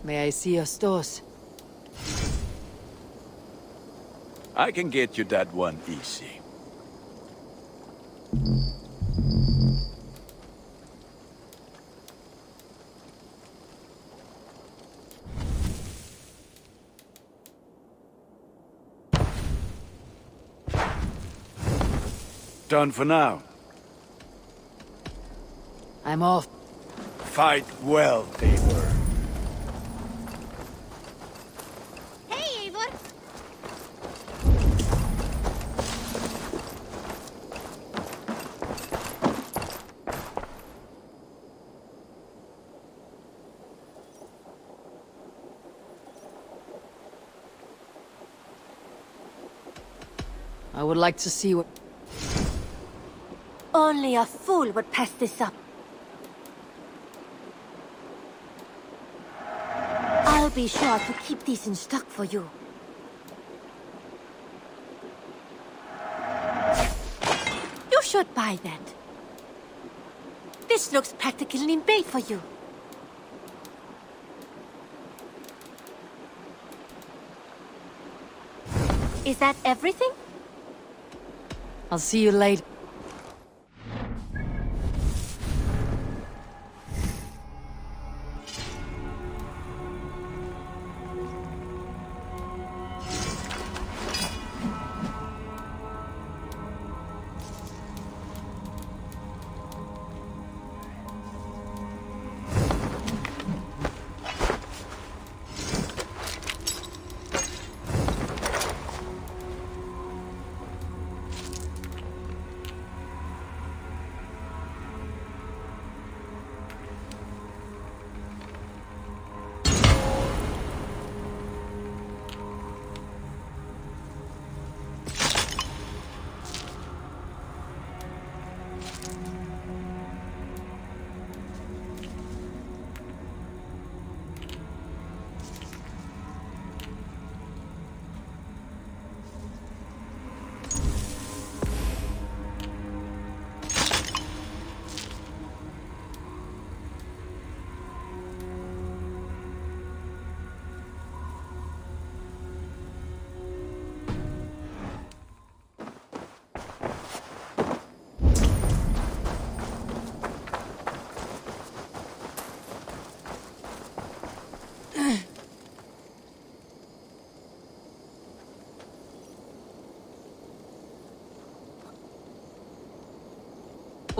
May I see your stores? I can get you that one easy. Done for now. I'm off. Fight well, Eivor. Hey, Eivor! I would like to see what... Only a fool would pass this up. I'll be sure to keep these in stock for you. You should buy that. This looks practically made for you. Is that everything? I'll see you later.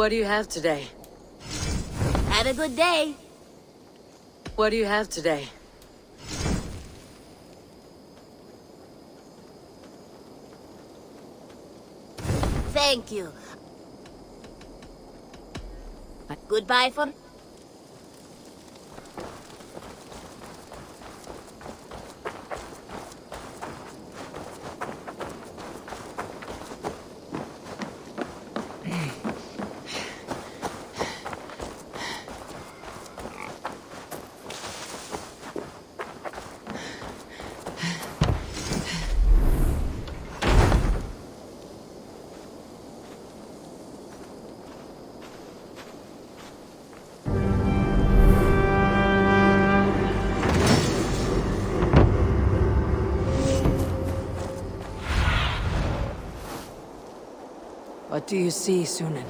What do you have today? Have a good day. What do you have today? Thank you. Goodbye for... What do you see, Sunan?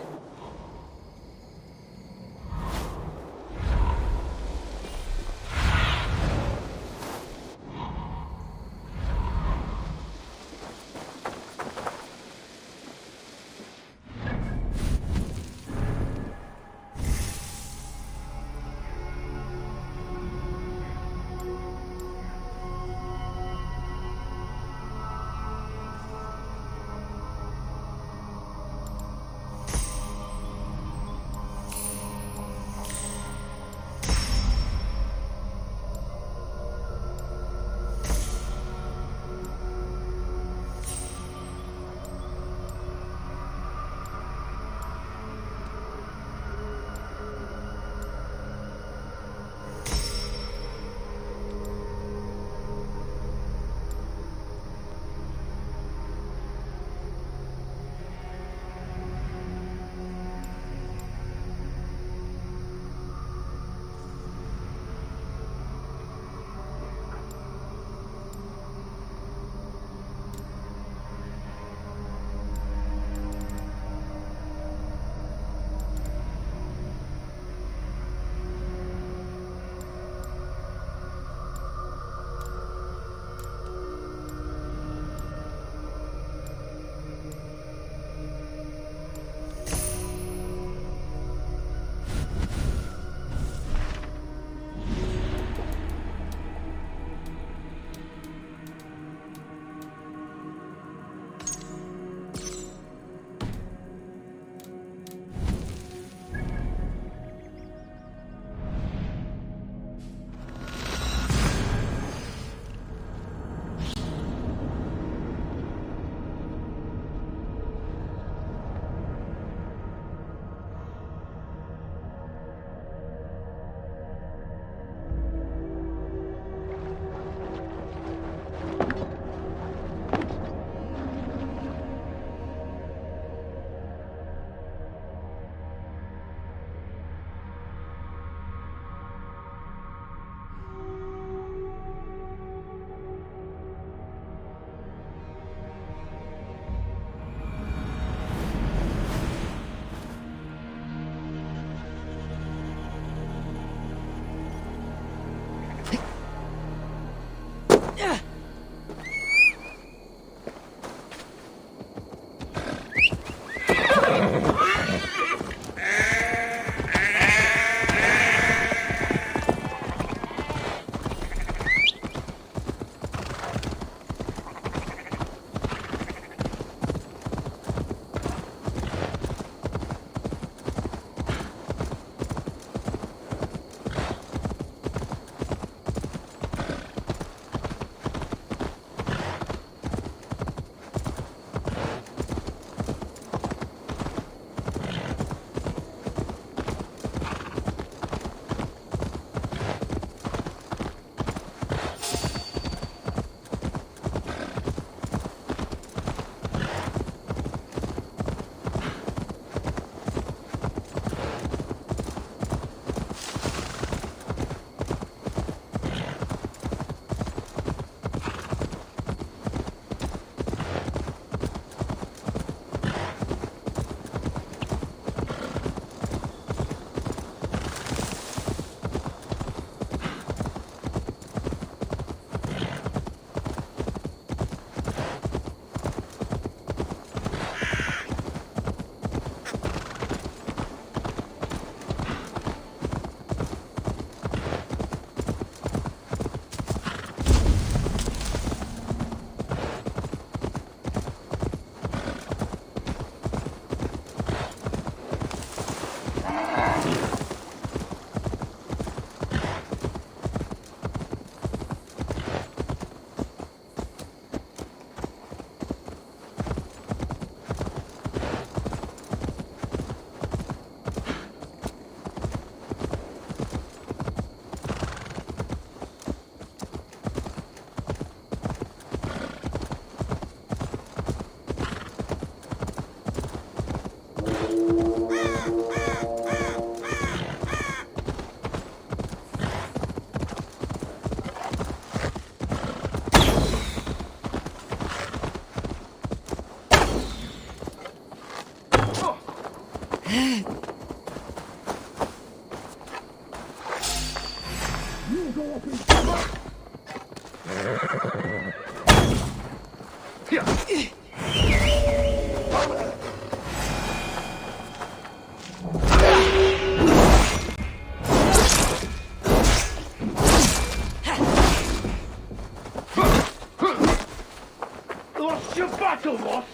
Lost your battle, lost?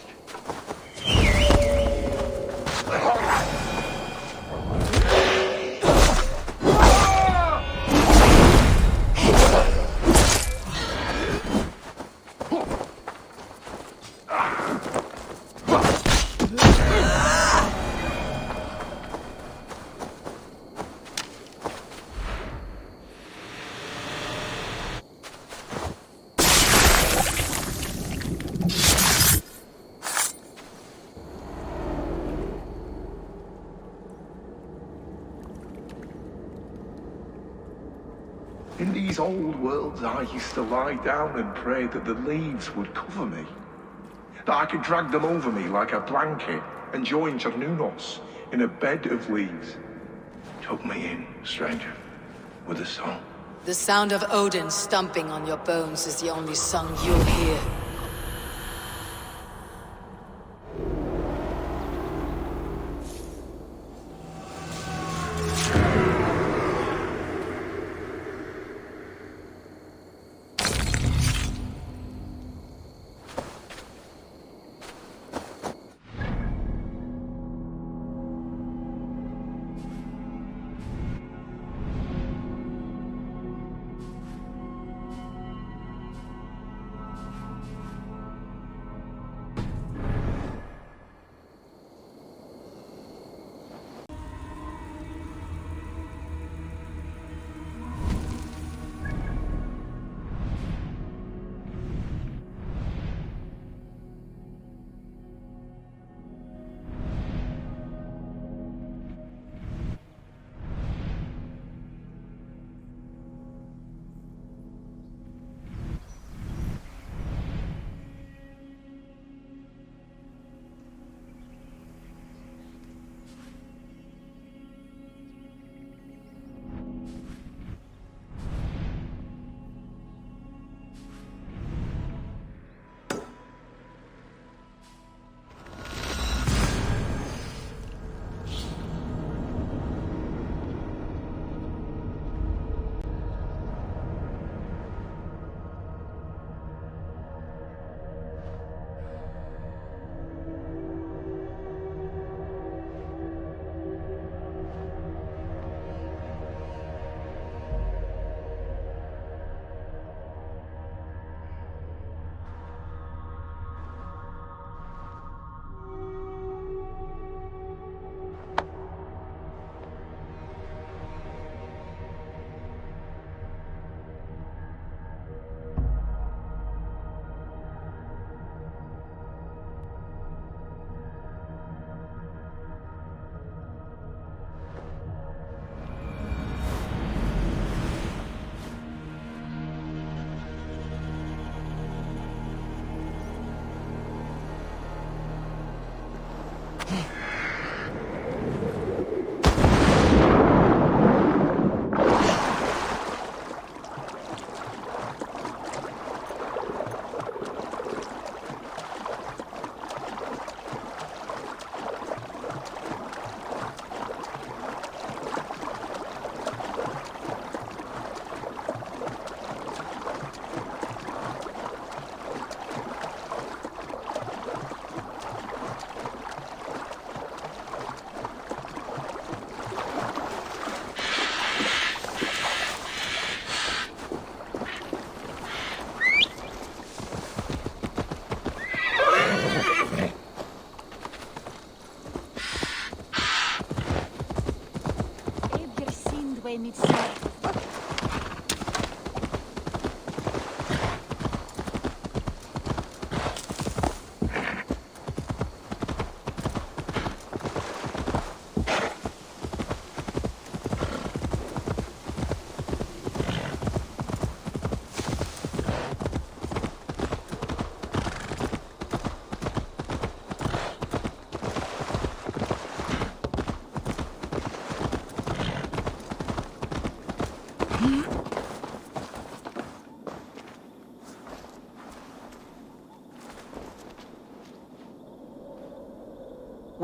In these old worlds, I used to lie down and pray that the leaves would cover me. That I could drag them over me like a blanket and join Cernunos in a bed of leaves. Tuck me in, stranger, with a song. The sound of Odin stomping on your bones is the only song you'll hear.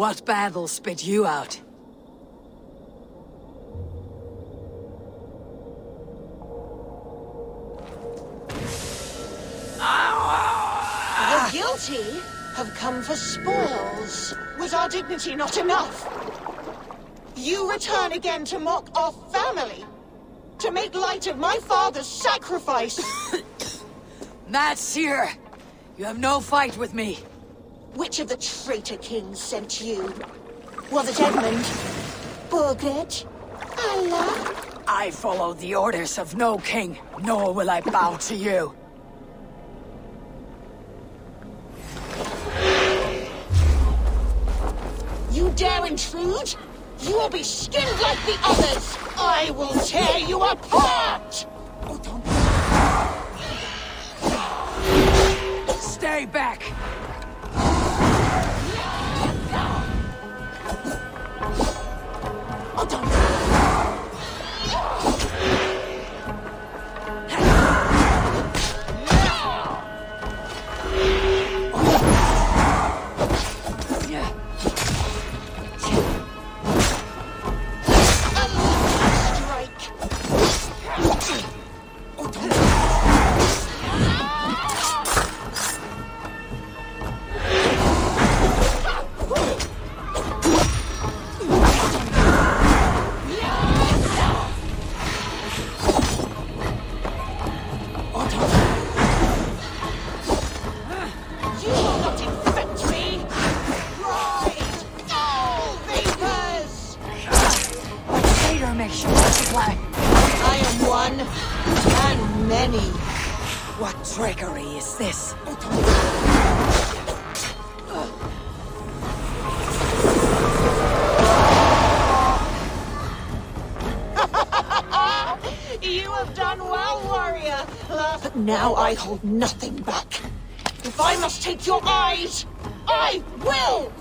What battle spit you out? The guilty have come for spoils. Was our dignity not enough? You return again to mock our family? To make light of my father's sacrifice? Mad Seer! You have no fight with me. Which of the traitor kings sent you? Was it Edmund? Burgred? Allah? I follow the orders of no king, nor will I bow to you. You dare intrude? You will be skinned like the others! I will tear you apart! Stay back! Trickery is this? You have done well, warrior. But now I hold nothing back. If I must take your eyes, I will!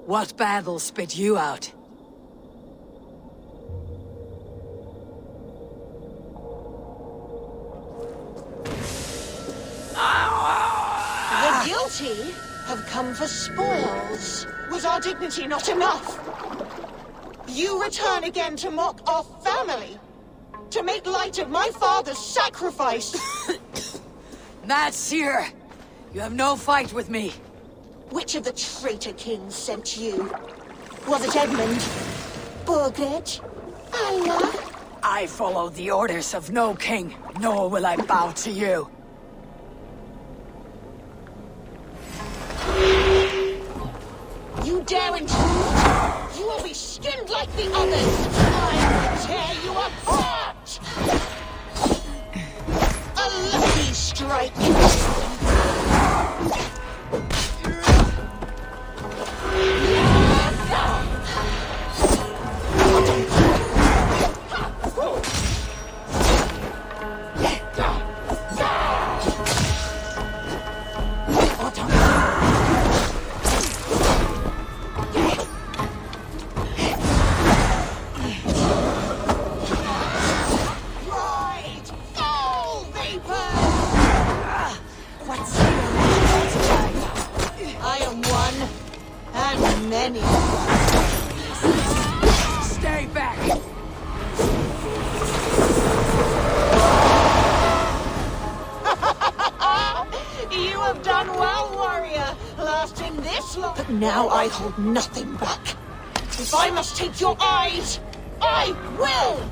What battle spit you out? The guilty have come for spoils. Was our dignity not enough? You return again to mock our family? To make light of my father's sacrifice? Matt Seer, you have no fight with me. Which of the traitor kings sent you? Was it Edmund? Burgred? Allah? I follow the orders of no king, nor will I bow to you. You dare intrude? You will be skinned like the others! I will tear you apart! A lucky strike! Stay back! You have done well, warrior, lasting this long. But now I hold nothing back. If I must take your eyes, I will!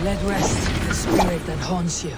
Let rest the spirit that haunts you.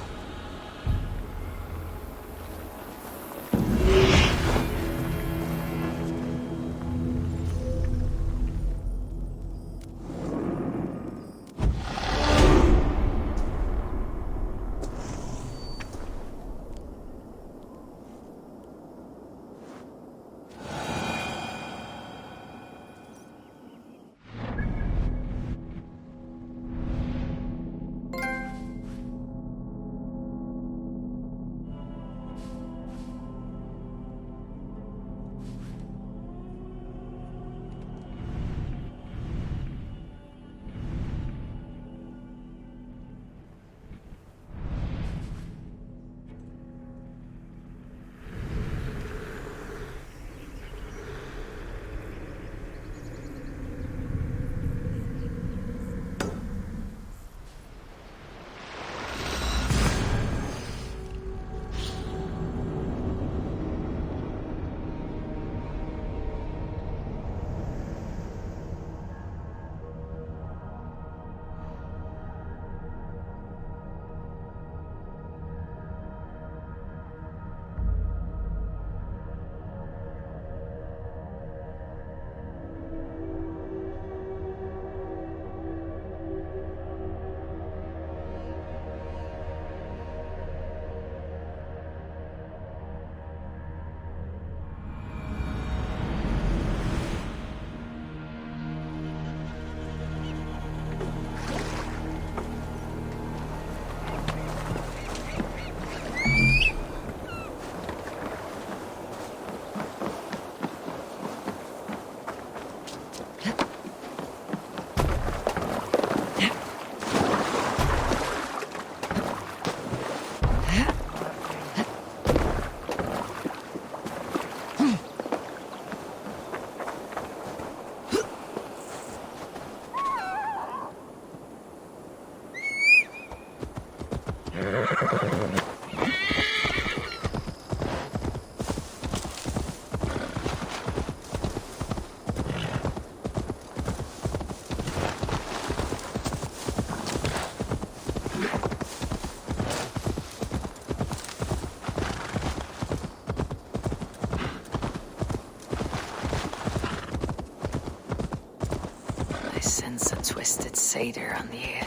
twisted satyr on the air.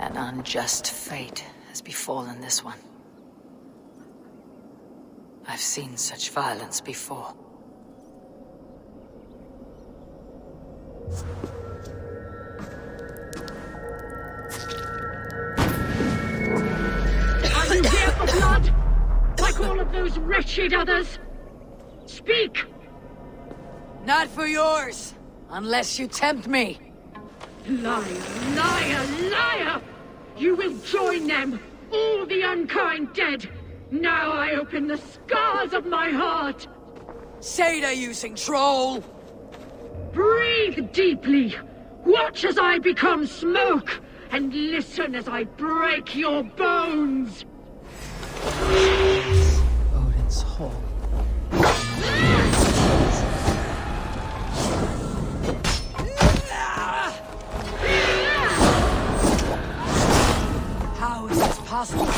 An unjust fate has befallen this one. I've seen such violence before. Are you here for blood? Like all of those wretched others? Speak! Not for yours, unless you tempt me. Liar, liar, liar! You will join them, all the unkind dead! Now I open the scars of my heart! Satyr-using troll! Breathe deeply! Watch as I become smoke! And listen as I break your bones! Odin's Hall. How is this possible?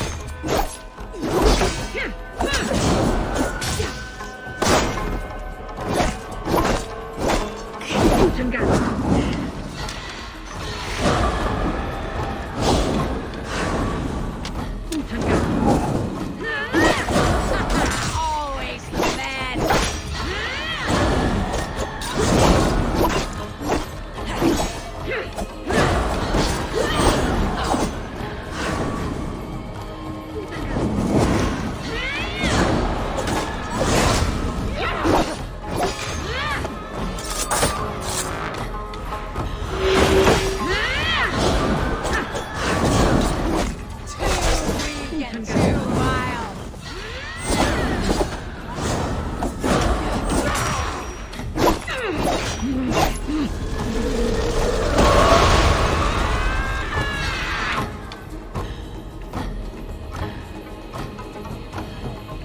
Always mad!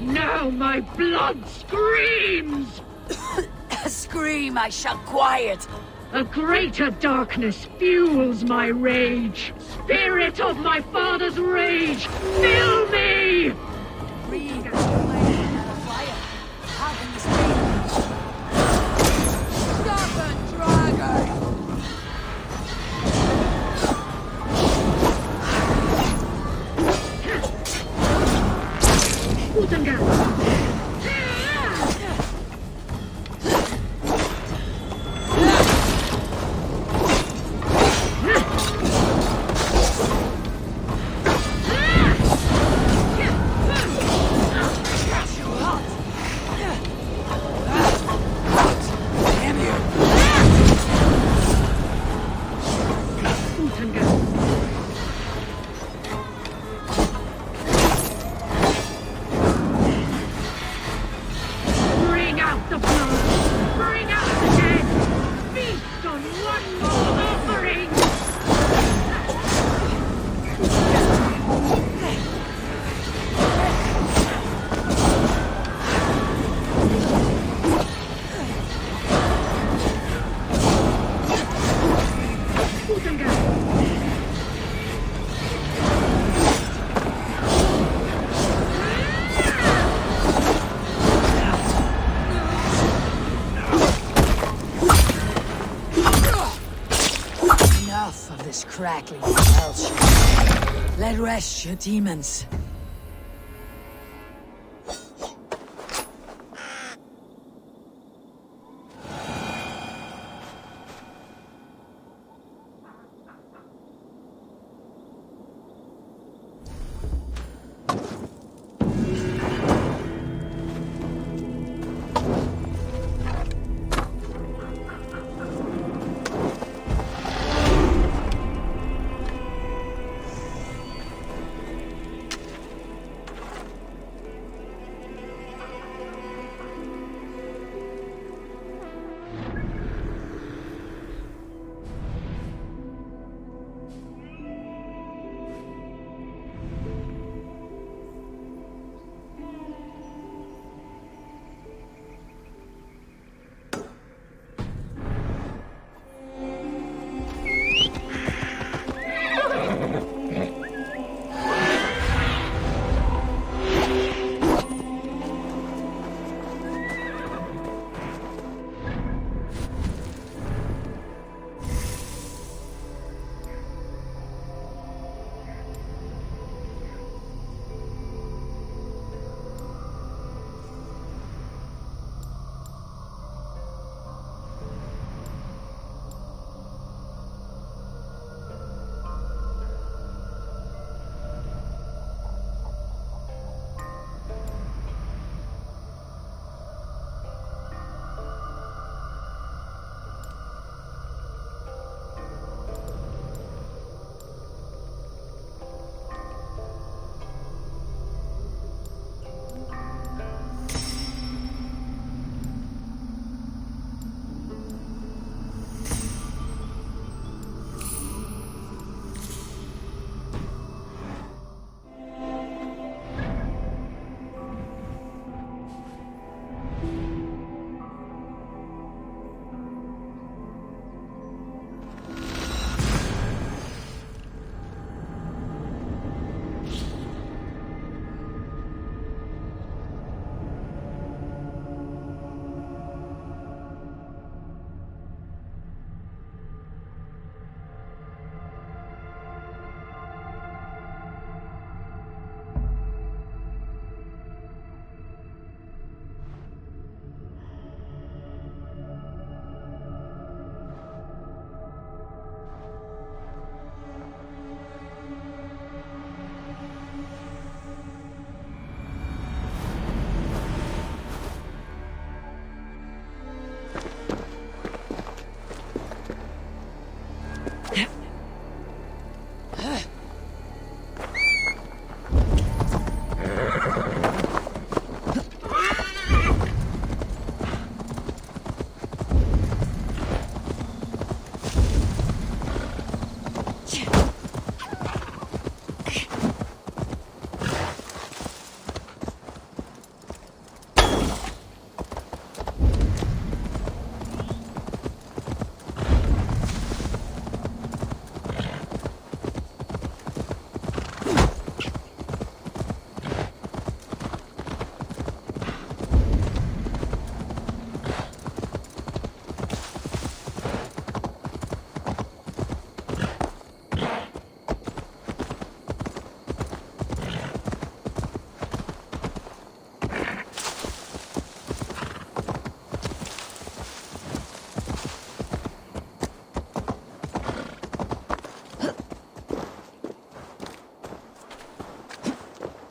Now my blood screams! Scream, I shall quiet. A greater darkness fuels my rage. Spirit of my father's rage, fill me! Read fire. How can this be? Stop and drag her! Bring out the blood! Bring out the dead! Feast on one more offering! Enough of this crackling belch. Let rest your demons.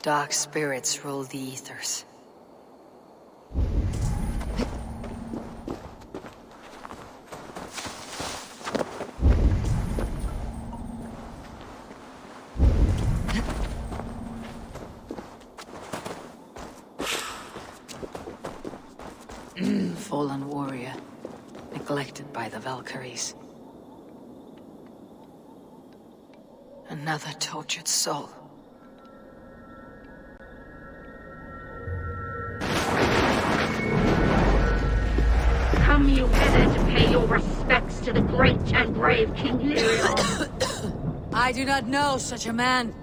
dark spirits rule the ethers. Fallen warrior, neglected by the Valkyries. Another tortured soul. Come you hither to pay your respects to the great and brave King Lyrion. I do not know such a man.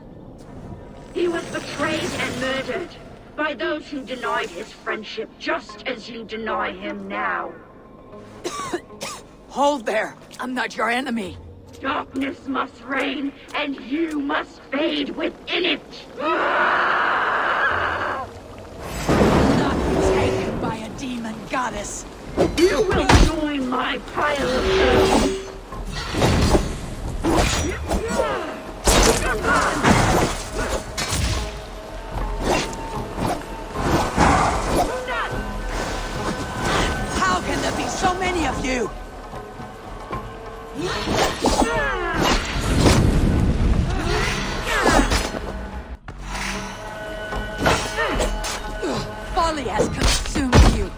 He was betrayed and murdered by those who denied his friendship, just as you deny him now. Hold there! I'm not your enemy! Darkness must reign, and you must fade within it! Not taken by a demon goddess! You will join my pile of bones! How can there be so many of you? Folly has consumed you.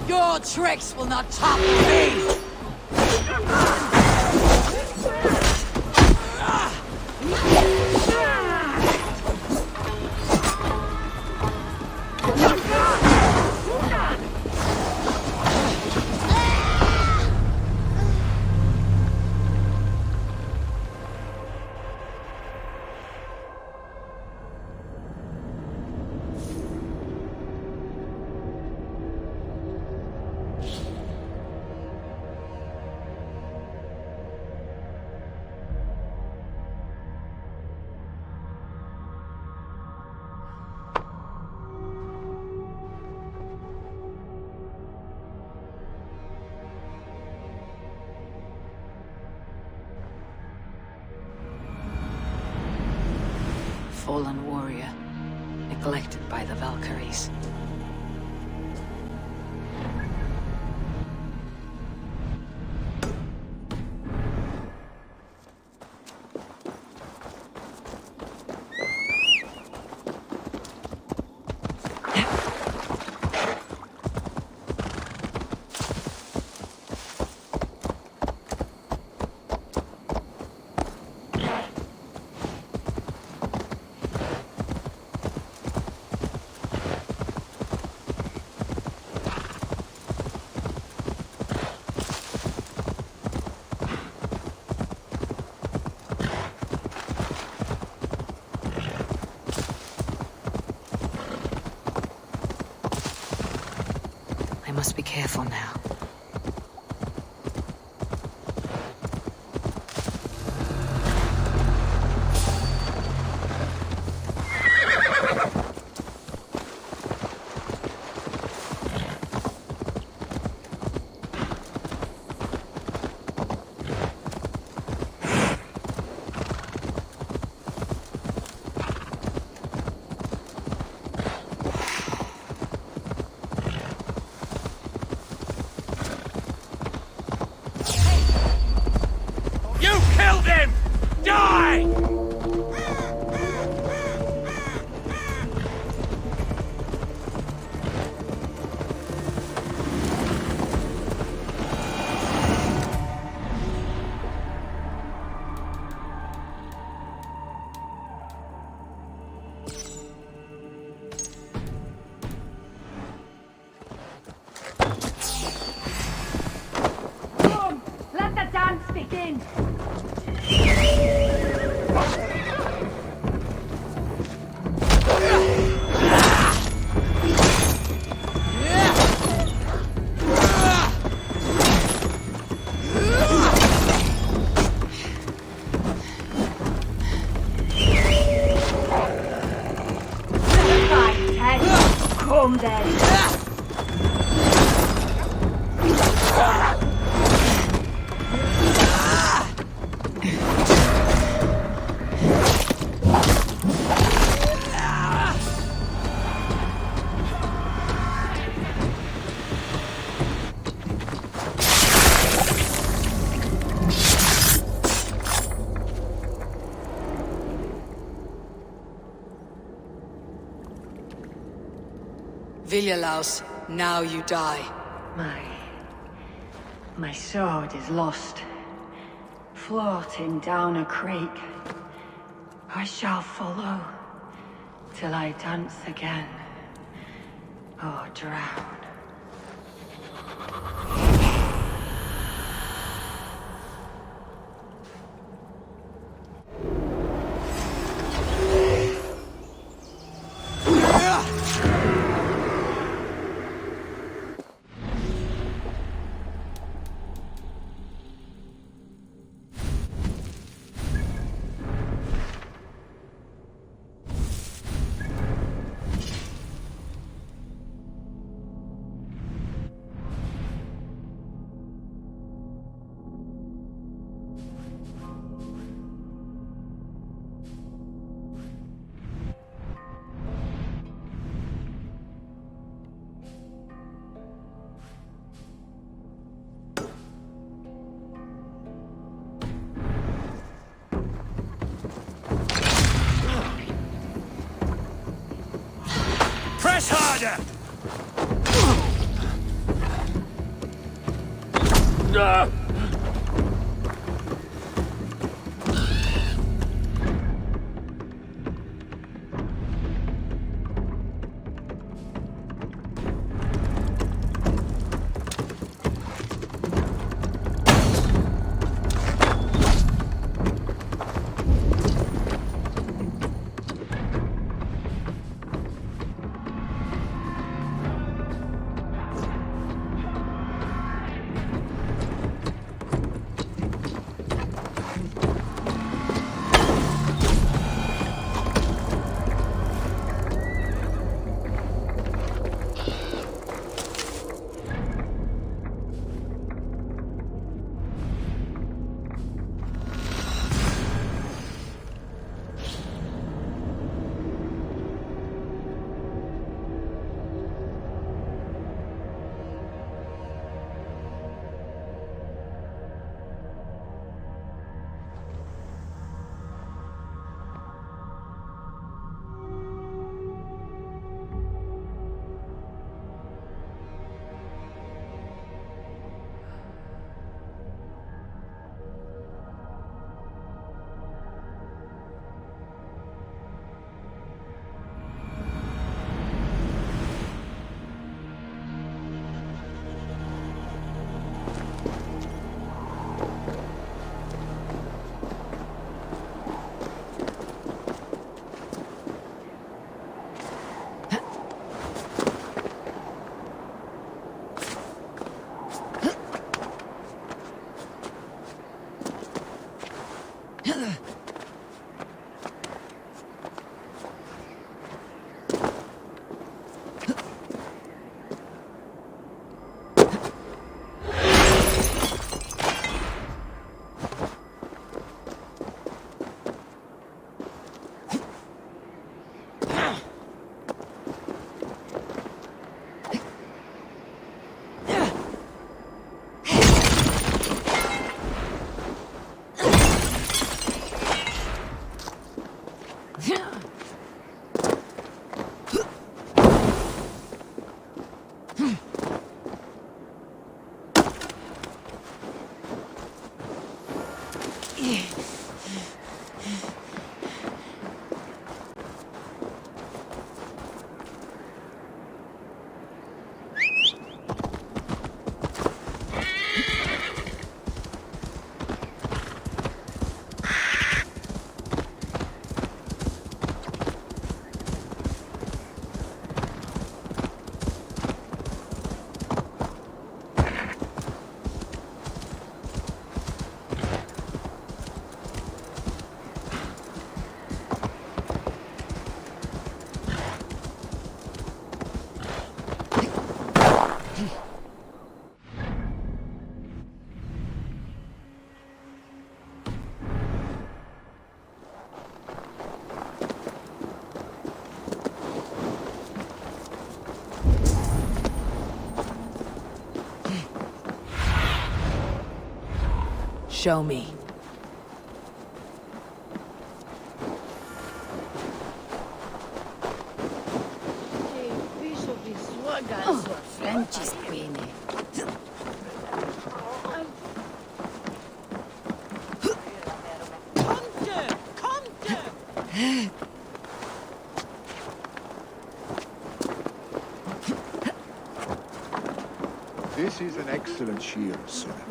Your tricks will not top me! Fallen warrior, neglected by the Valkyries. I must be careful now. Come then. Viljalaus, now you die. My sword is lost. Floating down a creek. I shall follow till I dance again. Or drown. Press harder! Show me. This is an excellent shield, Sullivan.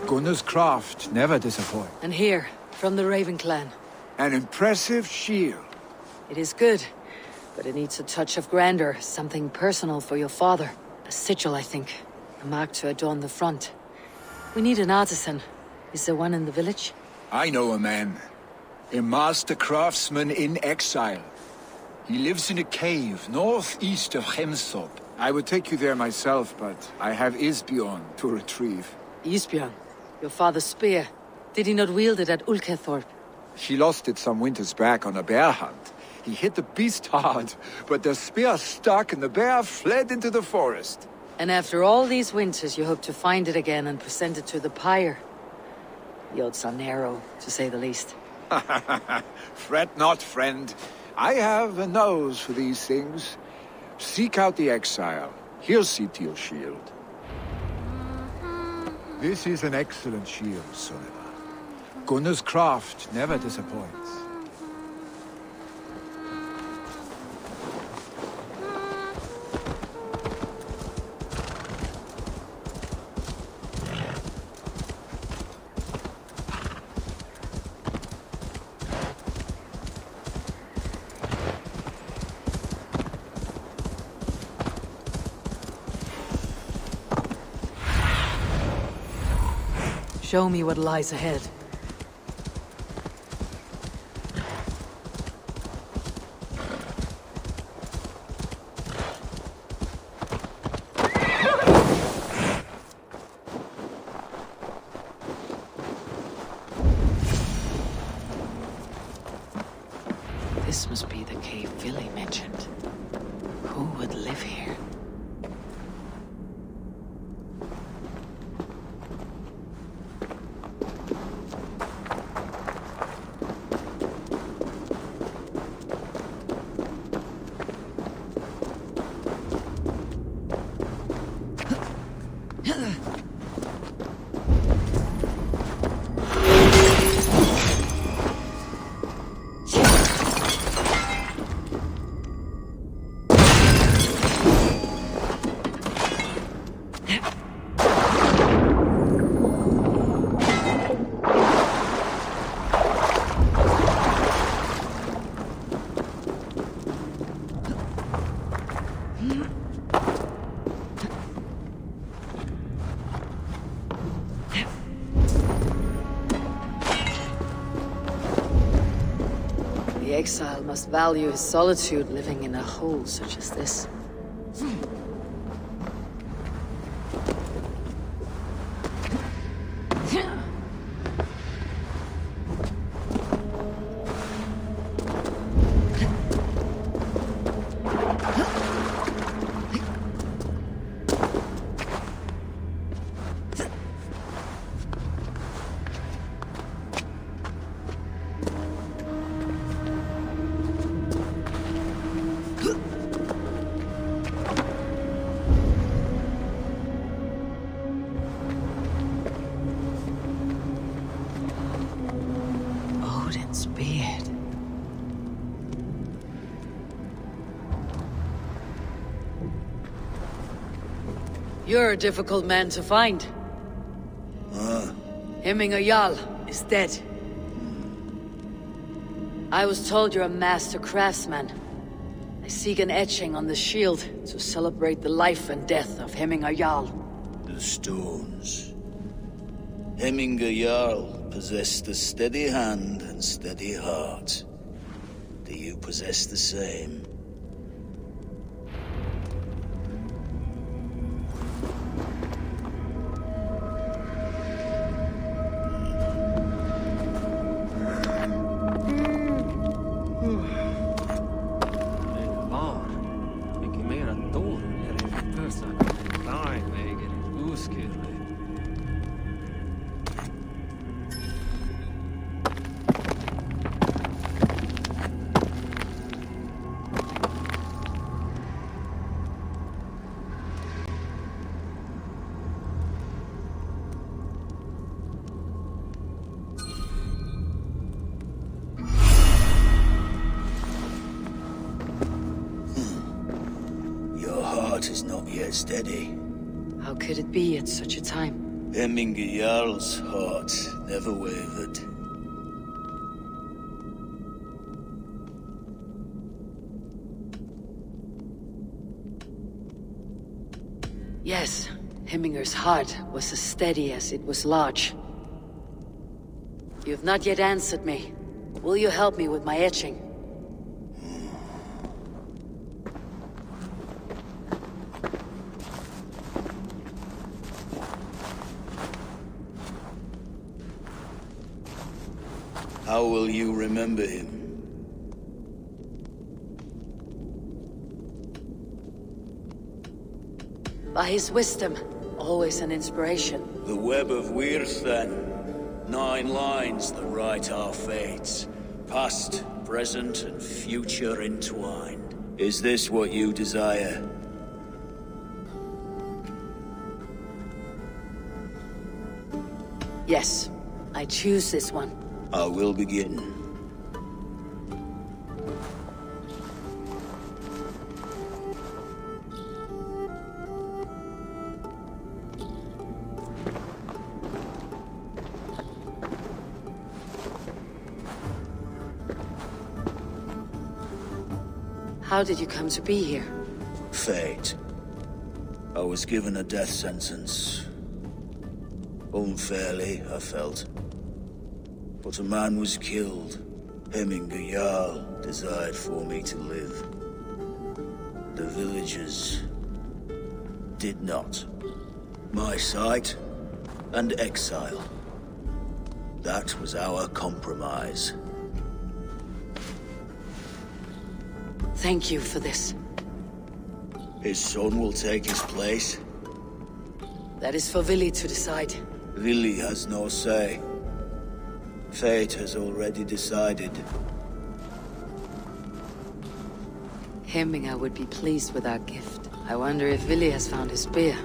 Gunnar's craft never disappoints. And here, from the Raven clan. An impressive shield. It is good, but it needs a touch of grandeur, something personal for your father. A sigil, I think. A mark to adorn the front. We need an artisan. Is there one in the village? I know a man. A master craftsman in exile. He lives in a cave northeast of Hemthorp. I would take you there myself, but I have Isbjorn to retrieve. Isbjorn? Your father's spear. Did he not wield it at Ulkethorp? She lost it some winters back on a bear hunt. He hit the beast hard, but the spear stuck and the bear fled into the forest. And after all these winters, you hope to find it again and present it to the pyre. The odds are narrow, to say the least. Fret not, friend. I have a nose for these things. Seek out the exile. He'll see to your shield. This is an excellent shield, Sullivan. Gunnar's craft never disappoints. Show me what lies ahead. This must be the cave Villy mentioned. Who would live here? The exile must value his solitude living in a hole such as this. Odin's beard. You're a difficult man to find. Hemminger Jarl is dead. I was told you're a master craftsman. I seek an etching on the shield to celebrate the life and death of Hemminger Jarl. The stones. Hemminger Jarl possessed a steady hand and steady heart. Do you possess the same? heart is not yet steady. How could it be at such a time? Hemminger Jarl's heart never wavered. Yes, Hemminger's heart was as steady as it was large. You've not yet answered me. Will you help me with my etching? How will you remember him? By his wisdom, always an inspiration. The web of Wirth, then. 9 lines that write our fates. Past, present, and future entwined. Is this what you desire? Yes, I choose this one. I will begin. How did you come to be here? Fate. I was given a death sentence. Unfairly, I felt. But a man was killed. Hemminger Jarl desired for me to live. The villagers did not. My sight and exile. That was our compromise. Thank you for this. His son will take his place. That is for Vili to decide. Vili has no say. Fate has already decided. Hemminger would be pleased with our gift. I wonder if Vili has found his spear.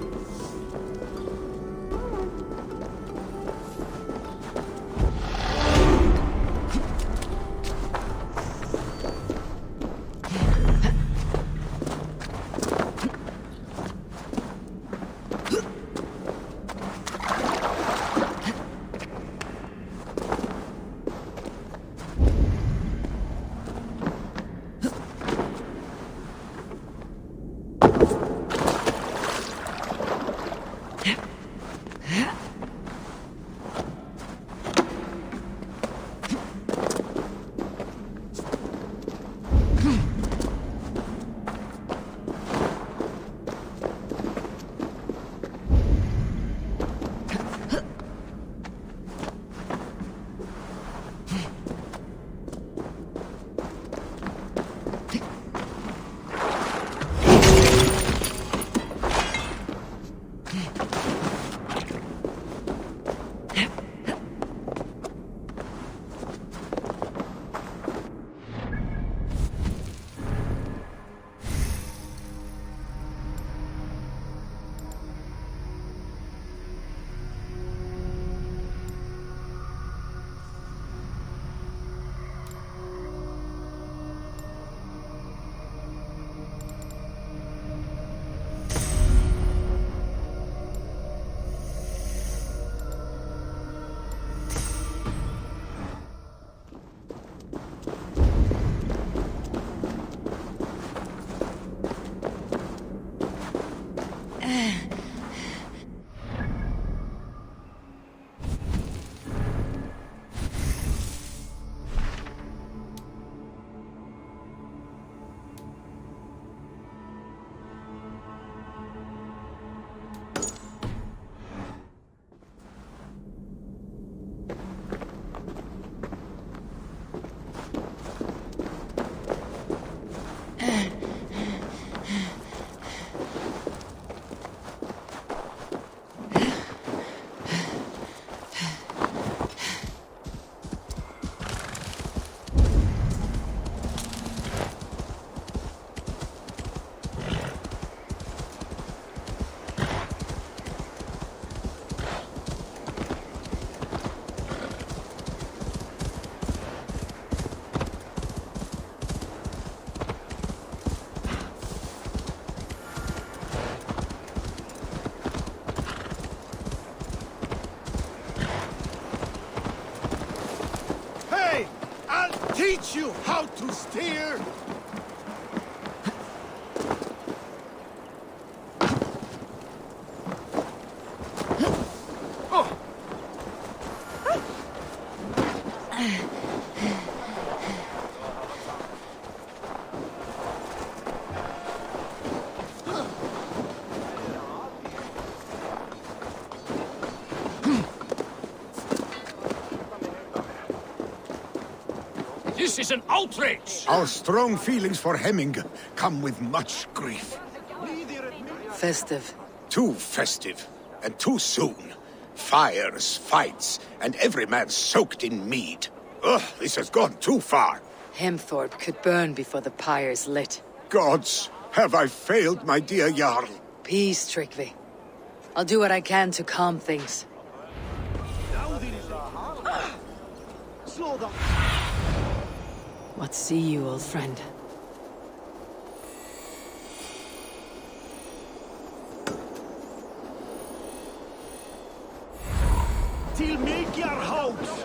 you how to steer? This is an outrage! Our strong feelings for Hemming come with much grief. Festive. Too festive, and too soon. Fires, fights, and every man soaked in mead. Ugh, this has gone too far. Hemthorpe could burn before the pyre's lit. Gods, have I failed my dear Jarl? Peace, Tryggvi. I'll do what I can to calm things. What see you, old friend? Till make your house!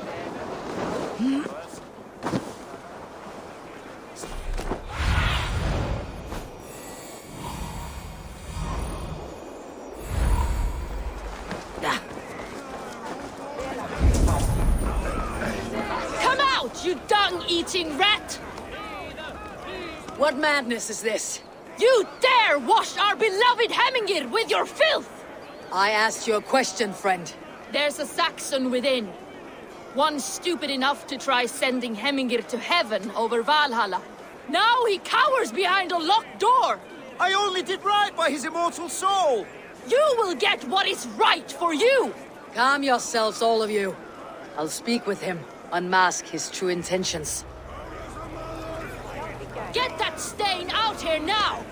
Come out, you dung-eating rat! What madness is this? You dare wash our beloved Hemmingir with your filth! I asked you a question, friend. There's a Saxon within. One stupid enough to try sending Hemmingir to heaven over Valhalla. Now he cowers behind a locked door! I only did right by his immortal soul! You will get what is right for you! Calm yourselves, all of you. I'll speak with him, unmask his true intentions. Get that stain out here now!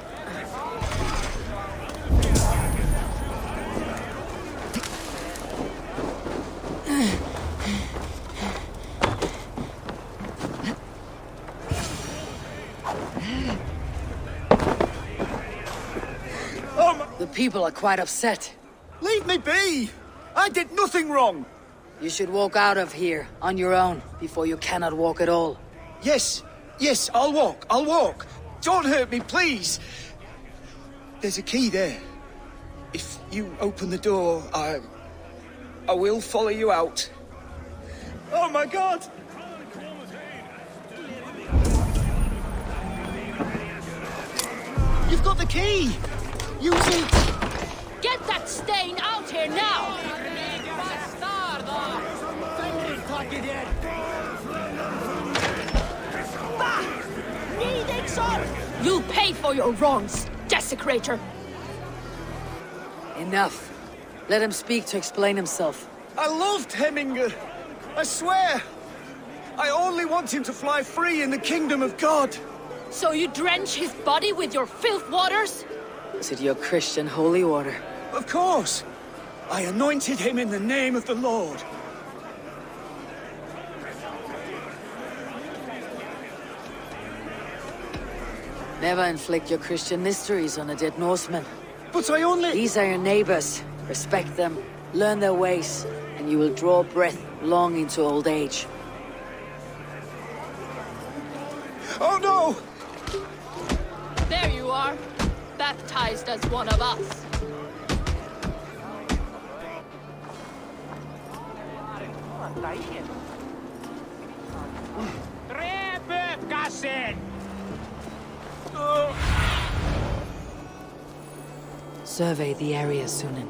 The people are quite upset. Leave me be! I did nothing wrong! You should walk out of here, on your own, before you cannot walk at all. Yes, I'll walk. Don't hurt me, please! There's a key there. If you open the door, I will follow you out. Oh my God! You've got the key! Use it! Get that stain out here now! You'll pay for your wrongs, desecrator! Enough. Let him speak to explain himself. I loved Hemminger. I swear. I only want him to fly free in the kingdom of God. So you drench his body with your filth waters? Is it your Christian holy water? Of course. I anointed him in the name of the Lord. Never inflict your Christian mysteries on a dead Norseman. But I only... These are your neighbors. Respect them, learn their ways, and you will draw breath long into old age. Oh no! There you are, baptized as one of us. Survey the area, Sunan.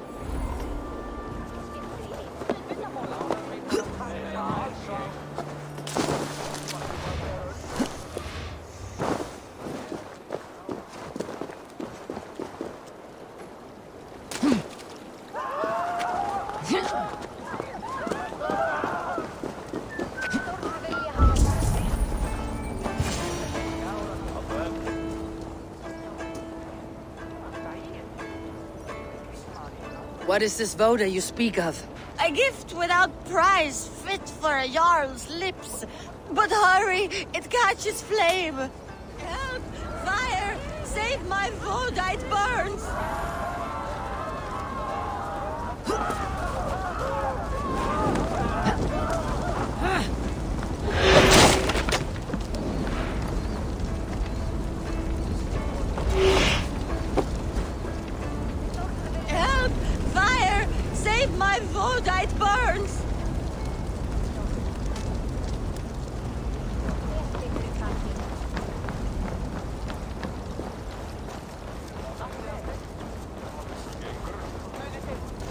What is this voda you speak of? A gift without price, fit for a Jarl's lips. But hurry, it catches flame. Help! Fire! Save my voda, it burns! Vodite burns!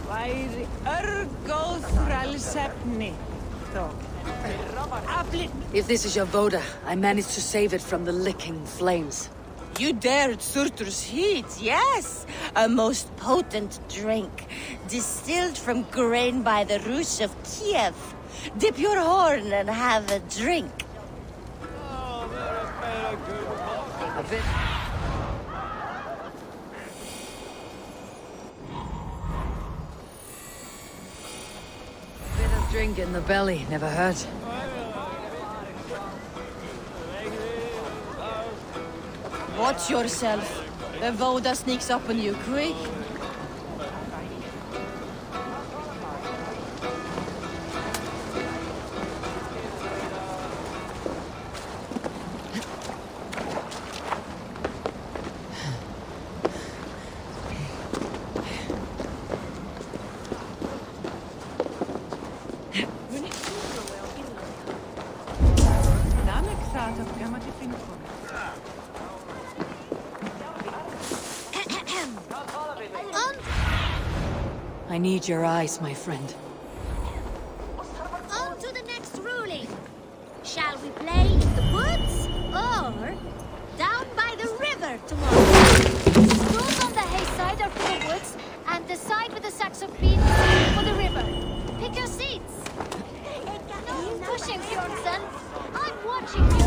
Væri örgóð frelsefni, þó. If this is your Voda, I managed to save it from the licking flames. You dared Surtur's heat, yes! A most potent drink, distilled from grain by the Rus of Kiev. Dip your horn and have a drink. A bit. Bit of drink in the belly, never hurt. Watch yourself. The Voda sneaks up on you quick. I need your eyes, my friend. On to the next ruling. Shall we play in the woods or down by the river tomorrow? Those on the hay side are for the woods, and the side with the sacks of beans for the river. Pick your seats. No pushing, Bjornsson. I'm watching you.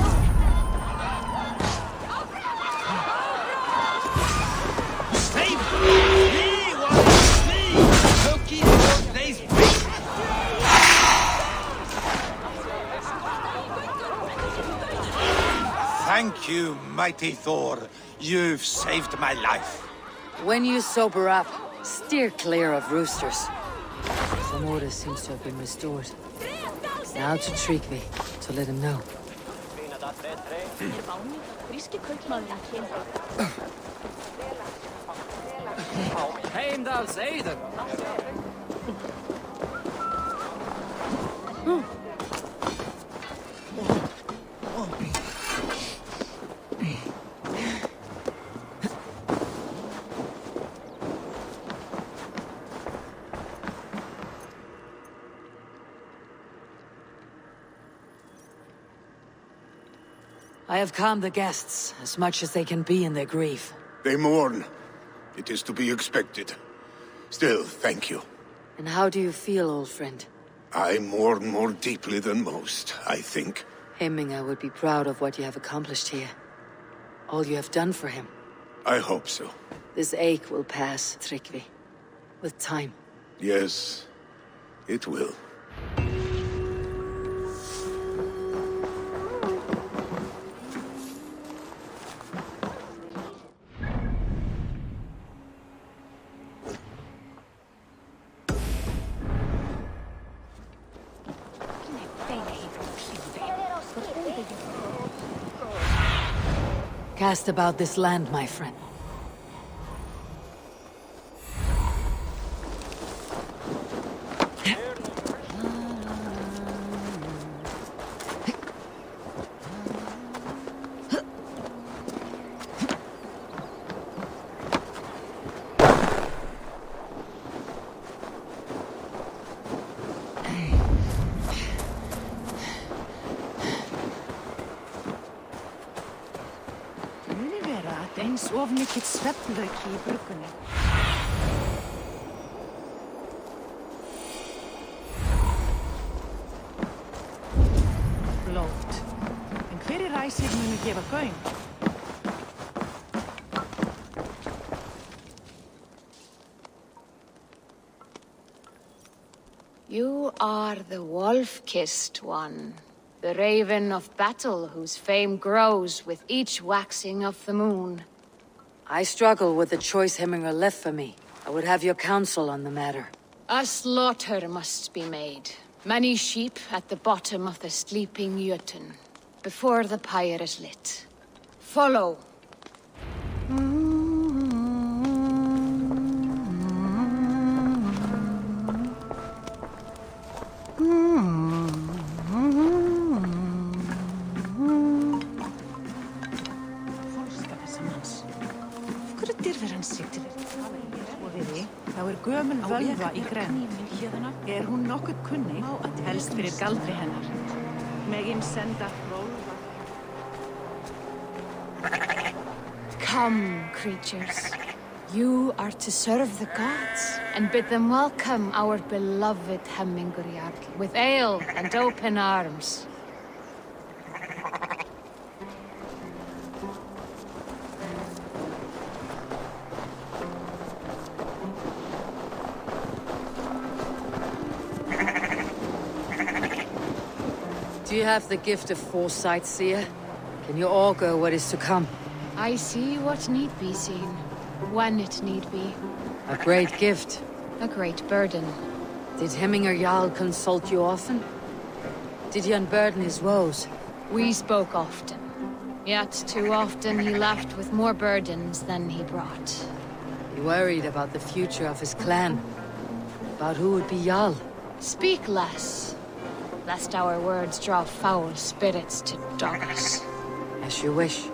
Thank you, mighty Thor. You've saved my life. When you sober up, steer clear of roosters. Some order seems to have been restored. Now to Tryggvi, to let him know. Heimdall's Aiden. I have calmed the guests as much as they can be in their grief. They mourn. It is to be expected. Still, thank you. And how do you feel, old friend? I mourn more deeply than most, I think. Hemming would be proud of what you have accomplished here. All you have done for him. I hope so. This ache will pass, Tryggvi. With time. Yes, it will. Cast about this land, my friend. Eins of mikill svefnlauki í bruggunni. Blót. En hver ræsir munu gefa gaum? You are the wolf-kissed one. The raven of battle whose fame grows with each waxing of the moon. I struggle with the choice Hemminger left for me. I would have your counsel on the matter. A slaughter must be made. Many sheep at the bottom of the sleeping Jötun, before the pyre is lit. Follow. áður en sigtir. Skoðiði, þá gömul völva í grennd. Hún nokkuð kunni, helst fyrir galdri hennar. Megin senda hrólfa. Come, creatures. You are to serve the gods, and bid them welcome our beloved Hemmingur Jarl with ale and open arms. Do you have the gift of foresight, seer? Can you augur what is to come? I see what need be seen, when it need be. A great gift. A great burden. Did Hemmingur Jarl consult you often? Did he unburden his woes? We spoke often. Yet too often he left with more burdens than he brought. He worried about the future of his clan. About who would be Jarl. Speak less, lest our words draw foul spirits to dog us. As you wish.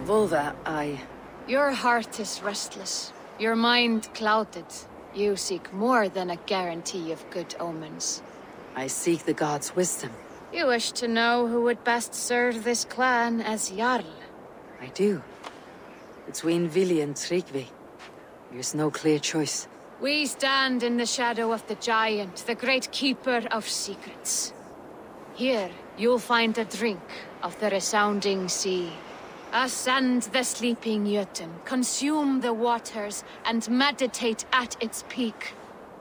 Volva, Your heart is restless, your mind clouded. You seek more than a guarantee of good omens. I seek the gods' wisdom. You wish to know who would best serve this clan as Jarl. I do. Between Vili and Tryggvi, there's no clear choice. We stand in the shadow of the giant, the great keeper of secrets. Here, you'll find a drink of the resounding sea. Ascend the sleeping Jötun, consume the waters, and meditate at its peak.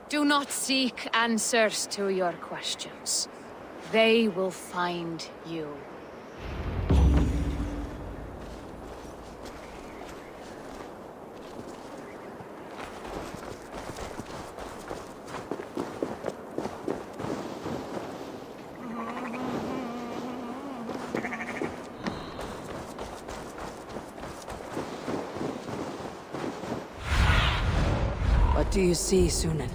Do not seek answers to your questions. They will find you. What do you see, Sunan?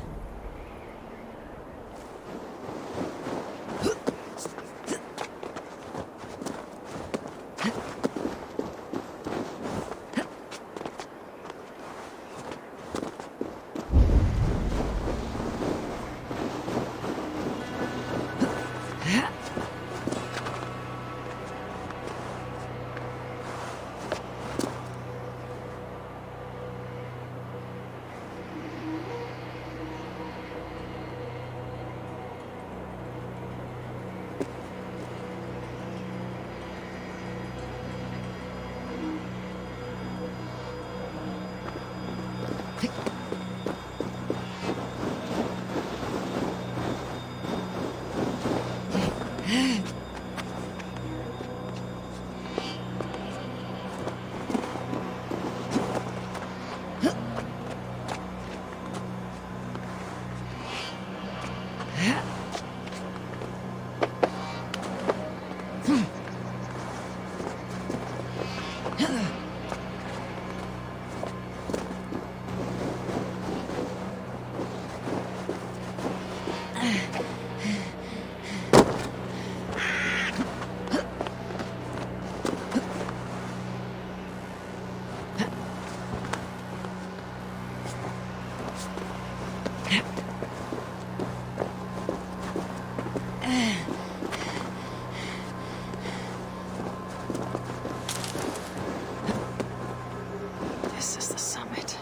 This is the summit.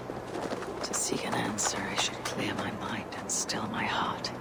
To seek an answer, I should clear my mind and still my heart.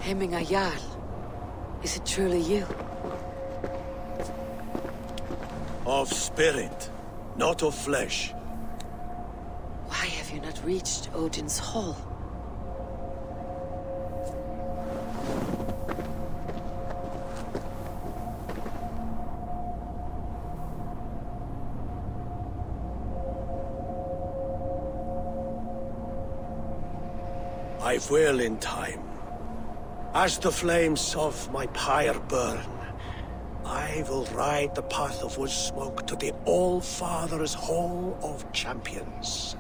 Hemmingur Jarl, is it truly you? Of spirit, not of flesh. Have you not reached Odin's Hall? I will in time. As the flames of my pyre burn, I will ride the path of wood smoke to the All-Father's Hall of Champions.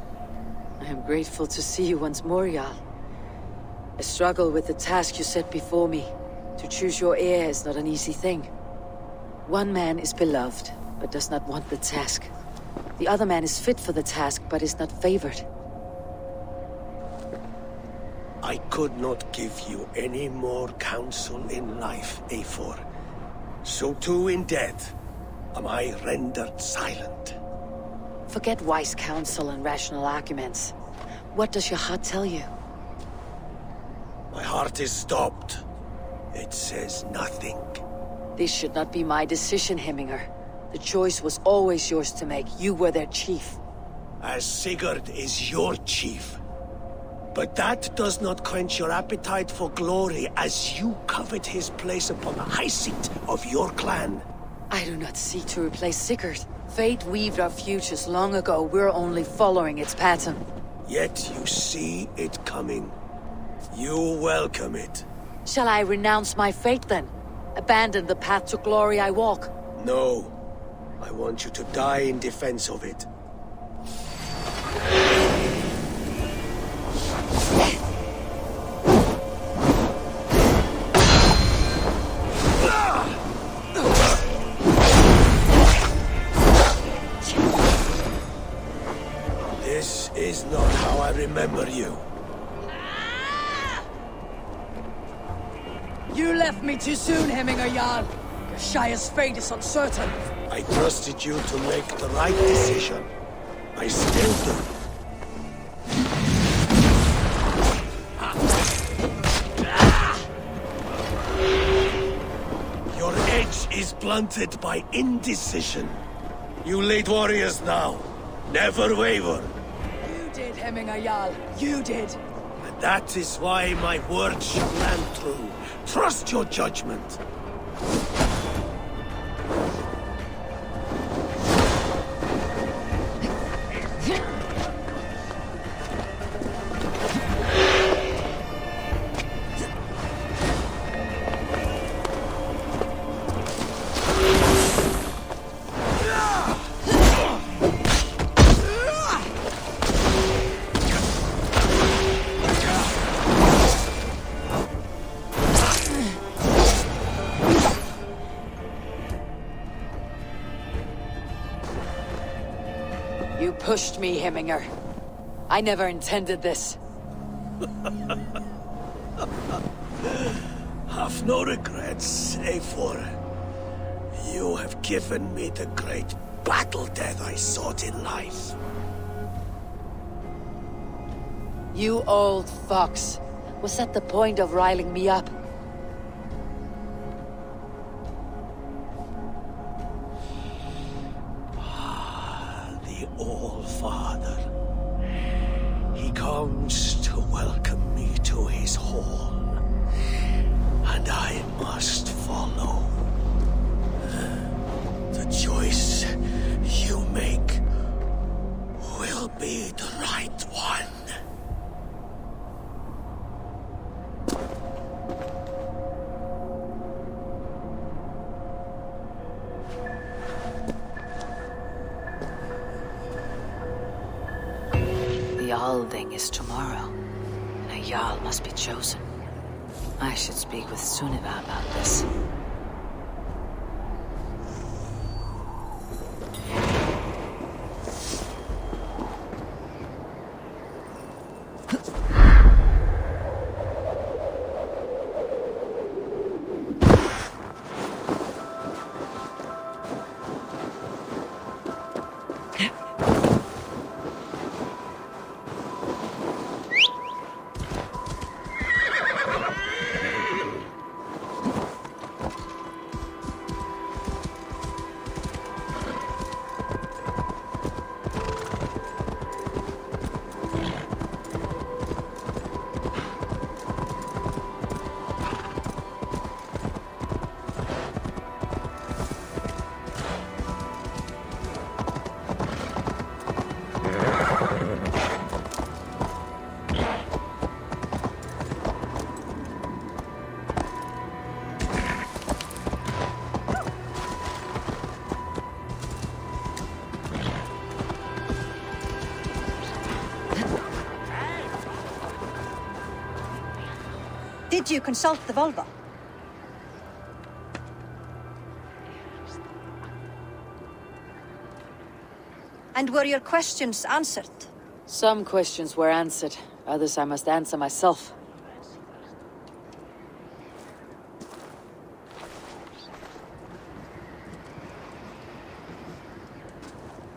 I am grateful to see you once more, Jarl. I struggle with the task you set before me. To choose your heir is not an easy thing. One man is beloved, but does not want the task. The other man is fit for the task, but is not favored. I could not give you any more counsel in life, Eivor. So too in death am I rendered silent. Forget wise counsel and rational arguments. What does your heart tell you? My heart is stopped. It says nothing. This should not be my decision, Hemminger. The choice was always yours to make. You were their chief. As Sigurd is your chief. But that does not quench your appetite for glory as you covet his place upon the high seat of your clan. I do not seek to replace Sigurd. Fate weaved our futures long ago. We're only following its pattern. Yet you see it coming. You welcome it. Shall I renounce my fate then? Abandon the path to glory I walk? No. I want you to die in defense of it. This is not how I remember you. You left me too soon, Hemminger Jarl. Shire's fate is uncertain. I trusted you to make the right decision. I still do. Your edge is blunted by indecision. You late warriors now. Never waver. You did, Hemminger Jarl. You did. And that is why my word shall land true. Trust your judgment. You pushed me, Hemminger. I never intended this. Have no regrets, Eivor. You have given me the great battle death I sought in life. You old fox. Was that the point of riling me up? The All-Father. He comes to welcome me to his hall. And I must follow. The choice you make will be the right one. The Alding is tomorrow, and a Jarl must be chosen. I should speak with Sunniva about this. Did you consult the Volva? And were your questions answered? Some questions were answered. Others I must answer myself.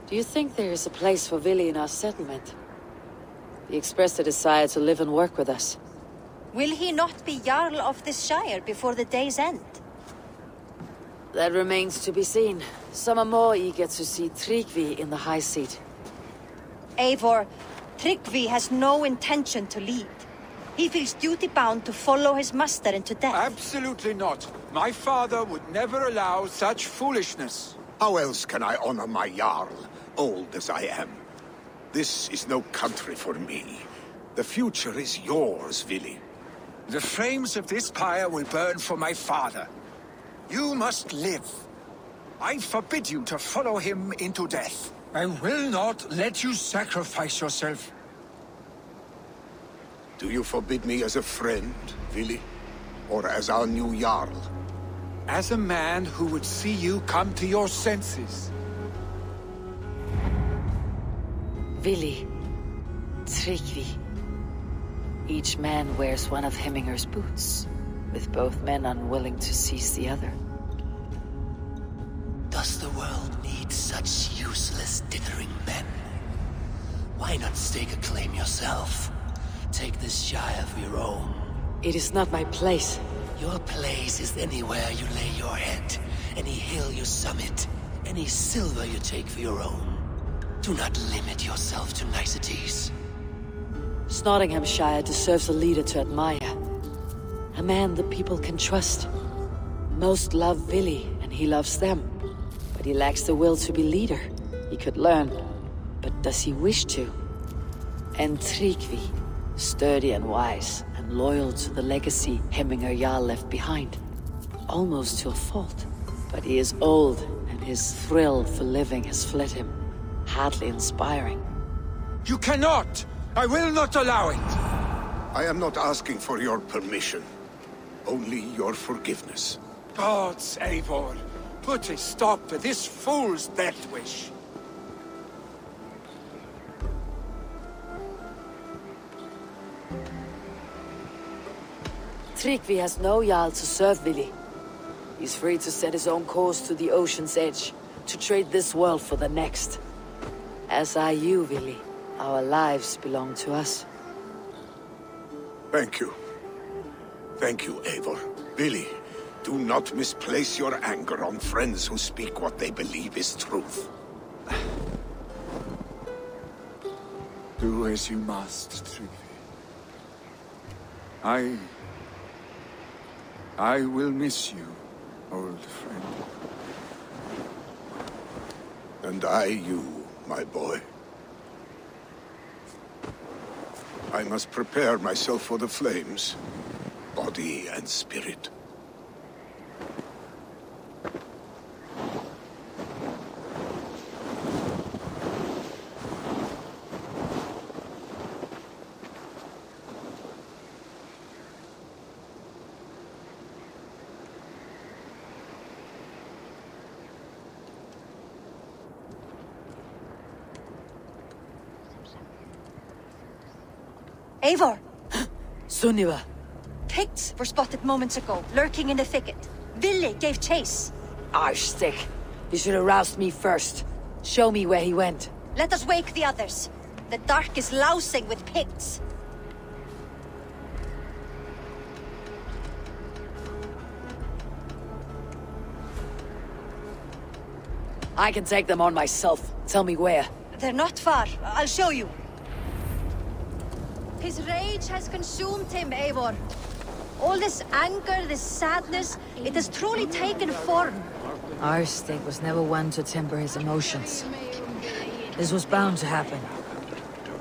Do you think there is a place for Vili in our settlement? He expressed a desire to live and work with us. Will he not be Jarl of this Shire before the day's end? That remains to be seen. Some are more eager to see Tryggvi in the high seat. Eivor, Tryggvi has no intention to lead. He feels duty-bound to follow his master into death. Absolutely not. My father would never allow such foolishness. How else can I honor my Jarl, old as I am? This is no country for me. The future is yours, Vili. The flames of this pyre will burn for my father. You must live. I forbid you to follow him into death. I will not let you sacrifice yourself. Do you forbid me as a friend, Vili? Or as our new Jarl? As a man who would see you come to your senses. Vili, Tryggvi. Each man wears one of Hemminger's boots, with both men unwilling to seize the other. Does the world need such useless, dithering men? Why not stake a claim yourself? Take this Shire for your own. It is not my place. Your place is anywhere you lay your head, any hill you summit, any silver you take for your own. Do not limit yourself to niceties. Nottinghamshire deserves a leader to admire. A man the people can trust. Most love Vili, and he loves them. But he lacks the will to be leader. He could learn, but does he wish to? And Tryggvi, sturdy and wise, and loyal to the legacy Hemminger Jarl left behind. Almost to a fault. But he is old, and his thrill for living has fled him. Hardly inspiring. You cannot! I will not allow it! I am not asking for your permission. Only your forgiveness. Gods, Eivor, put a stop to this fool's death wish. Tryggvi has no Jarl to serve Vili. He's free to set his own course to the ocean's edge, to trade this world for the next. As are you, Vili. Our lives belong to us. Thank you. Thank you, Eivor. Vili, do not misplace your anger on friends who speak what they believe is truth. Do as you must, Tryggvi. I will miss you, old friend. And I you, my boy. I must prepare myself for the flames, body and spirit. Eivor! Sunniva! Picts were spotted moments ago, lurking in the thicket. Vili gave chase. Arstick! You should have roused me first. Show me where he went. Let us wake the others. The dark is lousing with Picts. I can take them on myself. Tell me where. They're not far. I'll show you. His rage has consumed him, Eivor. All this anger, this sadness, it has truly taken form. Arstick was never one to temper his emotions. This was bound to happen.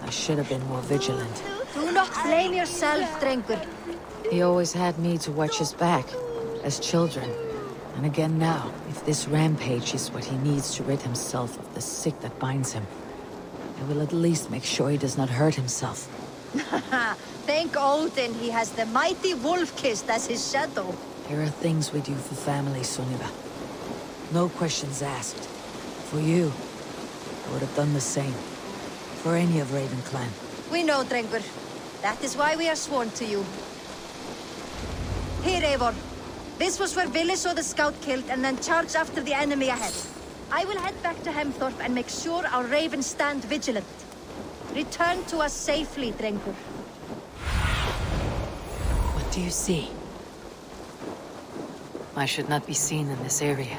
I should have been more vigilant. Do not blame yourself, Drengur. He always had me to watch his back, as children. And again now, if this rampage is what he needs to rid himself of the sick that binds him, I will at least make sure he does not hurt himself. Thank Odin he has the mighty Wolf-Kissed as his shadow. There are things we do for family, Sunniva. No questions asked. For you, I would have done the same. For any of Raven clan. We know, Drengur. That is why we are sworn to you. Here, Eivor. This was where Vili saw the scout killed and then charged after the enemy ahead. I will head back to Hemthorpe and make sure our ravens stand vigilant. Return to us safely, Drengur. What do you see? I should not be seen in this area.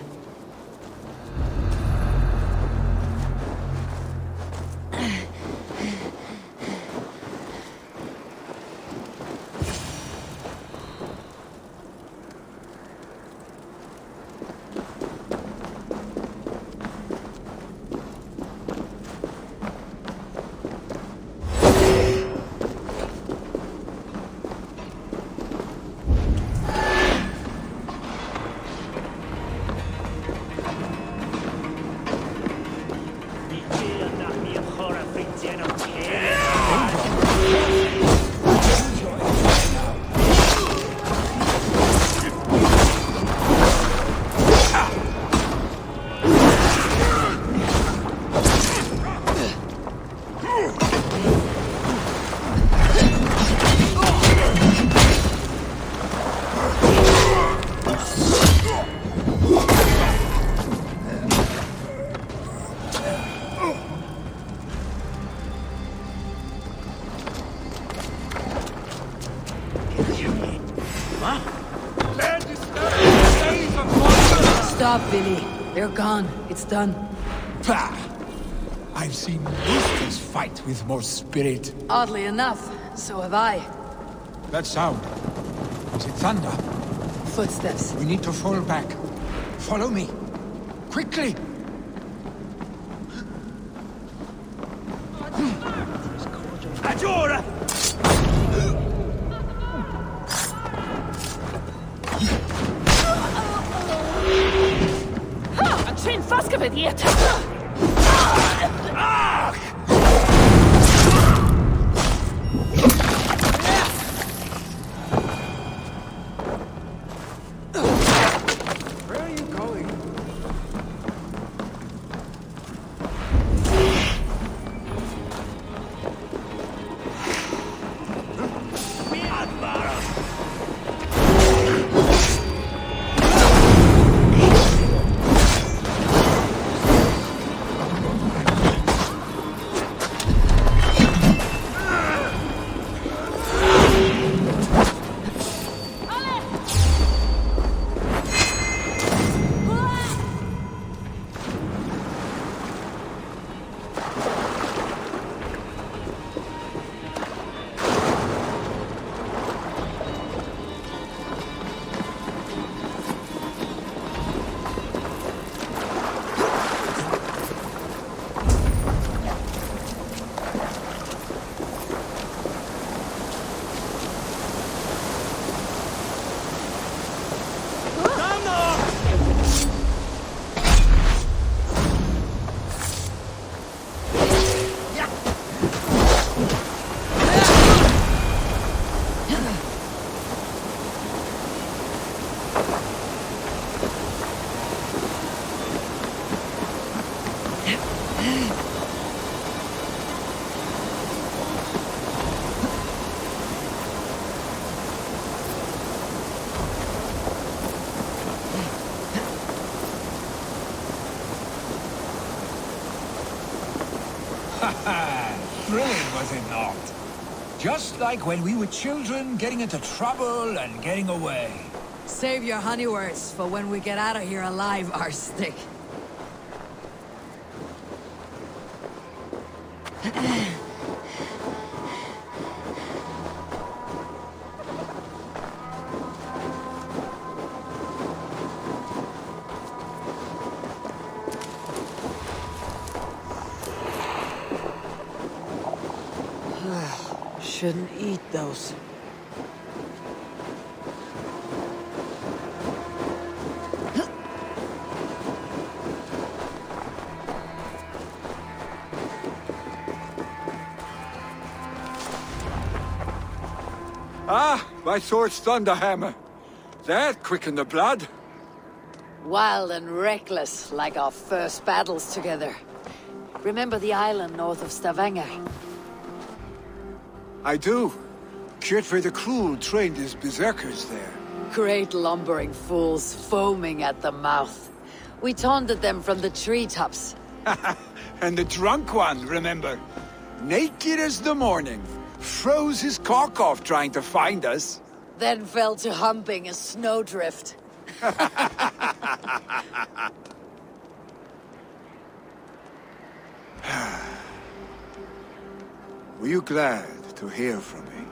Stop, Billy. They're gone. It's done. Pah! I've seen roosters fight with more spirit. Oddly enough, so have I. That sound. Is it thunder? Footsteps. We need to fall back. Follow me. Quickly! Ajora! Trin Faskavid yet! Where are you going? Thrilling, was it not? Just like when we were children, getting into trouble and getting away. Save your honey words for when we get out of here alive, Arstick. Shouldn't eat those. Ah, my sword's thunderhammer. That quickened the blood. Wild and reckless, like our first battles together. Remember the island north of Stavanger? I do. Kjotve the Cruel trained his berserkers there. Great lumbering fools, foaming at the mouth. We taunted them from the treetops. And the drunk one, remember? Naked as the morning. Froze his cock off trying to find us. Then fell to humping a snowdrift. Were you glad to hear from me?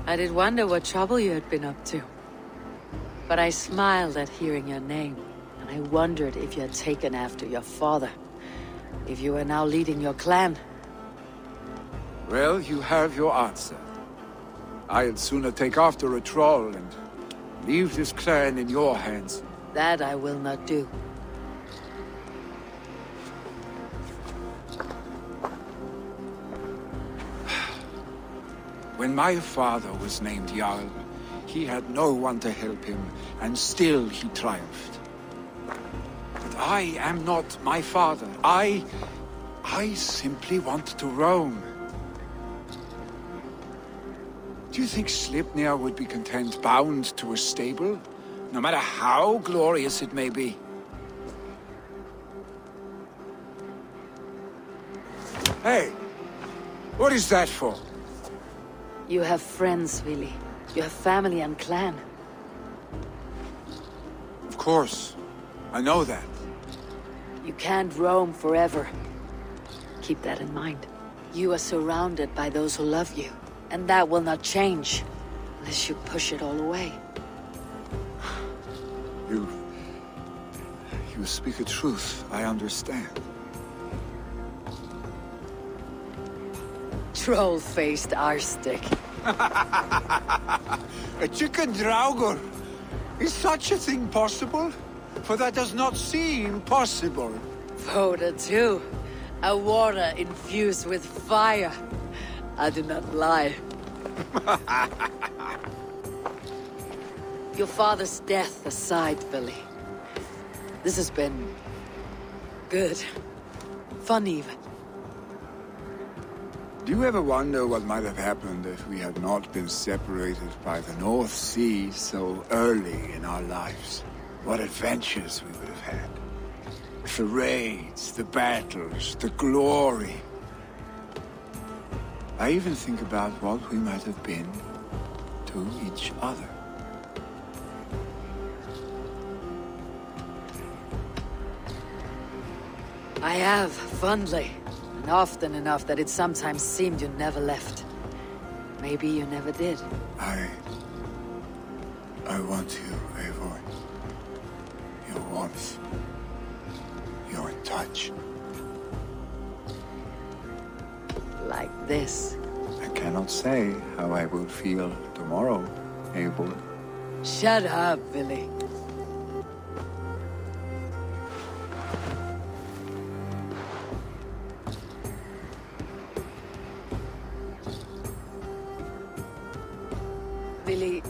I did wonder what trouble you had been up to. But I smiled at hearing your name, and I wondered if you had taken after your father. If you were now leading your clan. Well, you have your answer. I'd sooner take after a troll and leave this clan in your hands. That I will not do. When my father was named Jarl, he had no one to help him, and still he triumphed. But I am not my father. I simply want to roam. Do you think Sleipnir would be content bound to a stable, no matter how glorious it may be? Hey, what is that for? You have friends, Willy. You have family and clan. Of course. I know that. You can't roam forever. Keep that in mind. You are surrounded by those who love you. And that will not change, unless you push it all away. You speak a truth, I understand. Troll-faced arstick. A chicken draugr! Is such a thing possible? For that does not seem possible. Voda too. A water infused with fire. I do not lie. Your father's death aside, Billy. This has been... good. Fun even. Do you ever wonder what might have happened if we had not been separated by the North Sea so early in our lives? What adventures we would have had. The raids, the battles, the glory. I even think about what we might have been to each other. I have, fondly. And often enough that it sometimes seemed you never left. Maybe you never did. I want you, Eivor. Your warmth. Your touch. Like this. I cannot say how I will feel tomorrow, Eivor. Shut up, Billy. Billy,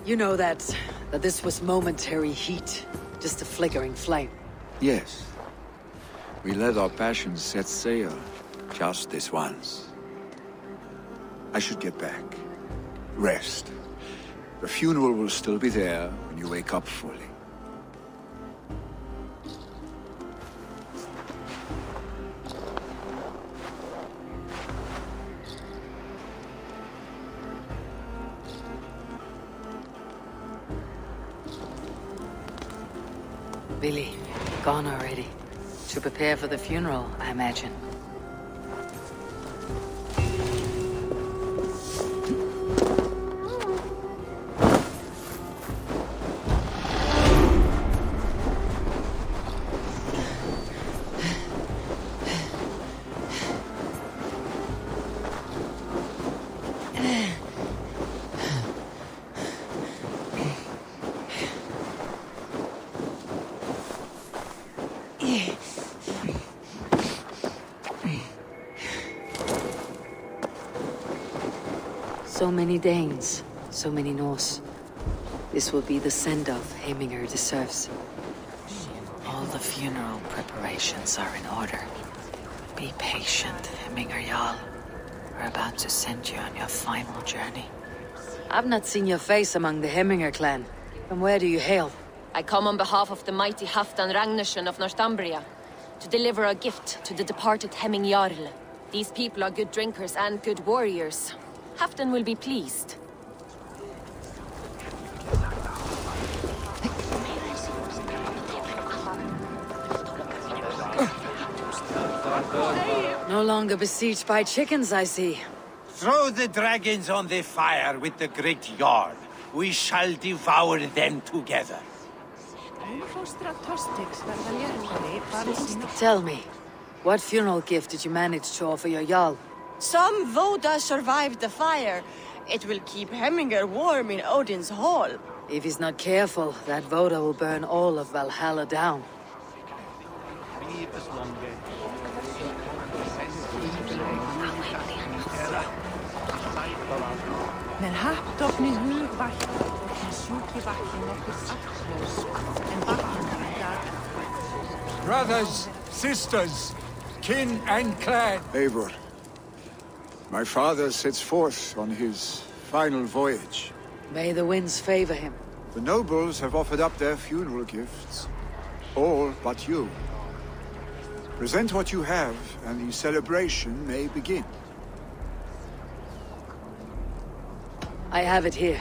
you know that this was momentary heat, just a flickering flame. Yes. We let our passions set sail, just this once. I should get back. Rest. The funeral will still be there when you wake up fully. Billy, gone already. To prepare for the funeral, I imagine. So many Danes, so many Norse. This will be the send-off Heminger deserves. All the funeral preparations are in order. Be patient, Heminger Jarl. We're about to send you on your final journey. I've not seen your face among the Heminger clan. From where do you hail? I come on behalf of the mighty Halfdan Ragnarsson of Northumbria to deliver a gift to the departed Hemming Jarl. These people are good drinkers and good warriors. Halfdan will be pleased. No longer besieged by chickens, I see. Throw the dragons on the fire with the great Jarl. We shall devour them together. Tell me, what funeral gift did you manage to offer your Jarl? Some Voda survived the fire. It will keep Hemminger warm in Odin's hall. If he's not careful, that Voda will burn all of Valhalla down. Brothers, sisters, kin and clan. Eivor, my father sets forth on his final voyage. May the winds favor him. The nobles have offered up their funeral gifts. All but you. Present what you have, and the celebration may begin. I have it here.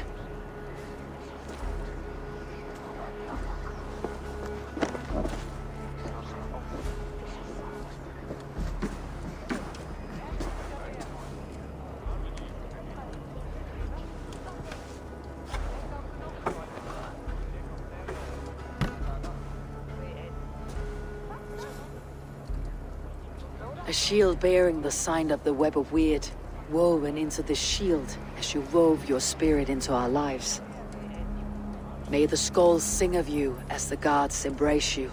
A shield bearing the sign of the Web of Weird, woven into the shield as you wove your spirit into our lives. May the skulls sing of you as the gods embrace you.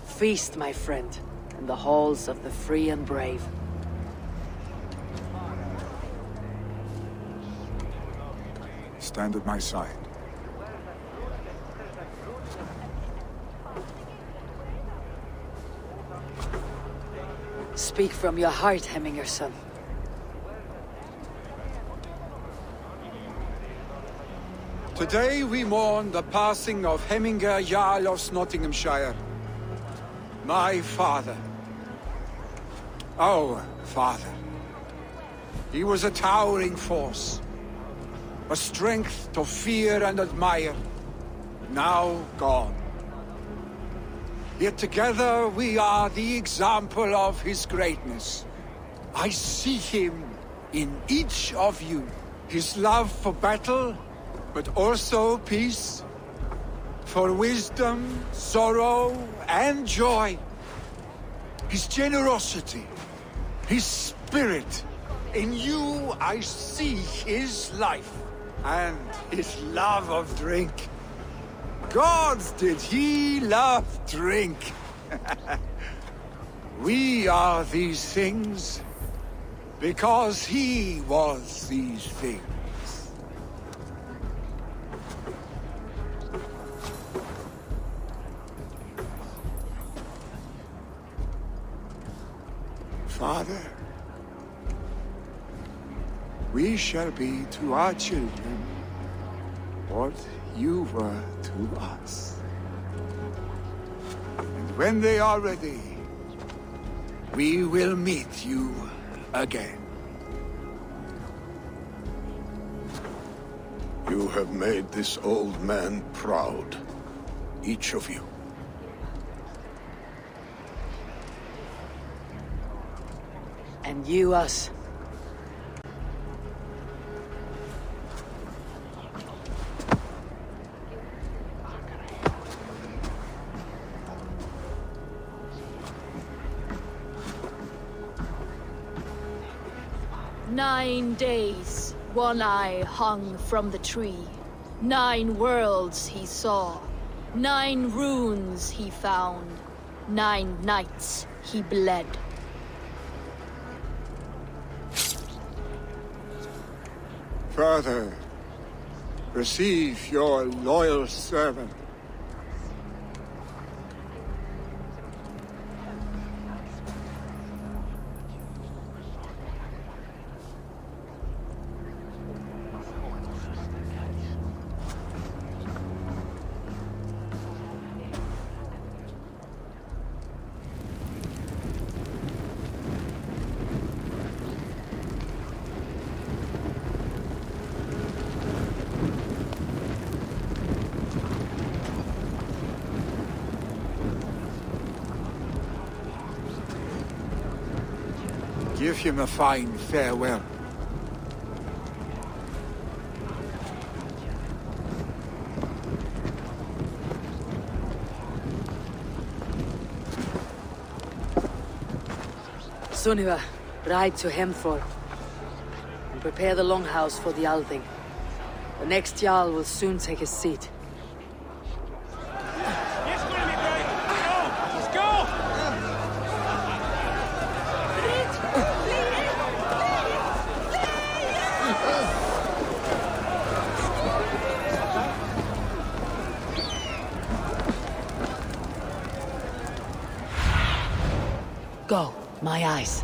Feast, my friend, in the halls of the free and brave. Stand at my side. Speak from your heart, Hemminger son. Today we mourn the passing of Hemminger Jarl of Nottinghamshire. My father. Our father. He was a towering force. A strength to fear and admire. Now gone. Yet together we are the example of his greatness. I see him in each of you. His love for battle, but also peace. For wisdom, sorrow, and joy. His generosity, his spirit. In you I see his life, and his love of drink. Gods, did he love drink! We are these things because he was these things. Father, we shall be to our children what you were to us. And when they are ready, we will meet you again. You have made this old man proud, each of you. And you us. "9 days, One Eye hung from the tree. 9 worlds he saw. 9 runes he found. 9 nights he bled." further. Receive your loyal servant. Give him a fine farewell. Sunniva, ride to Hemthor. And prepare the longhouse for the Althing. The next Jarl will soon take his seat. Go, my eyes.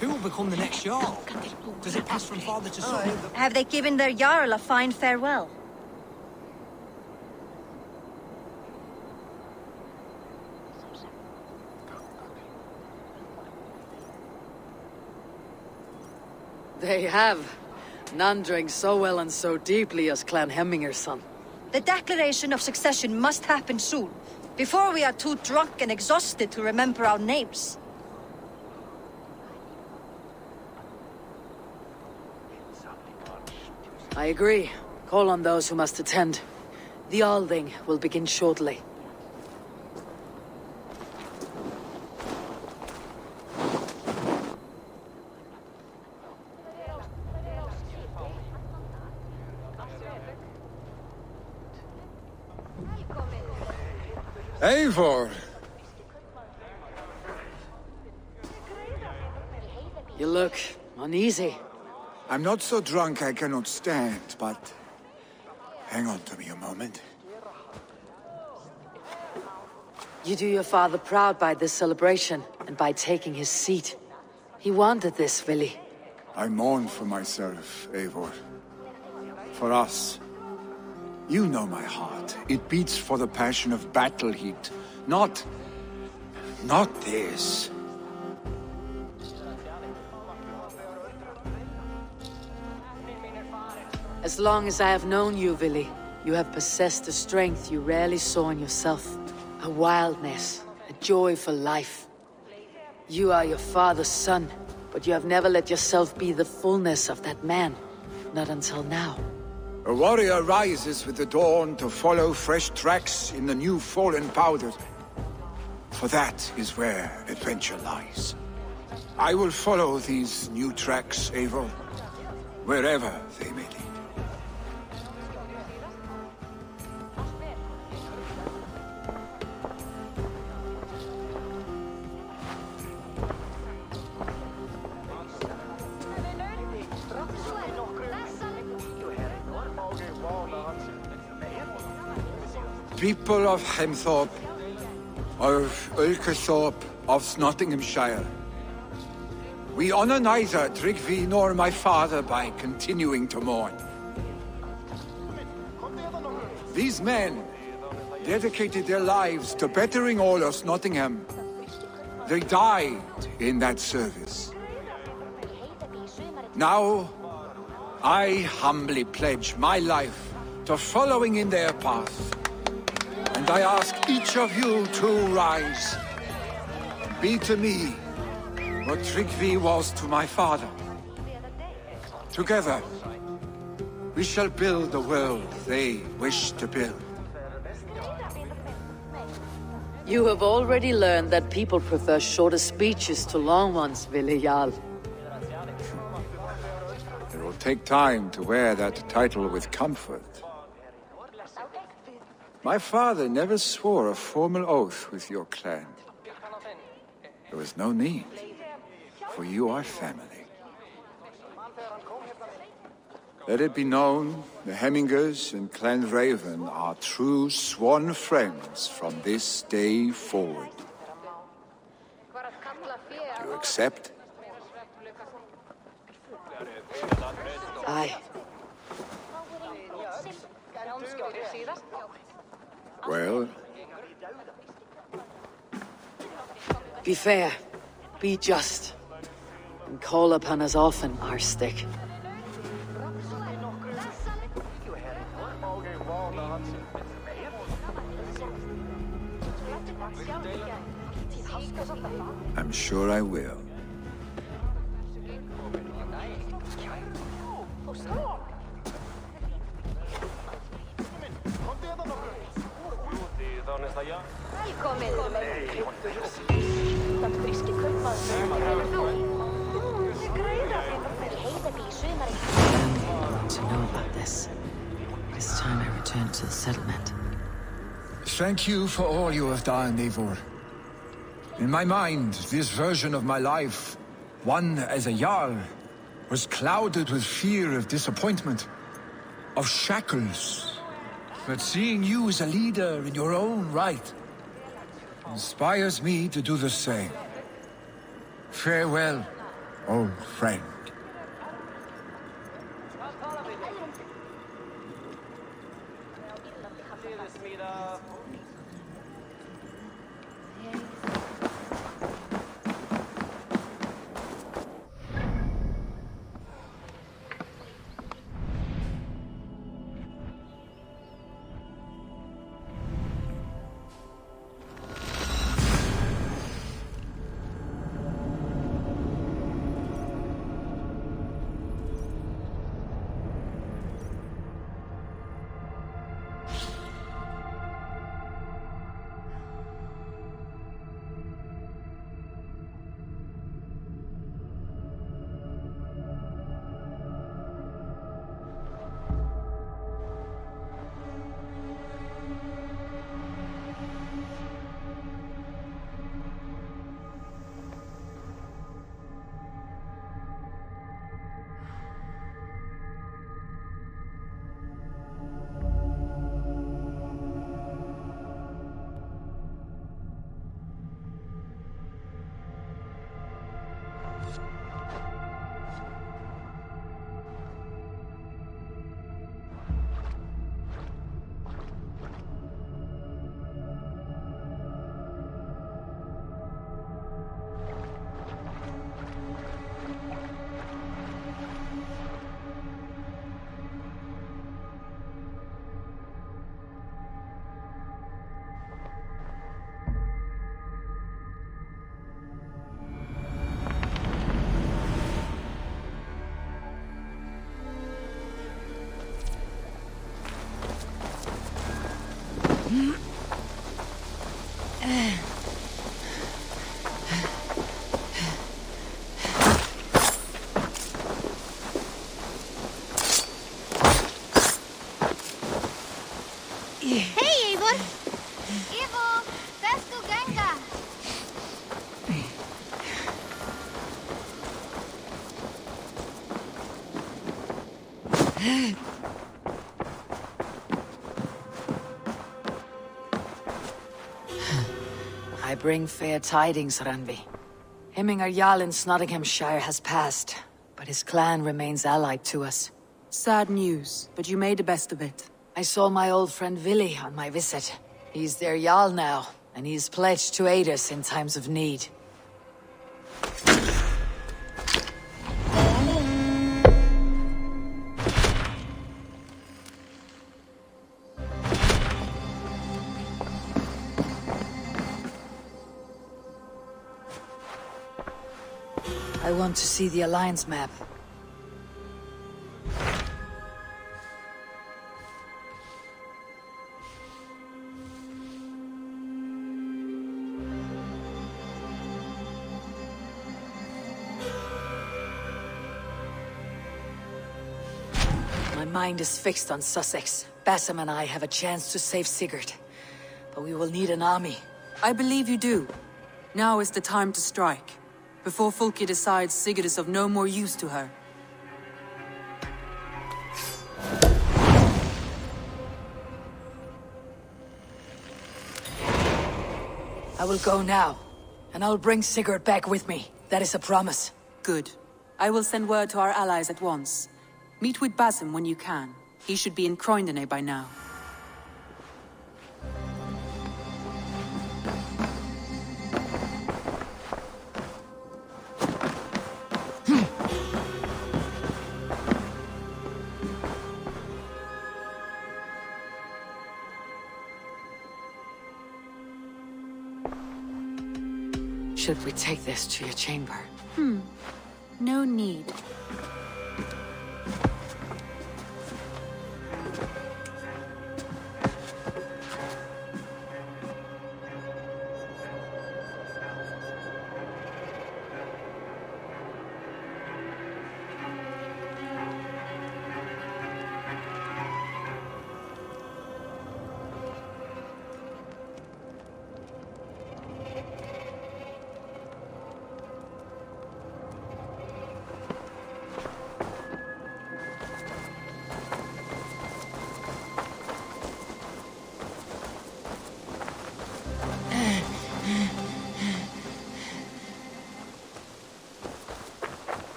Who will become the next Jarl? Does it pass from father to son? Have they given their Jarl a fine farewell? They have. None drank so well and so deeply as Clan Hemminger's son. The declaration of succession must happen soon, before we are too drunk and exhausted to remember our names. I agree. Call on those who must attend. The Althing will begin shortly. Eivor! You look uneasy. I'm not so drunk I cannot stand, but hang on to me a moment. You do your father proud by this celebration, and by taking his seat. He wanted this, Vili. I mourn for myself, Eivor. for us. You know my heart. It beats for the passion of battle heat. Not this. As long as I have known you, Vili, you have possessed a strength you rarely saw in yourself. A wildness, a joy for life. You are your father's son, but you have never let yourself be the fullness of that man. Not until now. A warrior rises with the dawn to follow fresh tracks in the new fallen powder. For that is where adventure lies. I will follow these new tracks, Eivor, wherever they may lead. People of Hemthorpe, of Ulkerthorpe, of Nottinghamshire. We honor neither Tryggvi nor my father by continuing to mourn. These men dedicated their lives to bettering all of Nottingham. They died in that service. Now, I humbly pledge my life to following in their path. And I ask each of you to rise. Be to me what Tryggvi was to my father. Together, we shall build the world they wish to build. You have already learned that people prefer shorter speeches to long ones, Vili Jarl. It will take time to wear that title with comfort. My father never swore a formal oath with your clan. There was no need, for you are family. Let it be known, the Hemmingers and Clan Raven are true sworn friends from this day forward. Do you accept? Aye. Well? Be fair, be just, and call upon us often, Arstick. I'm sure I will. To know about this. It is time I returned to the settlement. Thank you for all you have done, Eivor. In my mind, this version of my life, one as a Jarl, was clouded with fear of disappointment, of shackles. But seeing you as a leader in your own right inspires me to do the same. Farewell, old friend. I bring fair tidings, Randvi. Hemminger Jarl in Nottinghamshire has passed, but his clan remains allied to us. Sad news, but you made the best of it. I saw my old friend Vili on my visit. He's their Jarl now, and he's pledged to aid us in times of need. I want to see the Alliance map. My mind is fixed on Sussex. Bassam and I have a chance to save Sigurd. But we will need an army. I believe you do. Now is the time to strike. Before Fulki decides Sigurd is of no more use to her. I will go now, and I'll bring Sigurd back with me. That is a promise. Good. I will send word to our allies at once. Meet with Basim when you can. He should be in Croydon by now. Should we take this to your chamber? No need.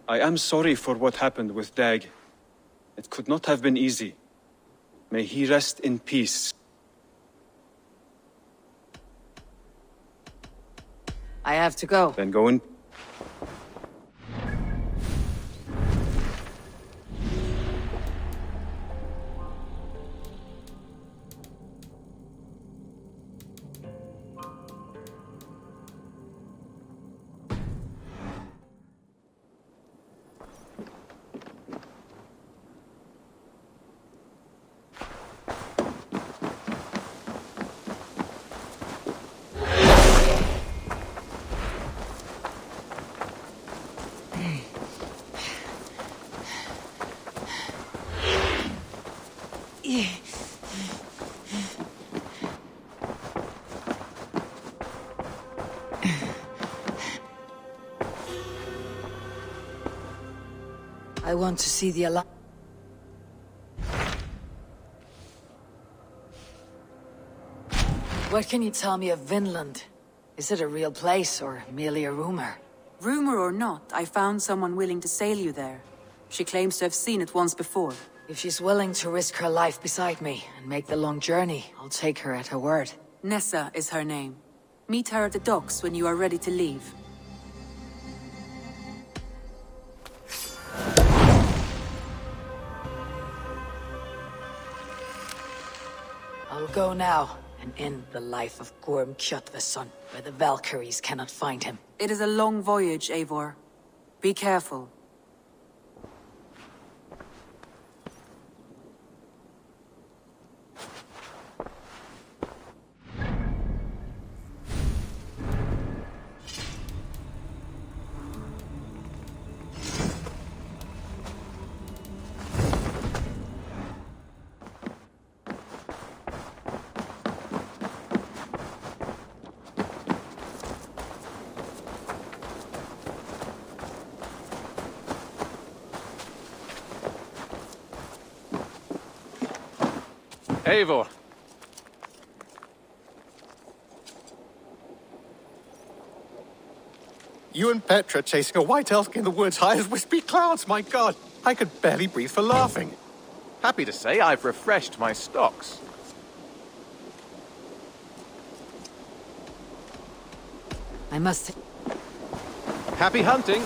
I am sorry for what happened with Dag. It could not have been easy. May he rest in peace. I have to go. Then go in. I want to see the Alliance. What can you tell me of Vinland? Is it a real place or merely a rumor? Rumor or not, I found someone willing to sail you there. She claims to have seen it once before. If she's willing to risk her life beside me and make the long journey, I'll take her at her word. Nessa is her name. Meet her at the docks when you are ready to leave. I'll go now and end the life of Gorm Kjotveson, where the Valkyries cannot find him. It is a long voyage, Eivor. Be careful. Eivor. You and Petra chasing a white elk in the woods high as wispy clouds, my god! I could barely breathe for laughing. Happy to say I've refreshed my stocks. I must... Happy hunting!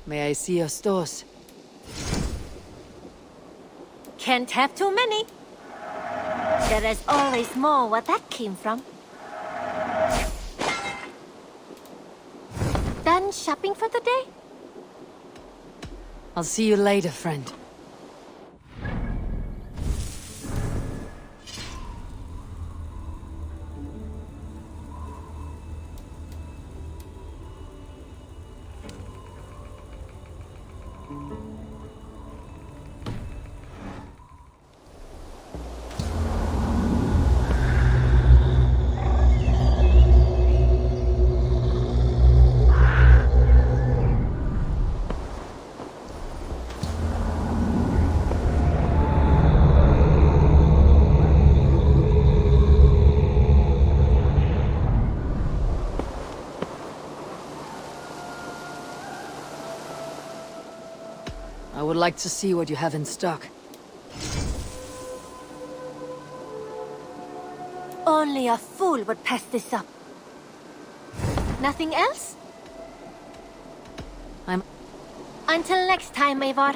May I see your stores? Can't have too many. There is always more where that came from. Done shopping for the day? I'll see you later, friend. I would like to see what you have in stock. Only a fool would pass this up. Nothing else? Until next time, Eivor.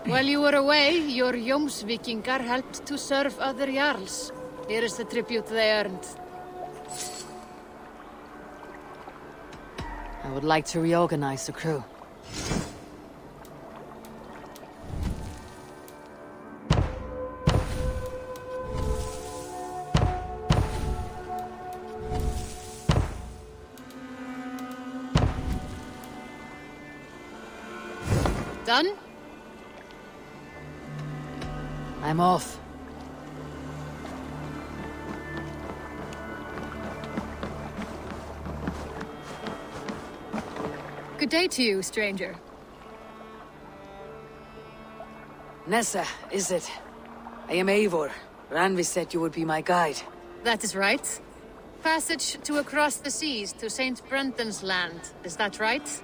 While you were away, your Jómsvíkingar helped to serve other Jarls. Here is the tribute they earned. I would like to reorganize the crew. Done? I'm off. Good day to you, stranger. Nessa, is it? I am Eivor. Randvi said you would be my guide. That is right. Passage to across the seas to St. Brendan's land. Is that right?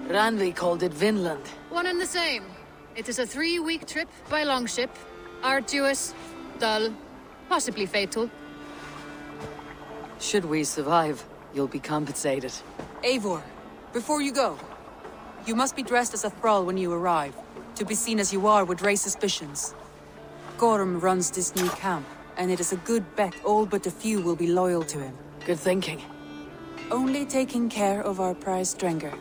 Randvi called it Vinland. One and the same. It is a 3-week trip by longship. Arduous, dull, possibly fatal. Should we survive, you'll be compensated. Eivor, before you go, you must be dressed as a thrall when you arrive. To be seen as you are would raise suspicions. Gorm runs this new camp, and it is a good bet all but a few will be loyal to him. Good thinking. Only taking care of our prize Strenger.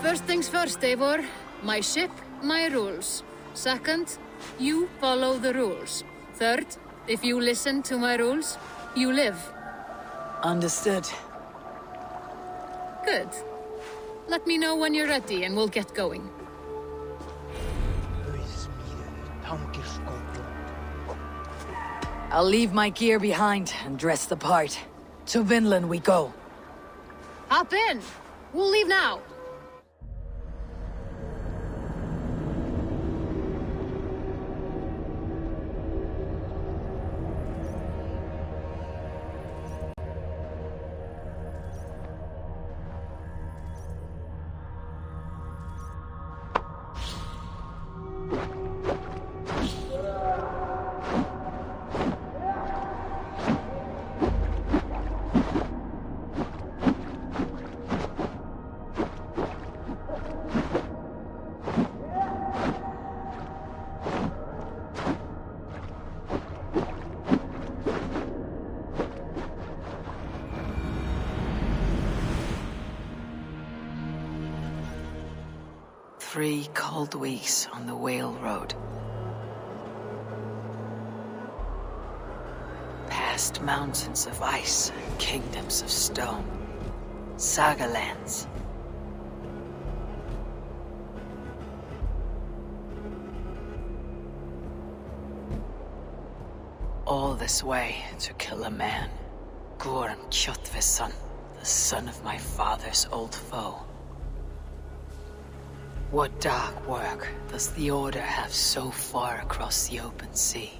First things first, Eivor. My ship, my rules. Second, you follow the rules. Third, if you listen to my rules, you live. Understood. Good. Let me know when you're ready and we'll get going. I'll leave my gear behind and dress the part. To Vinland we go. Hop in! We'll leave now! 3 cold weeks on the Whale Road. Past mountains of ice and kingdoms of stone. Saga lands. All this way to kill a man. Gorm Kjotveson, the son of my father's old foe. What dark work does the Order have so far across the open sea?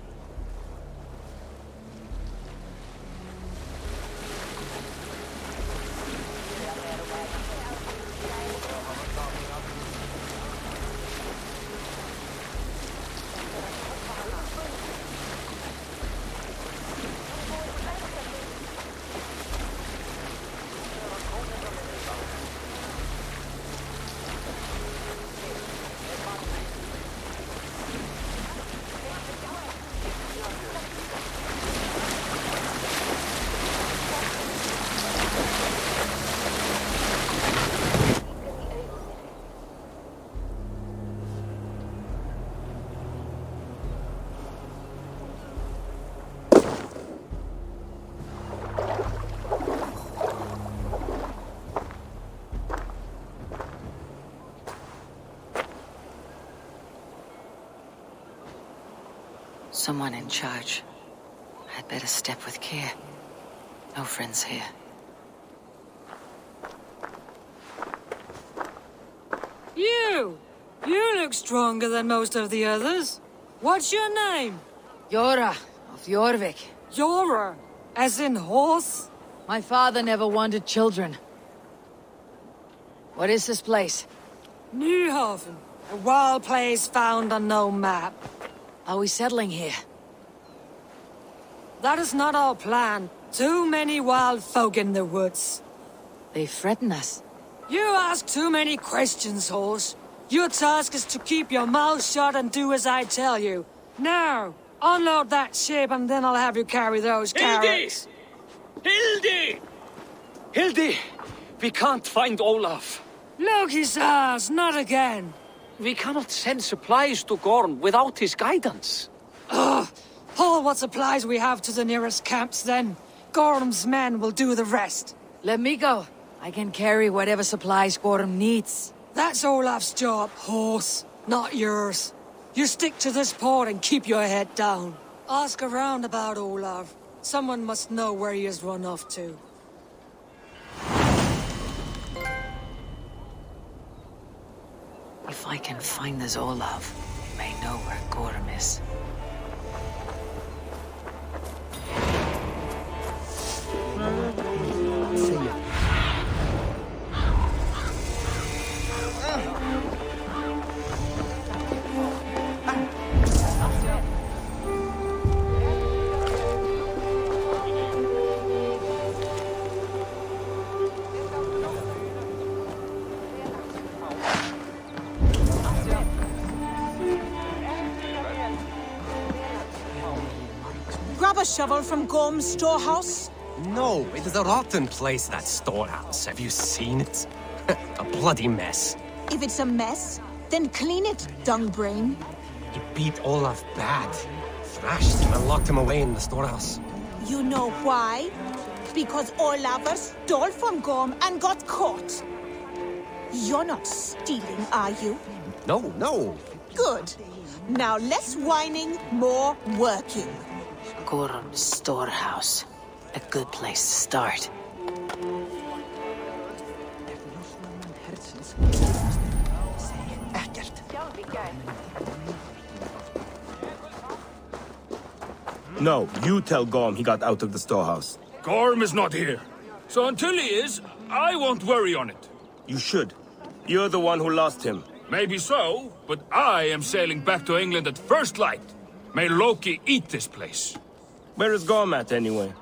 Someone in charge. I'd better step with care. No friends here. You! You look stronger than most of the others. What's your name? Yora of Jorvik. Yora? As in horse? My father never wanted children. What is this place? Newhaven. A wild place found on no map. Are we settling here? That is not our plan. Too many wild folk in the woods. They threaten us. You ask too many questions, horse. Your task is to keep your mouth shut and do as I tell you. Now, unload that ship and then I'll have you carry those carrots. Hildy! Hildy! We can't find Olaf. Look, his ass, not again. We cannot send supplies to Gorm without his guidance. Ugh! Haul what supplies we have to the nearest camps, then. Gorm's men will do the rest. Let me go. I can carry whatever supplies Gorm needs. That's Olaf's job, horse, not yours. You stick to this port and keep your head down. Ask around about Olaf. Someone must know where he has run off to. If I can find this Olaf, I may know where Gorm is. Grab a shovel from Gorm's storehouse. No, it is a rotten place, that storehouse. Have you seen it? A bloody mess. If it's a mess, then clean it, dungbrain. He beat Olaf bad. Thrashed him and locked him away in the storehouse. You know why? Because Olaf stole from Gorm and got caught. You're not stealing, are you? No, no. Good. Now less whining, more working. Gorm's storehouse. A good place to start. No, you tell Gorm he got out of the storehouse. Gorm is not here. So until he is, I won't worry on it. You should. You're the one who lost him. Maybe so, but I am sailing back to England at first light. May Loki eat this place. Where is Gorm at, anyway?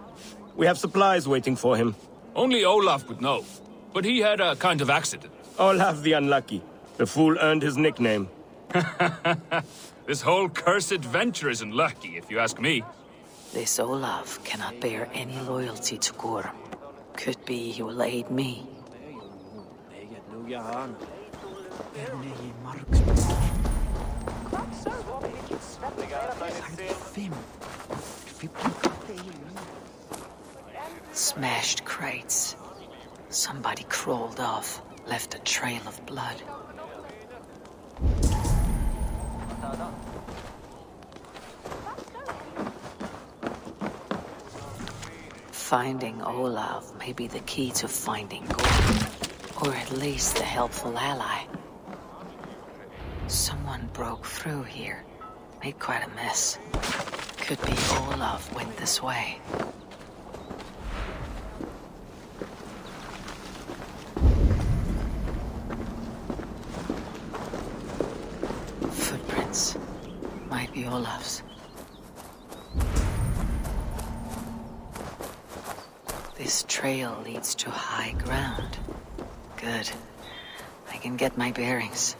We have supplies waiting for him. Only Olaf would know. But he had a kind of accident. Olaf the Unlucky. The fool earned his nickname. This whole cursed venture isn't lucky, if you ask me. This Olaf cannot bear any loyalty to Gorm. Could be he will aid me. Smashed crates. Somebody crawled off, left a trail of blood. Finding Olav may be the key to finding gold, or at least a helpful ally. Someone broke through here, made quite a mess. Could be Olav went this way. Footprints. Might be Olav's. This trail leads to high ground. Good. I can get my bearings.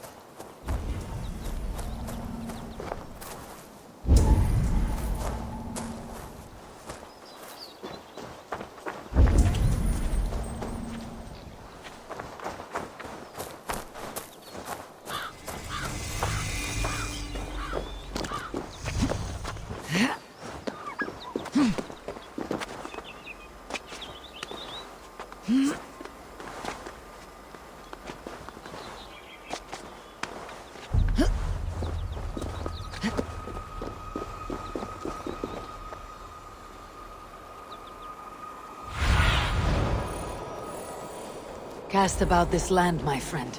Cast about this land, my friend.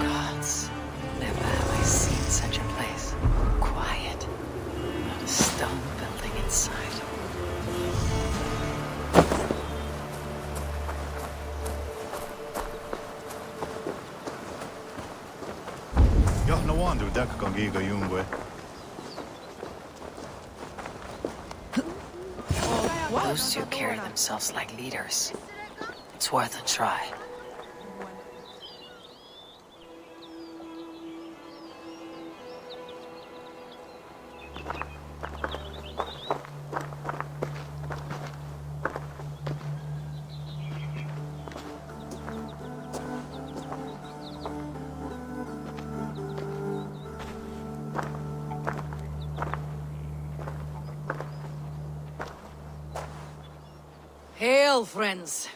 Gods, never have I seen such a place. Quiet. Not a stone building inside. Those two carry themselves like leaders. It's worth a try. Hail, friends.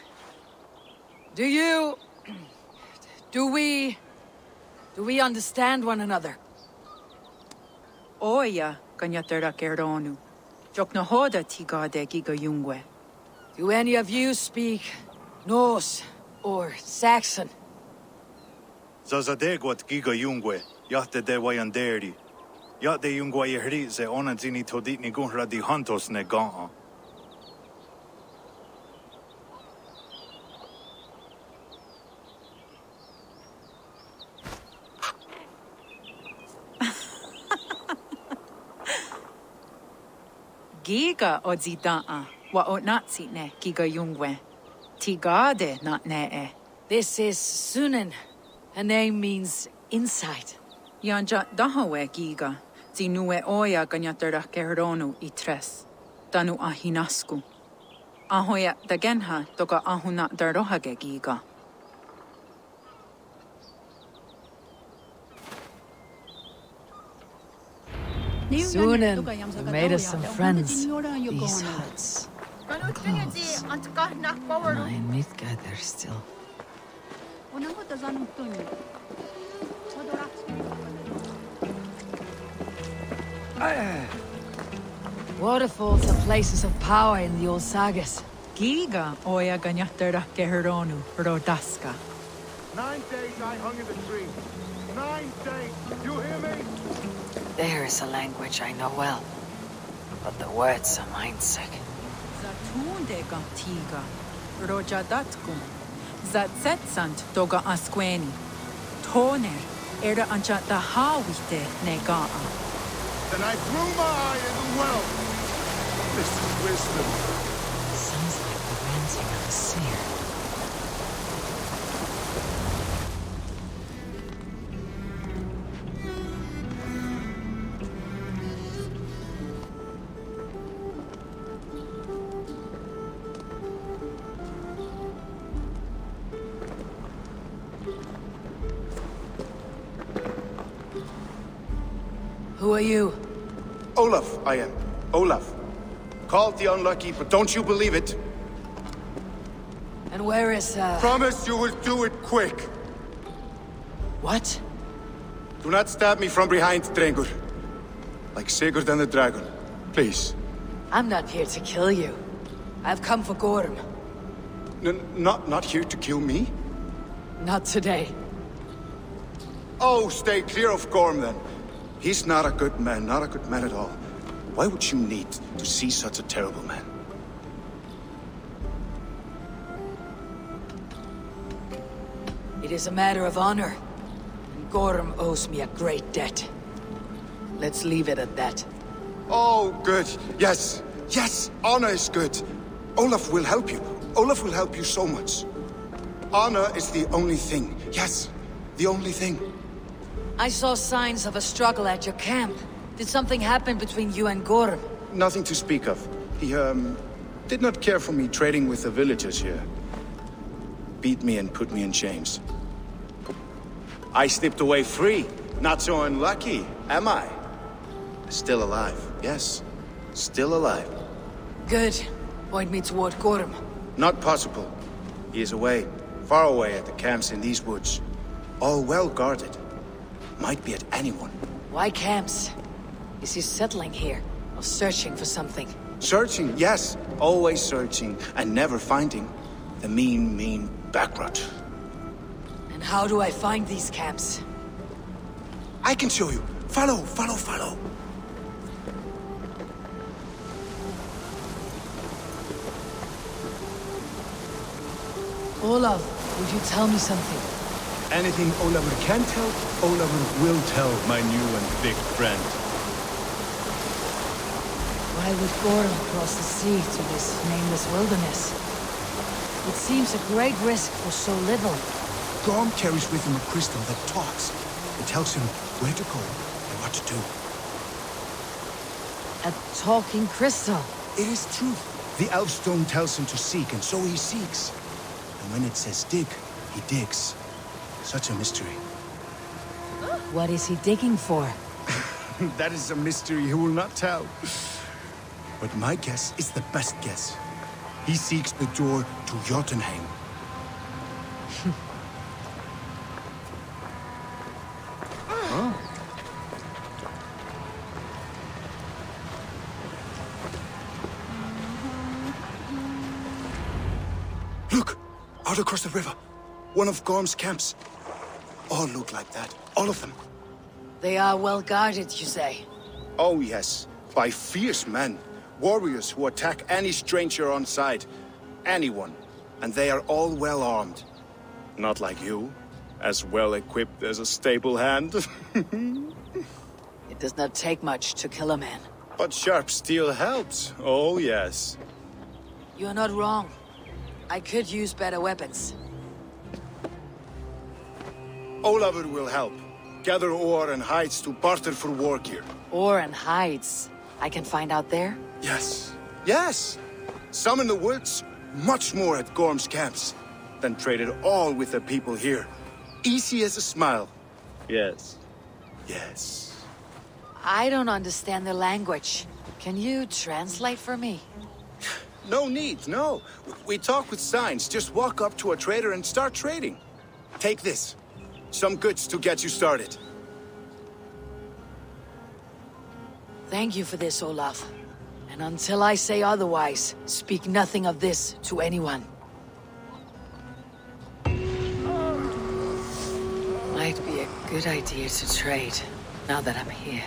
Do we understand one another? Oya kanyatera keronu. Jokna hoda tigade giga yungwe. Do any of you speak Norse or Saxon? Zazadegwat giga yungwe, yahte de wayanderi. Yahte yungwa yehri se onanzini toditni gunra di hantos ne gaa. Giga odzidaa wa otnatsi ne giga yungwe. Tigade not ne. This is Sunan. Her name means insight. Yanja dahawe giga. Zinue oya ganyatera keronu itres. Danu ahinasku. Ahoya dagenha toga ahuna darohage giga. Sunan made us some friends. These huts. Close. I meet gather still. Waterfalls are places of power in the old sagas. Giga oya ganyatera keronu rodaska. 9 days I hung in the tree. 9 days. You hear me? There is a language I know well, but the words are mindsick. Zatunde tiga, rojadatkum, zatsetsant doga asqueni, toner, era anchata hawite negaa. Then I threw my eye in the well. This is wisdom. a seer. Who are you? Olaf, I am. Olaf. Called the Unlucky, but don't you believe it? And where is, Promise you will do it quick. What? Do not stab me from behind, Drengur. Like Sigurd and the Dragon. Please. I'm not here to kill you. I've come for Gorm. Not here to kill me? Not today. Oh, stay clear of Gorm, then. He's not a good man, not a good man at all. Why would you need to see such a terrible man? It is a matter of honor. And Gorm owes me a great debt. Let's leave it at that. Oh, good. Yes. Yes, honor is good. Olaf will help you. Olaf will help you so much. Honor is the only thing. Yes, the only thing. I saw signs of a struggle at your camp. Did something happen between you and Gorm? Nothing to speak of. He, did not care for me trading with the villagers here. Beat me and put me in chains. I slipped away free. Not so unlucky, am I? Still alive, yes. Still alive. Good. Point me toward Gorm. Not possible. He is away. Far away at the camps in these woods. All well guarded. Might be at anyone. Why camps? Is he settling here? Or searching for something? Searching, yes. Always searching. And never finding. The mean backrot. And how do I find these camps? I can show you. Follow. Olaf, would you tell me something? Anything Olafur can tell, Olafur will tell, my new and big friend. Why would Gorm cross the sea to this nameless wilderness? It seems a great risk for so little. Gorm carries with him a crystal that talks. It tells him where to go and what to do. A talking crystal? It is truth. The Elfstone tells him to seek, and so he seeks. And when it says dig, he digs. Such a mystery. What is he digging for? That is a mystery he will not tell. But my guess is the best guess. He seeks the door to Jotunheim. Huh? Look! Out across the river. One of Gorm's camps. All look like that. All of them. They are well guarded, you say? Oh, yes. By fierce men. Warriors who attack any stranger on sight. Anyone. And they are all well armed. Not like you. As well equipped as a stable hand. It does not take much to kill a man. But sharp steel helps. Oh, yes. You're not wrong. I could use better weapons. Olafur will help. Gather ore and hides to barter for war gear. Ore and hides. I can find out there? Yes. Yes! Some in the woods, much more at Gorm's camps. Then traded all with the people here. Easy as a smile. Yes. Yes. I don't understand the language. Can you translate for me? No need, no. We talk with signs. Just walk up to a trader and start trading. Take this. Some goods to get you started. Thank you for this, Olaf. And until I say otherwise, speak nothing of this to anyone. Might be a good idea to trade, now that I'm here.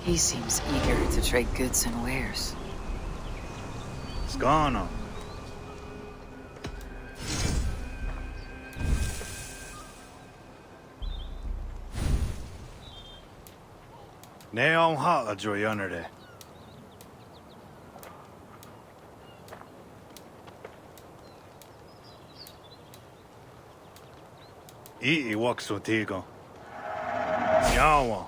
He seems eager to trade goods and wares. What's going on? Nej, on har Joy under det. I waksu tigo. Yawa.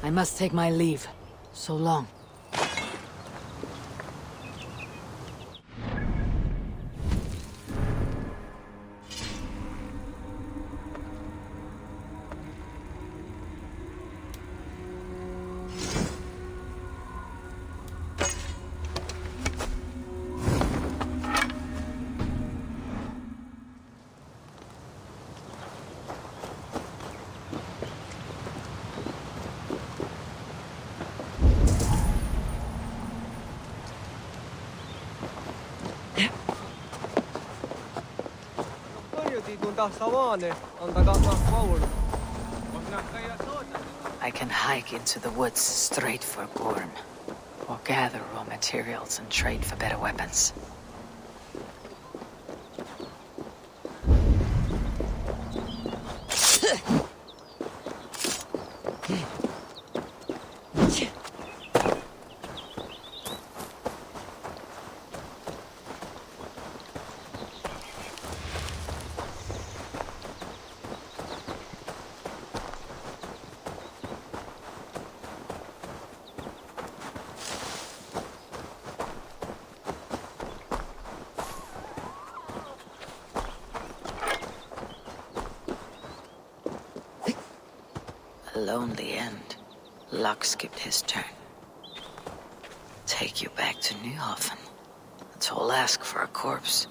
I must take my leave. So long. I can hike into the woods straight for Gorm, or gather raw materials and trade for better weapons. A lonely end. Luck skipped his turn. Take you back to Neuhofen. A tall ask for a corpse.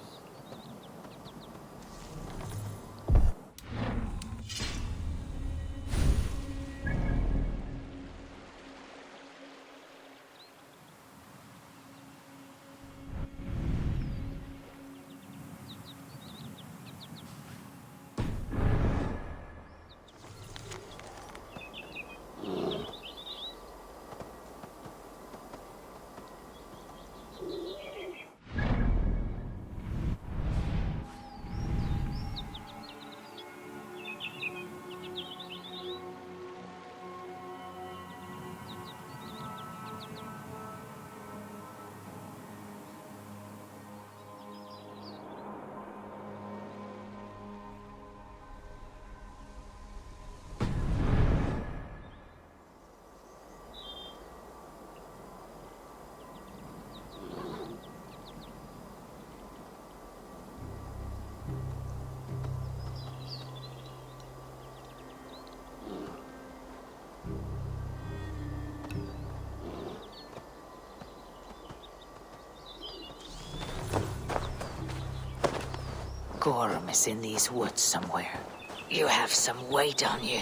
Gorm is in these woods somewhere. You have some weight on you.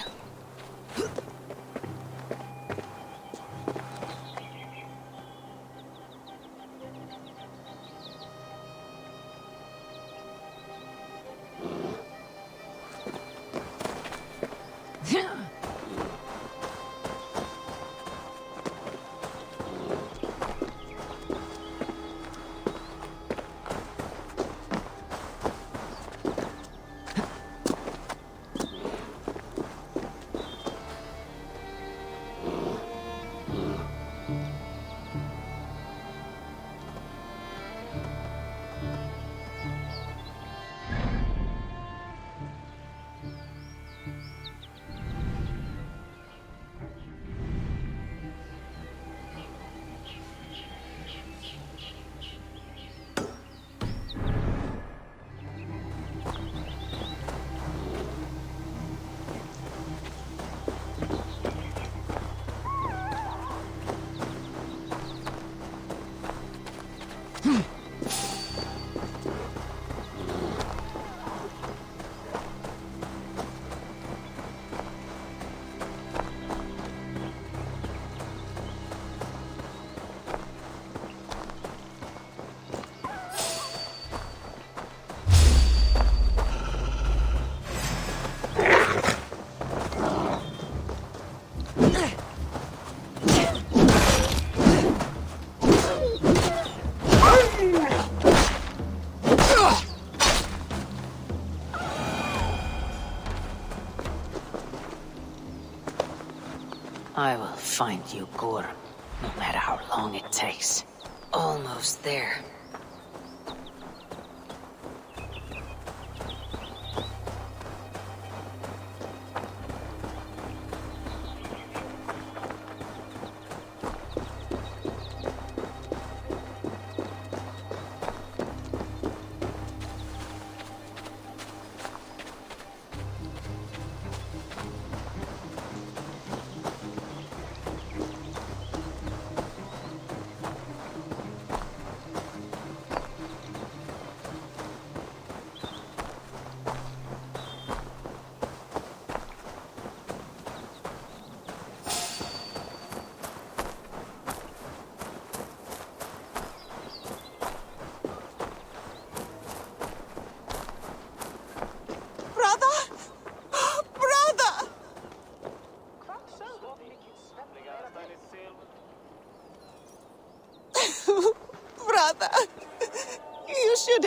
I will find you, Gorm, no matter how long it takes. Almost there.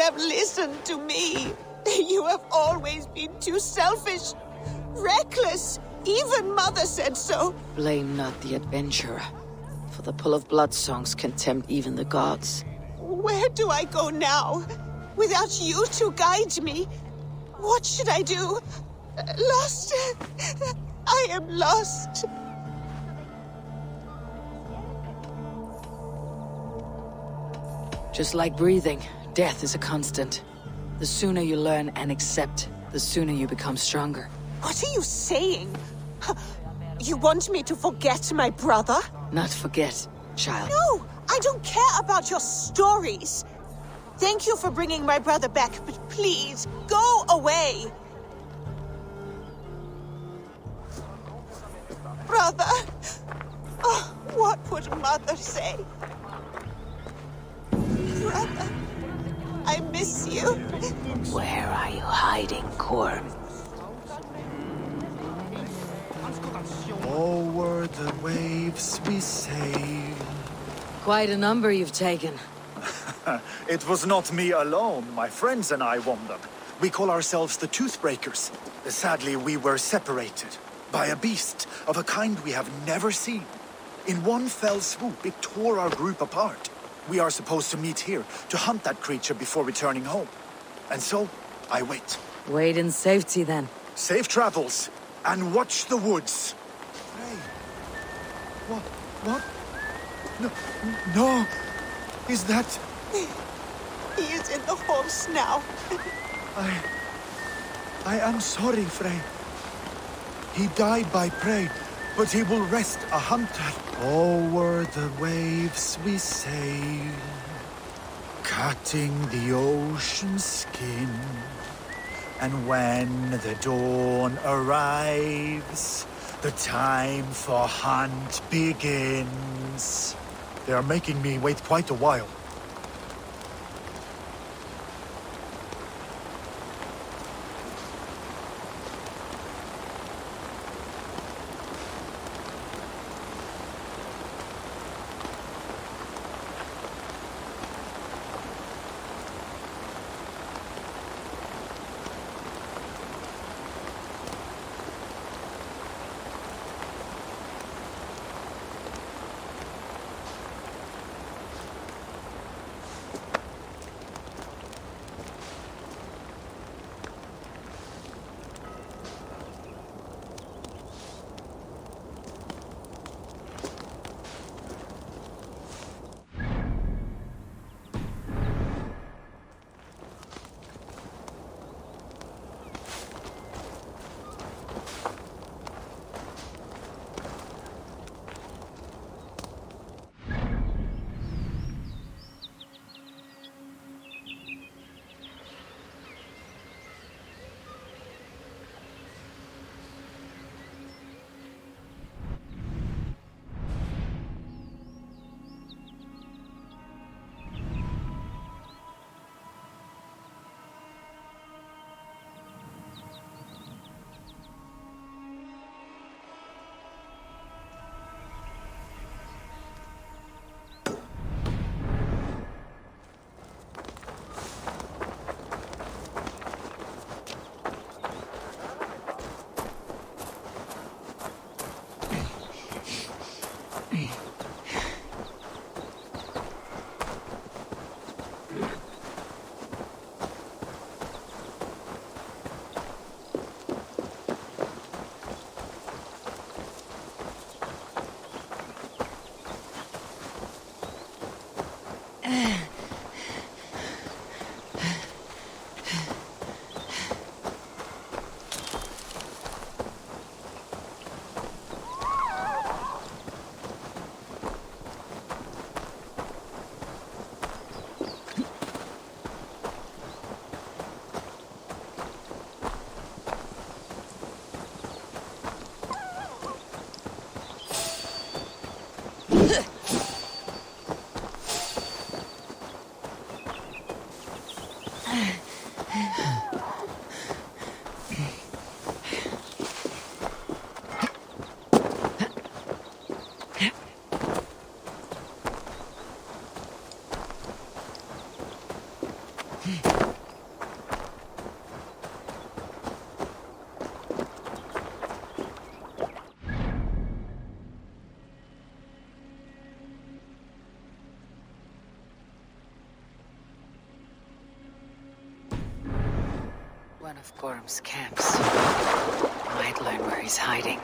have listened to me. You have always been too selfish, reckless. Even Mother said so. Blame not the adventurer, for the pull of blood songs can tempt even the gods. Where do I go now? Without you to guide me? What should I do? Lost. I am lost. Just like breathing, death is a constant. The sooner you learn and accept, the sooner you become stronger. What are you saying? You want me to forget my brother? Not forget, child. No, I don't care about your stories. Thank you for bringing my brother back, but please, go away. Brother, oh, what would Mother say? Brother, I miss you. Where are you hiding, Corm? Over the waves we sail. Quite a number you've taken. It was not me alone. My friends and I wandered. We call ourselves the Toothbreakers. Sadly, we were separated by a beast of a kind we have never seen. In one fell swoop, it tore our group apart. We are supposed to meet here to hunt that creature before returning home. And so, I wait. Wait in safety, then. Safe travels, and watch the woods. Hey. What? No. Is that... He is in the horse now. I am sorry, Frey. He died by prey, but he will rest a hunter. Over the waves we sail, cutting the ocean's skin. And when the dawn arrives, the time for hunt begins. They are making me wait quite a while. of Gorham's camps. Might learn where he's hiding.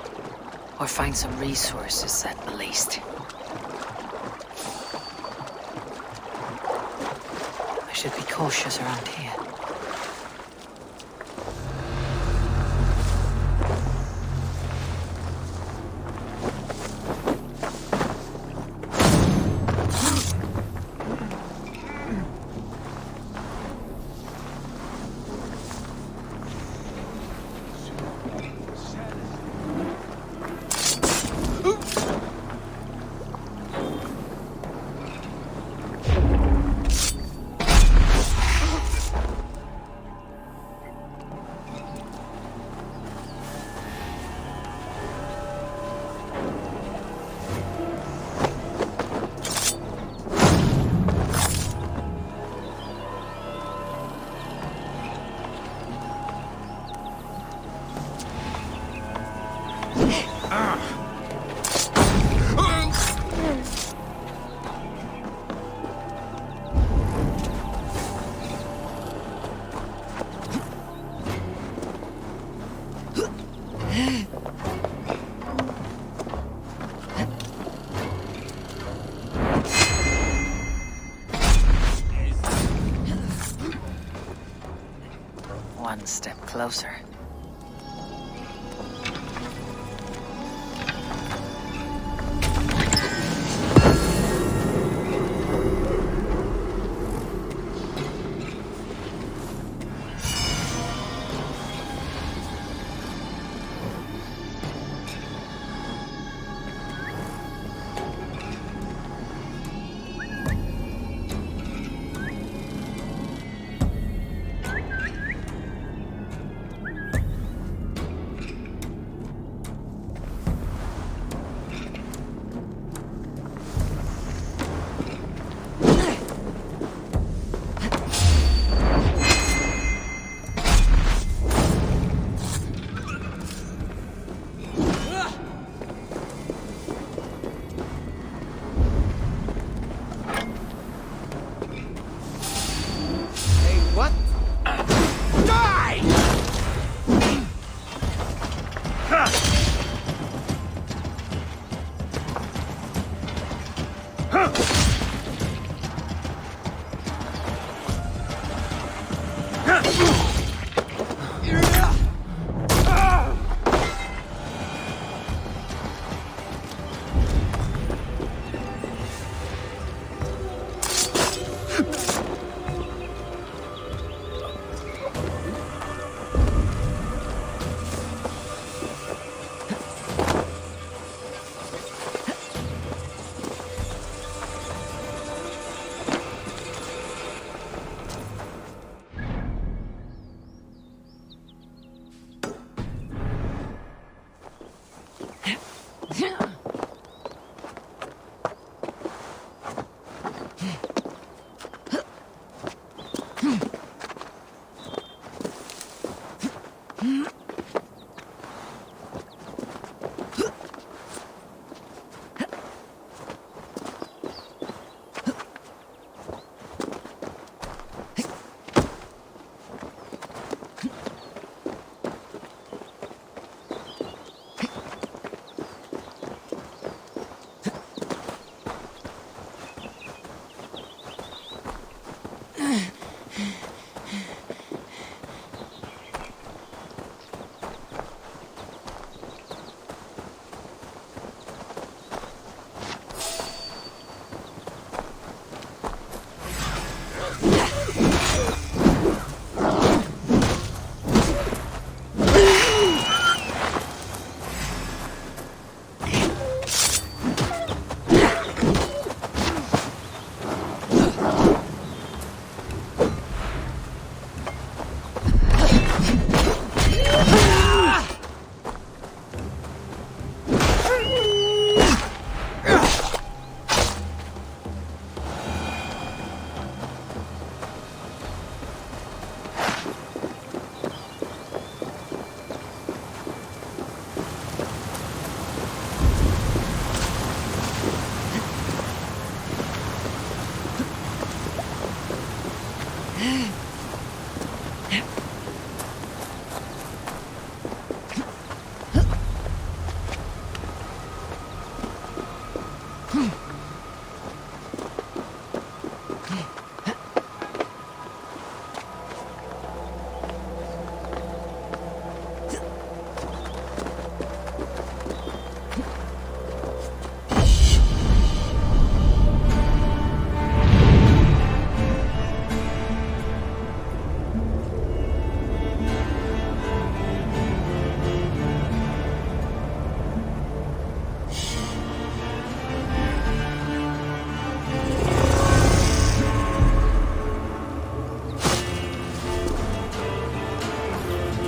Or find some resources at the least. I should be cautious around here. One step closer.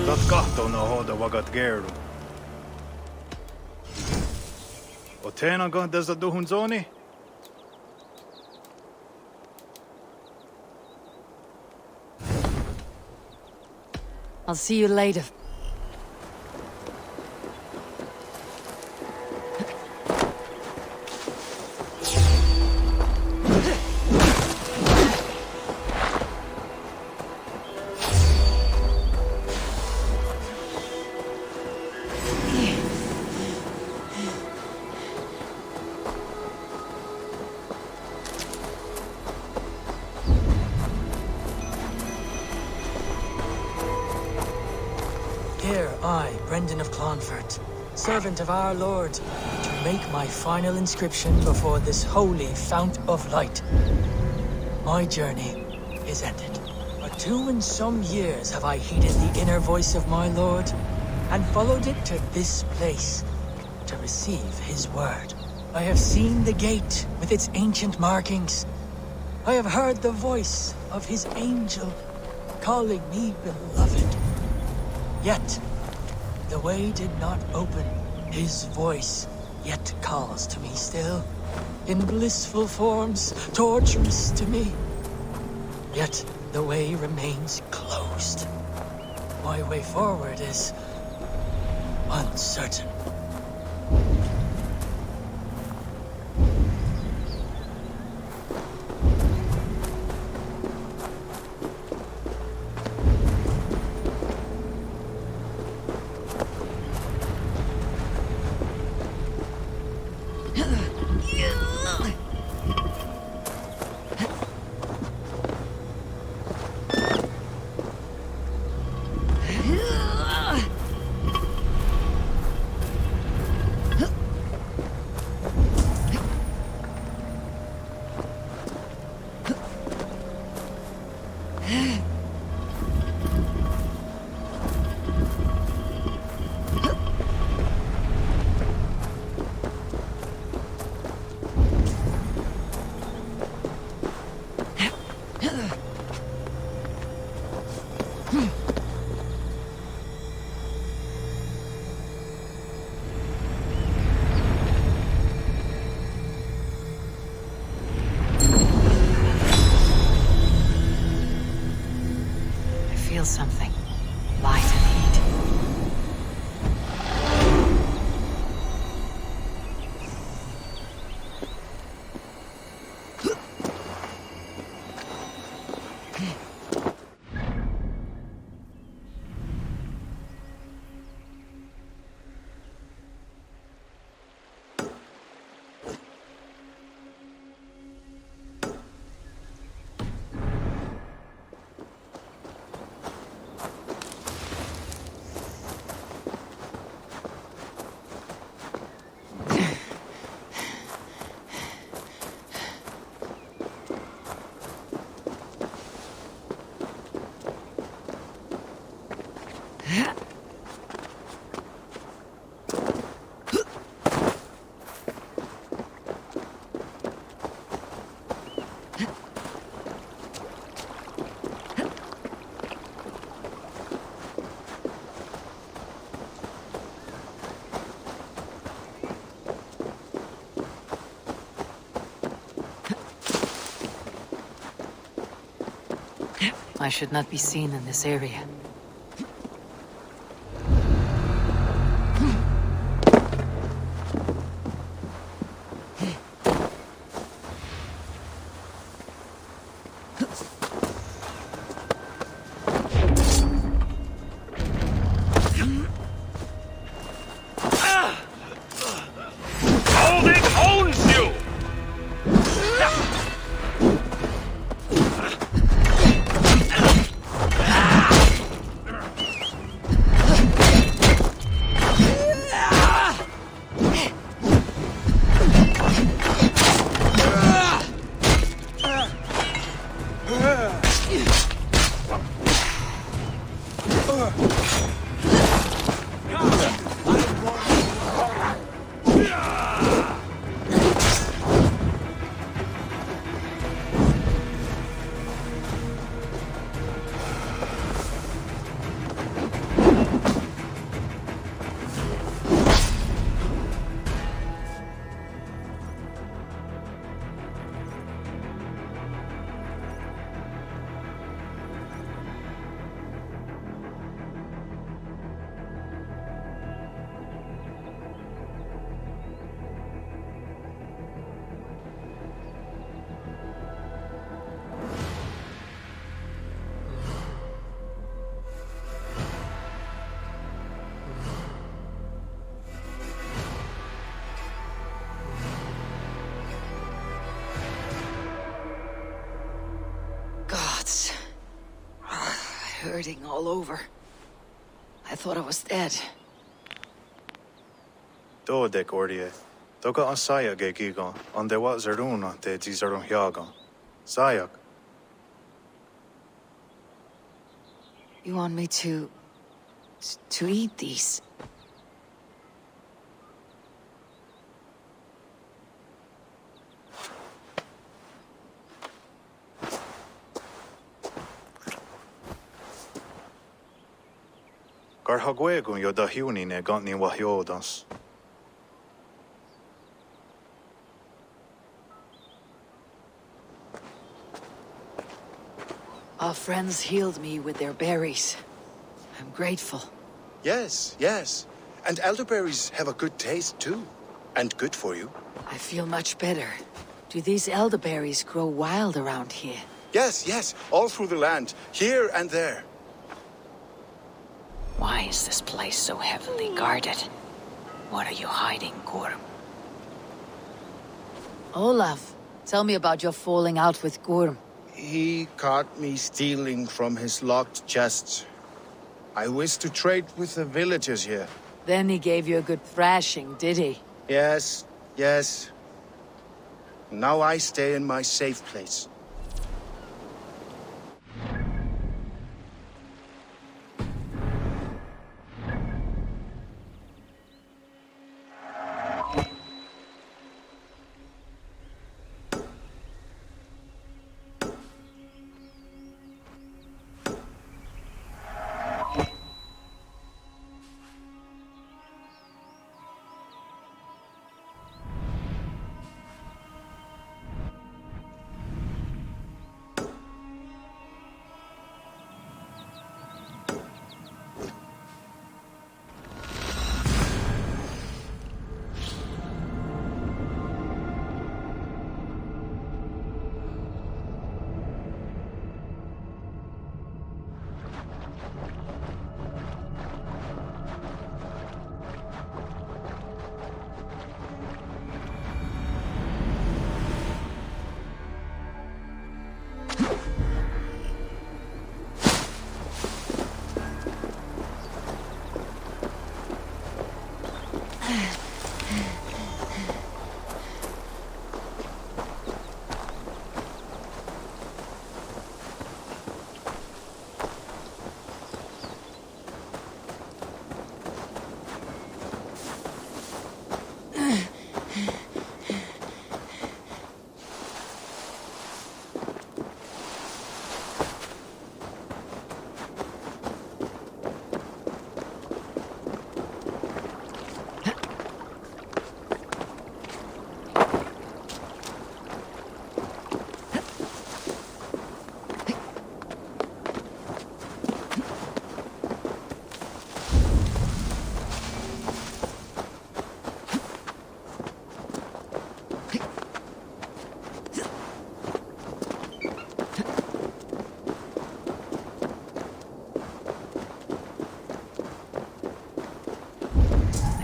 Gat kahtona hoda wagat gerdu. O tena got desa duhun zoni? I'll see you later. Here I, Brendan of Clonfert, servant of our Lord, to make my final inscription before this holy fount of light. My journey is ended. But 2 and some years have I heeded the inner voice of my Lord, and followed it to this place, to receive his word. I have seen the gate with its ancient markings. I have heard the voice of his angel, calling me beloved. Yet, the way did not open. His voice yet calls to me still, in blissful forms, torturous to me. Yet, the way remains closed. My way forward is uncertain. Feel something. Light and heat. I should not be seen in this area. Holding owns you! hurting all over. I thought I was dead. Do de Gordia. Doga on Saya ge gigon. On de wat zeruna de zizaron yagon. Sayak. You want me to eat these? Gar hagwegun yo da hiuni ne gantni wahyodans. Our friends healed me with their berries. I'm grateful. Yes, yes. And elderberries have a good taste too. And good for you. I feel much better. Do these elderberries grow wild around here? Yes, yes. All through the land. Here and there. Why is this place so heavily guarded? What are you hiding, Gorm? Olaf, tell me about your falling out with Gorm. He caught me stealing from his locked chests. I wish to trade with the villagers here. Then he gave you a good thrashing, did he? Yes, yes. Now I stay in my safe place.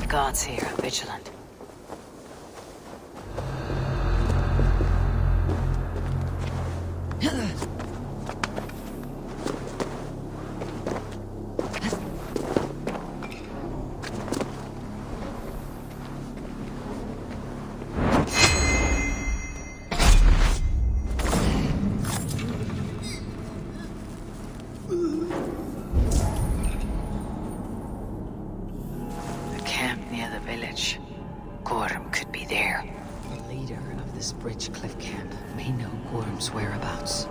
Guards here are vigilant. Whereabouts.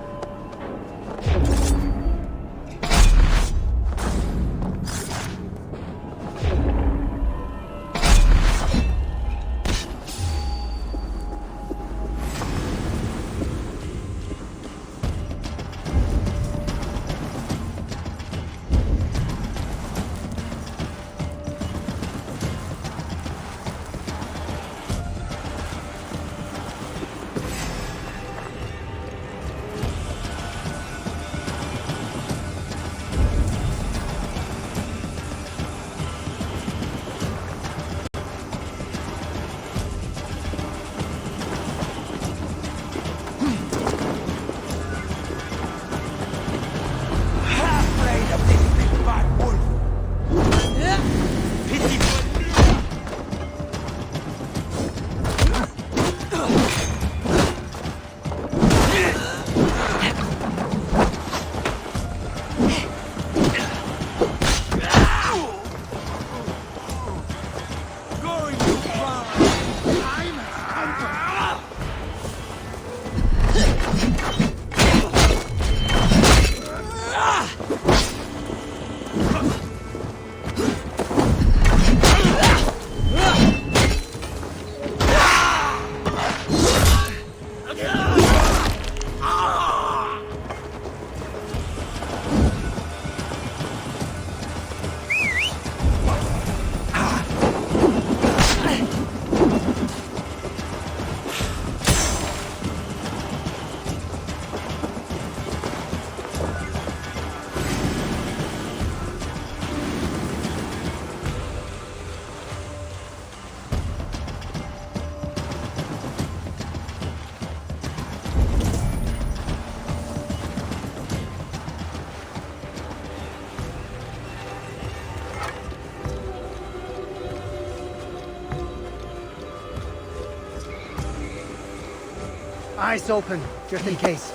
Eyes open, just in case.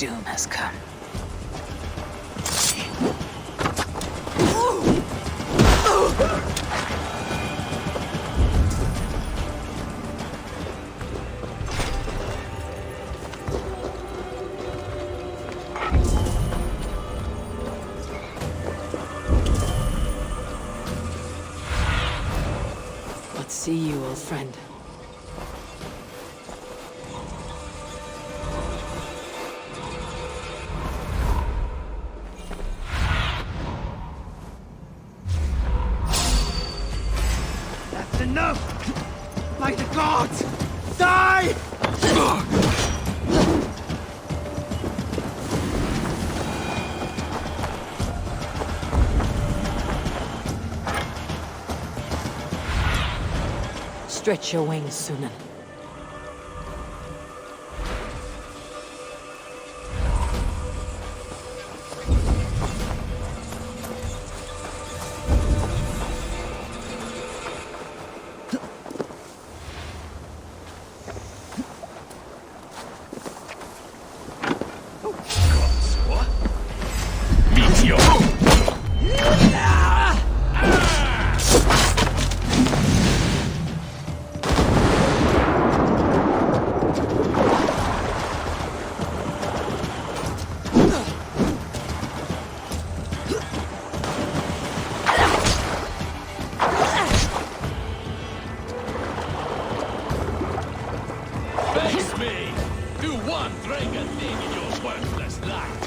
doom has come. But see you, old friend. That's enough! By the gods! Die! Stretch your wings, Sunan. Face me! Do one dragon thing in your worthless life!